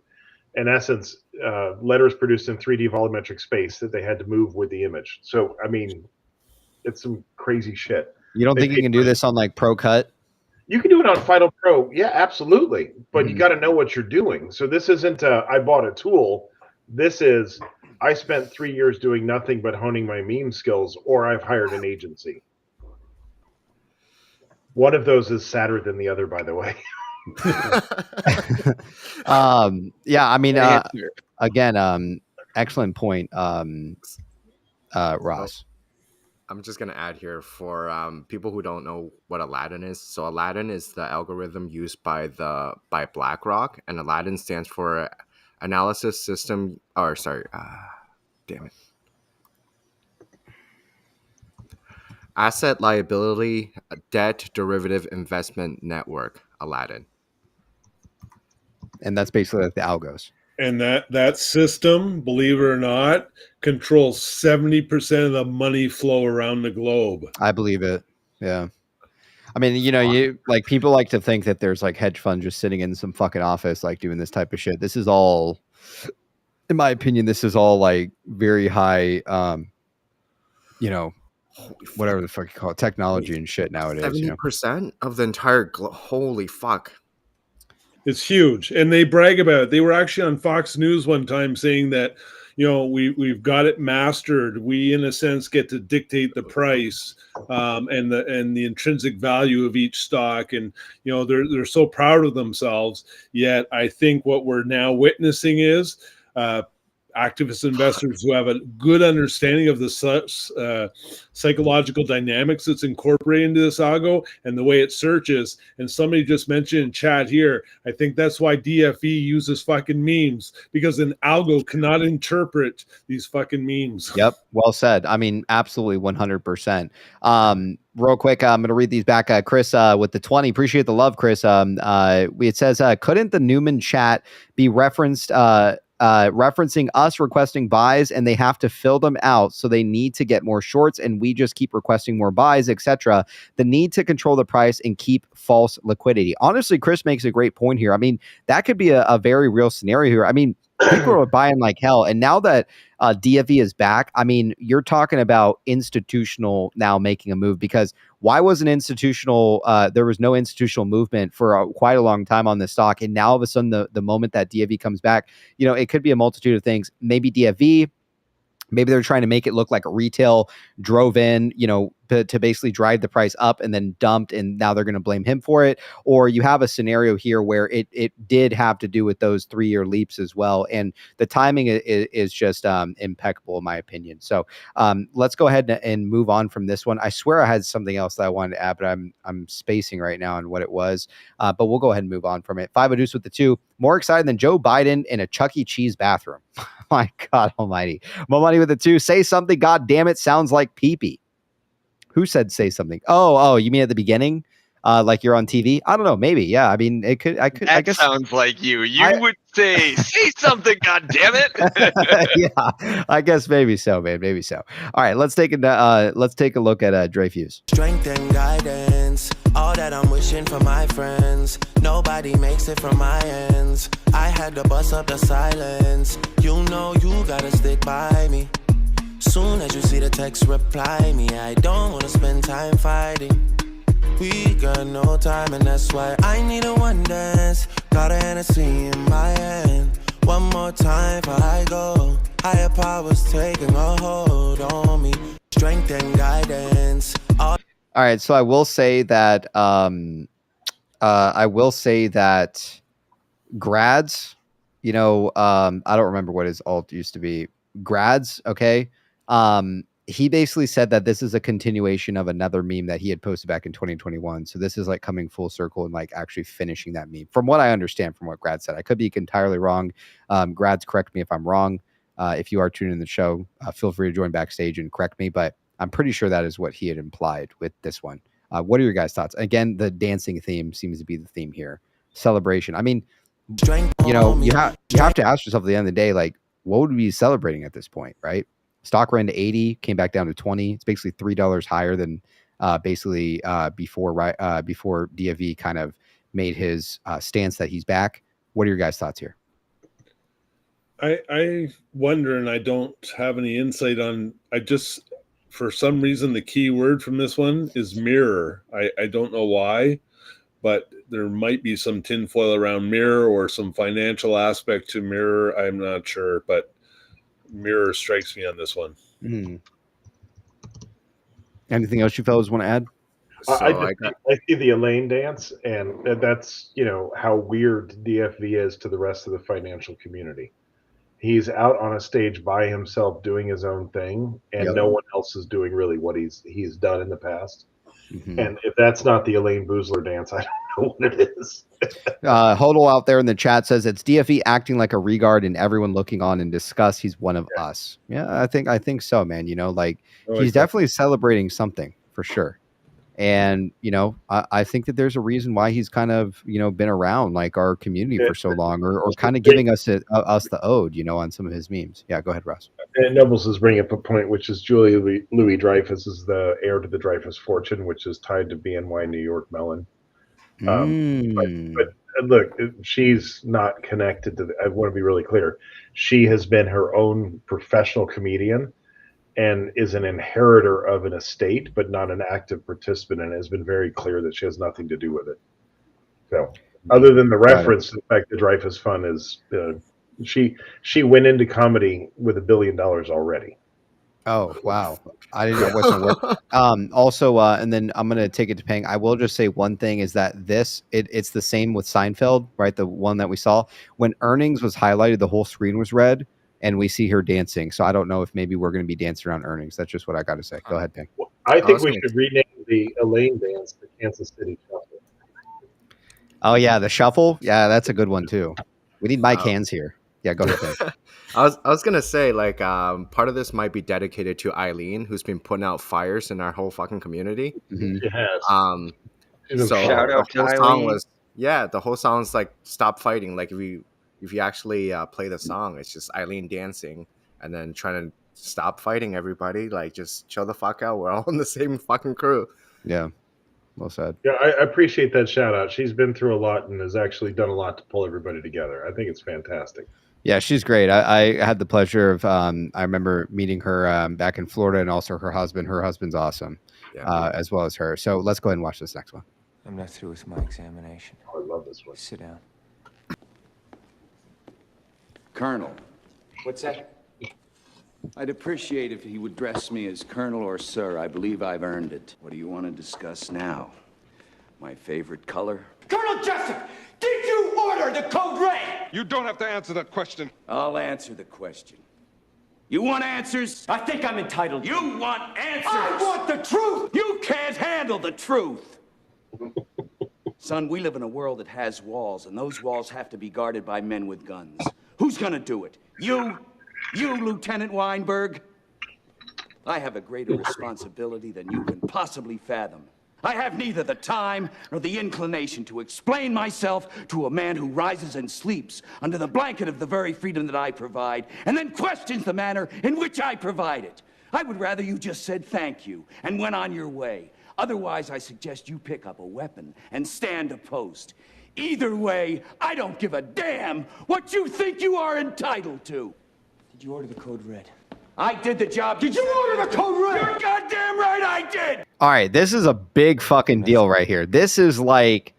in essence, letters produced in 3D volumetric space that they had to move with the image. So, I mean, it's some crazy shit. You don't think you can do this on like Pro Cut? You can do it on Final Pro. Yeah, absolutely. But you got to know what you're doing. So this isn't I bought a tool. This is I spent 3 years doing nothing but honing my meme skills, or I've hired an agency. One of those is sadder than the other, by the way. Yeah, I mean, again, excellent point, Ross. I'm just going to add here for people who don't know what Aladdin is. So Aladdin is the algorithm used by BlackRock, and Aladdin stands for Analysis System, Asset Liability Debt Derivative Investment Network, Aladdin. And that's basically like the algos. And that system, believe it or not, controls 70% of the money flow around the globe. I believe it. Yeah. I mean, you like people like to think that there's like hedge funds just sitting in some fucking office, like doing this type of shit. This is all, in my opinion, this is all like very high, whatever the fuck you call it, technology and shit nowadays. 70% of the entire holy fuck. It's huge, and they brag about it. They were actually on Fox News one time saying that, we've got it mastered. We, in a sense, get to dictate the price and the intrinsic value of each stock, and they're so proud of themselves. Yet, I think what we're now witnessing is activist investors who have a good understanding of the psychological dynamics that's incorporated into this algo and the way it searches. And somebody just mentioned in chat here, I think that's why DFE uses fucking memes, because an algo cannot interpret these fucking memes. Yep. Well said. I mean, absolutely 100%. Real quick, I'm going to read these back. Chris with the 20. Appreciate the love, Chris. It says, couldn't the Newman chat be referenced referencing us requesting buys, and they have to fill them out, so they need to get more shorts, and we just keep requesting more buys, etc. The need to control the price and keep false liquidity. Honestly, Chris makes a great point here. I mean, that could be a very real scenario here. I mean, people are buying like hell, and now that DFE is back, I mean, you're talking about institutional now making a move, because why wasn't institutional? There was no institutional movement for quite a long time on this stock, and now all of a sudden, the moment that DFE comes back, you know, it could be a multitude of things. Maybe DFE. Maybe they're trying to make it look like a retail drove in, you know, to basically drive the price up and then dumped, and now they're going to blame him for it. Or you have a scenario here where it did have to do with those 3-year leaps as well. And the timing is just impeccable in my opinion. So let's go ahead and move on from this one. I swear I had something else that I wanted to add, but I'm spacing right now on what it was. But we'll go ahead and move on from it. 5 Deuce with the 2. More excited than Joe Biden in a Chuck E. Cheese bathroom. My God almighty. More money with the 2. Say something. God damn it. Sounds like pee-pee. Who said say something? Oh, you mean at the beginning? Like you're on TV? I don't know. Maybe. Yeah. I mean, I guess Sounds like you. You would say something. God damn it. Yeah. I guess maybe so, man. Maybe so. All right. Let's take a look at Dreyfus. Strength and guidance. All that I'm wishing for my friends. Nobody makes it from my ends. I had to bust up the silence. You know you gotta stick by me. Soon as you see the text, reply me. I don't wanna spend time fighting. We got no time, and that's why I need a one dance. Got a Hennessy in my hand. One more time before I go. Higher powers taking a hold on me. Strength and guidance. All right, so I will say that grads, you know, I don't remember what his alt used to be. Grads, okay. He basically said that this is a continuation of another meme that he had posted back in 2021. So this is like coming full circle and like actually finishing that meme, from what I understand from what Grad said. I could be entirely wrong. Grads, correct me if I'm wrong. If you are tuning in the show, feel free to join backstage and correct me, but I'm pretty sure that is what he had implied with this one. What are your guys' thoughts? Again, the dancing theme seems to be the theme here. Celebration. I mean, you know, you have to ask yourself at the end of the day, like, what would we be celebrating at this point, right? Stock ran to 80, came back down to 20. It's basically $3 higher than before DFE kind of made his stance that he's back. What are your guys' thoughts here? I wonder, and I don't have any insight on. For some reason, the key word from this one is mirror. I don't know why, but there might be some tinfoil around mirror or some financial aspect to mirror. I'm not sure, but mirror strikes me on this one. Anything else you fellas want to add? I see the Elaine dance, and that's, you know, how weird DFV is to the rest of the financial community. He's out on a stage by himself doing his own thing, and no one else is doing really what he's done in the past. And if that's not the Elaine Boozler dance, I don't know what it is. Hodel out there in the chat says it's DFE acting like a regard and everyone looking on in disgust. He's one of us. Yeah, I think so, man. You know, like he's definitely celebrating something for sure. And, you know, I think that there's a reason why he's kind of, you know, been around like our community for so long, or kind of giving us the ode, you know, on some of his memes. Yeah, go ahead, Russ. And Nobles is bringing up a point, which is Julia Louis Dreyfus is the heir to the Dreyfus fortune, which is tied to BNY New York Mellon. But look, she's not connected to I want to be really clear. She has been her own professional comedian and is an inheritor of an estate, but not an active participant, and has been very clear that she has nothing to do with it. So, other than the reference to the fact that Dreyfus Fund is, she went into comedy with $1 billion already. Oh, wow. I didn't know what's work. Also, and then I'm going to take it to Peng. I will just say one thing is that it's the same with Seinfeld, right? The one that we saw. When earnings was highlighted, the whole screen was red, and we see her dancing. So I don't know if maybe we're going to be dancing around earnings. That's just what I got to say. Go ahead, Peng. I think we should rename the Elaine dance the Kansas City Shuffle. Oh, yeah, the shuffle? Yeah, that's a good one, too. We need Mike Hands here. Yeah, go ahead, Peng. I was gonna say, like, part of this might be dedicated to Eileen, who's been putting out fires in our whole fucking community. She has. So Shout out to Eileen. the whole song's like "Stop Fighting." Like, if you if you actually play the song, it's just Eileen dancing and then trying to stop fighting everybody. Like, just chill the fuck out. We're all in the same fucking crew. Yeah, well said. Yeah, I appreciate that shout out. She's been through a lot and has actually done a lot to pull everybody together. I think it's fantastic. Yeah, she's great. I had the pleasure of I remember meeting her back in Florida, and also her husband. Her husband's awesome, as well as her. So let's go ahead and watch this next one. I'm not through with my examination. Oh, I love this one. Sit down. Colonel. What's that? I'd appreciate if he would address me as Colonel or Sir. I believe I've earned it. What do you want to discuss now? My favorite color? Colonel Jessup, did you order the code red? You don't have to answer that question. I'll answer the question. You want answers? I think I'm entitled. You want answers? I want the truth! You can't handle the truth. Son, we live in a world that has walls, and those walls have to be guarded by men with guns. Who's gonna do it? You? You, Lieutenant Weinberg? I have a greater responsibility than you can possibly fathom. I have neither the time nor the inclination to explain myself to a man who rises and sleeps under the blanket of the very freedom that I provide, and then questions the manner in which I provide it. I would rather you just said thank you and went on your way. Otherwise, I suggest you pick up a weapon and stand a post. Either way, I don't give a damn what you think you are entitled to. Did you order the code red? I did the job. Did you order the code red? You're goddamn right I did! All right, this is a big fucking deal right here. This is like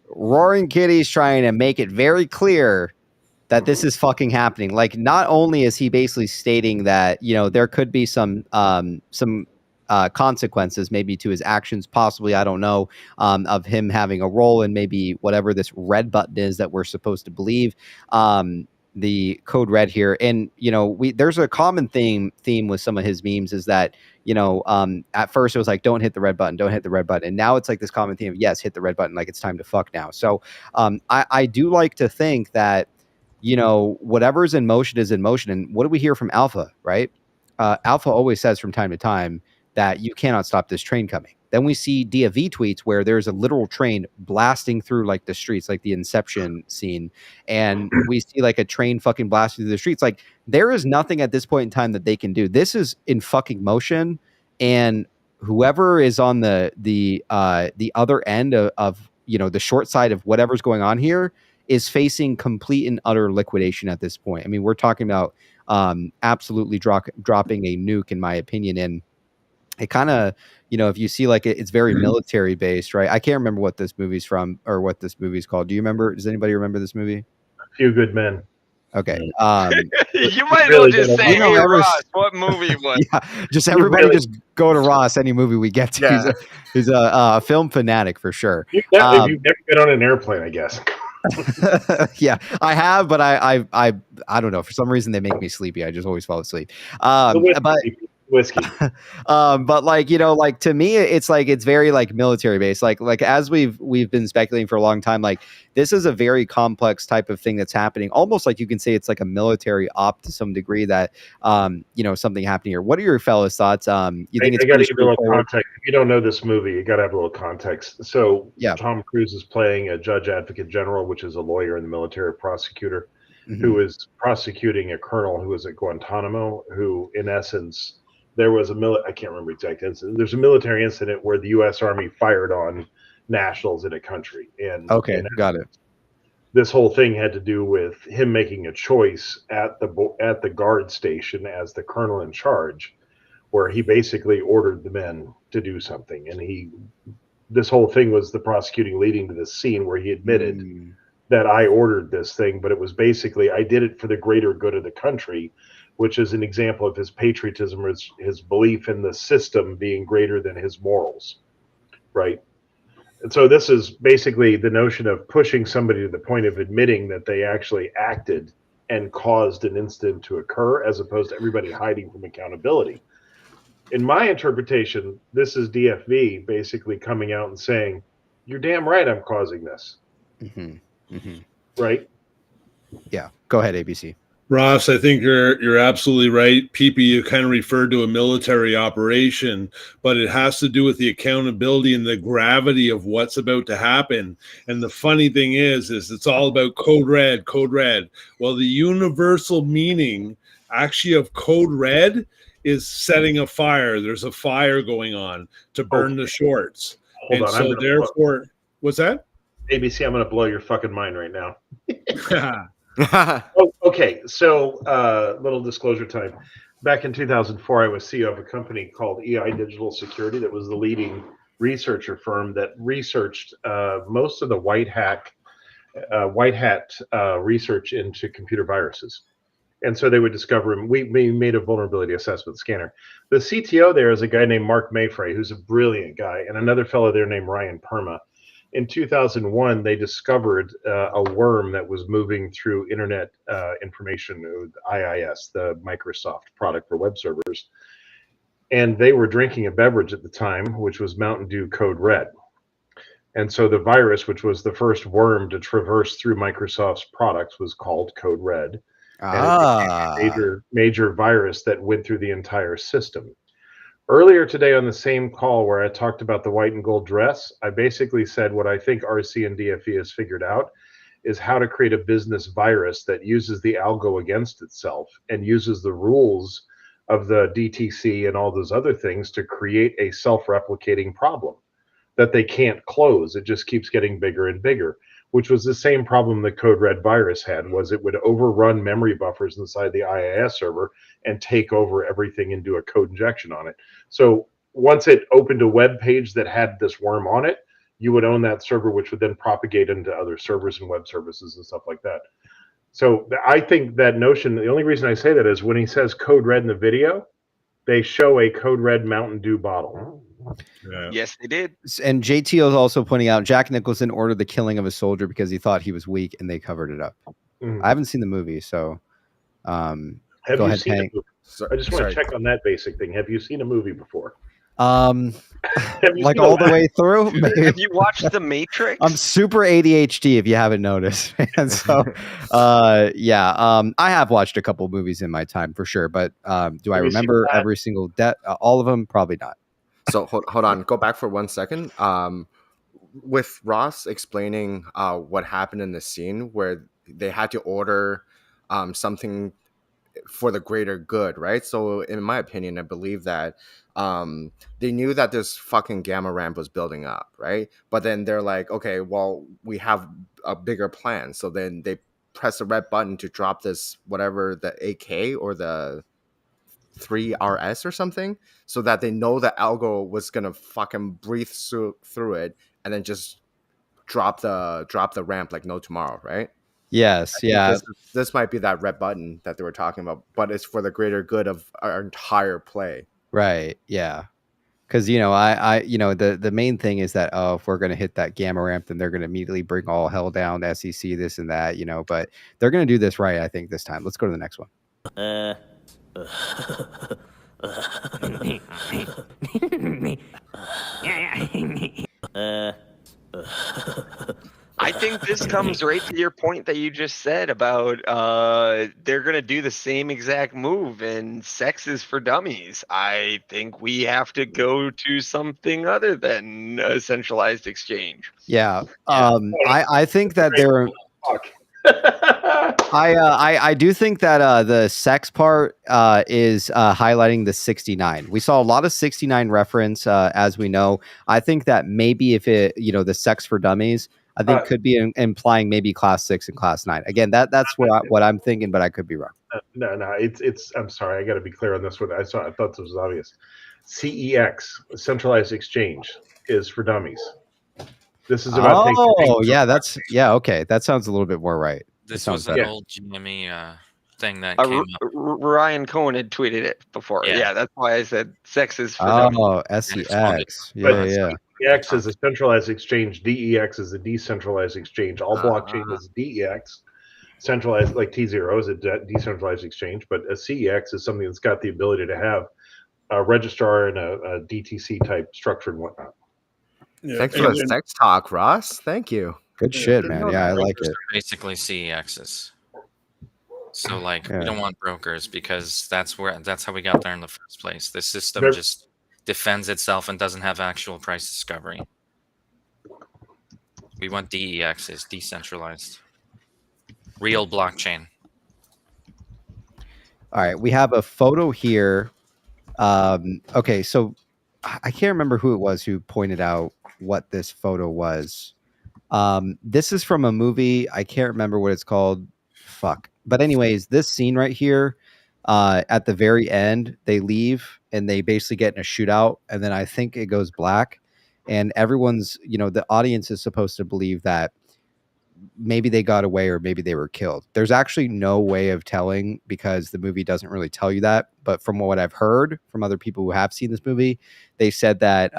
Roaring Kitty's trying to make it very clear that this is fucking happening. Like, not only is he basically stating that, you know, there could be some consequences maybe to his actions, possibly, I don't know, of him having a role in maybe whatever this red button is that we're supposed to believe. The code red here, and you know, there's a common theme with some of his memes is that, you know, at first it was like, don't hit the red button, and now it's like this common theme of, yes, hit the red button, like it's time to fuck now. So I do like to think that, you know, whatever's in motion is in motion. And what do we hear from Alpha, right? Alpha always says from time to time that you cannot stop this train coming. Then we see DFV tweets where there's a literal train blasting through like the streets, like the Inception scene. And we see like a train fucking blasting through the streets. Like, there is nothing at this point in time that they can do. This is in fucking motion. And whoever is on the other end of, you know, the short side of whatever's going on here is facing complete and utter liquidation at this point. I mean, we're talking about absolutely dropping a nuke, in my opinion. And it kind of, you know, if you see like it's very military based, right? I can't remember what this movie's from or what this movie's called. Do you remember? Does anybody remember this movie? A Few Good Men. Okay. You might as well just say, hey, Ross, what movie was? Yeah, just everybody just go to Ross, any movie we get to. Yeah. He's a film fanatic for sure. If you've never been on an airplane, I guess. Yeah, I have, but I don't know. For some reason, they make me sleepy. I just always fall asleep. But whiskey. But like, you know, like to me, it's like it's very like military based. Like as we've been speculating for a long time, like this is a very complex type of thing that's happening. Almost like you can say it's like a military op to some degree that you know, something happening here. What are your fellas' thoughts? You think I got to give you a little context. If you don't know this movie, you got to have a little context. So yeah, Tom Cruise is playing a judge advocate general, which is a lawyer in the military, prosecutor, who is prosecuting a colonel who is at Guantanamo, who in essence, there was I can't remember exact incident. There's a military incident where the U.S. Army fired on nationals in a country. And got it. This whole thing had to do with him making a choice at the guard station as the colonel in charge, where he basically ordered the men to do something. And this whole thing was the prosecuting leading to this scene where he admitted that I ordered this thing, but it was basically, I did it for the greater good of the country, which is an example of his patriotism or his belief in the system being greater than his morals, right? And so this is basically the notion of pushing somebody to the point of admitting that they actually acted and caused an incident to occur, as opposed to everybody hiding from accountability. In my interpretation, this is DFV basically coming out and saying, you're damn right I'm causing this. Right? Yeah. Go ahead, ABC. Ross, I think you're absolutely right. PP, you kind of referred to a military operation, but it has to do with the accountability and the gravity of what's about to happen. And the funny thing is it's all about code red, code red. Well, the universal meaning actually of code red is setting a fire. There's a fire going on to burn the shorts. Hold on, so therefore, what's that? ABC, I'm going to blow your fucking mind right now. Okay, so little disclosure time. Back in 2004, I was CEO of a company called EI Digital Security that was the leading researcher firm that researched most of the white hat research into computer viruses. And so they would discover them. We made a vulnerability assessment scanner. The CTO there is a guy named Mark Mayfrey, who's a brilliant guy, and another fellow there named Ryan Perma. In 2001, they discovered a worm that was moving through Internet Information, IIS, the Microsoft product for web servers. And they were drinking a beverage at the time, which was Mountain Dew Code Red. And so the virus, which was the first worm to traverse through Microsoft's products, was called Code Red. And it became a major virus that went through the entire system. Earlier today on the same call where I talked about the white and gold dress, I basically said what I think RC and DFE has figured out is how to create a business virus that uses the algo against itself and uses the rules of the DTC and all those other things to create a self-replicating problem that they can't close. It just keeps getting bigger and bigger, which was the same problem the Code Red virus had, was it would overrun memory buffers inside the IIS server and take over everything and do a code injection on it. So once it opened a web page that had this worm on it, you would own that server, which would then propagate into other servers and web services and stuff like that. So I think that notion, the only reason I say that is when he says Code Red in the video, they show a Code Red Mountain Dew bottle. Yeah. Yes, they did. And JTO is also pointing out Jack Nicholson ordered the killing of a soldier because he thought he was weak, and they covered it up. I haven't seen the movie, so Have go you ahead, seen Hank. a movie? I just want to check on that basic thing. Have you seen a movie before? Like all the way through. Maybe. Have you watched The Matrix? I'm super ADHD, if you haven't noticed. And so, I have watched a couple movies in my time for sure. But do I remember every single all of them? Probably not. So hold on, go back for 1 second. With Ross explaining what happened in the scene where they had to order something for the greater good, right? So in my opinion, I believe that they knew that this fucking gamma ramp was building up, right? But then they're like, okay, well, we have a bigger plan. So then they press the red button to drop this, whatever, the AK or the 3RS or something, so that they know the algo was gonna fucking breathe through it and then just drop the ramp like no tomorrow, right? Yes, yeah. This might be that red button that they were talking about, but it's for the greater good of our entire play. Right. Yeah. Because I the main thing is that if we're gonna hit that gamma ramp, then they're gonna immediately bring all hell down, SEC, this and that, but they're gonna do this right, I think, this time. Let's go to the next one. I think this comes right to your point that you just said about they're going to do the same exact move and sex is for dummies. I think we have to go to something other than a centralized exchange. Yeah. I think that they're I do think that the sex part is highlighting the 69. We saw a lot of 69 reference, as we know. I think that maybe if it, the sex for dummies, I think could be implying maybe class 6 and class 9. Again, that's what I'm thinking, but I could be wrong. No, it's. I'm sorry, I got to be clear on this one. I thought this was obvious. CEX, centralized exchange, is for dummies. This is about. Okay, that sounds a little bit more right. This was an old GME thing that came up. Ryan Cohen had tweeted it before. Yeah, that's why I said sex is for dummies. Oh, SEX. Yeah. CEX is a centralized exchange. DEX is a decentralized exchange. All blockchain is DEX. Centralized, like T0 is a decentralized exchange, but a CEX is something that's got the ability to have a registrar and a DTC type structure and whatnot. Yeah. Thanks for the sex talk, Ross. Thank you. Good shit, man. Yeah, I like it. Basically CEXs. So like Yeah. we don't want brokers because that's how we got there in the first place. The system There- just defends itself and doesn't have actual price discovery. We want DEXs, decentralized. Real blockchain. All right, we have a photo here. Okay, so I can't remember who it was who pointed out what this photo was. This is from a movie. I can't remember what it's called. Fuck. But anyways, this scene right here, at the very end, they leave and they basically get in a shootout, and then I think it goes black, and everyone's, the audience is supposed to believe that maybe they got away or maybe they were killed. There's actually no way of telling because the movie doesn't really tell you that. But from what I've heard from other people who have seen this movie, they said that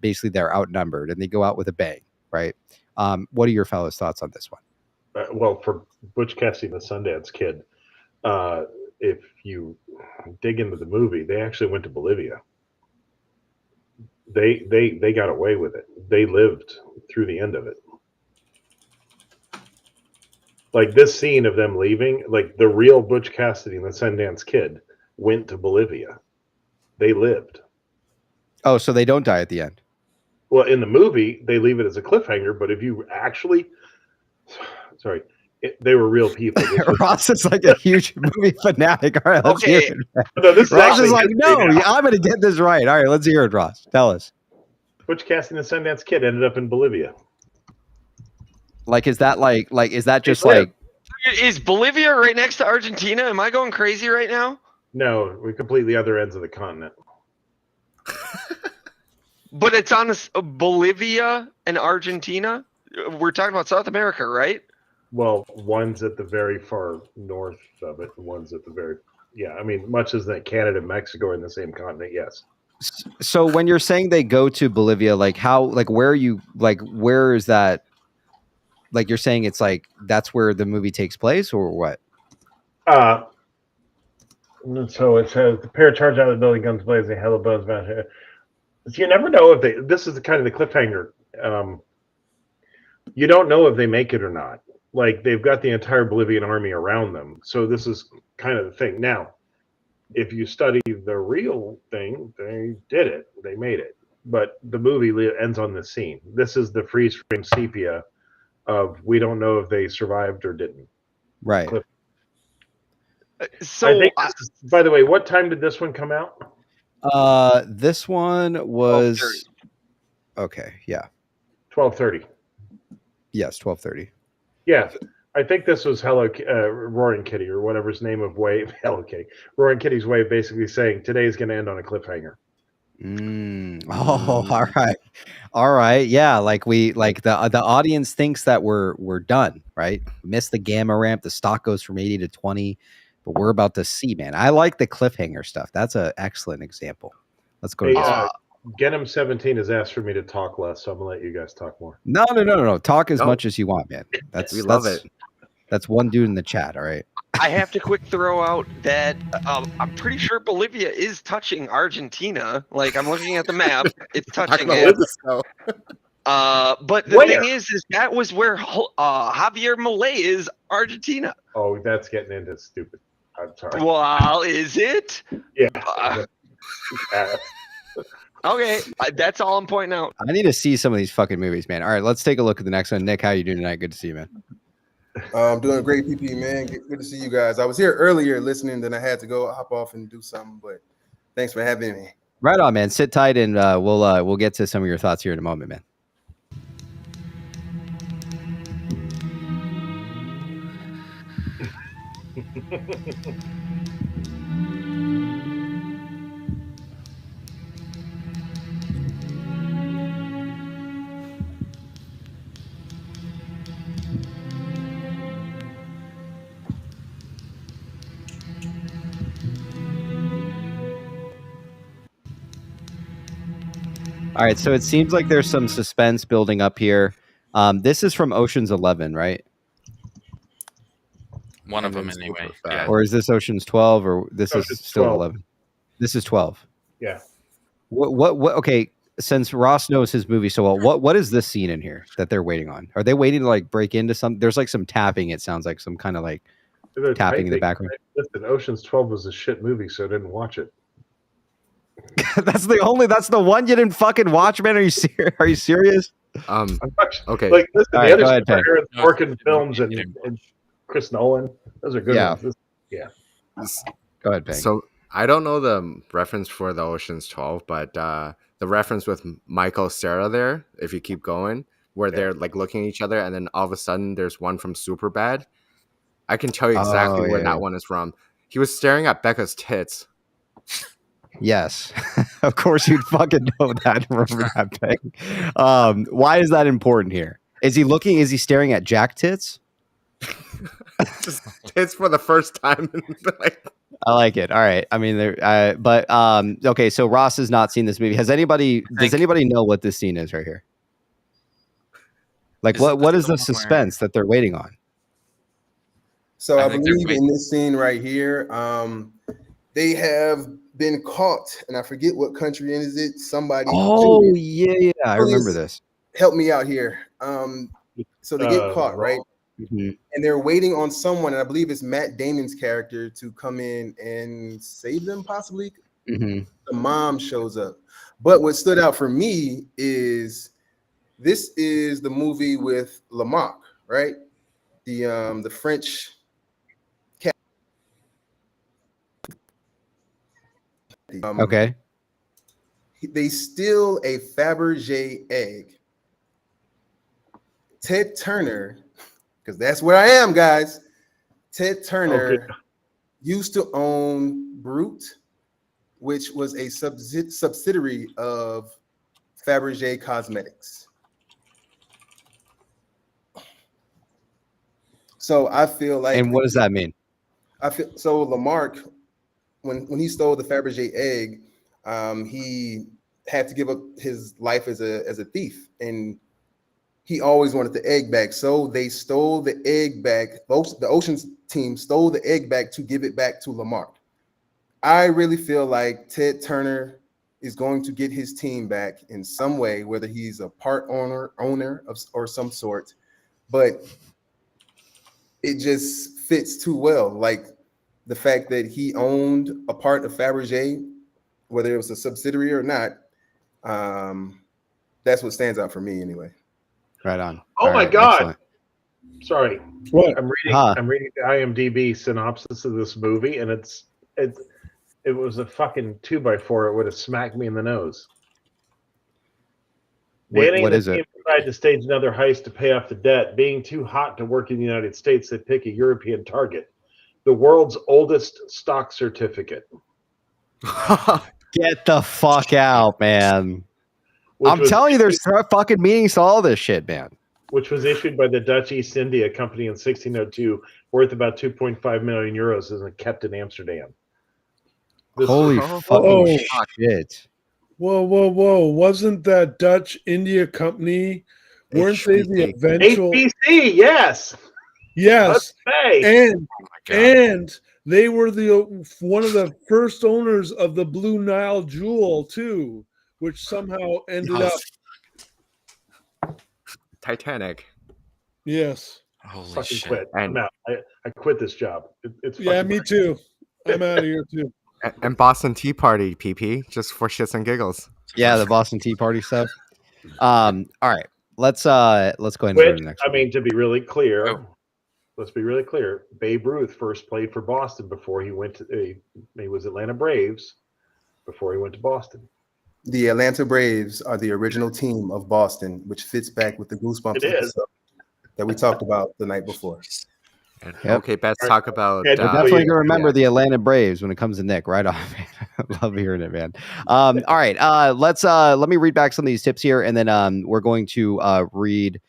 basically they're outnumbered and they go out with a bang, right? What are your fellows' thoughts on this one? Well, for Butch Cassidy and the Sundance Kid, if you dig into the movie, they actually went to Bolivia. They got away with it. They lived through the end of it. Like this scene of them leaving, like the real Butch Cassidy and the Sundance Kid went to Bolivia. They lived. Oh, so they don't die at the end. Well, in the movie, they leave it as a cliffhanger, but if you actually, they were real people. Ross is like a huge movie fanatic. All right, let's hear it. No, this is Ross is actually like, no, history now. I'm going to get this right. All right, let's hear it, Ross. Tell us. Butch Cassidy and the Sundance Kid ended up in Bolivia. Like, is that is that just Yeah. like? Is Bolivia right next to Argentina? Am I going crazy right now? No, we're completely other ends of the continent. But it's on Bolivia and Argentina. We're talking about South America, right? Well, one's at the very far north of it, and one's at the very I mean, much as that Canada and Mexico are in the same continent, yes. So when you're saying they go to Bolivia, like how, like where are you, like where is that? Like you're saying it's like that's where the movie takes place, or what? So it says the pair charge out of the building, guns blazing, hello bones about here. So you never know if they. This is the kind of the cliffhanger. You don't know if they make it or not. Like they've got the entire Bolivian army around them, so this is kind of the thing. Now, if you study the real thing, they did it. They made it. But the movie ends on this scene. This is the freeze frame sepia of we don't know if they survived or didn't. Right. So, I think by the way, what time did this one come out? This one was okay. Yeah. 12:30. Yes, 12:30. Yeah, I think this was Roaring Kitty or whatever his name of way. Hello Kitty. Roaring Kitty's way of basically saying today is going to end on a cliffhanger. Oh, all right. Yeah, like the audience thinks that we're done, right? Missed the gamma ramp. The stock goes from 80 to 20, but we're about to see, man. I like the cliffhanger stuff. That's an excellent example. Let's go. Hey, Genim17 has asked for me to talk less, so I'm gonna let you guys talk more. No. Talk as much as you want, man. We love it. That's one dude in the chat. All right. I have to quick throw out that I'm pretty sure Bolivia is touching Argentina. Like I'm looking at the map, it's touching it. But the thing is that was where Javier Milei is, Argentina. Oh, that's getting into stupid. I'm sorry. Well, is it? Yeah. Okay, that's all I'm pointing out. I need to see some of these fucking movies, man. All right, let's take a look at the next one. Nick, how you doing tonight? Good to see you, man. I'm doing great, PP, man. Good to see you guys. I was here earlier listening, then I had to go hop off and do something, but thanks for having me. Right on, man. Sit tight, and we'll get to some of your thoughts here in a moment, man. All right, so it seems like there's some suspense building up here. This is from Ocean's 11, right? One of them anyway. Yeah. Or is this Ocean's 12, or this is still 12. 11? This is 12. Yeah. What? Okay, since Ross knows his movie so well, what is this scene in here that they're waiting on? Are they waiting to like break into some? There's like some tapping. It sounds like some kind of like They're tapping tight. in the background. Listen, Ocean's 12 was a shit movie, so I didn't watch it. That's the one you didn't fucking watch, man. Are you serious? Are you serious? Okay. Like, listen, All the right, other go ahead, stuff Peg. are Orkin films and Chris Nolan. Those are good Yeah. ones. Go ahead, Peg. So I don't know the reference for the Ocean's 12, but the reference with Michael Cera there, if you keep going, where they're like looking at each other and then all of a sudden there's one from Superbad. I can tell you exactly where that one is from. He was staring at Becca's tits. Yes, of course you'd fucking know that. Remember that, Peg. Why is that important here? Is he staring at Jack tits? Just tits for the first time. I like it. All right. I mean, okay. So Ross has not seen this movie. Does anybody know what this scene is right here? Like, what is the suspense that they're waiting on? So I believe in this scene right here, they have been caught, and I forget what country is it. Somebody. Oh yeah, I remember this. Help me out here. So they get caught, right? Mm-hmm. And they're waiting on someone, and I believe it's Matt Damon's character to come in and save them, possibly. Mm-hmm. The mom shows up. But what stood out for me is this is the movie with Lamarck, right? The French cat. Okay. They steal a Fabergé egg. Ted Turner, because that's where I am, guys. Ted Turner used to own Brute, which was a subsidiary of Fabergé Cosmetics. So I feel like. And what does that mean? I feel so. Lamarck, when he stole the Fabergé egg, he had to give up his life as a thief, and he always wanted the egg back. So they stole the egg back. The Ocean's team stole the egg back to give it back to Lamarck. I really feel like Ted Turner is going to get his team back in some way, whether he's a part owner of or some sort, but it just fits too well. Like the fact that he owned a part of Fabergé, whether it was a subsidiary or not, that's what stands out for me anyway. Right on. Oh my God. Excellent. Sorry. What? I'm reading the IMDb synopsis of this movie, and it was a fucking 2x4. It would have smacked me in the nose. Danny what and is the it? team tried to stage another heist to pay off the debt. Being too hot to work in the United States, they pick a European target. The world's oldest stock certificate. Get the fuck out, man. Which I'm telling you, there's fucking meanings to all this shit, man. Which was issued by the Dutch East India Company in 1602, worth about 2.5 million euros, and kept in Amsterdam. Holy fucking shit. Whoa. Wasn't that Dutch India Company? Weren't they the eventual HBC, yes. Yes. Hey. And they were one of the first owners of the Blue Nile jewel too, which somehow ended up Titanic. Yes. Holy fucking shit. quit. I'm out. I quit this job. It's yeah, fucking me too. I'm out of here too. And Boston Tea Party, PP, just for shits and giggles. Yeah, the Boston Tea Party stuff. All right. Let's go ahead and go to the next one. I mean, to be really clear, let's be really clear. Babe Ruth first played for Boston before he went to he was Atlanta Braves before he went to Boston. The Atlanta Braves are the original team of Boston, which fits back with the Goosebumps episode that we talked about the night before. Yep. Okay, let's talk about. We're definitely gonna remember the Atlanta Braves when it comes to Nick. Right on, man. Love hearing it, man. All right, let me read back some of these tips here, and then we're going to read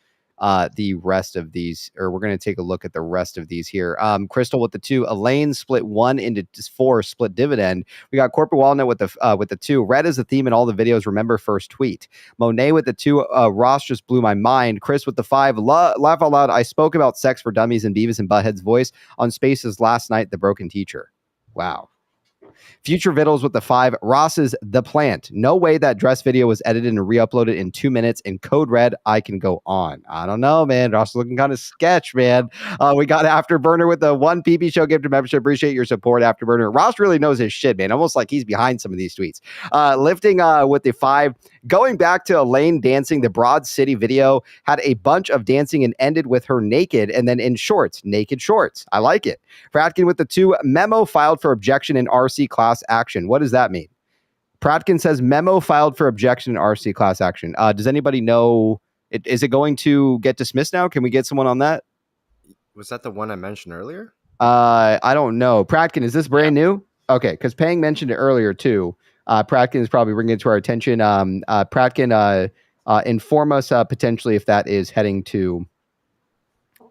the rest of these, or we're going to take a look at the rest of these here. Crystal with the 2, Elaine split 1 into 4, split dividend. We got Corporate Walnut with the 2. Red is the theme in all the videos. Remember first tweet. Monet with the 2. Ross just blew my mind. Chris with the 5. Laugh out loud. I spoke about sex for dummies in Beavis and Butthead's voice on Spaces last night. The broken teacher. Wow. Future Vittles with the 5. Ross's The Plant. No way that dress video was edited and re-uploaded in 2 minutes. In code red, I can go on. I don't know, man. Ross is looking kind of sketch, man. We got Afterburner with the 1 PP Show gift membership. Appreciate your support, Afterburner. Ross really knows his shit, man. Almost like he's behind some of these tweets. Lifting with the 5. Going back to Elaine dancing, the Broad City video had a bunch of dancing and ended with her naked and then in shorts, naked shorts. I like it. Pratkin with the 2. Memo filed for objection in RC class action. What does that mean? Pratkin says memo filed for objection in RC class action. Does anybody know? Is it going to get dismissed now? Can we get someone on that? Was that the one I mentioned earlier? I don't know. Pratkin, is this brand new? Okay, because Pang mentioned it earlier too. Pratkin is probably bringing it to our attention. Pratkin, inform us potentially if that is heading to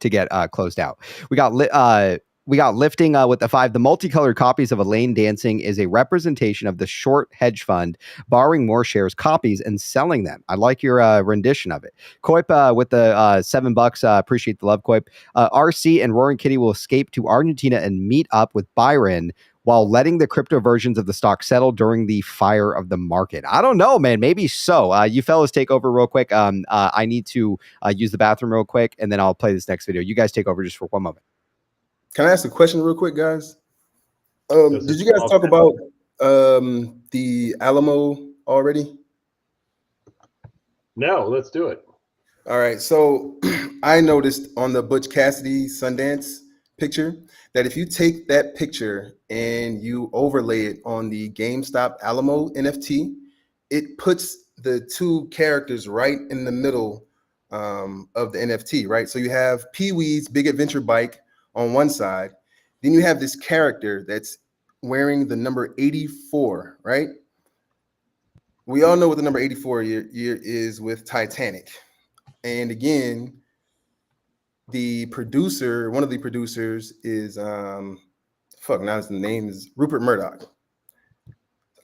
get closed out. We got lifting with the 5. The multicolored copies of Elaine dancing is a representation of the short hedge fund borrowing more shares copies and selling them. I like your rendition of it. Koip with the $7. Appreciate the love, Koip. RC and Roaring Kitty will escape to Argentina and meet up with Byron while letting the crypto versions of the stock settle during the fire of the market. I don't know, man. Maybe so. You fellas take over real quick. I need to use the bathroom real quick, and then I'll play this next video. You guys take over just for one moment. Can I ask a question real quick, guys? Did you guys talk about the Alamo already? No, let's do it. All right. So I noticed on the Butch Cassidy Sundance picture that if you take that picture and you overlay it on the GameStop Alamo NFT, it puts the 2 characters right in the middle of the NFT, right? So you have Pee-wee's Big Adventure bike on one side, then you have this character that's wearing the number 84, right? We all know what the number 84 year is with Titanic. And again, the producer, one of the producers is now his name is Rupert Murdoch.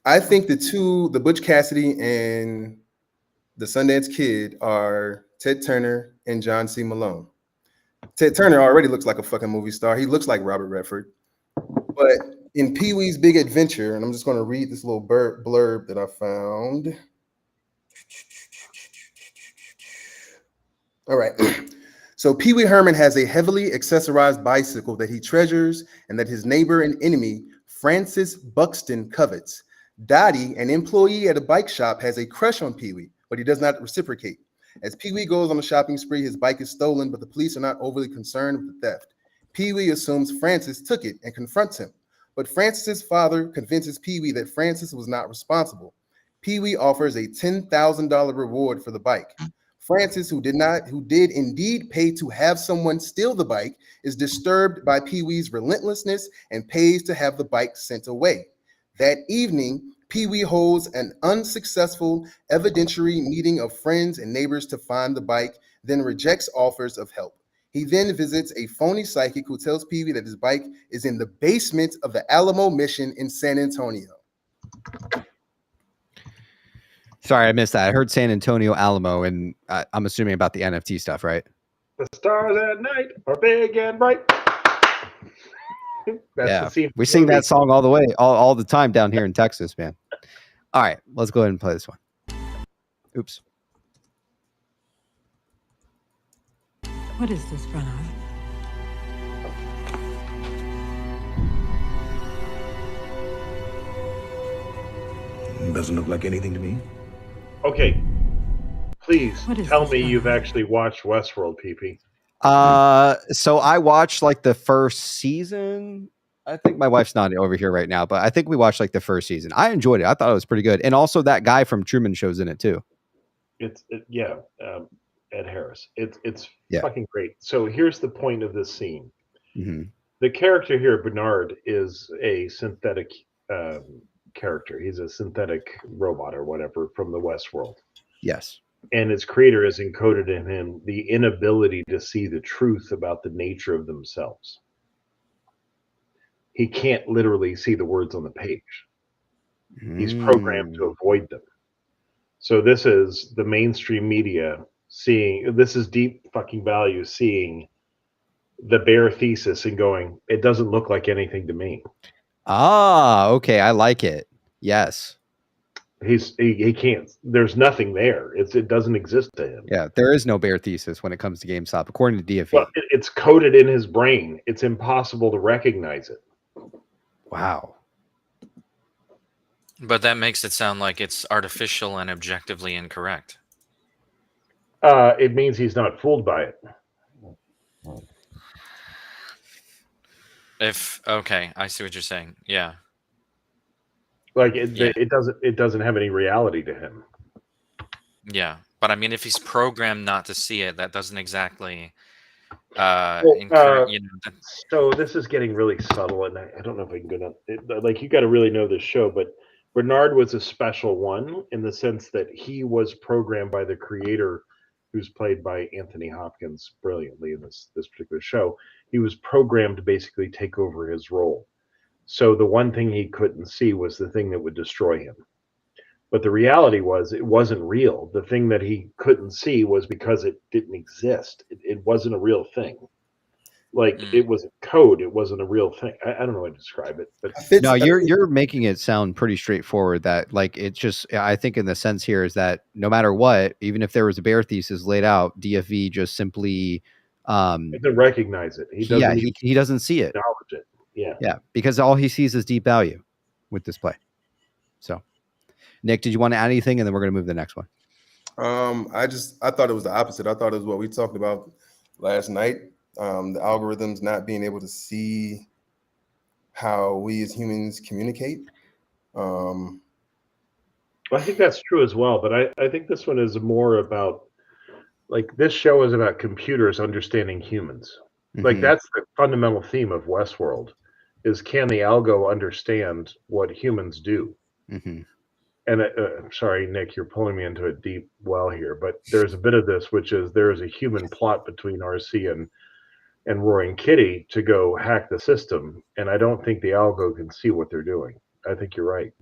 I think the Butch Cassidy and the Sundance Kid are Ted Turner and John C. Malone. Ted Turner already looks like a fucking movie star. He looks like Robert Redford. But in Pee-wee's Big Adventure, and I'm just going to read this little blurb that I found. All right. So Pee-wee Herman has a heavily accessorized bicycle that he treasures and that his neighbor and enemy, Francis Buxton, covets. Dottie, an employee at a bike shop, has a crush on Pee-wee, but he does not reciprocate. As Pee-wee goes on a shopping spree, his bike is stolen, but the police are not overly concerned with the theft. Pee-wee assumes Francis took it and confronts him, but Francis's father convinces Pee-wee that Francis was not responsible. Pee-wee offers a $10,000 reward for the bike. Francis, who did indeed pay to have someone steal the bike, is disturbed by Pee-wee's relentlessness and pays to have the bike sent away. That evening, Pee-wee holds an unsuccessful evidentiary meeting of friends and neighbors to find the bike, then rejects offers of help. He then visits a phony psychic who tells Pee-wee that his bike is in the basement of the Alamo Mission in San Antonio. Sorry, I missed that. I heard San Antonio Alamo, and I'm assuming about the NFT stuff, right? The stars at night are big and bright. Yeah, we sing that song all the way, all the time down here in Texas, man. All right, let's go ahead and play this one. Oops. What is this, Bernard? Doesn't look like anything to me. Okay, please tell me you've actually watched Westworld, PP. So I watched like the first season. I think my wife's not over here right now, but I think we watched like the first season. I enjoyed it. I thought it was pretty good. And also that guy from Truman Show's in it too. Ed Harris. It's fucking great. So here's the point of this scene. Mm-hmm. The character here, Bernard, is a synthetic character. He's a synthetic robot or whatever from the Westworld. Yes. And its creator has encoded in him the inability to see the truth about the nature of themselves. He can't literally see the words on the page. He's programmed to avoid them. So this is the mainstream media this is deep fucking value seeing the bare thesis and going, it doesn't look like anything to me. Ah, okay. I like it. Yes. He can't. There's nothing there. It doesn't exist to him. Yeah, there is no bear thesis when it comes to GameStop, according to DFE. Well, it's coded in his brain. It's impossible to recognize it. Wow. But that makes it sound like it's artificial and objectively incorrect. It means he's not fooled by it. Okay, I see what you're saying. Yeah. Like it doesn't have any reality to him. Yeah, but I mean, if he's programmed not to see it, that doesn't exactly. So this is getting really subtle, and I don't know if I can go down. Like, you got to really know this show, but Bernard was a special one in the sense that he was programmed by the creator, who's played by Anthony Hopkins brilliantly in this particular show. He was programmed to basically take over his role. So the one thing he couldn't see was the thing that would destroy him. But the reality was it wasn't real. The thing that he couldn't see was because it didn't exist. It wasn't a real thing. Like, it was a code. It wasn't a real thing. I don't know how to describe it. But No, you're making it sound pretty straightforward. That, like, it just, I think in the sense here is that no matter what, even if there was a bear thesis laid out, DFE just simply doesn't recognize it. He doesn't see it. Acknowledge it. Yeah, because all he sees is deep value with this play. So, Nick, did you want to add anything? And then we're going to move to the next one. I thought it was the opposite. I thought it was what we talked about last night. The algorithms not being able to see how we as humans communicate. I think that's true as well. But I think this one is more about, like, this show is about computers understanding humans. Like, that's the fundamental theme of Westworld, is can the algo understand what humans do? And sorry, Nick, you're pulling me into a deep well here, but there's a bit of this, which is there is a human plot between RC and Roy and Kitty to go hack the system, and I don't think the algo can see what they're doing. I think you're right.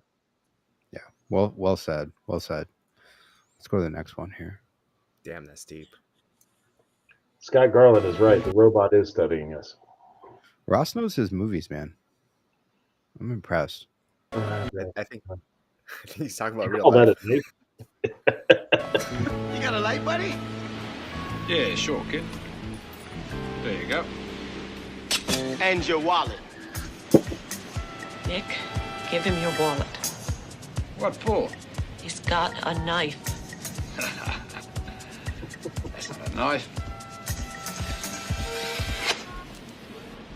Yeah, well said. Well said. Let's go to the next one here. Damn, that's deep. Scott Garland is right. The robot is studying us. Ross knows his movies, man. I'm impressed. I think he's talking about real Oh, life. that is You got a light, buddy? Yeah, sure, kid. There you go. And your wallet. Nick, give him your wallet. What for? He's got a knife. That's not a knife.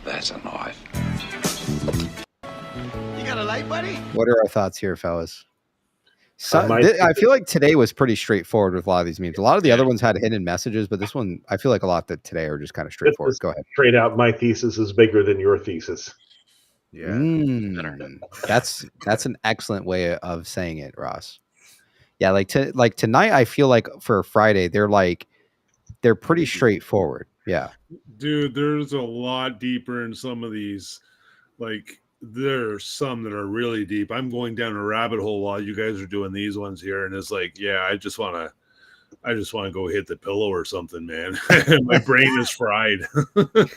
That's a knife. You got a light, buddy? What are our thoughts here, fellas? I feel like today was pretty straightforward with a lot of these memes. A lot of the other ones had hidden messages, but this one, I feel like a lot that today are just kind of straightforward. Go ahead. Straight out, my thesis is bigger than your thesis. Yeah. That's an excellent way of saying it, Ross. Yeah, like tonight, I feel like for Friday, they're pretty straightforward. Yeah. Dude, there's a lot deeper in some of these. Like, there's some that are really deep. I'm going down a rabbit hole while you guys are doing these ones here, and it's like, yeah, I just want to go hit the pillow or something, man. My brain is fried.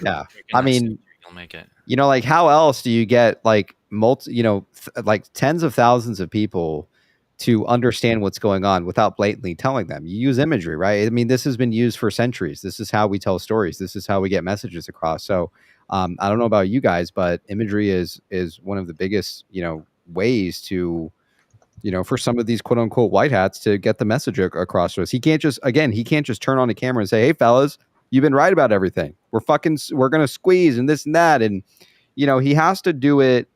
Yeah, I mean, you'll make it. You know, like, how else do you get like like tens of thousands of people to understand what's going on without blatantly telling them? You use imagery, right? I mean, this has been used for centuries. This is how we tell stories. This is how we get messages across. So I don't know about you guys, but imagery is one of the biggest, ways to, for some of these quote unquote white hats to get the message across to us. He can't just turn on the camera and say, "Hey fellas, you've been right about everything. We're going to squeeze and this and that." And, he has to do it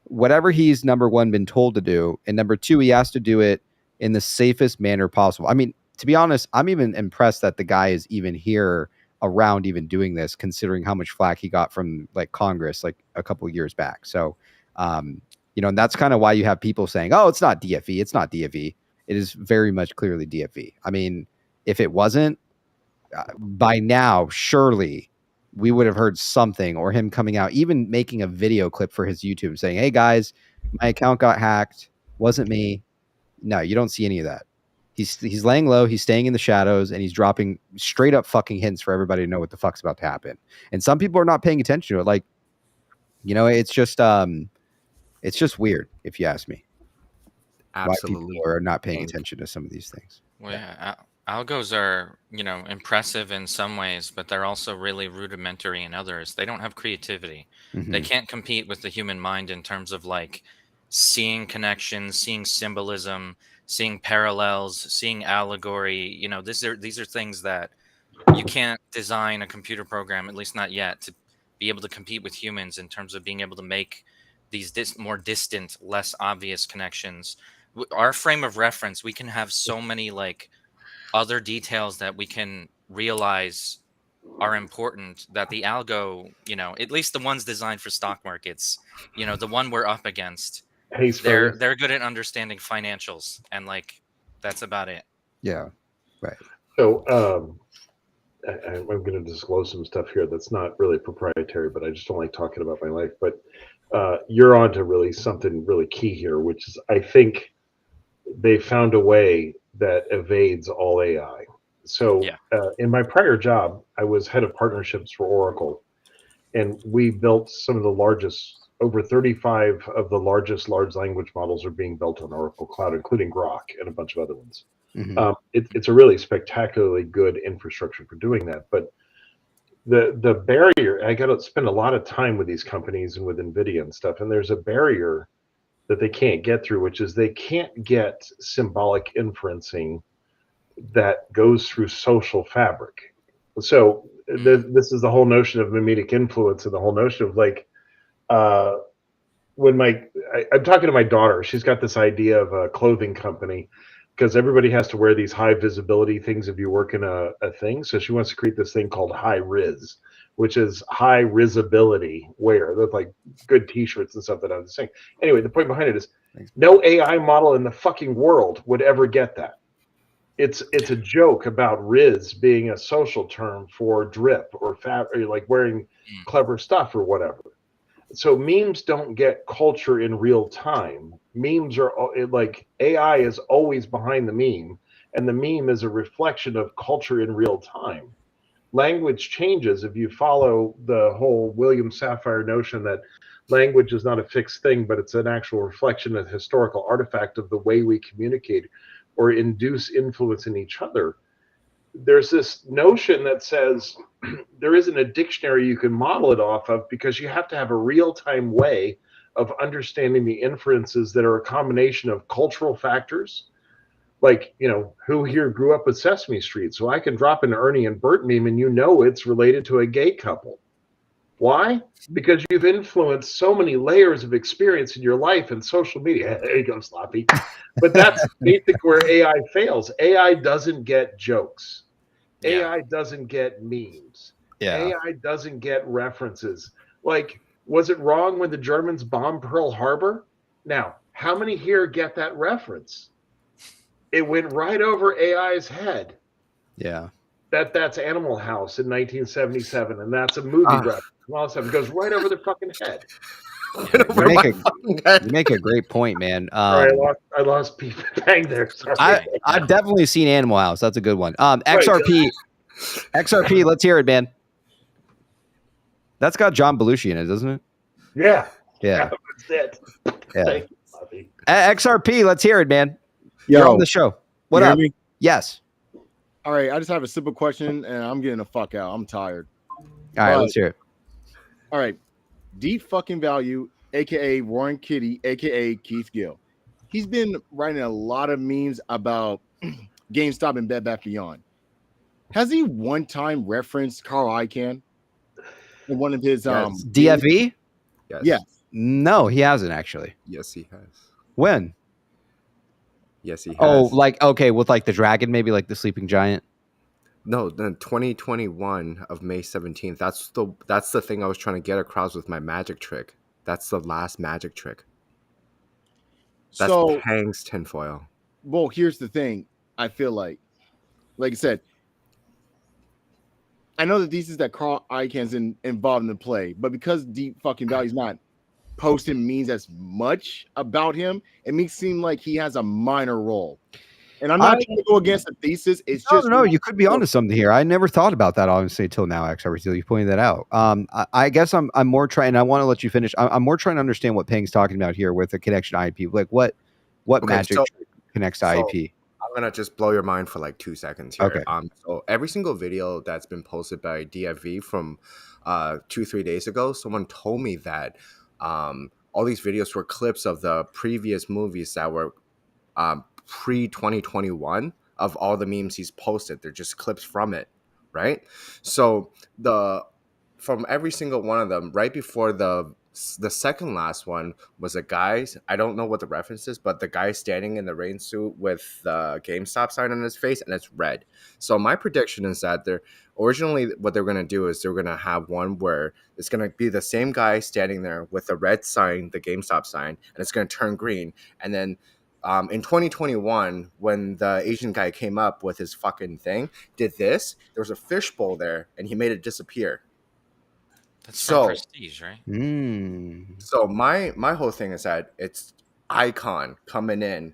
whatever he's, number one, been told to do. And number two, he has to do it in the safest manner possible. I mean, to be honest, I'm even impressed that the guy is even here around even doing this, considering how much flack he got from like Congress like a couple of years back. So, and that's kind of why you have people saying, "Oh, it's not DFE. It's not DFE." It is very much clearly DFE. I mean, if it wasn't, by now, surely we would have heard something, or him coming out, even making a video clip for his YouTube saying, "Hey guys, my account got hacked. Wasn't me." No, you don't see any of that. He's laying low, he's staying in the shadows, and he's dropping straight up fucking hints for everybody to know what the fuck's about to happen. And some people are not paying attention to it. Like, it's just It's just weird, if you ask me. Absolutely. Why people are not paying attention to some of these things. Well, yeah, algos are, impressive in some ways, but they're also really rudimentary in others. They don't have creativity. They Mhm. can't compete with the human mind in terms of like seeing connections, seeing symbolism, seeing parallels, seeing allegory. These are things that you can't design a computer program, at least not yet, to be able to compete with humans in terms of being able to make these more distant, less obvious connections. Our frame of reference, we can have so many like other details that we can realize are important that the algo, at least the ones designed for stock markets, the one we're up against, Hey, they're Spurs. good at understanding financials, and like that's about it. Yeah, right. So I'm going to disclose some stuff here that's not really proprietary, but I just don't like talking about my life. But you're on to really something really key here, which is I think they found a way that evades all AI. So in my prior job, I was head of partnerships for Oracle, and we built some of the largest, over 35 of the largest large language models are being built on Oracle Cloud, including Grok and a bunch of other ones. Mhm. It's a really spectacularly good infrastructure for doing that. But the barrier, I got to spend a lot of time with these companies and with NVIDIA and stuff, and there's a barrier that they can't get through, which is they can't get symbolic inferencing that goes through social fabric. So this is the whole notion of mimetic influence and the whole notion of like, when I'm talking to my daughter, she's got this idea of a clothing company because everybody has to wear these high visibility things if you work in a thing. So she wants to create this thing called high ris, which is high risability wear. That's like good t-shirts and stuff that I'm saying. Anyway, the point behind it is no AI model in the fucking world would ever get that. It's a joke about riz being a social term for drip or or like wearing clever stuff or whatever. So memes don't get culture in real time. Memes are like AI is always behind the meme, and the meme is a reflection of culture in real time. Language changes if you follow the whole William Safire notion that language is not a fixed thing, but it's an actual reflection of historical artifact of the way we communicate or induce influence in each other. There's this notion that says there isn't a dictionary you can model it off of because you have to have a real-time way of understanding the inferences that are a combination of cultural factors. Like, who here grew up with Sesame Street? So I can drop an Ernie and Bert meme and it's related to a gay couple. Why? Because you've influenced so many layers of experience in your life and social media. There you go, Sloppy. But that's basically where AI fails. AI doesn't get jokes. AI doesn't get memes. Yeah. AI doesn't get references. Like, was it wrong when the Germans bombed Pearl Harbor? Now, how many here get that reference? It went right over AI's head. Yeah. That's Animal House in 1977, and that's a movie reference. And all that stuff. It goes right over their fucking head. You make a great point, man. Sorry, I lost people. Bang there. Sorry. I've definitely seen Animal House. That's a good one. XRP, let's hear it, man. That's got John Belushi in it, doesn't it? Yeah. Yeah. That's it. Yeah. Thank you, Sloppy. XRP, let's hear it, man. Yo, You're on the show. What you hear up? me? Yes. All right, I just have a simple question, and I'm getting the fuck out. I'm tired. All right, let's hear it. All right, Deep fucking Value, aka Roaring Kitty, aka Keith Gill. He's been writing a lot of memes about GameStop and Bed Bath Beyond. Has he one time referenced Carl Icahn in one of his DFE? Yes. Yeah. No, he hasn't actually. Yes, he has. When? Yes, he has. Oh, like okay, with like the dragon, maybe like the sleeping giant. No, then 2021 of May 17th. That's the thing I was trying to get across with my magic trick. That's the last magic trick. That's So Pang's tinfoil. well, here's the thing. I feel like I said, I know that these is that Carl Icahn's involved in the play, but because Deep fucking Value's not posting memes as much about him, it makes it seem like he has a minor role. And I'm not trying to go against the thesis. It's just no. You could be onto something here. I never thought about that, honestly, till now. Actually, till you pointed that out. I guess I'm more trying. I want to let you finish. I'm more trying to understand what Peng's talking about here with the connection to IEP. Like what magic connects to IEP? I'm gonna just blow your mind for like 2 seconds here. Okay. So every single video that's been posted by DFV from 2-3 days ago, someone told me that all these videos were clips of the previous movies that were pre 2021 of all the memes he's posted. They're just clips from it, right? So from every single one of them, right before the second last one was a guy. I don't know what the reference is, but the guy standing in the rain suit with the GameStop sign on his face, and it's red. So my prediction is that they're originally what they're going to do is they're going to have one where it's going to be the same guy standing there with the red sign, the GameStop sign, and it's going to turn green. And then in 2021, when the Asian guy came up with his fucking thing, did this, there was a fishbowl there, and he made it disappear. That's from Prestige, right? So my whole thing is that it's Icon coming in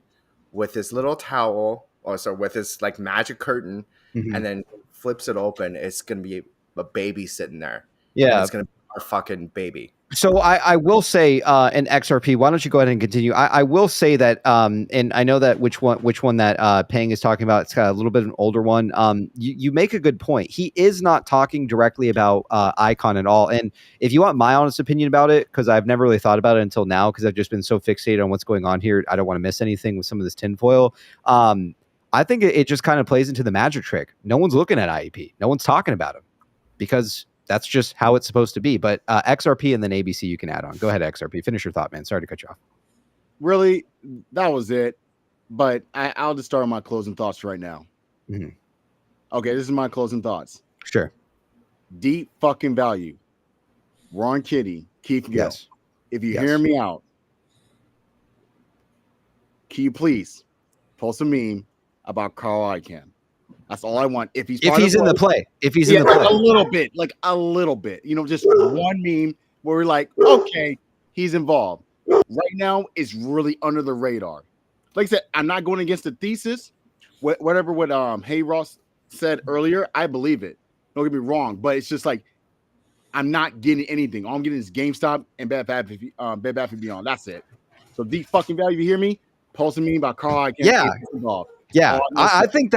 with his little towel, with his like magic curtain, and then flips it open. It's gonna be a baby sitting there. Yeah, and it's gonna be our fucking baby. So I will say, in XRP, why don't you go ahead and continue? I will say that, and I know that which one that Peng is talking about. It's got a little bit of an older one. You make a good point. He is not talking directly about Icon at all. And if you want my honest opinion about it, because I've never really thought about it until now, because I've just been so fixated on what's going on here, I don't want to miss anything with some of this tinfoil. I think it just kind of plays into the magic trick. No one's looking at IEP. No one's talking about him because that's just how it's supposed to be. But XRP and then ABC you can add on. Go ahead, XRP. Finish your thought, man. Sorry to cut you off. Really, that was it. But I'll just start my closing thoughts right now. Okay, this is my closing thoughts. Sure. Deep fucking value. Ron Kitty, Keith Gill. Yes. If you hear me out, can you please post a meme about Carl Icahn? That's all I want. If he's in the play, in the play, a little bit, just one meme where we're like, okay, he's involved. Right now, it's really under the radar. Like I said, I'm not going against the thesis. Whatever Hey Ross said earlier, I believe it. Don't get me wrong, but it's just like I'm not getting anything. All I'm getting is GameStop and Bed Bath & Beyond. That's it. So deep fucking value. You hear me? Post a meme about Carl Icahn. Yeah. Involved. Yeah, I think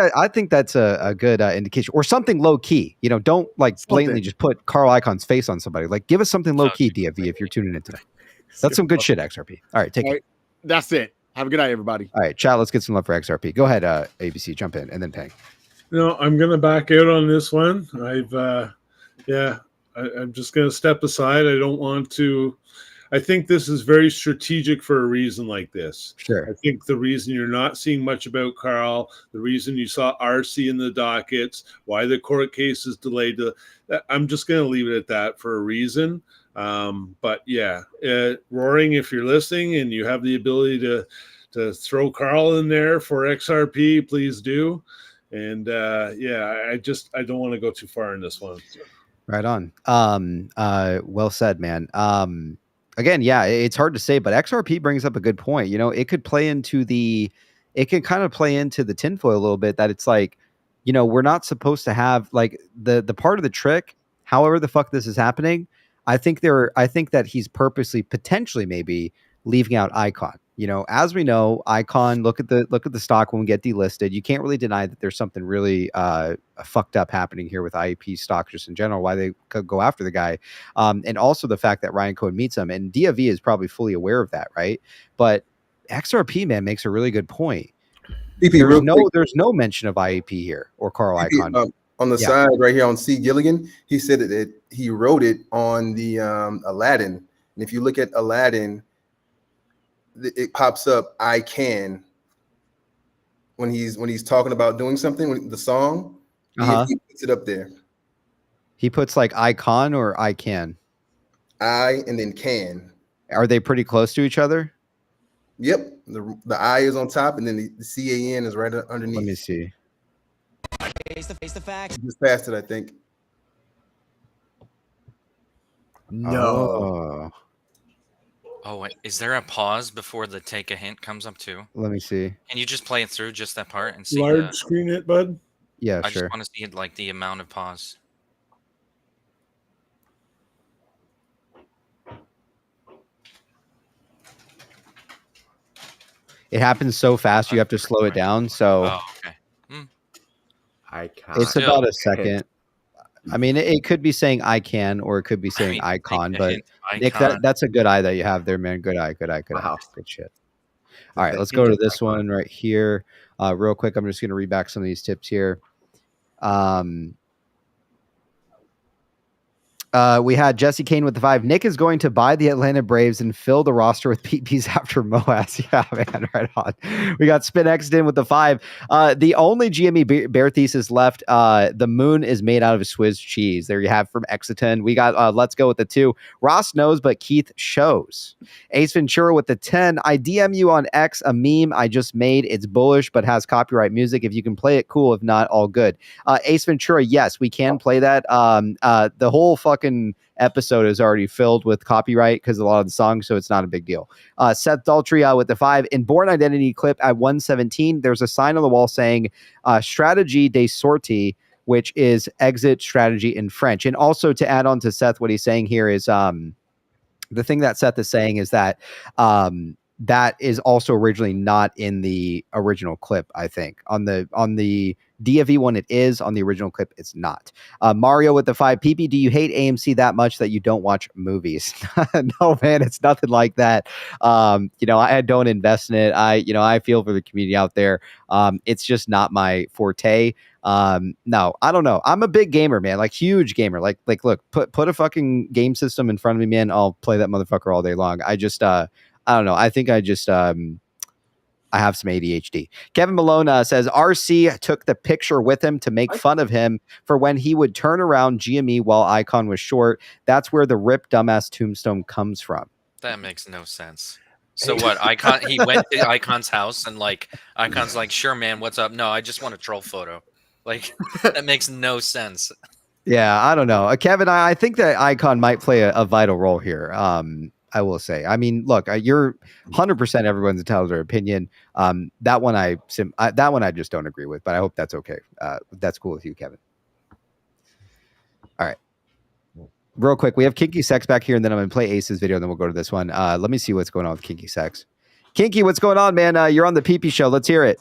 that's a good indication, or something low key. Don't blatantly just put Carl Icahn's face on somebody. Like, give us something low key, DFV, if you're tuning in today. That's some good shit, XRP. All right, take it. That's it. Have a good night, everybody. All right, chat. Let's get some love for XRP. Go ahead, ABC, jump in, and then Peng. I'm gonna back out on this one. I'm just gonna step aside. I don't want to. I think this is very strategic for a reason like this. Sure. I think the reason you're not seeing much about Carl, the reason you saw RC in the dockets, why the court case is delayed, I'm just going to leave it at that for a reason. But yeah, Roaring, if you're listening and you have the ability to throw Carl in there for XRP, please do. And I don't want to go too far in this one. Right on. Well said, man. Again, yeah, it's hard to say, but XRP brings up a good point. It could kind of play into the tinfoil a little bit, that it's like, we're not supposed to have like the part of the trick. However the fuck this is happening, I think that he's purposely, potentially, maybe leaving out Icon. As we know, Icon, look at the stock when we get delisted. You can't really deny that there's something really fucked up happening here with IEP stock just in general, why they could go after the guy. And also the fact that Ryan Cohen meets him, and DFV is probably fully aware of that, right? But XRP, man, makes a really good point. There's no mention of IEP here or Carl Icahn. On the side right here on C. Gilligan, he said that he wrote it on the Aladdin. And if you look at Aladdin, it pops up "I can" when he's talking about doing something. The song, he puts it up there. He puts like "icon" or "I can." I and then "can." Are they pretty close to each other? Yep. The I is on top, and then the CAN is right underneath. Let me see. Face the facts. Just passed it, I think. No. Oh, wait. Is there a pause before the take a hint comes up too? Let me see. Can you just play it through just that part and see Large screen it, bud. Yeah, I sure. just want to see it, like the amount of pause. It happens so fast, you have to slow it down. So Oh, okay. Icon. it's about a second. I mean, it could be saying I can, or it could be saying icon, but Nick, that's a good eye that you have there, man. Good eye, good eye, good eye. Good shit. All right, let's go to this one right here. Real quick, I'm just going to read back some of these tips here. We had Jesse Kane with the 5. Nick is going to buy the Atlanta Braves and fill the roster with PPs after Moas. Yeah, man, right on. We got Spin Exton with the 5. The only GME bear thesis left, the moon is made out of Swiss cheese. There you have from Exiton. We got Let's Go with the 2. Ross knows, but Keith shows. Ace Ventura with the 10. I DM you on X a meme I just made. It's bullish, but has copyright music. If you can play it, cool. If not, all good. Ace Ventura, yes, we can play that. The whole fucking episode is already filled with copyright because a lot of the songs, so it's not a big deal. Seth Daltrey with the 5. In Born Identity clip at 117, there's a sign on the wall saying strategie de sortie, which is exit strategy in French. And also to add on to Seth, what he's saying here is the thing that Seth is saying is that that is also originally not in the original clip, I think. On the DFE one, it is. On the original clip, it's not. Mario with the 5. PP, do you hate AMC that much that you don't watch movies? No, man, it's nothing like that. I don't invest in it. I feel for the community out there. It's just not my forte. No, I don't know. I'm a big gamer, man, like huge gamer. Like look, put a fucking game system in front of me, man. I'll play that motherfucker all day long. I just, I don't know. I think I just, I have some ADHD. Kevin Malone says RC took the picture with him to make fun of him for when he would turn around GME while Icon was short. That's where the rip dumbass tombstone comes from. That makes no sense. So what? Icon, he went to Icon's house and like Icon's like, sure, man, what's up? No, I just want a troll photo. Like that makes no sense. Yeah, I don't know. Kevin, I think that Icon might play a vital role here. I will say. I mean, look, you're 100% everyone's entitled to their opinion. That one I just don't agree with, but I hope that's okay. That's cool with you, Kevin. All right. Real quick, we have Kinky Sex back here, and then I'm going to play Ace's video, and then we'll go to this one. Let me see what's going on with Kinky Sex. Kinky, what's going on, man? You're on the PP Show. Let's hear it.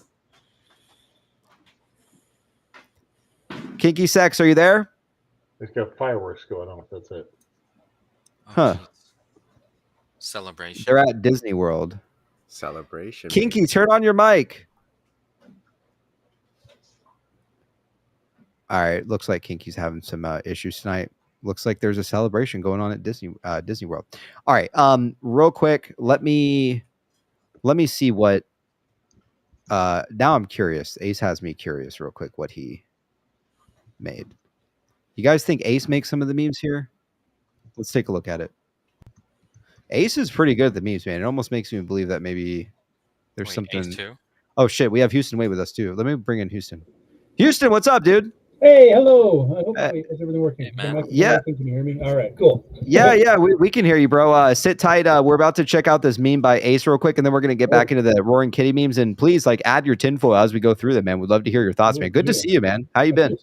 Kinky Sex, are you there? It's got fireworks going off. That's it. Huh. Celebration. They're at Disney World. Celebration. Kinky, turn on your mic. All right. Looks like Kinky's having some issues tonight. Looks like there's a celebration going on at Disney World. All right. Real quick, let me see what now I'm curious. Ace has me curious real quick what he made. You guys think Ace makes some of the memes here? Let's take a look at it. Ace is pretty good at the memes, man. It almost makes me believe that maybe there's something. Ace too? Oh shit, we have Houston Wade with us too. Let me bring in Houston. Houston, what's up, dude? Hey, hello. I hope is everything working? Yeah. Can you hear me? All right, cool. Yeah, we can hear you, bro. Sit tight. We're about to check out this meme by Ace real quick, and then we're gonna get back into the Roaring Kitty memes. And please, like, add your tinfoil as we go through them, man. We'd love to hear your thoughts, man. Good to see you, man. How you been?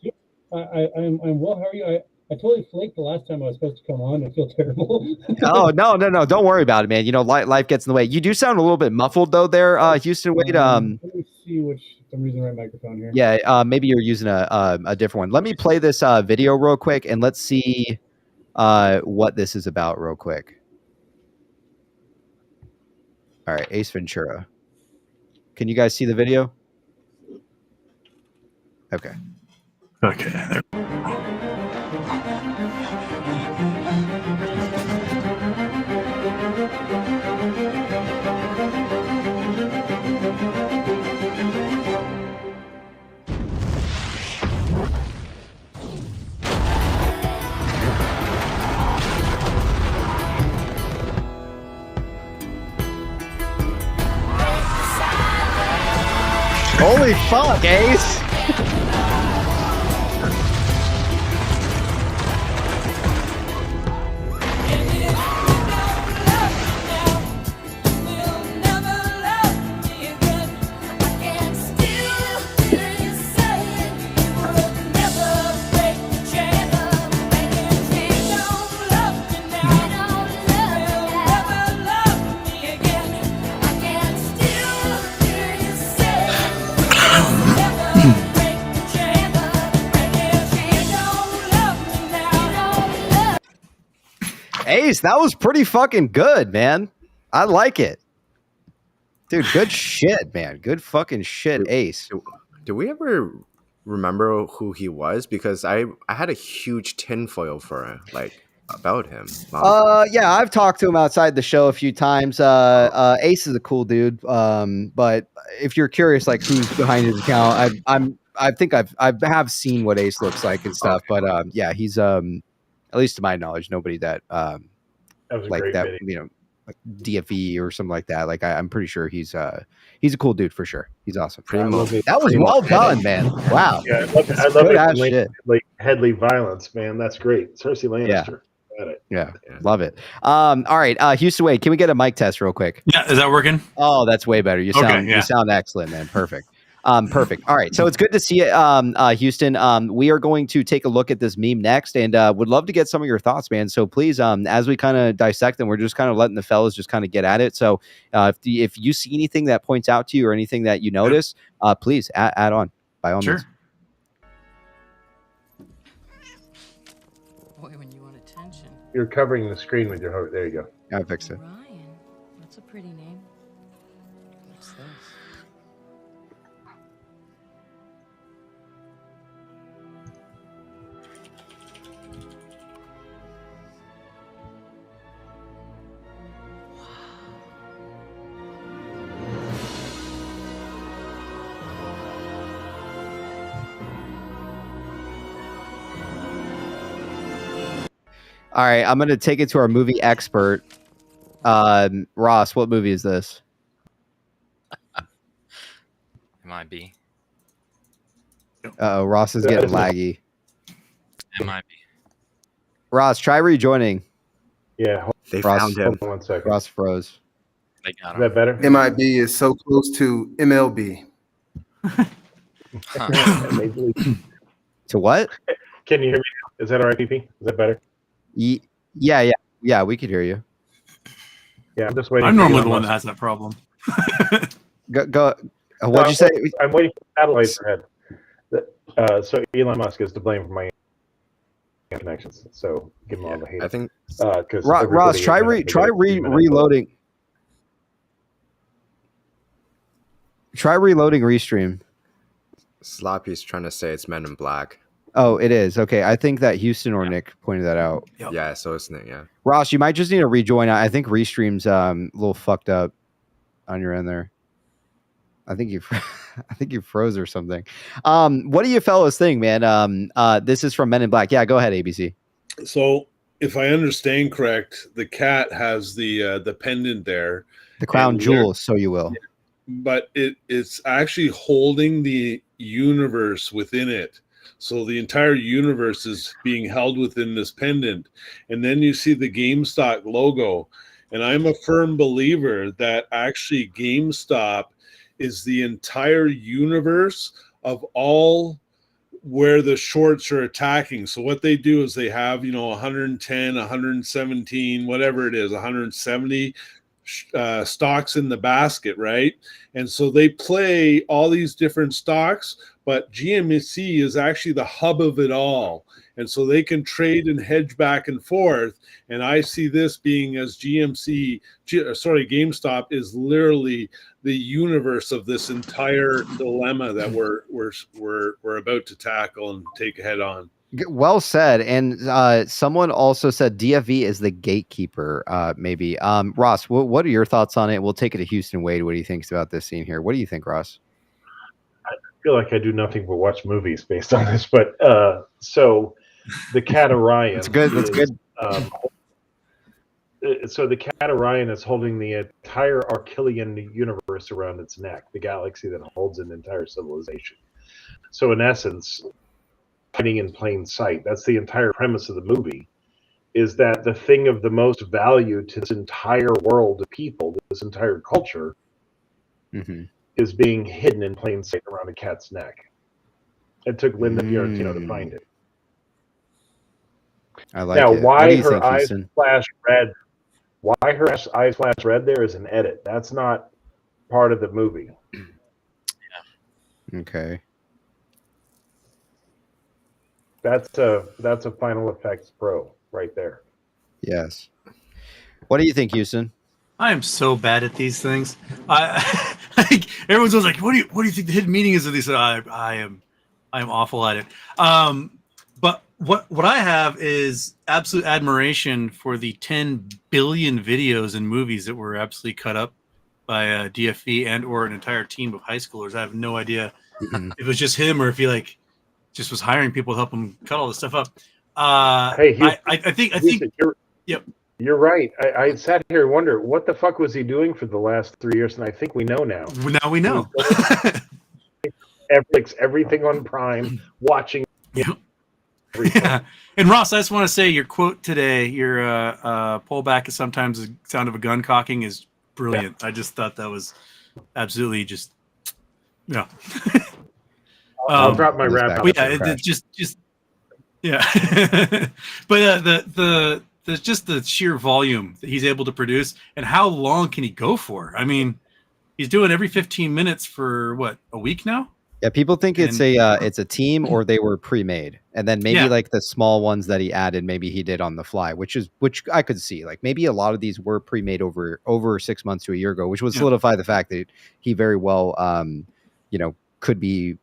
I'm well. How are you? I totally flaked the last time I was supposed to come on. I feel terrible. Oh, no. Don't worry about it, man. You know, life gets in the way. You do sound a little bit muffled, though, there, Houston Wade. Let me see which. I'm using the right microphone here. Yeah, maybe you're using a different one. Let me play this video real quick, and let's see what this is about real quick. All right, Ace Ventura. Can you guys see the video? Okay. Okay. Holy fuck, Ace! Ace, that was pretty fucking good, man. I like it. Dude, good shit, man. Good fucking shit, Ace. Do we ever remember who he was? Because I had a huge tinfoil for him, like about him. Yeah, I've talked to him outside the show a few times. Ace is a cool dude. But if you're curious, like who's behind his account, I think I have seen what Ace looks like and stuff. But yeah, he's at least to my knowledge, nobody that That was a like great that, video. you know, like DFE or something like that. Like I'm pretty sure he's a cool dude for sure. He's awesome. That was well done, man. Wow. Yeah, I love Good it. ass Like, shit. like Headley violence, man. That's great. Cersei Lannister. Got it. Yeah, love it. All right, Houston Wade, can we get a mic test real quick? Yeah, is that working? Oh, that's way better. You Okay, sound yeah. you sound excellent, man. Perfect. Perfect. All right, so it's good to see you, Houston. We are going to take a look at this meme next, and would love to get some of your thoughts, man. So please, as we kind of dissect them, we're just kind of letting the fellas just kind of get at it. So if you see anything that points out to you or anything that you notice, please add on by all means. Boy, when you want attention. You're covering the screen with your host. There you go. I fixed it. Ryan, that's a pretty name. What's this? All right, I'm going to take it to our movie expert. Ross, what movie is this? MIB. Uh-oh, Ross is getting laggy. MIB. Ross, try rejoining. Yeah, they Ross, found him. Hold on 1 second. Ross froze. They got Is him. that better? MIB is so close to MLB. To what? Can you hear me? Is that all right, PP? Is that better? Yeah, we could hear you. Yeah, I'm just waiting. I'm for normally Elon the one that Musk. has that problem. Go. What'd you say? I'm waiting for satellites ahead. So Elon Musk is to blame for my connections. So give him all the hate. I think because Ross, try reloading. Try reloading Restream. Sloppy's trying to say it's Men in Black. Oh, it is. Okay, I think that Houston or Nick pointed that out. Yeah, so it's Nick. Yeah. Ross, you might just need to rejoin. I think Restream's a little fucked up on your end there. I think you froze or something. What do you fellas think, man? This is from Men in Black. Yeah, go ahead, ABC. So if I understand correct, the cat has the pendant there. The crown and jewels, so you will. But it's actually holding the universe within it. So the entire universe is being held within this pendant. And then you see the GameStop logo. And I'm a firm believer that actually GameStop is the entire universe of all where the shorts are attacking. So what they do is they have, 110, 117, whatever it is, 170 stocks in the basket, right? And so they play all these different stocks, but GME is actually the hub of it all. And so they can trade and hedge back and forth. And I see this being as GameStop is literally the universe of this entire dilemma that we're about to tackle and take head on. Well said. And someone also said DFV is the gatekeeper, maybe. Ross, what are your thoughts on it? We'll take it to Houston Wade. What do you think about this scene here? What do you think, Ross? I feel like I do nothing but watch movies based on this. But so the Cat Orion. That's good. That's good. So the Cat Orion is holding the entire Archilian universe around its neck, the galaxy that holds an entire civilization. So in essence, hiding in plain sight. That's the entire premise of the movie, is that the thing of the most value to this entire world of people, this entire culture, is being hidden in plain sight around a cat's neck. It took Linda Fiorentino to find it. I like now, it. why her eyes flash red? Why her eyes flash red there is an edit. That's not part of the movie. Okay. That's a Final Effects Pro right there. Yes. What do you think, Houston? I am so bad at these things. Like, everyone's always like, "What do you think the hidden meaning is of these?" I am awful at it. But what I have is absolute admiration for the 10 billion videos and movies that were absolutely cut up by DFE and or an entire team of high schoolers. I have no idea if it was just him or if he like just was hiring people to help him cut all this stuff up. Hey, I think yep. You're right. I sat here and wonder what the fuck was he doing for the last 3 years, and I think we know now. Now we know. Everything on Prime, watching. Yeah. And Ross, I just want to say your quote today, your pullback is sometimes the sound of a gun cocking is brilliant. Yeah. I just thought that was absolutely just I'll drop my rap. Yeah, just yeah. But there's just the sheer volume that he's able to produce, and how long can he go for? I mean, he's doing every 15 minutes for what, a week now? Yeah, people think it's a team or they were pre-made, and then maybe like the small ones that he added, maybe he did on the fly, which I could see. Like maybe a lot of these were pre-made over 6 months to a year ago, which would solidify the fact that he very well, could be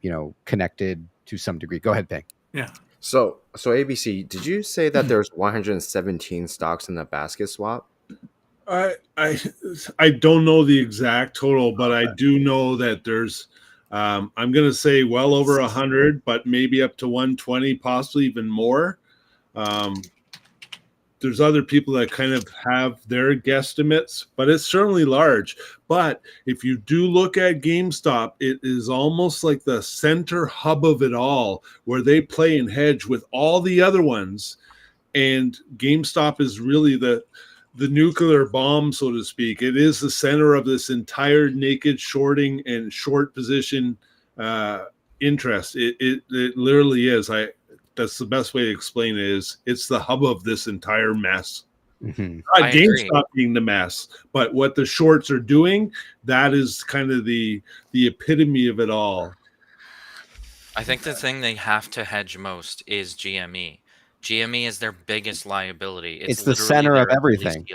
connected to some degree. Go ahead, Peng. Yeah. So ABC, did you say that there's 117 stocks in the basket swap? I don't know the exact total, but I do know that there's I'm going to say well over 100, but maybe up to 120, possibly even more. There's other people that kind of have their guesstimates, but it's certainly large. But if you do look at GameStop, it is almost like the center hub of it all, where they play and hedge with all the other ones. And GameStop is really the nuclear bomb, so to speak. It is the center of this entire naked shorting and short position interest. It literally is. That's the best way to explain it. It's the hub of this entire mess. Mm-hmm. Not GameStop being the mess, but what the shorts are doing, that is kind of the epitome of it all. I think the thing they have to hedge most is GME. GME is their biggest liability. It's the center of everything,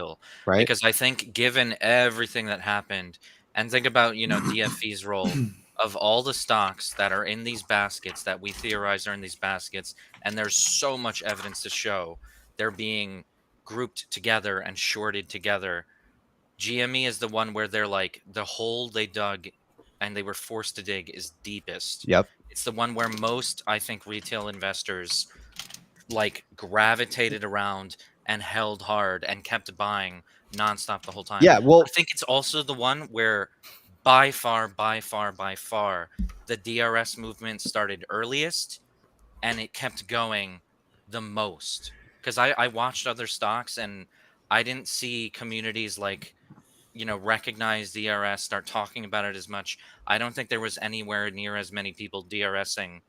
right? Because I think given everything that happened, and think about, DFE's role of all the stocks that are in these baskets that we theorize are in these baskets, and there's so much evidence to show they're being grouped together and shorted together. GME is the one where they're like, the hole they dug and they were forced to dig is deepest. Yep. It's the one where most, I think, retail investors like gravitated around and held hard and kept buying nonstop the whole time. Yeah, well, I think it's also the one where by far, the DRS movement started earliest and it kept going the most. Because I watched other stocks and I didn't see communities like, recognize DRS, start talking about it as much. I don't think there was anywhere near as many people DRSing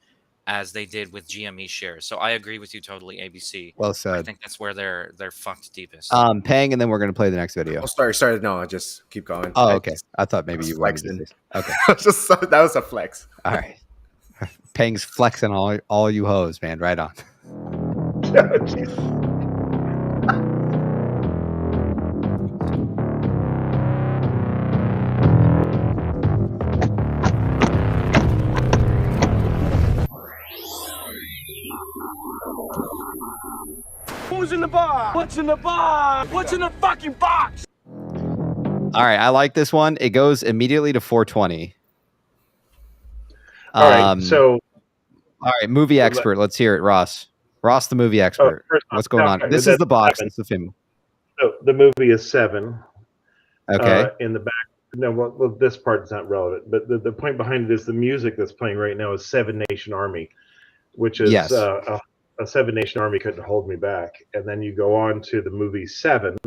as they did with GME shares. So I agree with you totally, ABC. Well said. I think that's where they're fucked deepest. Peng, and then we're going to play the next video. Oh, sorry. No, just keep going. Oh, okay. I thought maybe you wanted to do this. Okay. That was a flex. All right. Peng's flexing all you hoes, man. Right on. Who's in the box? What's in the box? What's in the fucking box? All right, I like this one. It goes immediately to 420. All right, movie expert. Let's hear it, Ross. Ross, the movie expert. What's going on? This is the box. It's the film. So the movie is 7. Okay. In the back. No, well, this part is not relevant, but the point behind it is the music that's playing right now is 7 Nation Army, which is a 7 Nation Army couldn't hold me back. And then you go on to the movie 7,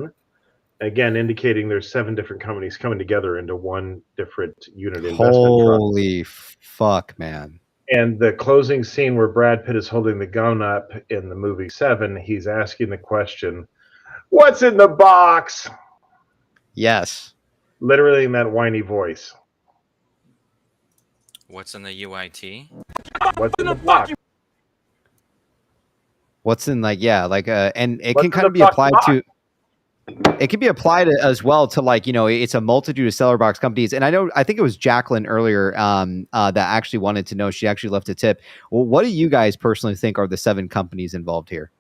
again indicating there's 7 different companies coming together into one different unit investment. Holy fuck, man. And the closing scene where Brad Pitt is holding the gun up in the movie 7, he's asking the question, "What's in the box?" Yes. Literally in that whiny voice. What's in the UIT? What's in the box? What's in and it can kind of be applied to It can be applied as well to, like, it's a multitude of seller box companies. And I think it was Jacqueline earlier that actually wanted to know. She actually left a tip. Well, what do you guys personally think are the 7 companies involved here?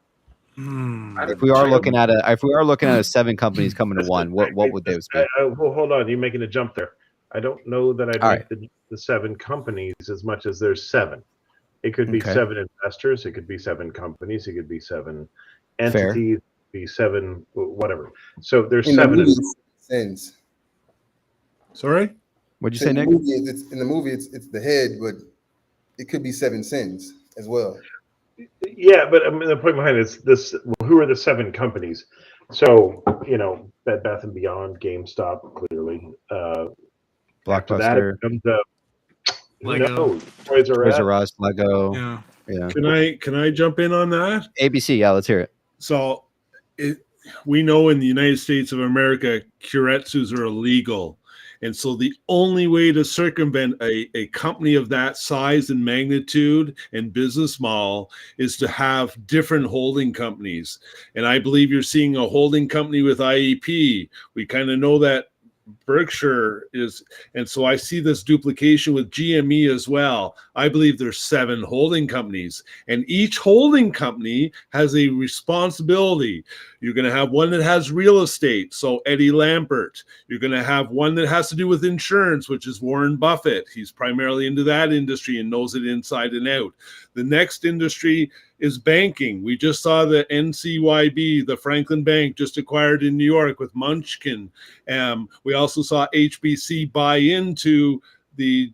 If we are looking at 7 companies coming to one, what would those be? Well, hold on. You're making a jump there. I don't know that I'd make the 7 companies as much as there's 7. It could be 7 investors. It could be 7 companies. It could be 7 entities. It could be 7 whatever. So there's in 7. The movie, sins. Sorry? What'd you say, Nick? In the movie, it's the head, but it could be 7 sins as well. Yeah, but I mean, the point behind it is this: who are the 7 companies? So Bed Bath and Beyond, GameStop, clearly. Blockbuster. Lego. Toys R Us, Lego. Yeah. Can I jump in on that? ABC. Yeah, let's hear it. So, we know in the United States of America, kuretsus are illegal. And so the only way to circumvent a company of that size and magnitude and business model is to have different holding companies. And I believe you're seeing a holding company with IEP. We kind of know that Berkshire is, and so I see this duplication with GME as well. I believe there's 7 holding companies, and each holding company has a responsibility. You're going to have one that has real estate, so Eddie Lampert. You're going to have one that has to do with insurance, which is Warren Buffett. He's primarily into that industry and knows it inside and out. The next industry is banking. We just saw the NCYB, the Franklin Bank, just acquired in New York with Munchkin. We also saw HBC buy into the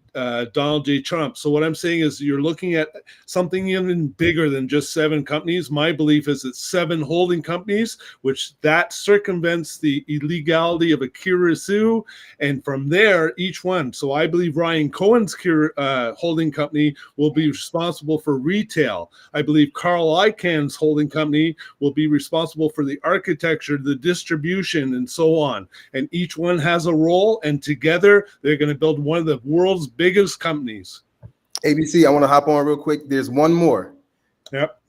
Donald J. Trump. So what I'm saying is you're looking at something even bigger than just 7 companies. My belief is it's 7 holding companies, which that circumvents the illegality of a kuretsu. And from there, each one. So I believe Ryan Cohen's holding company will be responsible for retail. I believe Carl Icahn's holding company will be responsible for the architecture, the distribution, and so on. And each one has a role, and together they're going to build one of the world's biggest companies. ABC, I want to hop on real quick. There's one more. Yep.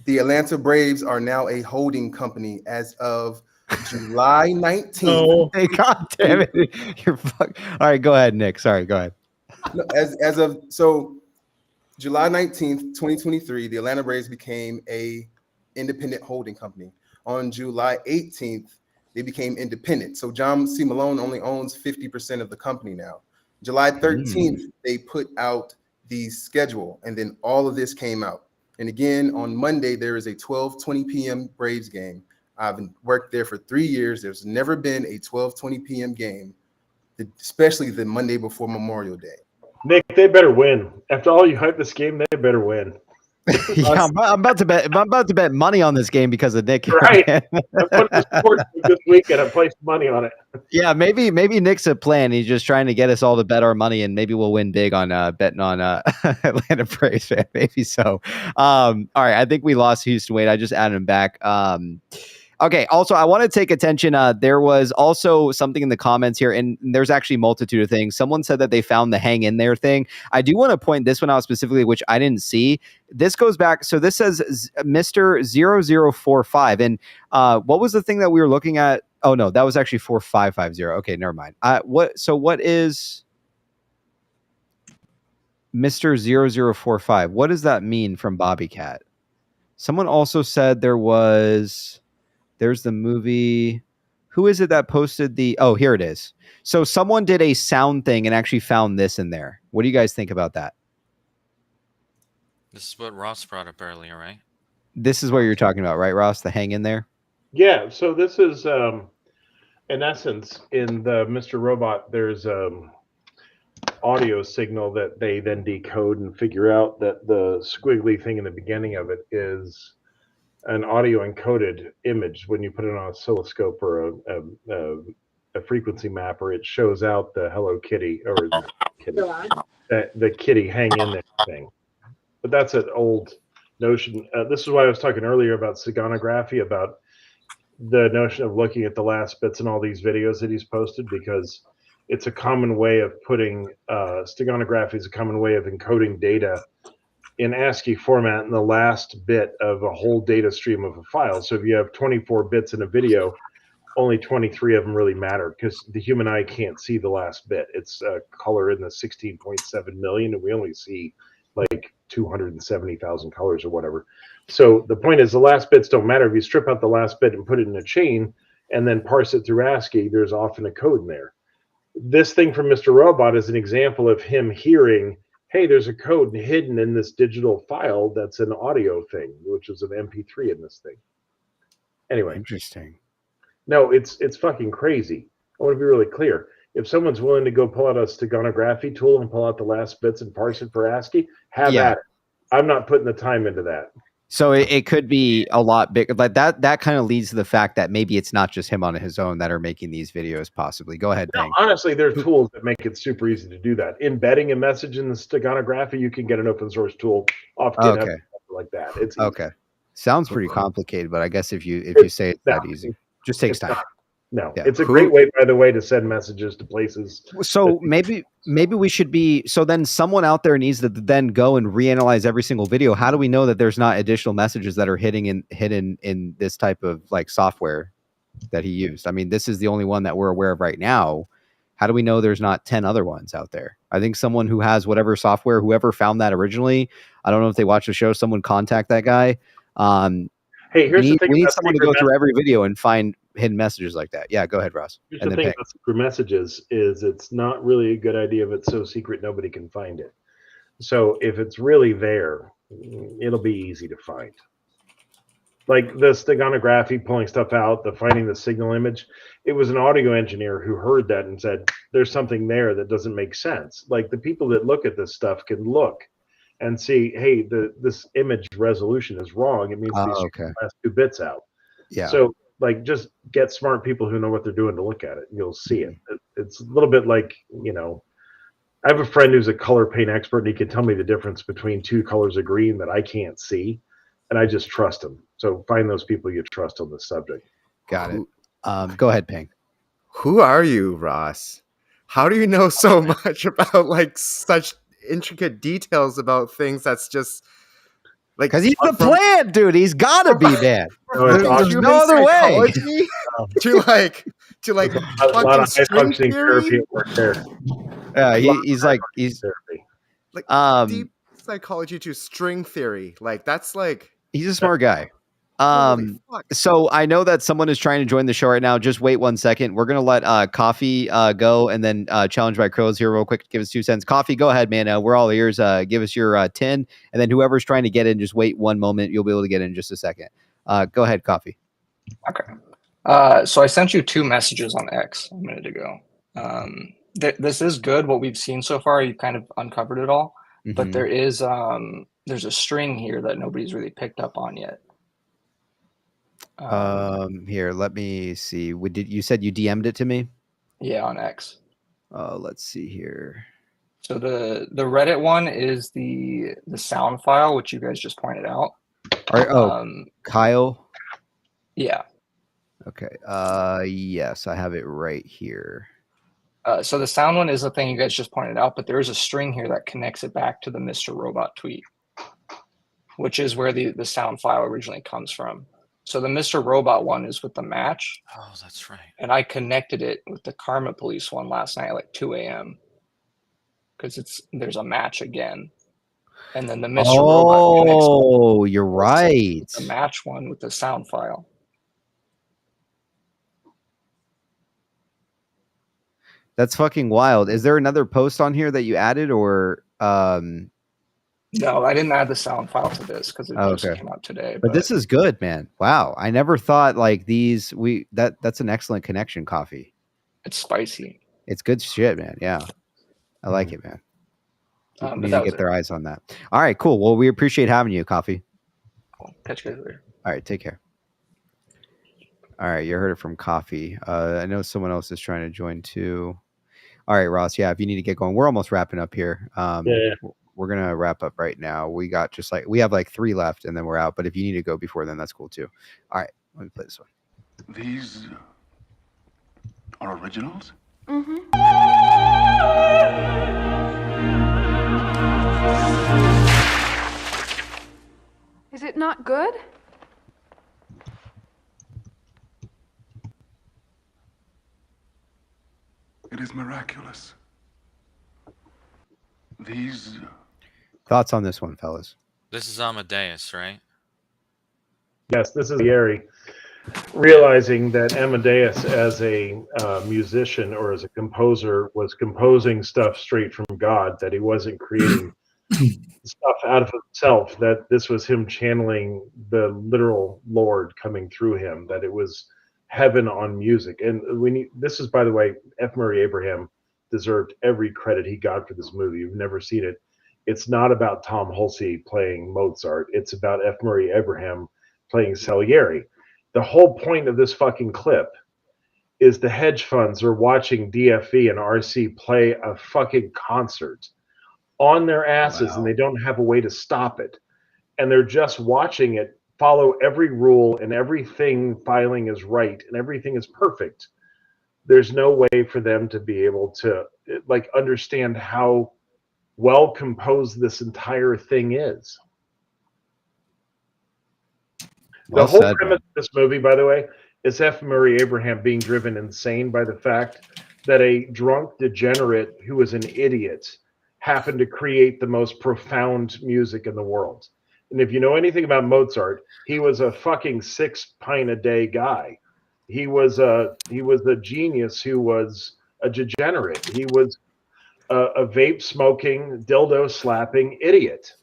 The Atlanta Braves are now a holding company as of July 19th. Oh, hey, God damn it. You're fuck. All right, go ahead, Nick. Sorry, go ahead. No, July 19th, 2023, the Atlanta Braves became a independent holding company. On July 18th, they became independent. So John C. Malone only owns 50% of the company now. July 13th, they put out the schedule, and then all of this came out. And again, on Monday, there is a 12:20 p.m. Braves game. I've worked there for 3 years. There's never been a 12:20 p.m. game, especially the Monday before Memorial Day. Nick, they better win. After all you hype this game, they better win. Yeah, I'm about to bet money on this game because of Nick. Right. I put the sports this weekend. I placed money on it. Yeah, maybe Nick's a plan. He's just trying to get us all to bet our money, and maybe we'll win big on betting on Atlanta Braves fan. Maybe so. All right, I think we lost Houston Wade. I just added him back. Okay. Also, I want to take attention. There was also something in the comments here, and there's actually a multitude of things. Someone said that they found the hang in there thing. I do want to point this one out specifically, which I didn't see. This goes back. So this says Mr. 0045. And what was the thing that we were looking at? Oh, no, that was actually 4550. Okay, never mind. What is Mr. 0045? What does that mean from Bobby Cat? Someone also said there's the movie. Who is it that posted oh, here it is. So someone did a sound thing and actually found this in there. What do you guys think about that? This is what Ross brought up earlier, right? This is what you're talking about, right, Ross? The hang in there? Yeah. So this is, in essence, in the Mr. Robot, there's audio signal that they then decode and figure out that the squiggly thing in the beginning of it is an audio encoded image. When you put it on an oscilloscope or a frequency mapper, it shows out the Hello Kitty or the kitty hang in there thing. But that's an old notion. This is why I was talking earlier about steganography, about the notion of looking at the last bits in all these videos that he's posted, because it's a common way of putting steganography is a common way of encoding data in ASCII format in the last bit of a whole data stream of a file. So if you have 24 bits in a video, only 23 of them really matter because the human eye can't see the last bit. It's color in the 16.7 million, and we only see like 270,000 colors or whatever. So the point is, the last bits don't matter. If you strip out the last bit and put it in a chain and then parse it through ASCII, there's often a code in there. This thing from Mr. Robot is an example of him hearing, hey, there's a code hidden in this digital file that's an audio thing, which is an MP3 in this thing. Anyway. Interesting. No, it's fucking crazy. I want to be really clear. If someone's willing to go pull out a steganography tool and pull out the last bits and parse it for ASCII, have at it. I'm not putting the time into that. So it could be a lot bigger. Like that kind of leads to the fact that maybe it's not just him on his own that are making these videos. Possibly. Go ahead, No, Ping. honestly, there's tools that make it super easy to do that. Embedding a message in the steganography, you can get an open source tool off GitHub, Okay. like that. It's easy. Okay. Sounds pretty complicated, but I guess if you say it's that easy, just takes time. No, Yeah. it's a great way, by the way, to send messages to places. So maybe we should be. So then someone out there needs to then go and reanalyze every single video. How do we know that there's not additional messages that are hidden in this type of like software that he used? I mean, this is the only one that we're aware of right now. How do we know there's not 10 other ones out there? I think someone who has whatever software, whoever found that originally, I don't know if they watch the show, someone contact that guy. Hey, here's the thing. We need about someone to secret go through every video and find hidden messages like that. Yeah, go ahead, Ross. Here's And the then thing Ping. about secret messages is it's not really a good idea if it's so secret nobody can find it. So if it's really there, it'll be easy to find. Like the steganography, pulling stuff out, the finding the signal image. It was an audio engineer who heard that and said, there's something there that doesn't make sense. Like the people that look at this stuff can look and see, hey, this image resolution is wrong. It means these last two bits out. Yeah. So like just get smart people who know what they're doing to look at it. And you'll see it. It's a little bit like, I have a friend who's a color paint expert and he can tell me the difference between two colors of green that I can't see. And I just trust him. So find those people you trust on this subject. Got it. Go ahead, Ping. Who are you, Ross? How do you know so much about like such intricate details about things that's just like because he's the plan, dude. He's gotta be, man. There's no other way. to like a lot of high functioning therapy at work there. Yeah, he's deep psychology to string theory. Like that's like he's a smart guy. So I know that someone is trying to join the show right now. Just wait 1 second. We're gonna let Coffee go, and then Challenge by Crows here real quick. Give us 2 cents. Coffee, go ahead, man. We're all ears. Give us your 10, and then whoever's trying to get in, just wait 1 moment. You'll be able to get in just a second. Go ahead, Coffee. Okay. So I sent you 2 messages on X a minute ago. This is good. What we've seen so far, you've kind of uncovered it all. But there is there's a string here that nobody's really picked up on yet. Here, let me see. You said you DM'd it to me? Yeah, on X. Let's see here. So the Reddit one is the sound file, which you guys just pointed out. Kyle. Yeah. Okay. Yes, I have it right here. So the sound one is the thing you guys just pointed out, but there is a string here that connects it back to the Mr. Robot tweet, which is where the sound file originally comes from. So the Mr. Robot one is with the match. Oh, that's right. And I connected it with the Karma Police one last night at like 2 a.m. because there's a match again. And then the Mr. Robot connects. Oh, you're right. The match one with the sound file. That's fucking wild. Is there another post on here that you added, or No, I didn't add the sound file to this because it just came out today. But this is good, man. Wow. I never thought like these that's an excellent connection, Coffee. It's spicy. It's good shit, man. Yeah. I like it, man. Need that to was get their eyes on that. All right, cool. Well, we appreciate having you, Coffee. Cool. Catch you guys later. All right, take care. All right, you heard it from Coffee. I know someone else is trying to join too. All right, Ross. Yeah, if you need to get going, we're almost wrapping up here. We're gonna wrap up right now. We have like 3 left, and then we're out. But if you need to go before then, that's cool too. All right, let me play this one. These are originals? Is it not good? it is miraculous. These Thoughts on this one, fellas? This is Amadeus, right? Yes, this is Gary. Realizing that Amadeus, as a musician or as a composer, was composing stuff straight from God, that he wasn't creating stuff out of himself, that this was him channeling the literal Lord coming through him, that it was heaven on music. And this is, by the way, F. Murray Abraham deserved every credit he got for this movie. You've never seen it. It's not about Tom Hulsey playing Mozart. It's about F. Murray Abraham playing Salieri. The whole point of this fucking clip is the hedge funds are watching DFE and RC play a fucking concert on their asses, and they don't have a way to stop it. And they're just watching it follow every rule, and everything filing is right and everything is perfect. There's no way for them to be able to understand how well composed this entire thing is. The whole premise of this movie, by the way, is F. Murray Abraham being driven insane by the fact that a drunk degenerate who was an idiot happened to create the most profound music in the world. And if you know anything about Mozart, he was a fucking 6-pint-a-day guy. He was a genius who was a degenerate. He was a vape smoking, dildo slapping idiot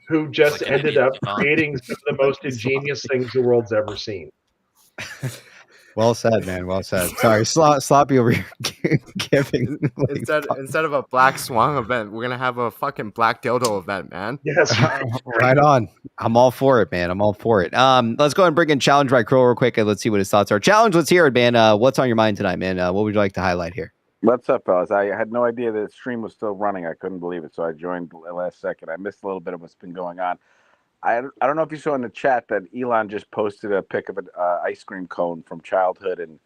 who just ended up creating some of the most ingenious things the world's ever seen. Well said, man. Well said. Sorry, sloppy over here giving. Instead of a Black Swan event, we're gonna have a fucking Black Dildo event, man. Yes, right on. I'm all for it, man. I'm all for it. Let's go ahead and bring in Challenge by Crow real quick and let's see what his thoughts are. Challenge, let's hear it, man. What's on your mind tonight, man? What would you like to highlight here? What's up, fellas? I had no idea that the stream was still running. I couldn't believe it, so I joined the last second. I missed a little bit of what's been going on. I don't know if you saw in the chat that Elon just posted a pic of an ice cream cone from childhood and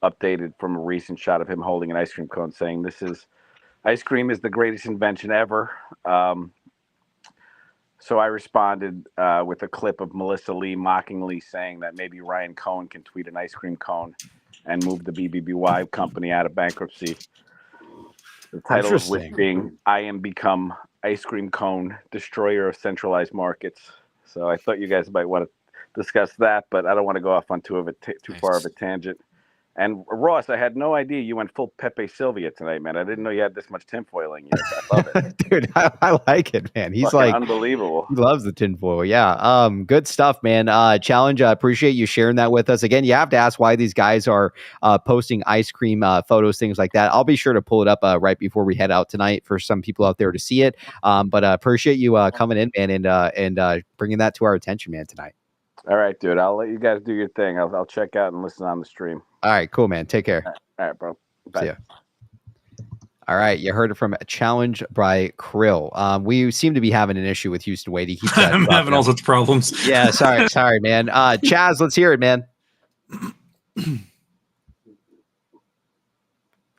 updated from a recent shot of him holding an ice cream cone, saying ice cream is the greatest invention ever. So I responded with a clip of Melissa Lee mockingly saying that maybe Ryan Cohen can tweet an ice cream cone and move the BBBY company out of bankruptcy. The title of which being "I am become ice cream cone destroyer of centralized markets." So I thought you guys might want to discuss that, but I don't want to go off on too far of a tangent. And Ross, I had no idea you went full Pepe Sylvia tonight, man. I didn't know you had this much tinfoil in you. I love it. Dude, I like it, man. He's Fucking like unbelievable. He loves the tinfoil. Yeah. Good stuff, man. Challenge. I appreciate you sharing that with us. Again, you have to ask why these guys are posting ice cream photos, things like that. I'll be sure to pull it up right before we head out tonight for some people out there to see it. But appreciate you coming in, man, and bringing that to our attention, man, tonight. All right, dude. I'll let you guys do your thing. I'll check out and listen on the stream. All right, cool, man. Take care. All right, bro. Bye. See ya. All right, you heard it from Challenge by Krill. We seem to be having an issue with Houston Wade. He keeps I'm having all sorts of problems. Yeah, sorry, man. Chaz, let's hear it, man.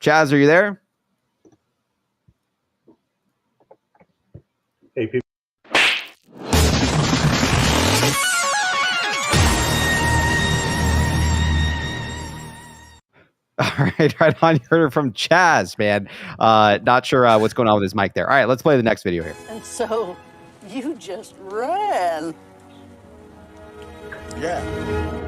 Chaz, are you there? Hey, people. All right on. You heard it from Chaz, man. Not sure what's going on with his mic there. All right, let's play the next video here. And so you just ran. Yeah.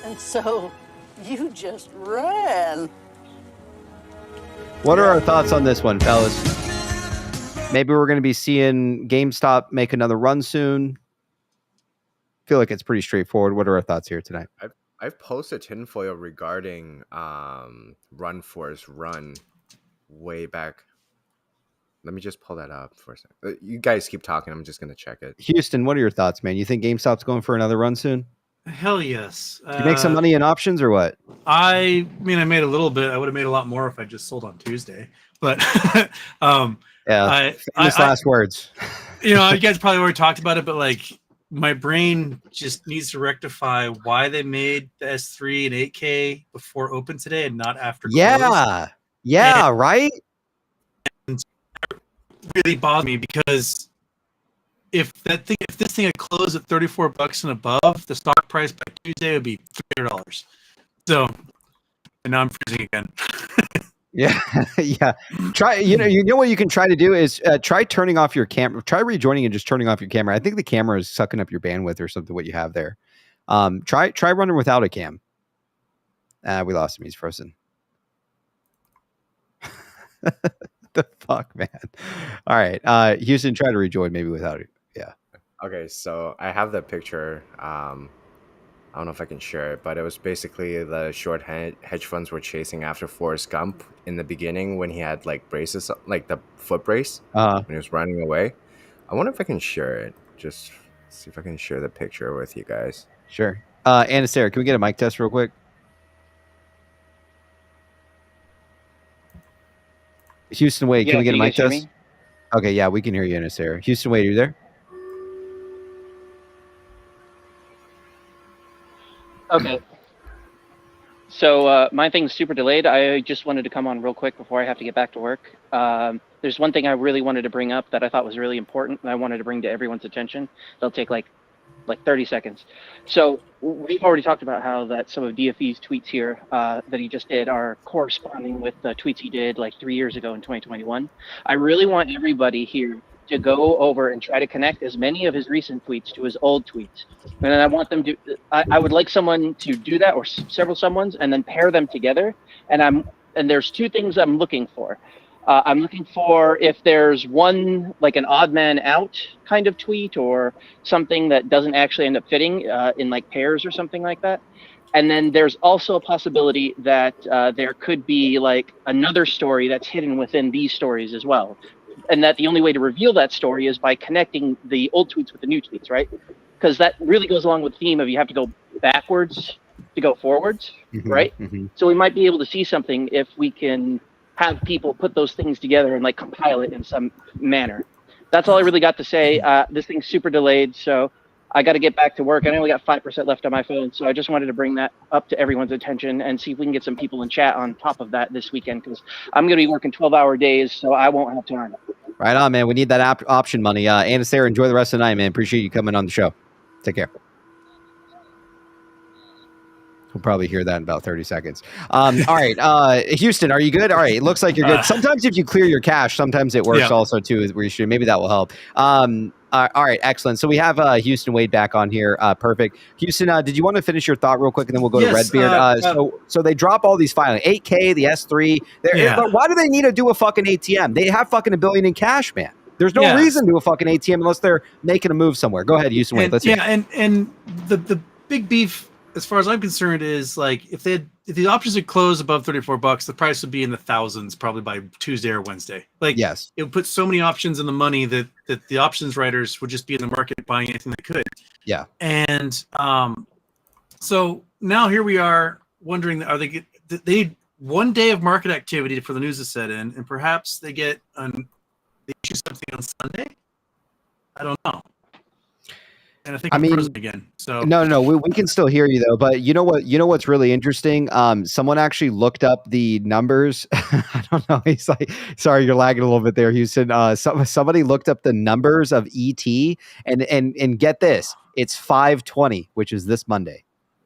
And so you just ran. What are our thoughts on this one, fellas? Maybe we're going to be seeing GameStop make another run soon. Feel like it's pretty straightforward. What are our thoughts here tonight? I've posted tinfoil regarding Run Force Run way back. Let me just pull that up for a second. You guys keep talking. I'm just going to check it. Houston, what are your thoughts, man? You think GameStop's going for another run soon? Hell yes. Did you make some money in options or what? I mean, I made a little bit. I would have made a lot more if I just sold on Tuesday. But Yeah, famous last words. You know, you guys probably already talked about it, but like my brain just needs to rectify why they made the S3 and 8K before open today and not after close. Yeah, right? And really bothered me because if this thing had closed at $34 and above, the stock price by Tuesday would be $300. So, and now I'm freezing again. Yeah. Try, you know what you can try to do is try turning off your camera. Try rejoining and just turning off your camera. I think the camera is sucking up your bandwidth or something. What you have there. Try running without a cam. We lost him. He's frozen. The fuck, man. All right, Houston, try to rejoin maybe without it. Yeah. Okay, so I have the picture. I don't know if I can share it, but it was basically the short hedge funds were chasing after Forrest Gump in the beginning when he had like braces, like the foot brace, when he was running away. I wonder if I can share it. Just see if I can share the picture with you guys. Sure. Anna Sarah, can we get a mic test real quick? Houston Wade, can we get a mic test? Okay, yeah, we can hear you, Anna Sarah. Houston Wade, are you there? Okay. So my thing's super delayed. I just wanted to come on real quick before I have to get back to work. There's one thing I really wanted to bring up that I thought was really important and I wanted to bring to everyone's attention. They'll take like 30 seconds. So we've already talked about how that some of DFE's tweets here that he just did are corresponding with the tweets he did like 3 years ago in 2021. I really want everybody here to go over and try to connect as many of his recent tweets to his old tweets. And then I want them to, I would like someone to do that, or several someones, and then pair them together. And there's two things I'm looking for. I'm looking for if there's one, like an odd man out kind of tweet or something that doesn't actually end up fitting in like pairs or something like that. And then there's also a possibility that there could be like another story that's hidden within these stories as well. And that the only way to reveal that story is by connecting the old tweets with the new tweets, right? Because that really goes along with the theme of you have to go backwards to go forwards, right? So we might be able to see something if we can have people put those things together and like compile it in some manner. That's all I really got to say. This thing's super delayed, so I got to get back to work. I only got 5% left on my phone, so I just wanted to bring that up to everyone's attention and see if we can get some people in chat on top of that this weekend, because I'm going to be working 12-hour days, so I won't have time. Right on, man. We need that option money. Anna Sarah, enjoy the rest of the night, man. Appreciate you coming on the show. Take care. We'll probably hear that in about 30 seconds. All right. Houston, are you good? All right. It looks like you're good. Sometimes if you clear your cache, sometimes it works also too, where you should. Maybe that will help. All right. Excellent. So we have Houston Wade back on here. Perfect. Houston, did you want to finish your thought real quick and then we'll go to Redbeard? So they drop all these filings, 8K, the S3. But why do they need to do a fucking ATM? They have fucking $1 billion in cash, man. There's no reason to do a fucking ATM unless they're making a move somewhere. Go ahead, Houston Wade. Let's and the big beef, as far as I'm concerned, is like if the options had closed above $34, the price would be in the thousands probably by Tuesday or Wednesday. Like, it would put so many options in the money that the options writers would just be in the market buying anything they could. Yeah. And so now here we are wondering, are they need 1 day of market activity for the news to set in, and perhaps they get they issue something on Sunday? I don't know. And I think I'm frozen again. So no, we can still hear you though. But you know what's really interesting? Someone actually looked up the numbers. I don't know. He's like, sorry, you're lagging a little bit there, Houston. Somebody looked up the numbers of ET, and get this, it's 5:20, which is this Monday.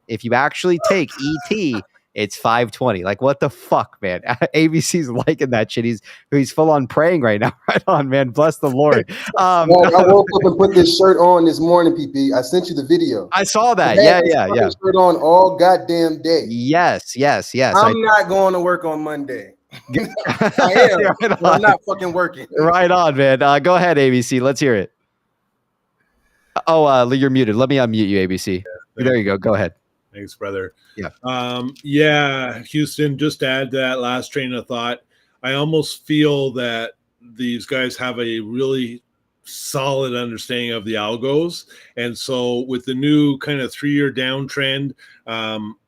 If you actually take ET, it's 5:20. Like, what the fuck, man? ABC's liking that shit. He's full on praying right now. Right on, man. Bless the Lord. I woke up and put this shirt on this morning, PP. I sent you the video. I saw that. Yeah. Shirt on all goddamn day. Yes. I'm not going to work on Monday. I am. Right, I'm not fucking working. Right on, man. Go ahead, ABC. Let's hear it. Oh, you're muted. Let me unmute you, ABC. There you go. Go ahead. Thanks, brother. Yeah. Houston, just to add to that last train of thought, I almost feel that these guys have a really solid understanding of the algos. And so with the new kind of 3-year downtrend,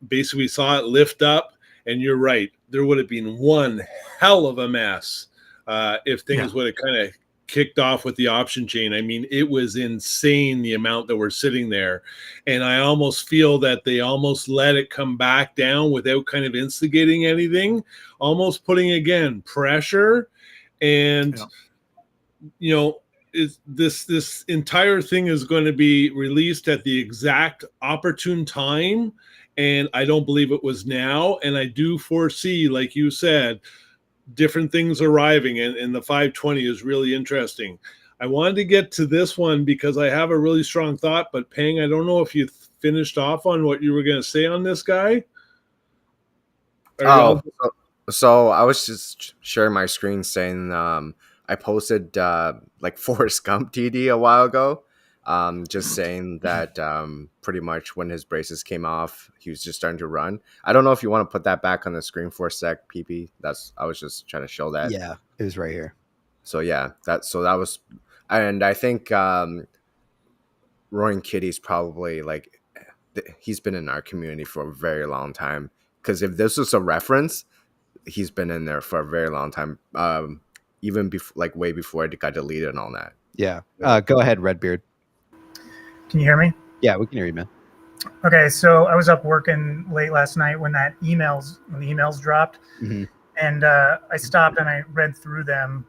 basically we saw it lift up. And you're right, there would have been one hell of a mess if things would have kind of kicked off with the option chain. I mean, it was insane the amount that were sitting there. And I almost feel that they almost let it come back down without kind of instigating anything, almost putting, again, pressure. And, you know, this entire thing is going to be released at the exact opportune time. And I don't believe it was now. And I do foresee, like you said, different things arriving. And the 520 is really interesting. I wanted to get to this one because I have a really strong thought. But Peng, I don't know if you finished off on what you were going to say on this guy. So I was just sharing my screen saying I posted like Forrest Gump TD a while ago. Just saying that pretty much when his braces came off, he was just starting to run. I don't know if you want to put that back on the screen for a sec, PP. I was just trying to show that. Yeah, it was right here. So yeah, that was, and I think Roaring Kitty's probably like he's been in our community for a very long time. Because if this was a reference, he's been in there for a very long time. Even before, like way before it got deleted and all that. Yeah. Go ahead, Redbeard. Can you hear me? Yeah, we can hear you, man. Okay, so I was up working late last night when the emails dropped, and I stopped and I read through them,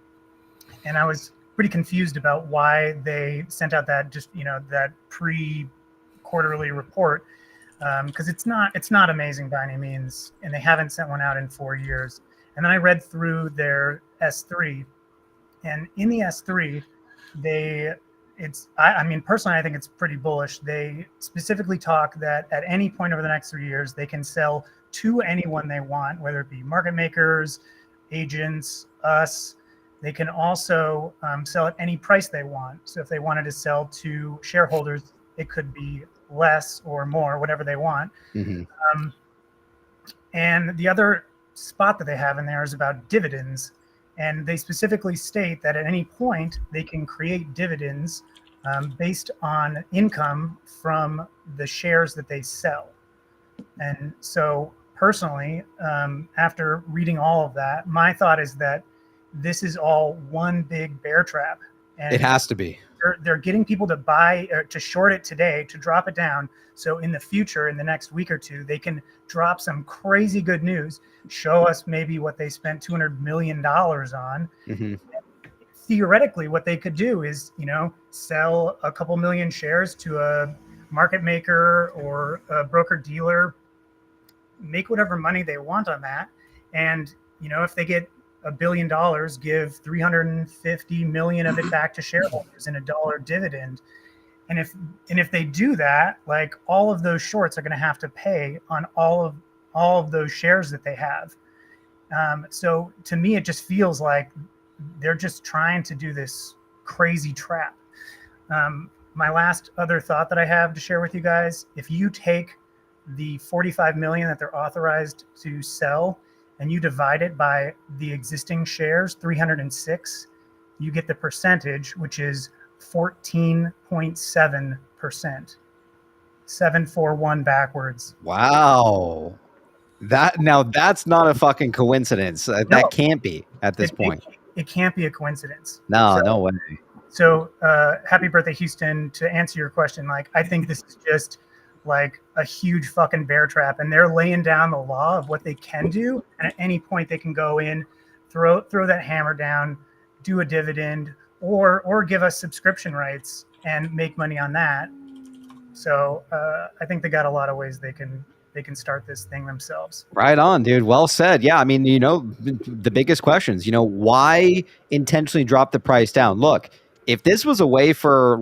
and I was pretty confused about why they sent out that that pre-quarterly report, because it's not amazing by any means, and they haven't sent one out in 4 years. And then I read through their S3, and in the S3, I mean, personally, I think it's pretty bullish. They specifically talk that at any point over the next 3 years, they can sell to anyone they want, whether it be market makers, agents, us. They can also sell at any price they want. So if they wanted to sell to shareholders, it could be less or more, whatever they want. And the other spot that they have in there is about dividends. And they specifically state that at any point they can create dividends based on income from the shares that they sell. And so personally, after reading all of that, my thought is that this is all one big bear trap. And it has to be. They're getting people to buy or to short it today to drop it down. So in the future, in the next week or two, they can drop some crazy good news, show us maybe what they spent $200 million on. Theoretically, what they could do is, sell a couple million shares to a market maker or a broker dealer, make whatever money they want on that. And, if they get $1 billion, give 350 million of it back to shareholders in $1 dividend. And if they do that, like all of those shorts are going to have to pay on all of those shares that they have. So to me, it just feels like they're just trying to do this crazy trap. My last other thought that I have to share with you guys, if you take the 45 million that they're authorized to sell and you divide it by the existing shares, 306, you get the percentage, which is 14.7%. 741 backwards. Wow. That's not a fucking coincidence. That can't be at this point. It can't be a coincidence. No way. So happy birthday, Houston. To answer your question, I think this is just like a huge fucking bear trap, and they're laying down the law of what they can do. And at any point they can go in, throw that hammer down, do a dividend, or give us subscription rights and make money on that. So I think they got a lot of ways they can start this thing themselves. Right on, dude. Well said. Yeah, I mean, the biggest questions, why intentionally drop the price down? Look, if this was a way for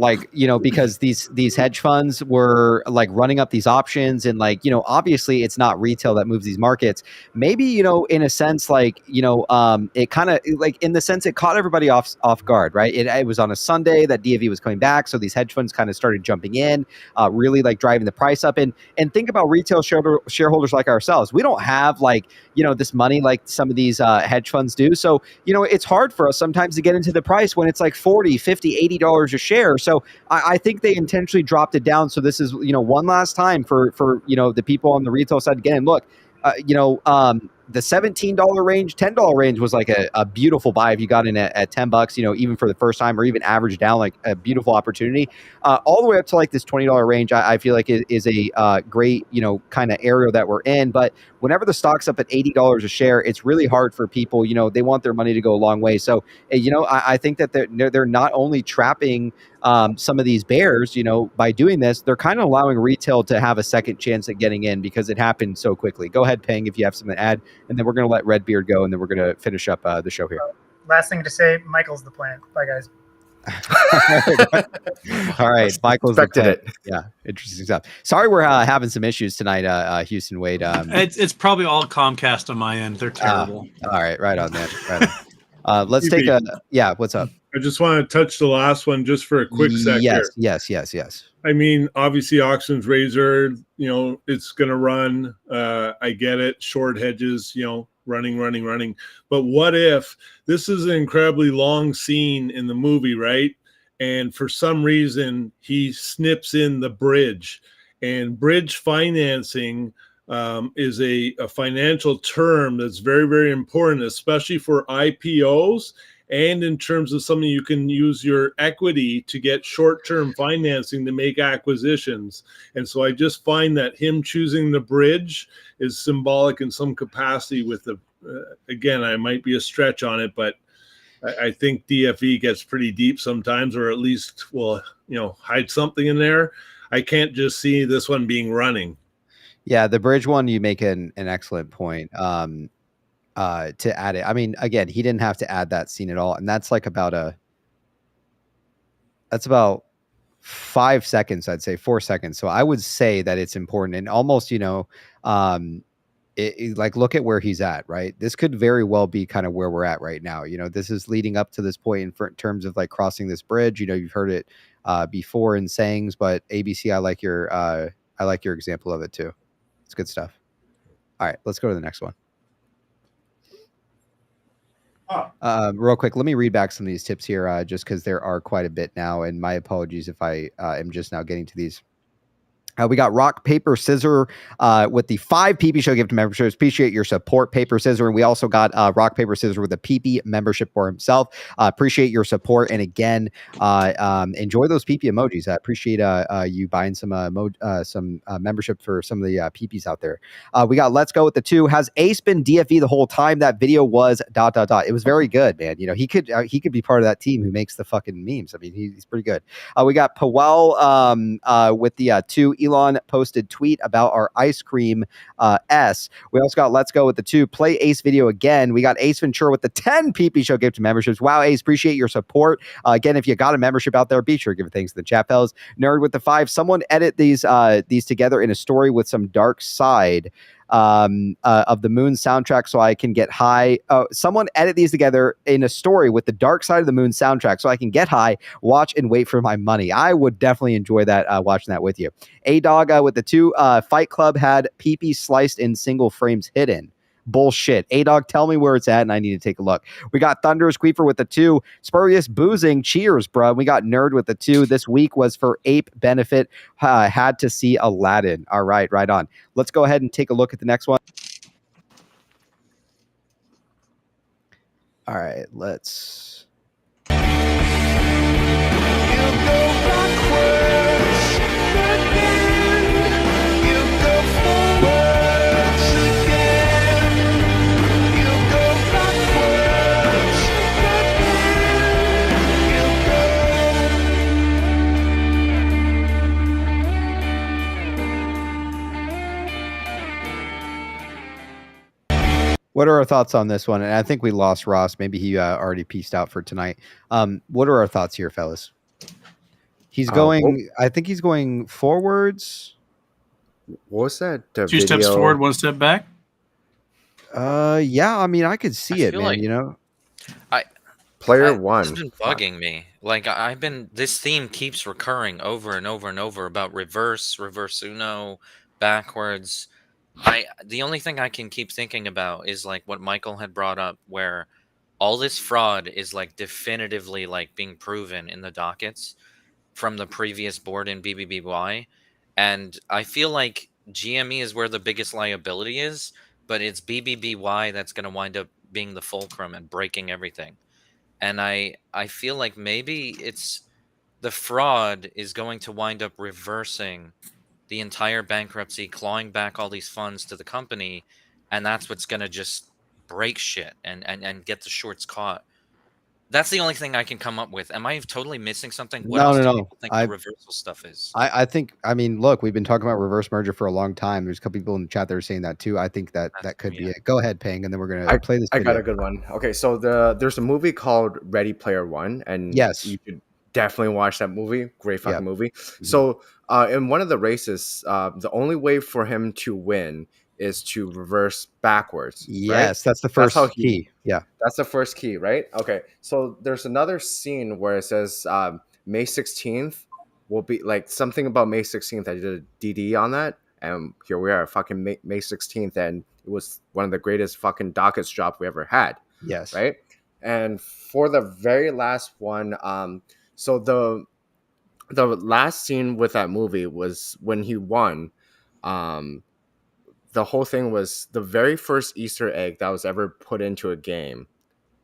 because these hedge funds were running up these options and obviously it's not retail that moves these markets, maybe, in a sense, it kind of in the sense it caught everybody off guard, right? It was on a Sunday that DFE was coming back. So these hedge funds kind of started jumping in, really driving the price up. And think about retail shareholders like ourselves. We don't have this money like some of these hedge funds do. So, it's hard for us sometimes to get into the price when it's 40, $50, $80 a share. So I think they intentionally dropped it down. So this is, one last time for the people on the retail side. Again, look, the $17 range, $10 range was like a beautiful buy if you got in at $10, even for the first time, or even average down, like a beautiful opportunity. All the way up to like this $20 range, I feel like is a great, kind of area that we're in. But whenever the stock's up at $80 a share, it's really hard for people. They want their money to go a long way. So, I think that they're not only trapping some of these bears, by doing this, they're kind of allowing retail to have a second chance at getting in because it happened so quickly. Go ahead, Peng, if you have something to add, and then we're going to let Redbeard go, and then we're going to finish up the show here. Last thing to say, Michael's the plan. Bye, guys. All right, Michael's the plan. It. Yeah, interesting stuff. Sorry, we're having some issues tonight, Houston Wade. It's probably all Comcast on my end. They're terrible. All right, right on, man. Right on. Let's take a what's up? I just want to touch the last one just for a quick second. Yes. I mean, obviously, Oxman's razor, it's going to run. I get it. Short hedges, running. But what if this is an incredibly long scene in the movie, right? And for some reason, he snips in the bridge. And bridge financing is a financial term that's very, very important, especially for IPOs. And in terms of something you can use your equity to get short-term financing to make acquisitions. And so I just find that him choosing the bridge is symbolic in some capacity with the, again, I might be a stretch on it, but I think DFE gets pretty deep sometimes, or at least will, hide something in there. I can't just see this one being running. Yeah, the bridge one, you make an excellent point. To add it. I mean, again, he didn't have to add that scene at all. And that's like about 5 seconds, I'd say 4 seconds. So I would say that it's important, and almost, like, look at where he's at, right? This could very well be kind of where we're at right now. This is leading up to this point in terms of like crossing this bridge. You've heard it before in sayings, but ABC, I like your example of it too. It's good stuff. All right, let's go to the next one. Real quick, let me read back some of these tips here, just because there are quite a bit now, and my apologies if I am just now getting to these. We got rock, paper, scissor with the 5 PP Show gift memberships. Appreciate your support, paper, scissor. And we also got rock, paper, scissor with a PP membership for himself. Appreciate your support. And again, enjoy those PP emojis. I appreciate you buying some membership for some of the PPs out there. We got Let's Go with the 2. Has Ace been DFE the whole time? That video was ... It was very good, man. He could be part of that team who makes the fucking memes. I mean, he's pretty good. We got Powell with the 2. Elon posted tweet about our ice cream S. We also got Let's Go with the 2. Play Ace video again. We got Ace Ventura with the 10 PP Show gift memberships. Wow, Ace, appreciate your support. Again, if you got a membership out there, be sure to give it thanks to the chat fellas. Nerd with the 5. Someone edit these together in a story with some dark side of the Moon soundtrack so I can get high. Someone edit these together in a story with the Dark Side of the Moon soundtrack so I can get high, watch, and wait for my money. I would definitely enjoy that, watching that with you. A-Dog with the 2. Fight Club had PP sliced in single frames hidden. Bullshit. A-Dog, tell me where it's at, and I need to take a look. We got Thunderous Queefer with the 2. Spurious Boozing. Cheers, bro. We got Nerd with the 2. This week was for ape benefit. Had to see Aladdin. All right, right on. Let's go ahead and take a look at the next one. All right, let's... What are our thoughts on this one? And I think we lost Ross. Maybe he already peaced out for tonight. What are our thoughts here, fellas? He's going, I think he's going forwards. What was that? 2 steps forward, 1 step back? Yeah, I mean, I could see it, man, like, Player 1. It's been bugging me. Like, this theme keeps recurring over and over and over about reverse Uno, backwards. The only thing I can keep thinking about is like what Michael had brought up, where all this fraud is like definitively like being proven in the dockets from the previous board in BBBY, and I feel like GME is where the biggest liability is, but it's BBBY that's going to wind up being the fulcrum and breaking everything. And I feel like maybe it's the fraud is going to wind up reversing the entire bankruptcy, clawing back all these funds to the company, and that's what's going to just break shit and get the shorts caught. That's the only thing I can come up with. Am I totally missing something? What else do people think the reversal stuff is? I think, I mean, look, we've been talking about reverse merger for a long time. There's a couple people in the chat that are saying that too. I think that could be it. Go ahead, Pang, and then we're gonna play this video. I got a good one. Okay, so there's a movie called Ready Player One, and yes, you should definitely watch that movie. Great fucking movie. So in one of the races, the only way for him to win is to reverse backwards. Yes, right? that's the first key. Yeah, that's the first key, right? Okay, so there's another scene where it says May 16th will be like something about May 16th. I did a DD on that, and here we are, fucking May 16th, and it was one of the greatest fucking dockets drop we ever had. Yes, right. And for the very last one, so the last scene with that movie was when he won. The whole thing was the very first Easter egg that was ever put into a game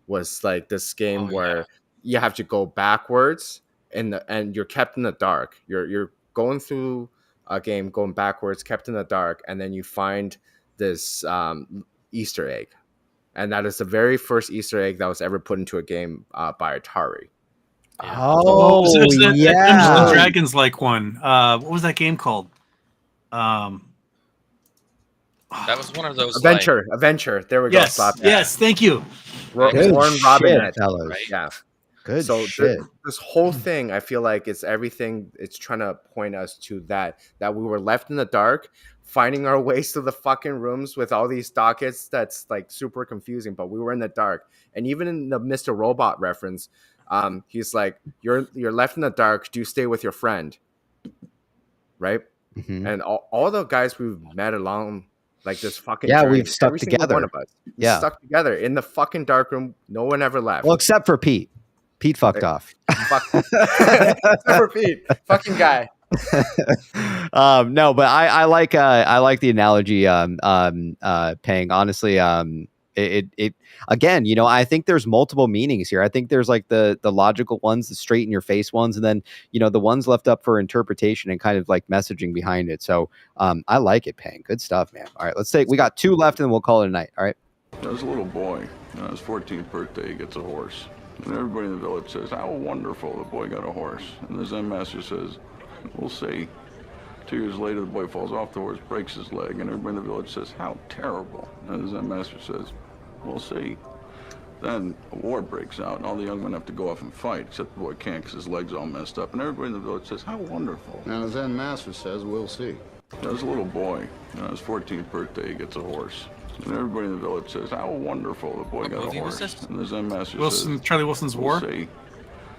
was like this game where you have to go backwards and you're kept in the dark. You're going through a game, going backwards, kept in the dark, and then you find this Easter egg. And that is the very first Easter egg that was ever put into a game by Atari. Oh, that Dungeons and Dragons like one. What was that game called? That was one of those Adventure. There we go. Yes, thank you. Warren Robinette, fellas. Right? Yeah. Good so shit. This whole thing, I feel like it's everything. It's trying to point us to that we were left in the dark, finding our ways to the fucking rooms with all these dockets. That's like super confusing, but we were in the dark. And even in the Mr. Robot reference, he's like, "You're left in the dark. Do stay with your friend." Right. Mm-hmm. And all the guys we've met along. Like this fucking journey, we've stuck every together. One of us, stuck together in the fucking dark room. No one ever left. Well, except for Pete. Pete fucked off. Except for Pete, fucking guy. No, but I like the analogy. Pang. Honestly, it again, you know, I think there's multiple meanings here. I think there's like the logical ones, the straight in your face ones, and then, you know, the ones left up for interpretation and kind of like messaging behind it. So I like it, Pang. Good stuff, man. All right, we got 2 left and we'll call it a night. All right. There's a little boy. On his 14th birthday, he gets a horse. And everybody in the village says, how wonderful, the boy got a horse. And the Zen master says, we'll see. 2 years later, the boy falls off the horse, breaks his leg, and everybody in the village says, how terrible. And the Zen master says, we'll see. Then a war breaks out, and all the young men have to go off and fight, except the boy can't because his leg's all messed up. And everybody in the village says, how wonderful. And the Zen master says, we'll see. There's a little boy. On his 14th birthday, he gets a horse. And everybody in the village says, how wonderful, the boy got a horse. And the Zen master says, Charlie Wilson's we'll War? See.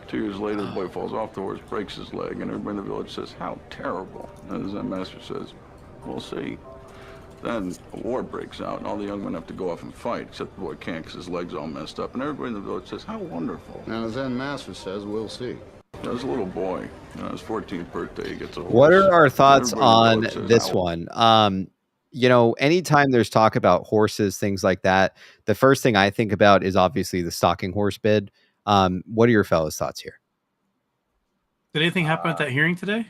2 years later, the boy falls off the horse, breaks his leg, and everybody in the village says, how terrible. And the Zen master says, we'll see. Then a war breaks out, and all the young men have to go off and fight, except the boy can't because his leg's all messed up. And everybody in the village says, how wonderful. And the Zen master says, we'll see. There's a little boy. On his 14th birthday, he gets a horse. What are our thoughts Everybody on in the village says, this "How one? You know, anytime there's talk about horses, things like that, the first thing I think about is obviously the stalking horse bid. What are your fellas' thoughts here? Did anything happen at that hearing today?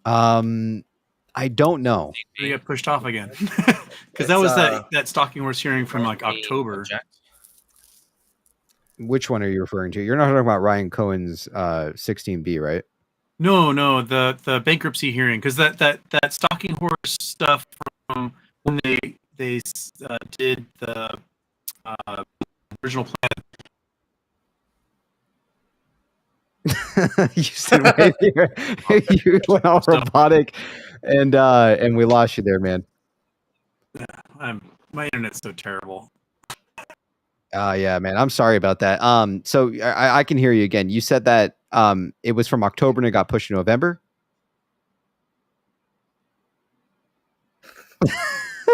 I don't know. Did it get pushed off again? Because that was that stalking horse hearing from like October. Which one are you referring to? You're not talking about Ryan Cohen's 16B, right? No, the bankruptcy hearing, because that stalking horse stuff from when they did the original plan. You said wait here. You went all robotic, and we lost you there, man. My internet's so terrible. Yeah, man. I'm sorry about that. So I can hear you again. You said that it was from October and it got pushed to November.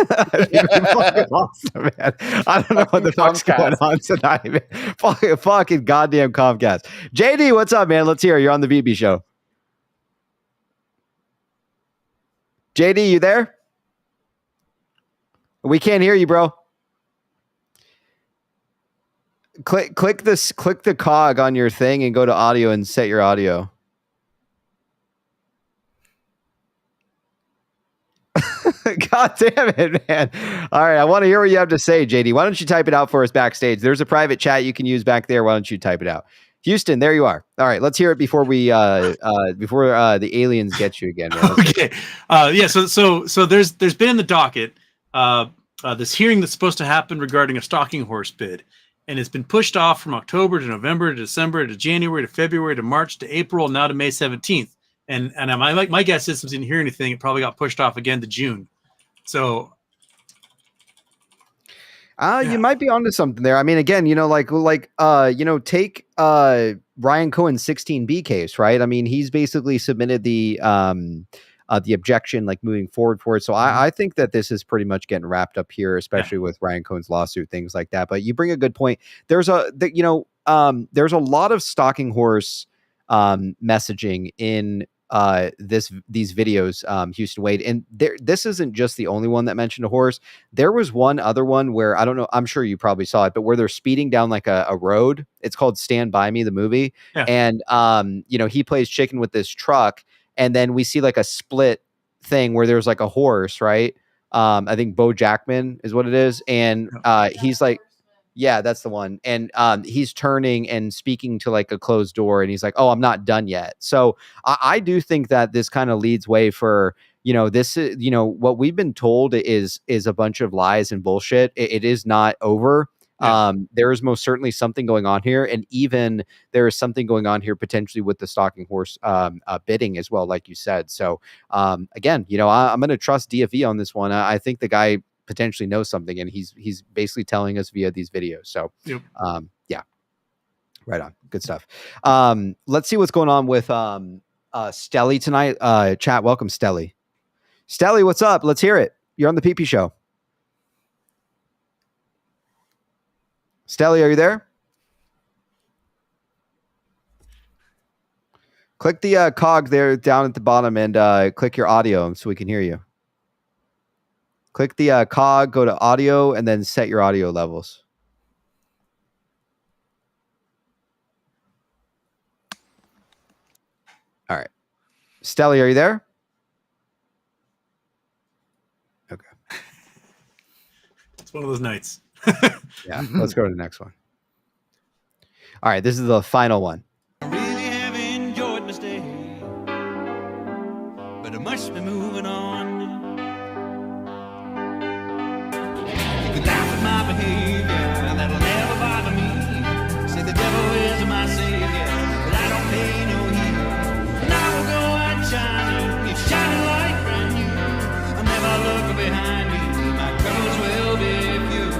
Fucking awesome, man. I don't know what the fuck's going on tonight, man. Fucking goddamn Comcast. JD, what's up, man? Let's hear it. You're on the BB show. JD, you there? We can't hear you, bro. Click the cog on your thing and go to audio and set your audio. God damn it, man. All right, I want to hear what you have to say, JD. Why don't you type it out for us backstage? There's a private chat you can use back there. Why don't you type it out? Houston, there you are. All right, let's hear it before we before the aliens get you again. Man. Okay. Yeah, so there's been in the docket this hearing that's supposed to happen regarding a stalking horse bid. And it's been pushed off from October to November to December to January to February to March to April, now to May 17th. And my guess is, since we didn't hear anything, it probably got pushed off again to June. So, you might be onto something there. I mean, again, take Ryan Cohen's 16B case, right? I mean, he's basically submitted the objection, like moving forward for it. So I think that this is pretty much getting wrapped up here, especially with Ryan Cohen's lawsuit, things like that. But you bring a good point. There's a lot of stalking horse messaging in these videos, Houston Wade, and this isn't just the only one that mentioned a horse. There was one other one where, I don't know, I'm sure you probably saw it, but where they're speeding down like a road. It's called Stand By Me, the movie. Yeah. And he plays chicken with this truck, and then we see like a split thing where there's like a horse, right? I think Bo Jackman is what it is, and he's like, yeah, that's the one. And he's turning and speaking to like a closed door, and he's like, "Oh, I'm not done yet." So I do think that this kind of leads way for, this is, what we've been told is a bunch of lies and bullshit. It is not over. Yeah. There is most certainly something going on here, and even there is something going on here potentially with the stalking horse bidding as well, like you said. So again, I'm going to trust DFE on this one. I think the guy potentially knows something, and he's basically telling us via these videos. So yeah, right on. Good stuff. Let's see what's going on with Stelly tonight. Chat, welcome Stelly. Stelly, what's up? Let's hear it. You're on the PP show. Stelly, are you there? Click the cog there down at the bottom and click your audio so we can hear you. Click the cog, go to audio, and then set your audio levels. All right. Stelly, are you there? Okay. It's one of those nights. Yeah, let's go to the next one. All right, this is the final one. I really have enjoyed my stay, but I must be moving on. You can laugh at my behavior, that'll never bother me. Say the devil is my savior, but I don't pay no heed. And I will go out shining, it's shining like brand new. I'll never look behind me, my troubles will be few.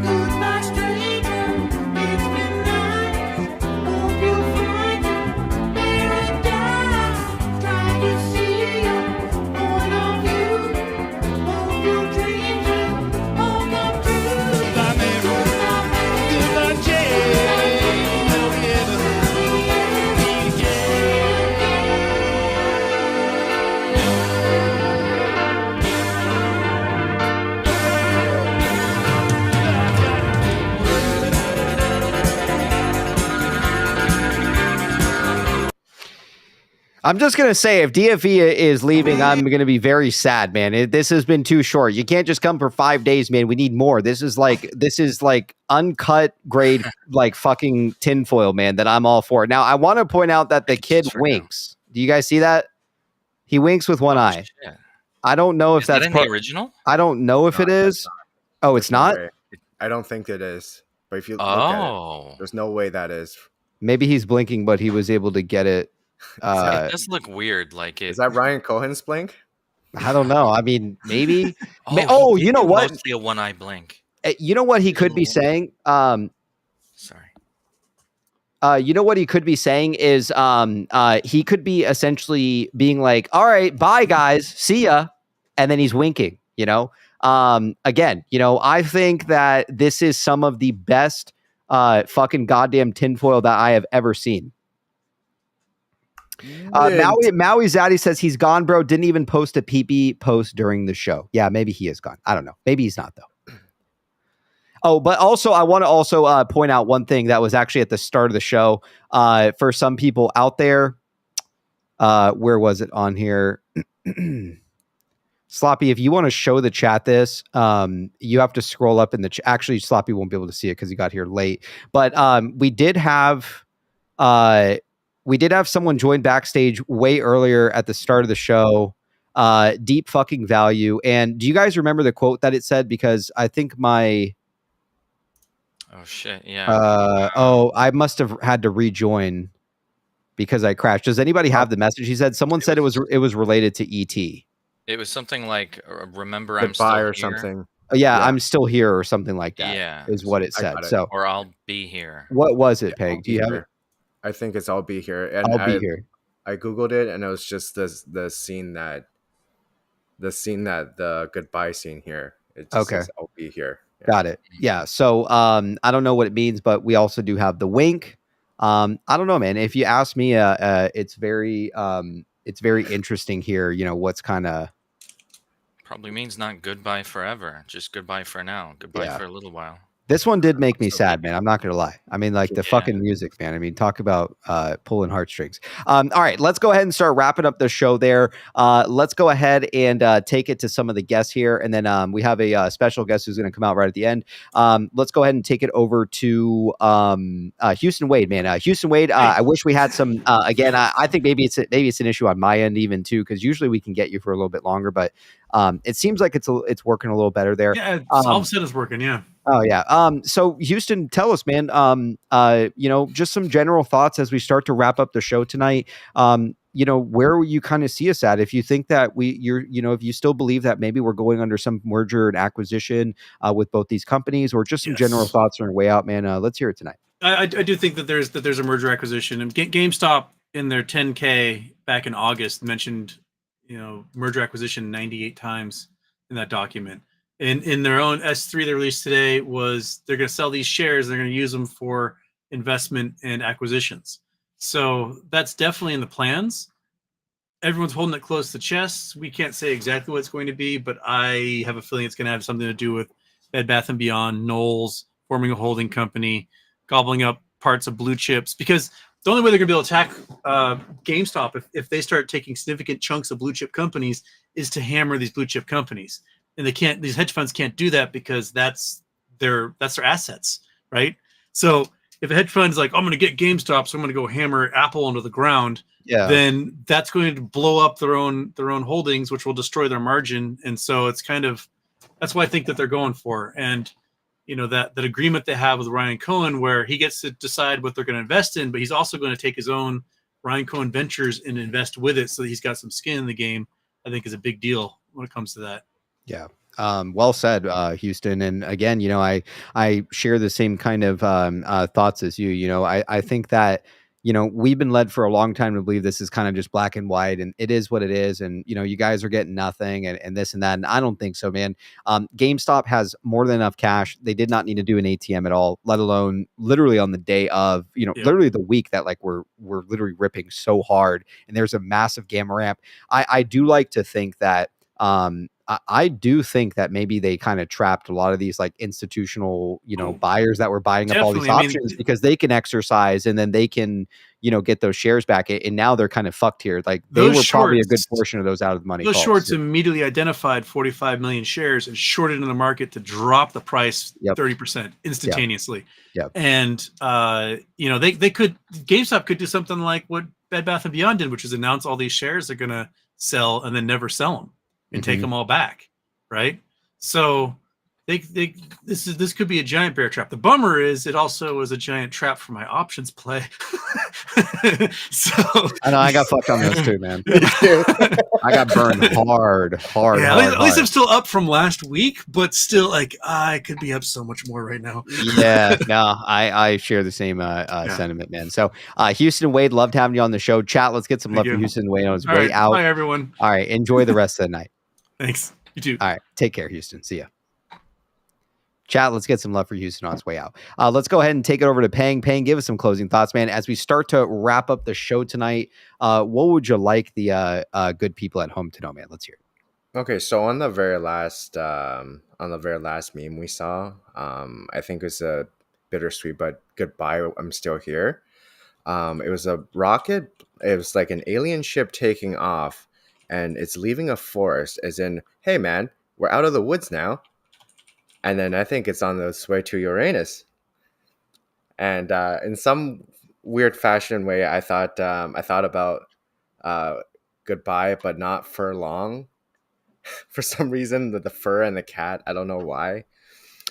Goodbye, stranger, it's midnight. Hope you'll find your paradise. Try to see your point of view. Hope your dreams will all come true. Goodbye, Mary. Goodbye, Jane. Will we ever meet I'm just going to say, if DFE is leaving, I'm going to be very sad, man. This has been too short. You can't just come for 5 days, man. We need more. This is like uncut grade, like fucking tinfoil, man, that I'm all for. Now, I want to point out that the kid winks. Do you guys see that? He winks with one eye. Shit. I don't know if Is that's that in the original? I don't know if it is. Oh, it's not? I don't think it is. But if you look at it, there's no way that is. Maybe he's blinking, but he was able to get it. It does look weird. Like it. Is that Ryan Cohen's blink? I don't know. I mean, maybe. He you know did what? Mostly a one-eye blink. You know what he could be saying? Sorry. You know what he could be saying is he could be essentially being like, all right, bye guys, see ya. And then he's winking. You know, again, you know, I think that this is some of the best fucking goddamn tinfoil that I have ever seen. Maui Zaddy says he's gone, bro. Didn't even post a PP post during the show. Yeah, maybe he is gone. I don't know. Maybe he's not, though. Oh, but also I want to also point out one thing that was actually at the start of the show. For some people out there, where was it on here? Sloppy, if you want to show the chat this, you have to scroll up in the chat. Actually, Sloppy won't be able to see it because he got here late. But we did have someone join backstage way earlier at the start of the show. Deep fucking value. And do you guys remember the quote that it said? Because I think my Oh shit! Yeah. I must have had to rejoin because I crashed. Does anybody have the message? He said someone said it was related to ET. It was something like, "Remember, Goodbye I'm still or here." something. Yeah, I'm still here or something like that. Yeah, is what it said. it. So, or I'll be here. what was it, Peg? Do you have it? I think it's "I'll be here." And I'll be here. I googled it, and it was just the scene that the goodbye scene here. It just says, "I'll be here." Yeah. Got it. Yeah. So I don't know what it means, but we also do have the wink. I don't know, man. If you ask me, it's very interesting here. You know, what's kind of Probably means not goodbye forever, just goodbye for now. Goodbye Yeah. for a little while. this one did make me sad, man. I'm not gonna lie. I mean, like the fucking music, man. I mean, talk about pulling heartstrings. All right, let's go ahead and start wrapping up the show there. Let's go ahead and take it to some of the guests here, and then we have a special guest who's going to come out right at the end. Let's go ahead and take it over to Houston Wade, man. Houston Wade. I wish we had some. Again, I think maybe it's an issue on my end even too, because usually we can get you for a little bit longer, but it seems like it's working a little better there. Yeah, all of a sudden it's working. Yeah. Oh yeah. So Houston, tell us, man. You know, just some general thoughts as we start to wrap up the show tonight. You know, where will you kind of see us at? If you think that if you still believe that maybe we're going under some merger and acquisition with both these companies, or just some general thoughts on our way out, man. Let's hear it tonight. I do think that there's a merger acquisition, and GameStop in their 10K back in August mentioned, you know, merger acquisition 98 times in that document. In their own S3 they released today was they're going to sell these shares. They're going to use them for investment and acquisitions. So that's definitely in the plans. Everyone's holding it close to the chest. We can't say exactly what it's going to be, but I have a feeling it's going to have something to do with Bed Bath & Beyond, Knowles, forming a holding company, gobbling up parts of blue chips. Because the only way they're going to be able to attack GameStop if they start taking significant chunks of blue chip companies is to hammer these blue chip companies. And these hedge funds can't do that because that's their assets, right? So if a hedge fund is like, I'm going to get GameStop, so I'm going to go hammer Apple into the ground, then that's going to blow up their own holdings, which will destroy their margin. And so it's that's what I think that they're going for. And you know, that agreement they have with Ryan Cohen, where he gets to decide what they're going to invest in, but he's also going to take his own Ryan Cohen Ventures and invest with it, so that he's got some skin in the game, I think is a big deal when it comes to that. Yeah. Well said, Houston. And again, you know, I share the same kind of thoughts as you. You know, I think that, you know, we've been led for a long time to believe this is kind of just black and white, and it is what it is. And, you know, you guys are getting nothing and this and that. And I don't think so, man. GameStop has more than enough cash. They did not need to do an ATM at all, let alone literally on the day of, you know, literally the week that like we're literally ripping so hard. And there's a massive gamma ramp. I do like to think that, I do think that maybe they kind of trapped a lot of these like institutional, you know, buyers that were buying up all these options because they can exercise and then they can, you know, get those shares back. And now they're kind of fucked here. Like they were probably a good portion of those out of the money. Those shorts immediately identified 45 million shares and shorted in the market to drop the price 30% instantaneously. And, you know, GameStop could do something like what Bed Bath & Beyond did, which is announce all these shares they're going to sell and then never sell them. And take them all back, right? So this could be a giant bear trap. The bummer is it also is a giant trap for my options play. So I know I got fucked on those too, man. I got burned hard. Yeah, at least I'm still up from last week, but still, like I could be up so much more right now. Yeah, no, I share the same sentiment, man. So Houston Wade, loved having you on the show. Chat, let's get some love for Houston Wade on his way out. Bye, everyone. All right, enjoy the rest of the night. Thanks. You too. All right. Take care, Houston. See ya. Chat, let's get some love for Houston on its way out. Let's go ahead and take it over to Pang. Pang, give us some closing thoughts, man. As we start to wrap up the show tonight, what would you like the good people at home to know, man? Let's hear it. Okay, so on the very last meme we saw, I think it was a bittersweet but goodbye, I'm still here. It was a rocket. It was like an alien ship taking off, and it's leaving a forest. As in, hey man, we're out of the woods now. And then I think it's on its way to Uranus. And in some weird fashion way, I thought about goodbye, but not for long. For some reason, the fur and the cat. I don't know why.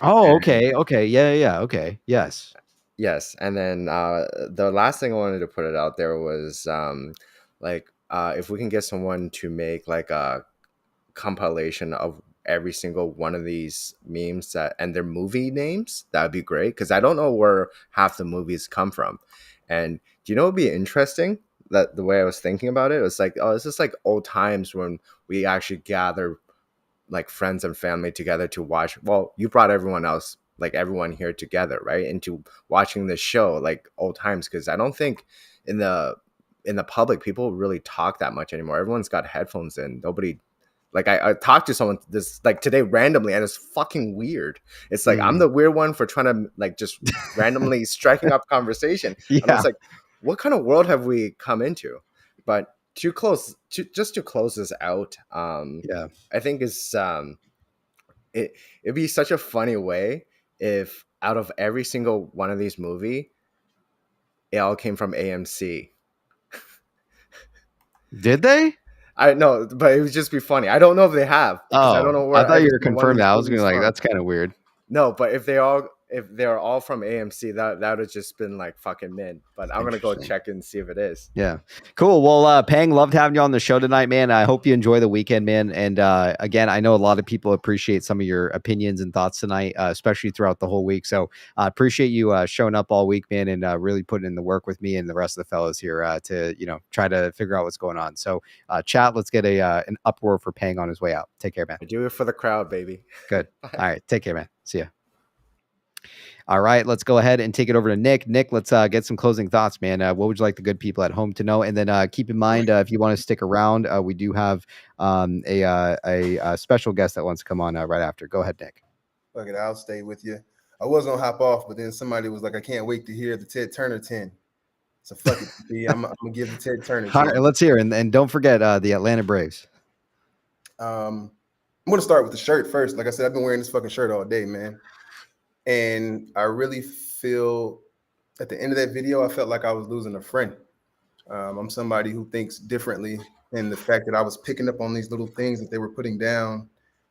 Oh, okay. Okay. Yeah. Okay. Yes. Yes, and then the last thing I wanted to put it out there was if we can get someone to make like a compilation of every single one of these memes and their movie names, that would be great, because I don't know where half the movies come from. And do you know what would be interesting? That the way I was thinking about it was like, oh, it's just like old times when we actually gather like friends and family together to watch. Well, you brought everyone else, like everyone here together, right, into watching this show like old times, because I don't think in the public people really talk that much anymore. Everyone's got headphones in. Nobody, like I talked to someone this like today randomly, and it's fucking weird. It's like I'm the weird one for trying to like just randomly striking up conversation. Yeah. And I was like, what kind of world have we come into? But to close this out, yeah, I think it's it'd be such a funny way if out of every single one of these movie, it all came from AMC. Did they? I know, but it would just be funny. I don't know if they have. Oh, I don't know where. I thought you every were single one of confirmed these that. I was movies gonna like, from. that's kind of weird. No, but if they're all from AMC, that would have just been like fucking min. But I'm gonna go check and see if it is. Yeah, cool. Well, Pang, loved having you on the show tonight, man. I hope you enjoy the weekend, man. And again, I know a lot of people appreciate some of your opinions and thoughts tonight, especially throughout the whole week. So I appreciate you showing up all week, man, and really putting in the work with me and the rest of the fellas here to try to figure out what's going on. So chat, let's get an uproar for Pang on his way out. Take care, man. I do it for the crowd, baby. Good. All right, take care, man. See ya. All right, let's go ahead and take it over to Nick. Nick, let's get some closing thoughts, man. What would you like the good people at home to know? And then keep in mind, if you want to stick around, we do have a special guest that wants to come on right after. Go ahead, Nick. Fuck it, I'll stay with you. I was gonna hop off, but then somebody was like, I can't wait to hear the Ted Turner 10. So fuck it. I'm gonna give the Ted Turner 10. All right, let's hear. And don't forget the Atlanta Braves. I'm gonna start with the shirt first. Like I said, I've been wearing this fucking shirt all day, man. And I really feel at the end of that video, I felt like I was losing a friend. I'm somebody who thinks differently, and the fact that I was picking up on these little things that they were putting down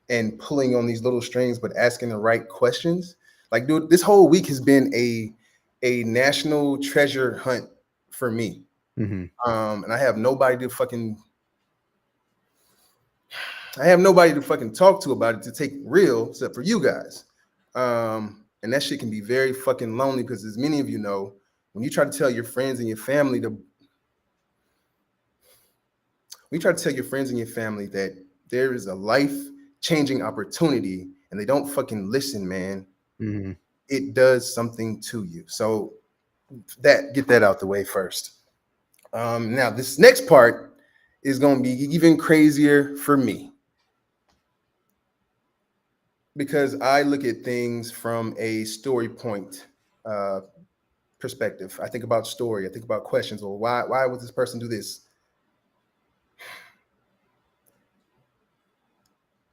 and pulling on these little strings, but asking the right questions. Like, dude, this whole week has been a national treasure hunt for me. Mm-hmm. And I have nobody to fucking talk to about it, to take real, except for you guys. And that shit can be very fucking lonely, because as many of you know, when you try to tell your friends and your family that there is a life-changing opportunity and they don't fucking listen, man, mm-hmm. It does something to you. So get that out the way first. Now this next part is going to be even crazier for me, because I look at things from a story point perspective. I think about story. I think about questions. Well, why would this person do this?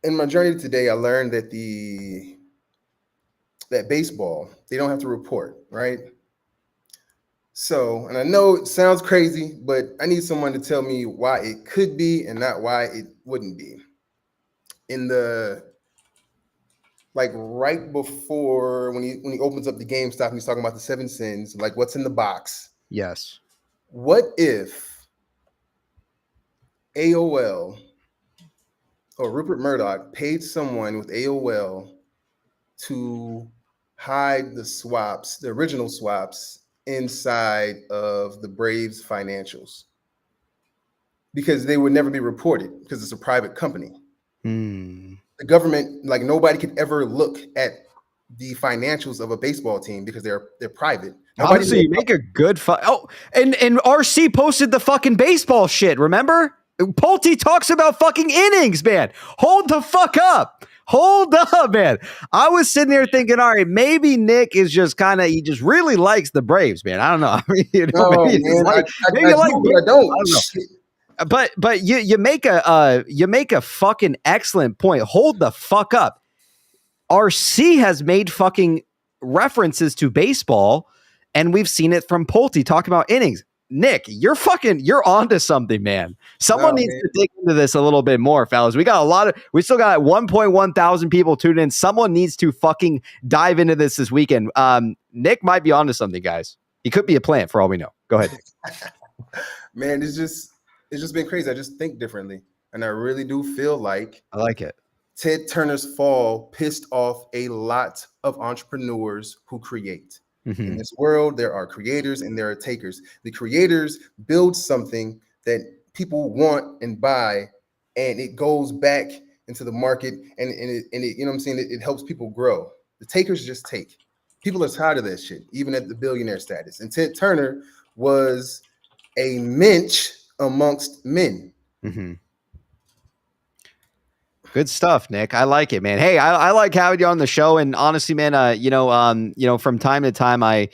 In my journey today, I learned that that baseball, they don't have to report, right? So, and I know it sounds crazy, but I need someone to tell me why it could be and not why it wouldn't be. Like right before when he opens up the GameStop and he's talking about the 7 sins, like what's in the box. Yes. What if AOL or Rupert Murdoch paid someone with AOL to hide the original swaps inside of the Braves financials? Because they would never be reported, because it's a private company. Mm. the government, like nobody could ever look at the financials of a baseball team because they're private. Nobody Honestly, you make a good and RC posted the fucking baseball shit, remember? Pulte talks about fucking innings, man. Hold the fuck up. Hold up, man. I was sitting there thinking, all right, maybe Nick is just kind of, he just really likes the Braves, man. I don't know. I mean, you know, No, maybe you man, like, maybe I you like, do, but I don't. I don't know. But you make a fucking excellent point. Hold the fuck up. RC has made fucking references to baseball, and we've seen it from Pulte talking about innings. Nick, you're onto something, man. Someone needs to dig into this a little bit more, fellas. We still got 1.1 thousand people tuned in. Someone needs to fucking dive into this weekend. Nick might be onto something, guys. He could be a plant for all we know. Go ahead, Nick. Man, it's just been crazy. I just think differently, and I really do feel like I like it. Ted Turner's fall pissed off a lot of entrepreneurs who create. In this world, there are creators and there are takers. The creators build something that people want and buy, and it goes back into the market, and it you know what I'm saying? It helps people grow. The takers just take. People are tired of that shit, even at the billionaire status. And Ted Turner was a mensch amongst men. Good stuff, Nick. I like it, man. Hey, I like having you on the show. And honestly, man, from time to time, I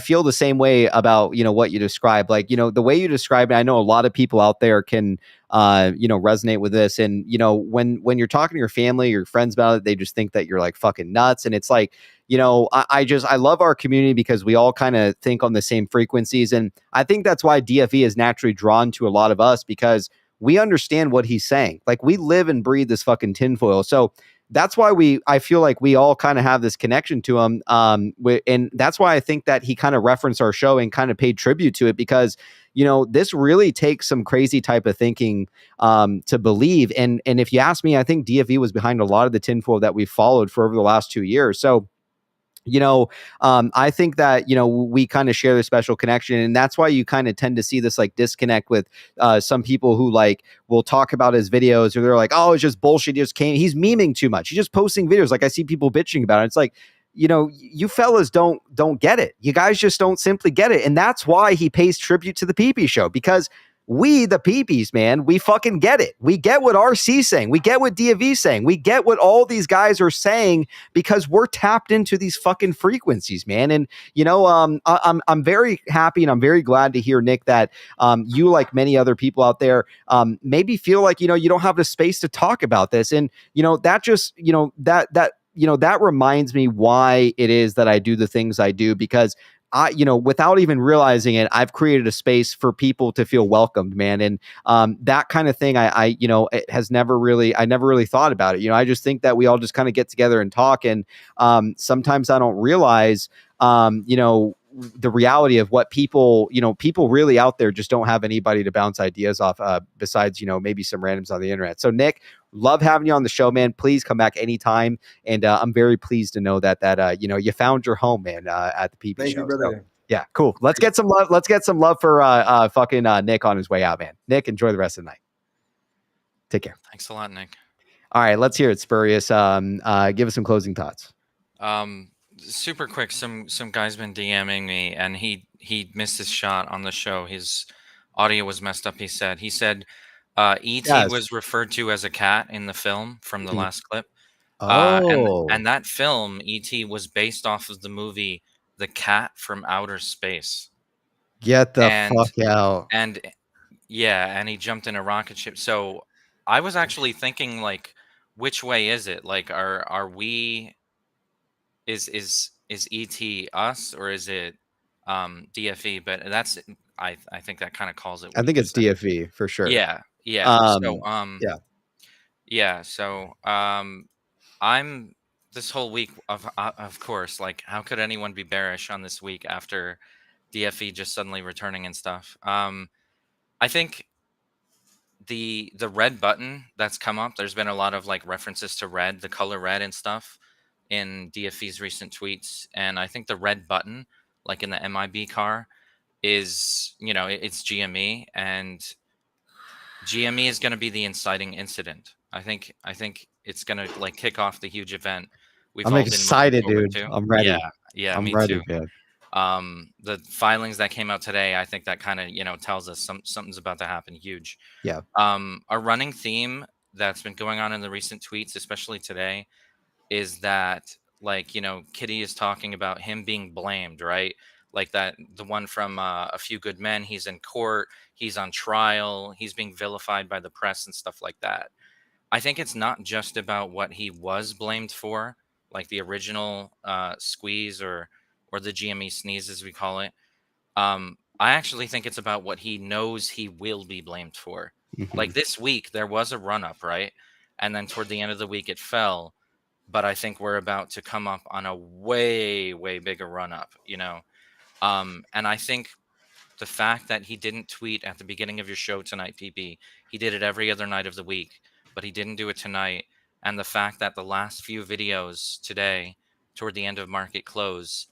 feel the same way about, what you described. Like, the way you describe it, I know a lot of people out there can, resonate with this. And, when you're talking to your family, your friends about it, they just think that you're like fucking nuts. And it's like, I love our community because we all kind of think on the same frequencies. And I think that's why DFE is naturally drawn to a lot of us, because we understand what he's saying. Like, we live and breathe this fucking tinfoil. So that's why I feel like we all kind of have this connection to him. And that's why I think that he kind of referenced our show and kind of paid tribute to it, because, this really takes some crazy type of thinking to believe. And if you ask me, I think DFE was behind a lot of the tinfoil that we've followed for over the last 2 years. So, I think that, we kind of share this special connection, and that's why you kind of tend to see this like disconnect with some people who like will talk about his videos, or they're like, oh, it's just bullshit. He's memeing too much. He's just posting videos. Like, I see people bitching about it. It's like, you fellas don't get it. You guys just don't simply get it. And that's why he pays tribute to the PP show, because we, the PPs, man, we fucking get it. We get what RC's saying. We get what DFE's saying. We get what all these guys are saying, because we're tapped into these fucking frequencies, man. And, I'm very happy and I'm very glad to hear, Nick, that you, like many other people out there, maybe feel like, you don't have the space to talk about this. And, that just, that reminds me why it is that I do the things I do, because without even realizing it, I've created a space for people to feel welcomed, man. And that kind of thing, it has never really, I never really thought about it. I just think that we all just kind of get together and talk. And sometimes I don't realize, the reality of what people really out there just don't have anybody to bounce ideas off besides, maybe some randoms on the internet. So Nick, love having you on the show, man. Please come back anytime. And I'm very pleased to know that you found your home, man, at the PP Thank show. you, brother. So, yeah, cool. Let's get some love. Let's get some love for fucking Nick on his way out, man. Nick, enjoy the rest of the night. Take care. Thanks a lot, Nick. All right, let's hear it, Spurious. Give us some closing thoughts. Super quick. Some guy's been DMing me, and he missed his shot on the show. His audio was messed up. He said E.T. Yes. was referred to as a cat in the film from the last clip. Oh. And that film, E.T., was based off of the movie The Cat from Outer Space. Get the fuck out. And yeah, and he jumped in a rocket ship. So I was actually thinking, like, which way is it? Like, are we, is E.T. us, or is it DFE? But that's, I think that kind of calls it. I think it's DFE for sure. Yeah. So I'm this whole week of course, like, how could anyone be bearish on this week after DFE just suddenly returning and stuff? I think the red button that's come up, there's been a lot of like references to red, the color red and stuff in DFE's recent tweets. And I think the red button, like in the MIB car, is, it's GME, and GME is going to be the inciting incident. I think it's gonna like kick off the huge event we've I'm all been looking excited, forward dude. to. I'm ready. Yeah, I'm me ready, too. man. The filings that came out today, I think that kind of tells us something's about to happen huge. Yeah. A running theme that's been going on in the recent tweets, especially today, is that like Kitty is talking about him being blamed, right? Like that the one from A Few Good Men. He's in court. He's on trial. He's being vilified by the press and stuff like that. I think it's not just about what he was blamed for, like the original squeeze or the GME sneeze, as we call it. I actually think it's about what he knows he will be blamed for. Like this week, there was a run up, right? And then toward the end of the week, it fell. But I think we're about to come up on a way, way bigger run up, And I think the fact that he didn't tweet at the beginning of your show tonight, PP, he did it every other night of the week, but he didn't do it tonight. And the fact that the last few videos today, toward the end of market close,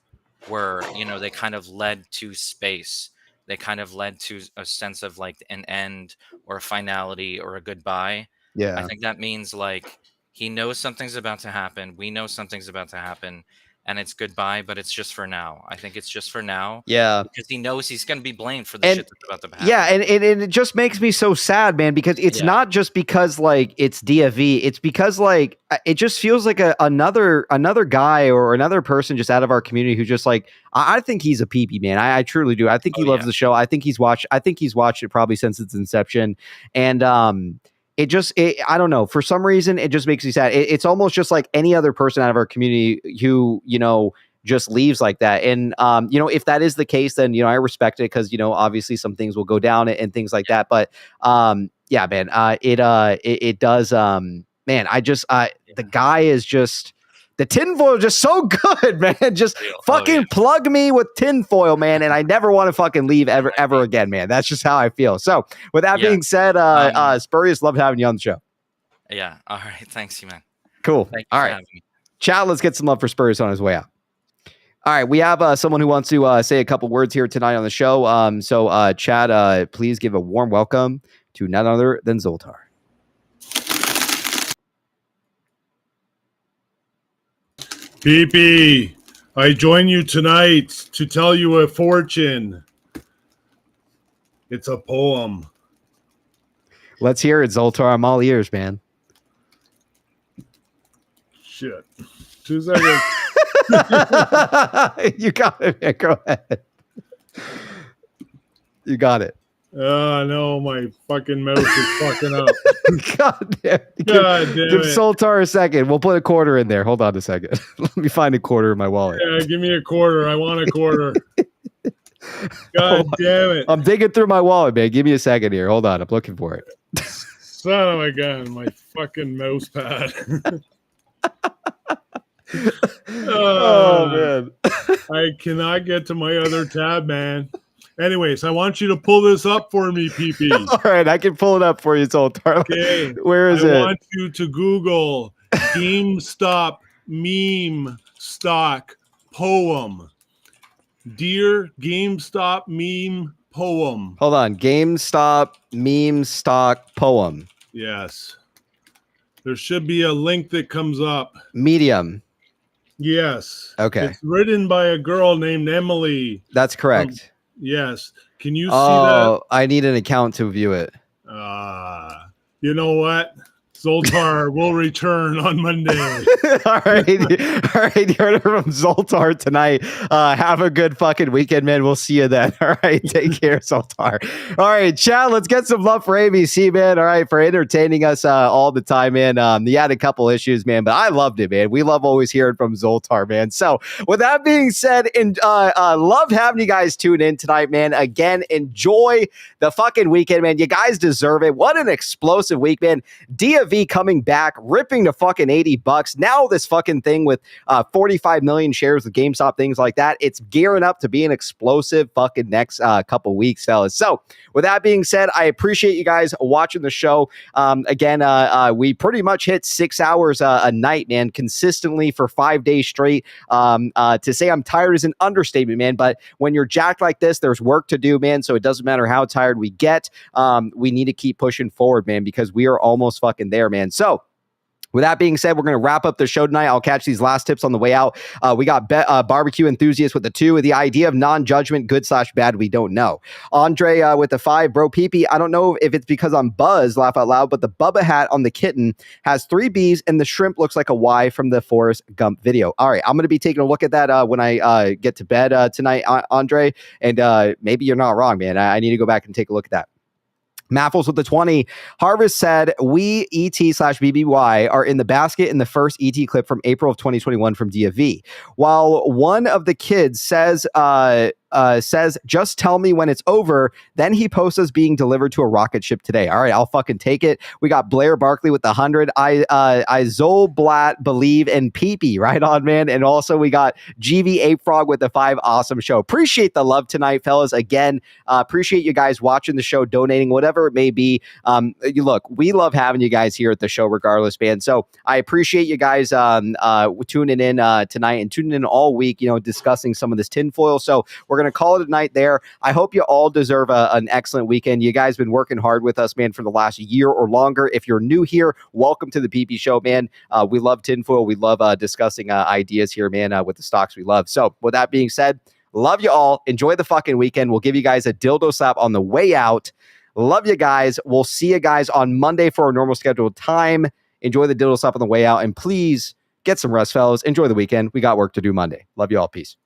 were, they kind of led to space. They kind of led to a sense of like an end or a finality or a goodbye. Yeah. I think that means like he knows something's about to happen. We know something's about to happen. And it's goodbye, but it's just for now. I think it's just for now. Yeah. Because he knows he's going to be blamed for the shit that's about to happen. Yeah, and it just makes me so sad, man, because it's not just because like it's DFV, it's because like it just feels like another guy or another person just out of our community who just like I think he's a PP, man. I truly do. I think he loves the show. I think he's watched it probably since its inception. And I don't know. For some reason, it just makes me sad. It's almost just like any other person out of our community who, just leaves like that. And, if that is the case, then, I respect it because, obviously some things will go down and things like that. But, yeah, man, it does. Man, the guy is just, the tinfoil is just so good, man. Just fucking plug me with tinfoil, man. And I never want to fucking leave ever again, man. That's just how I feel. So with that being said, Spurious, loved having you on the show. Yeah. All right. Thanks, you, man. Cool. Thank you All for right. having me. Chat, let's get some love for Spurious on his way out. All right, we have someone who wants to say a couple words here tonight on the show. So, Chad, please give a warm welcome to none other than Zoltar. PP, I join you tonight to tell you a fortune. It's a poem. Let's hear it, Zoltar. I'm all ears, man. Shit. 2 seconds. You got it, man. Go ahead. You got it. No, my fucking mouse is fucking up. God damn. Give Zoltar a second. We'll put a quarter in there. Hold on a second. Let me find a quarter in my wallet. Yeah, give me a quarter. I want a quarter. God damn it. I'm digging through my wallet, man. Give me a second here. Hold on. I'm looking for it. Son of a gun, my fucking mouse pad. Oh, man. I cannot get to my other tab, man. Anyways, I want you to pull this up for me, PP. All right, I can pull it up for you, Zoltar. Okay. Where is it? I want you to Google GameStop meme stock poem. Dear GameStop meme poem. Hold on. GameStop meme stock poem. Yes. There should be a link that comes up. Medium. Yes. Okay. It's written by a girl named Emily. That's correct. Yes. Can you see that? Oh, I need an account to view it. You know what? Zoltar will return on Monday. All right. You heard it from Zoltar tonight. Have a good fucking weekend, man. We'll see you then. All right. Take care, Zoltar. All right, Chad, let's get some love for ABC, man. All right. For entertaining us all the time, man. He had a couple issues, man, but I loved it, man. We love always hearing from Zoltar, man. So with that being said, and loved having you guys tune in tonight, man. Again, enjoy the fucking weekend, man. You guys deserve it. What an explosive week, man. DFV coming back, ripping the fucking $80. Now this fucking thing with 45 million shares with GameStop, things like that. It's gearing up to be an explosive fucking next couple weeks, fellas. So with that being said, I appreciate you guys watching the show. Again, we pretty much hit 6 hours a night, man, consistently for 5 days straight. To say I'm tired is an understatement, man. But when you're jacked like this, there's work to do, man. So it doesn't matter how tired we get. We need to keep pushing forward, man, because we are almost fucking there. there, man. So with that being said, we're going to wrap up the show tonight. I'll catch these last tips on the way out. We got barbecue enthusiast with the 2. The idea of non-judgment, good/bad, we don't know. Andre with the 5. Bro, PP, I don't know if it's because I'm buzzed, laugh out loud, but the Bubba hat on the kitten has 3 B's and the shrimp looks like a Y from the Forrest Gump video. All right, I'm going to be taking a look at that when I get to bed tonight, Andre. And maybe you're not wrong, man. I need to go back and take a look at that. Maffles with the 20. Harvest said, we ET/BBY are in the basket in the first ET clip from April of 2021 from DFV. While one of the kids says, just tell me when it's over, then he posts us being delivered to a rocket ship today. All right, I'll fucking take it. We got Blair Barkley with the 100. I Zolblat believe in PP. Right on, man. And also we got GV Ape Frog with the 5. Awesome show. Appreciate the love tonight, fellas. Again, appreciate you guys watching the show, donating, whatever it may be. Look, we love having you guys here at the show regardless, man. So I appreciate you guys tuning in tonight and tuning in all week, discussing some of this tinfoil. So we're going to call it a night there. I hope you all deserve an excellent weekend. You guys been working hard with us, man, for the last year or longer. If you're new here, welcome to the PP Show, man. We love tinfoil. We love discussing ideas here, man, with the stocks we love. So with that being said, love you all. Enjoy the fucking weekend. We'll give you guys a dildo slap on the way out. Love you guys. We'll see you guys on Monday for our normal scheduled time. Enjoy the dildo slap on the way out. And please get some rest, fellas. Enjoy the weekend. We got work to do Monday. Love you all. Peace.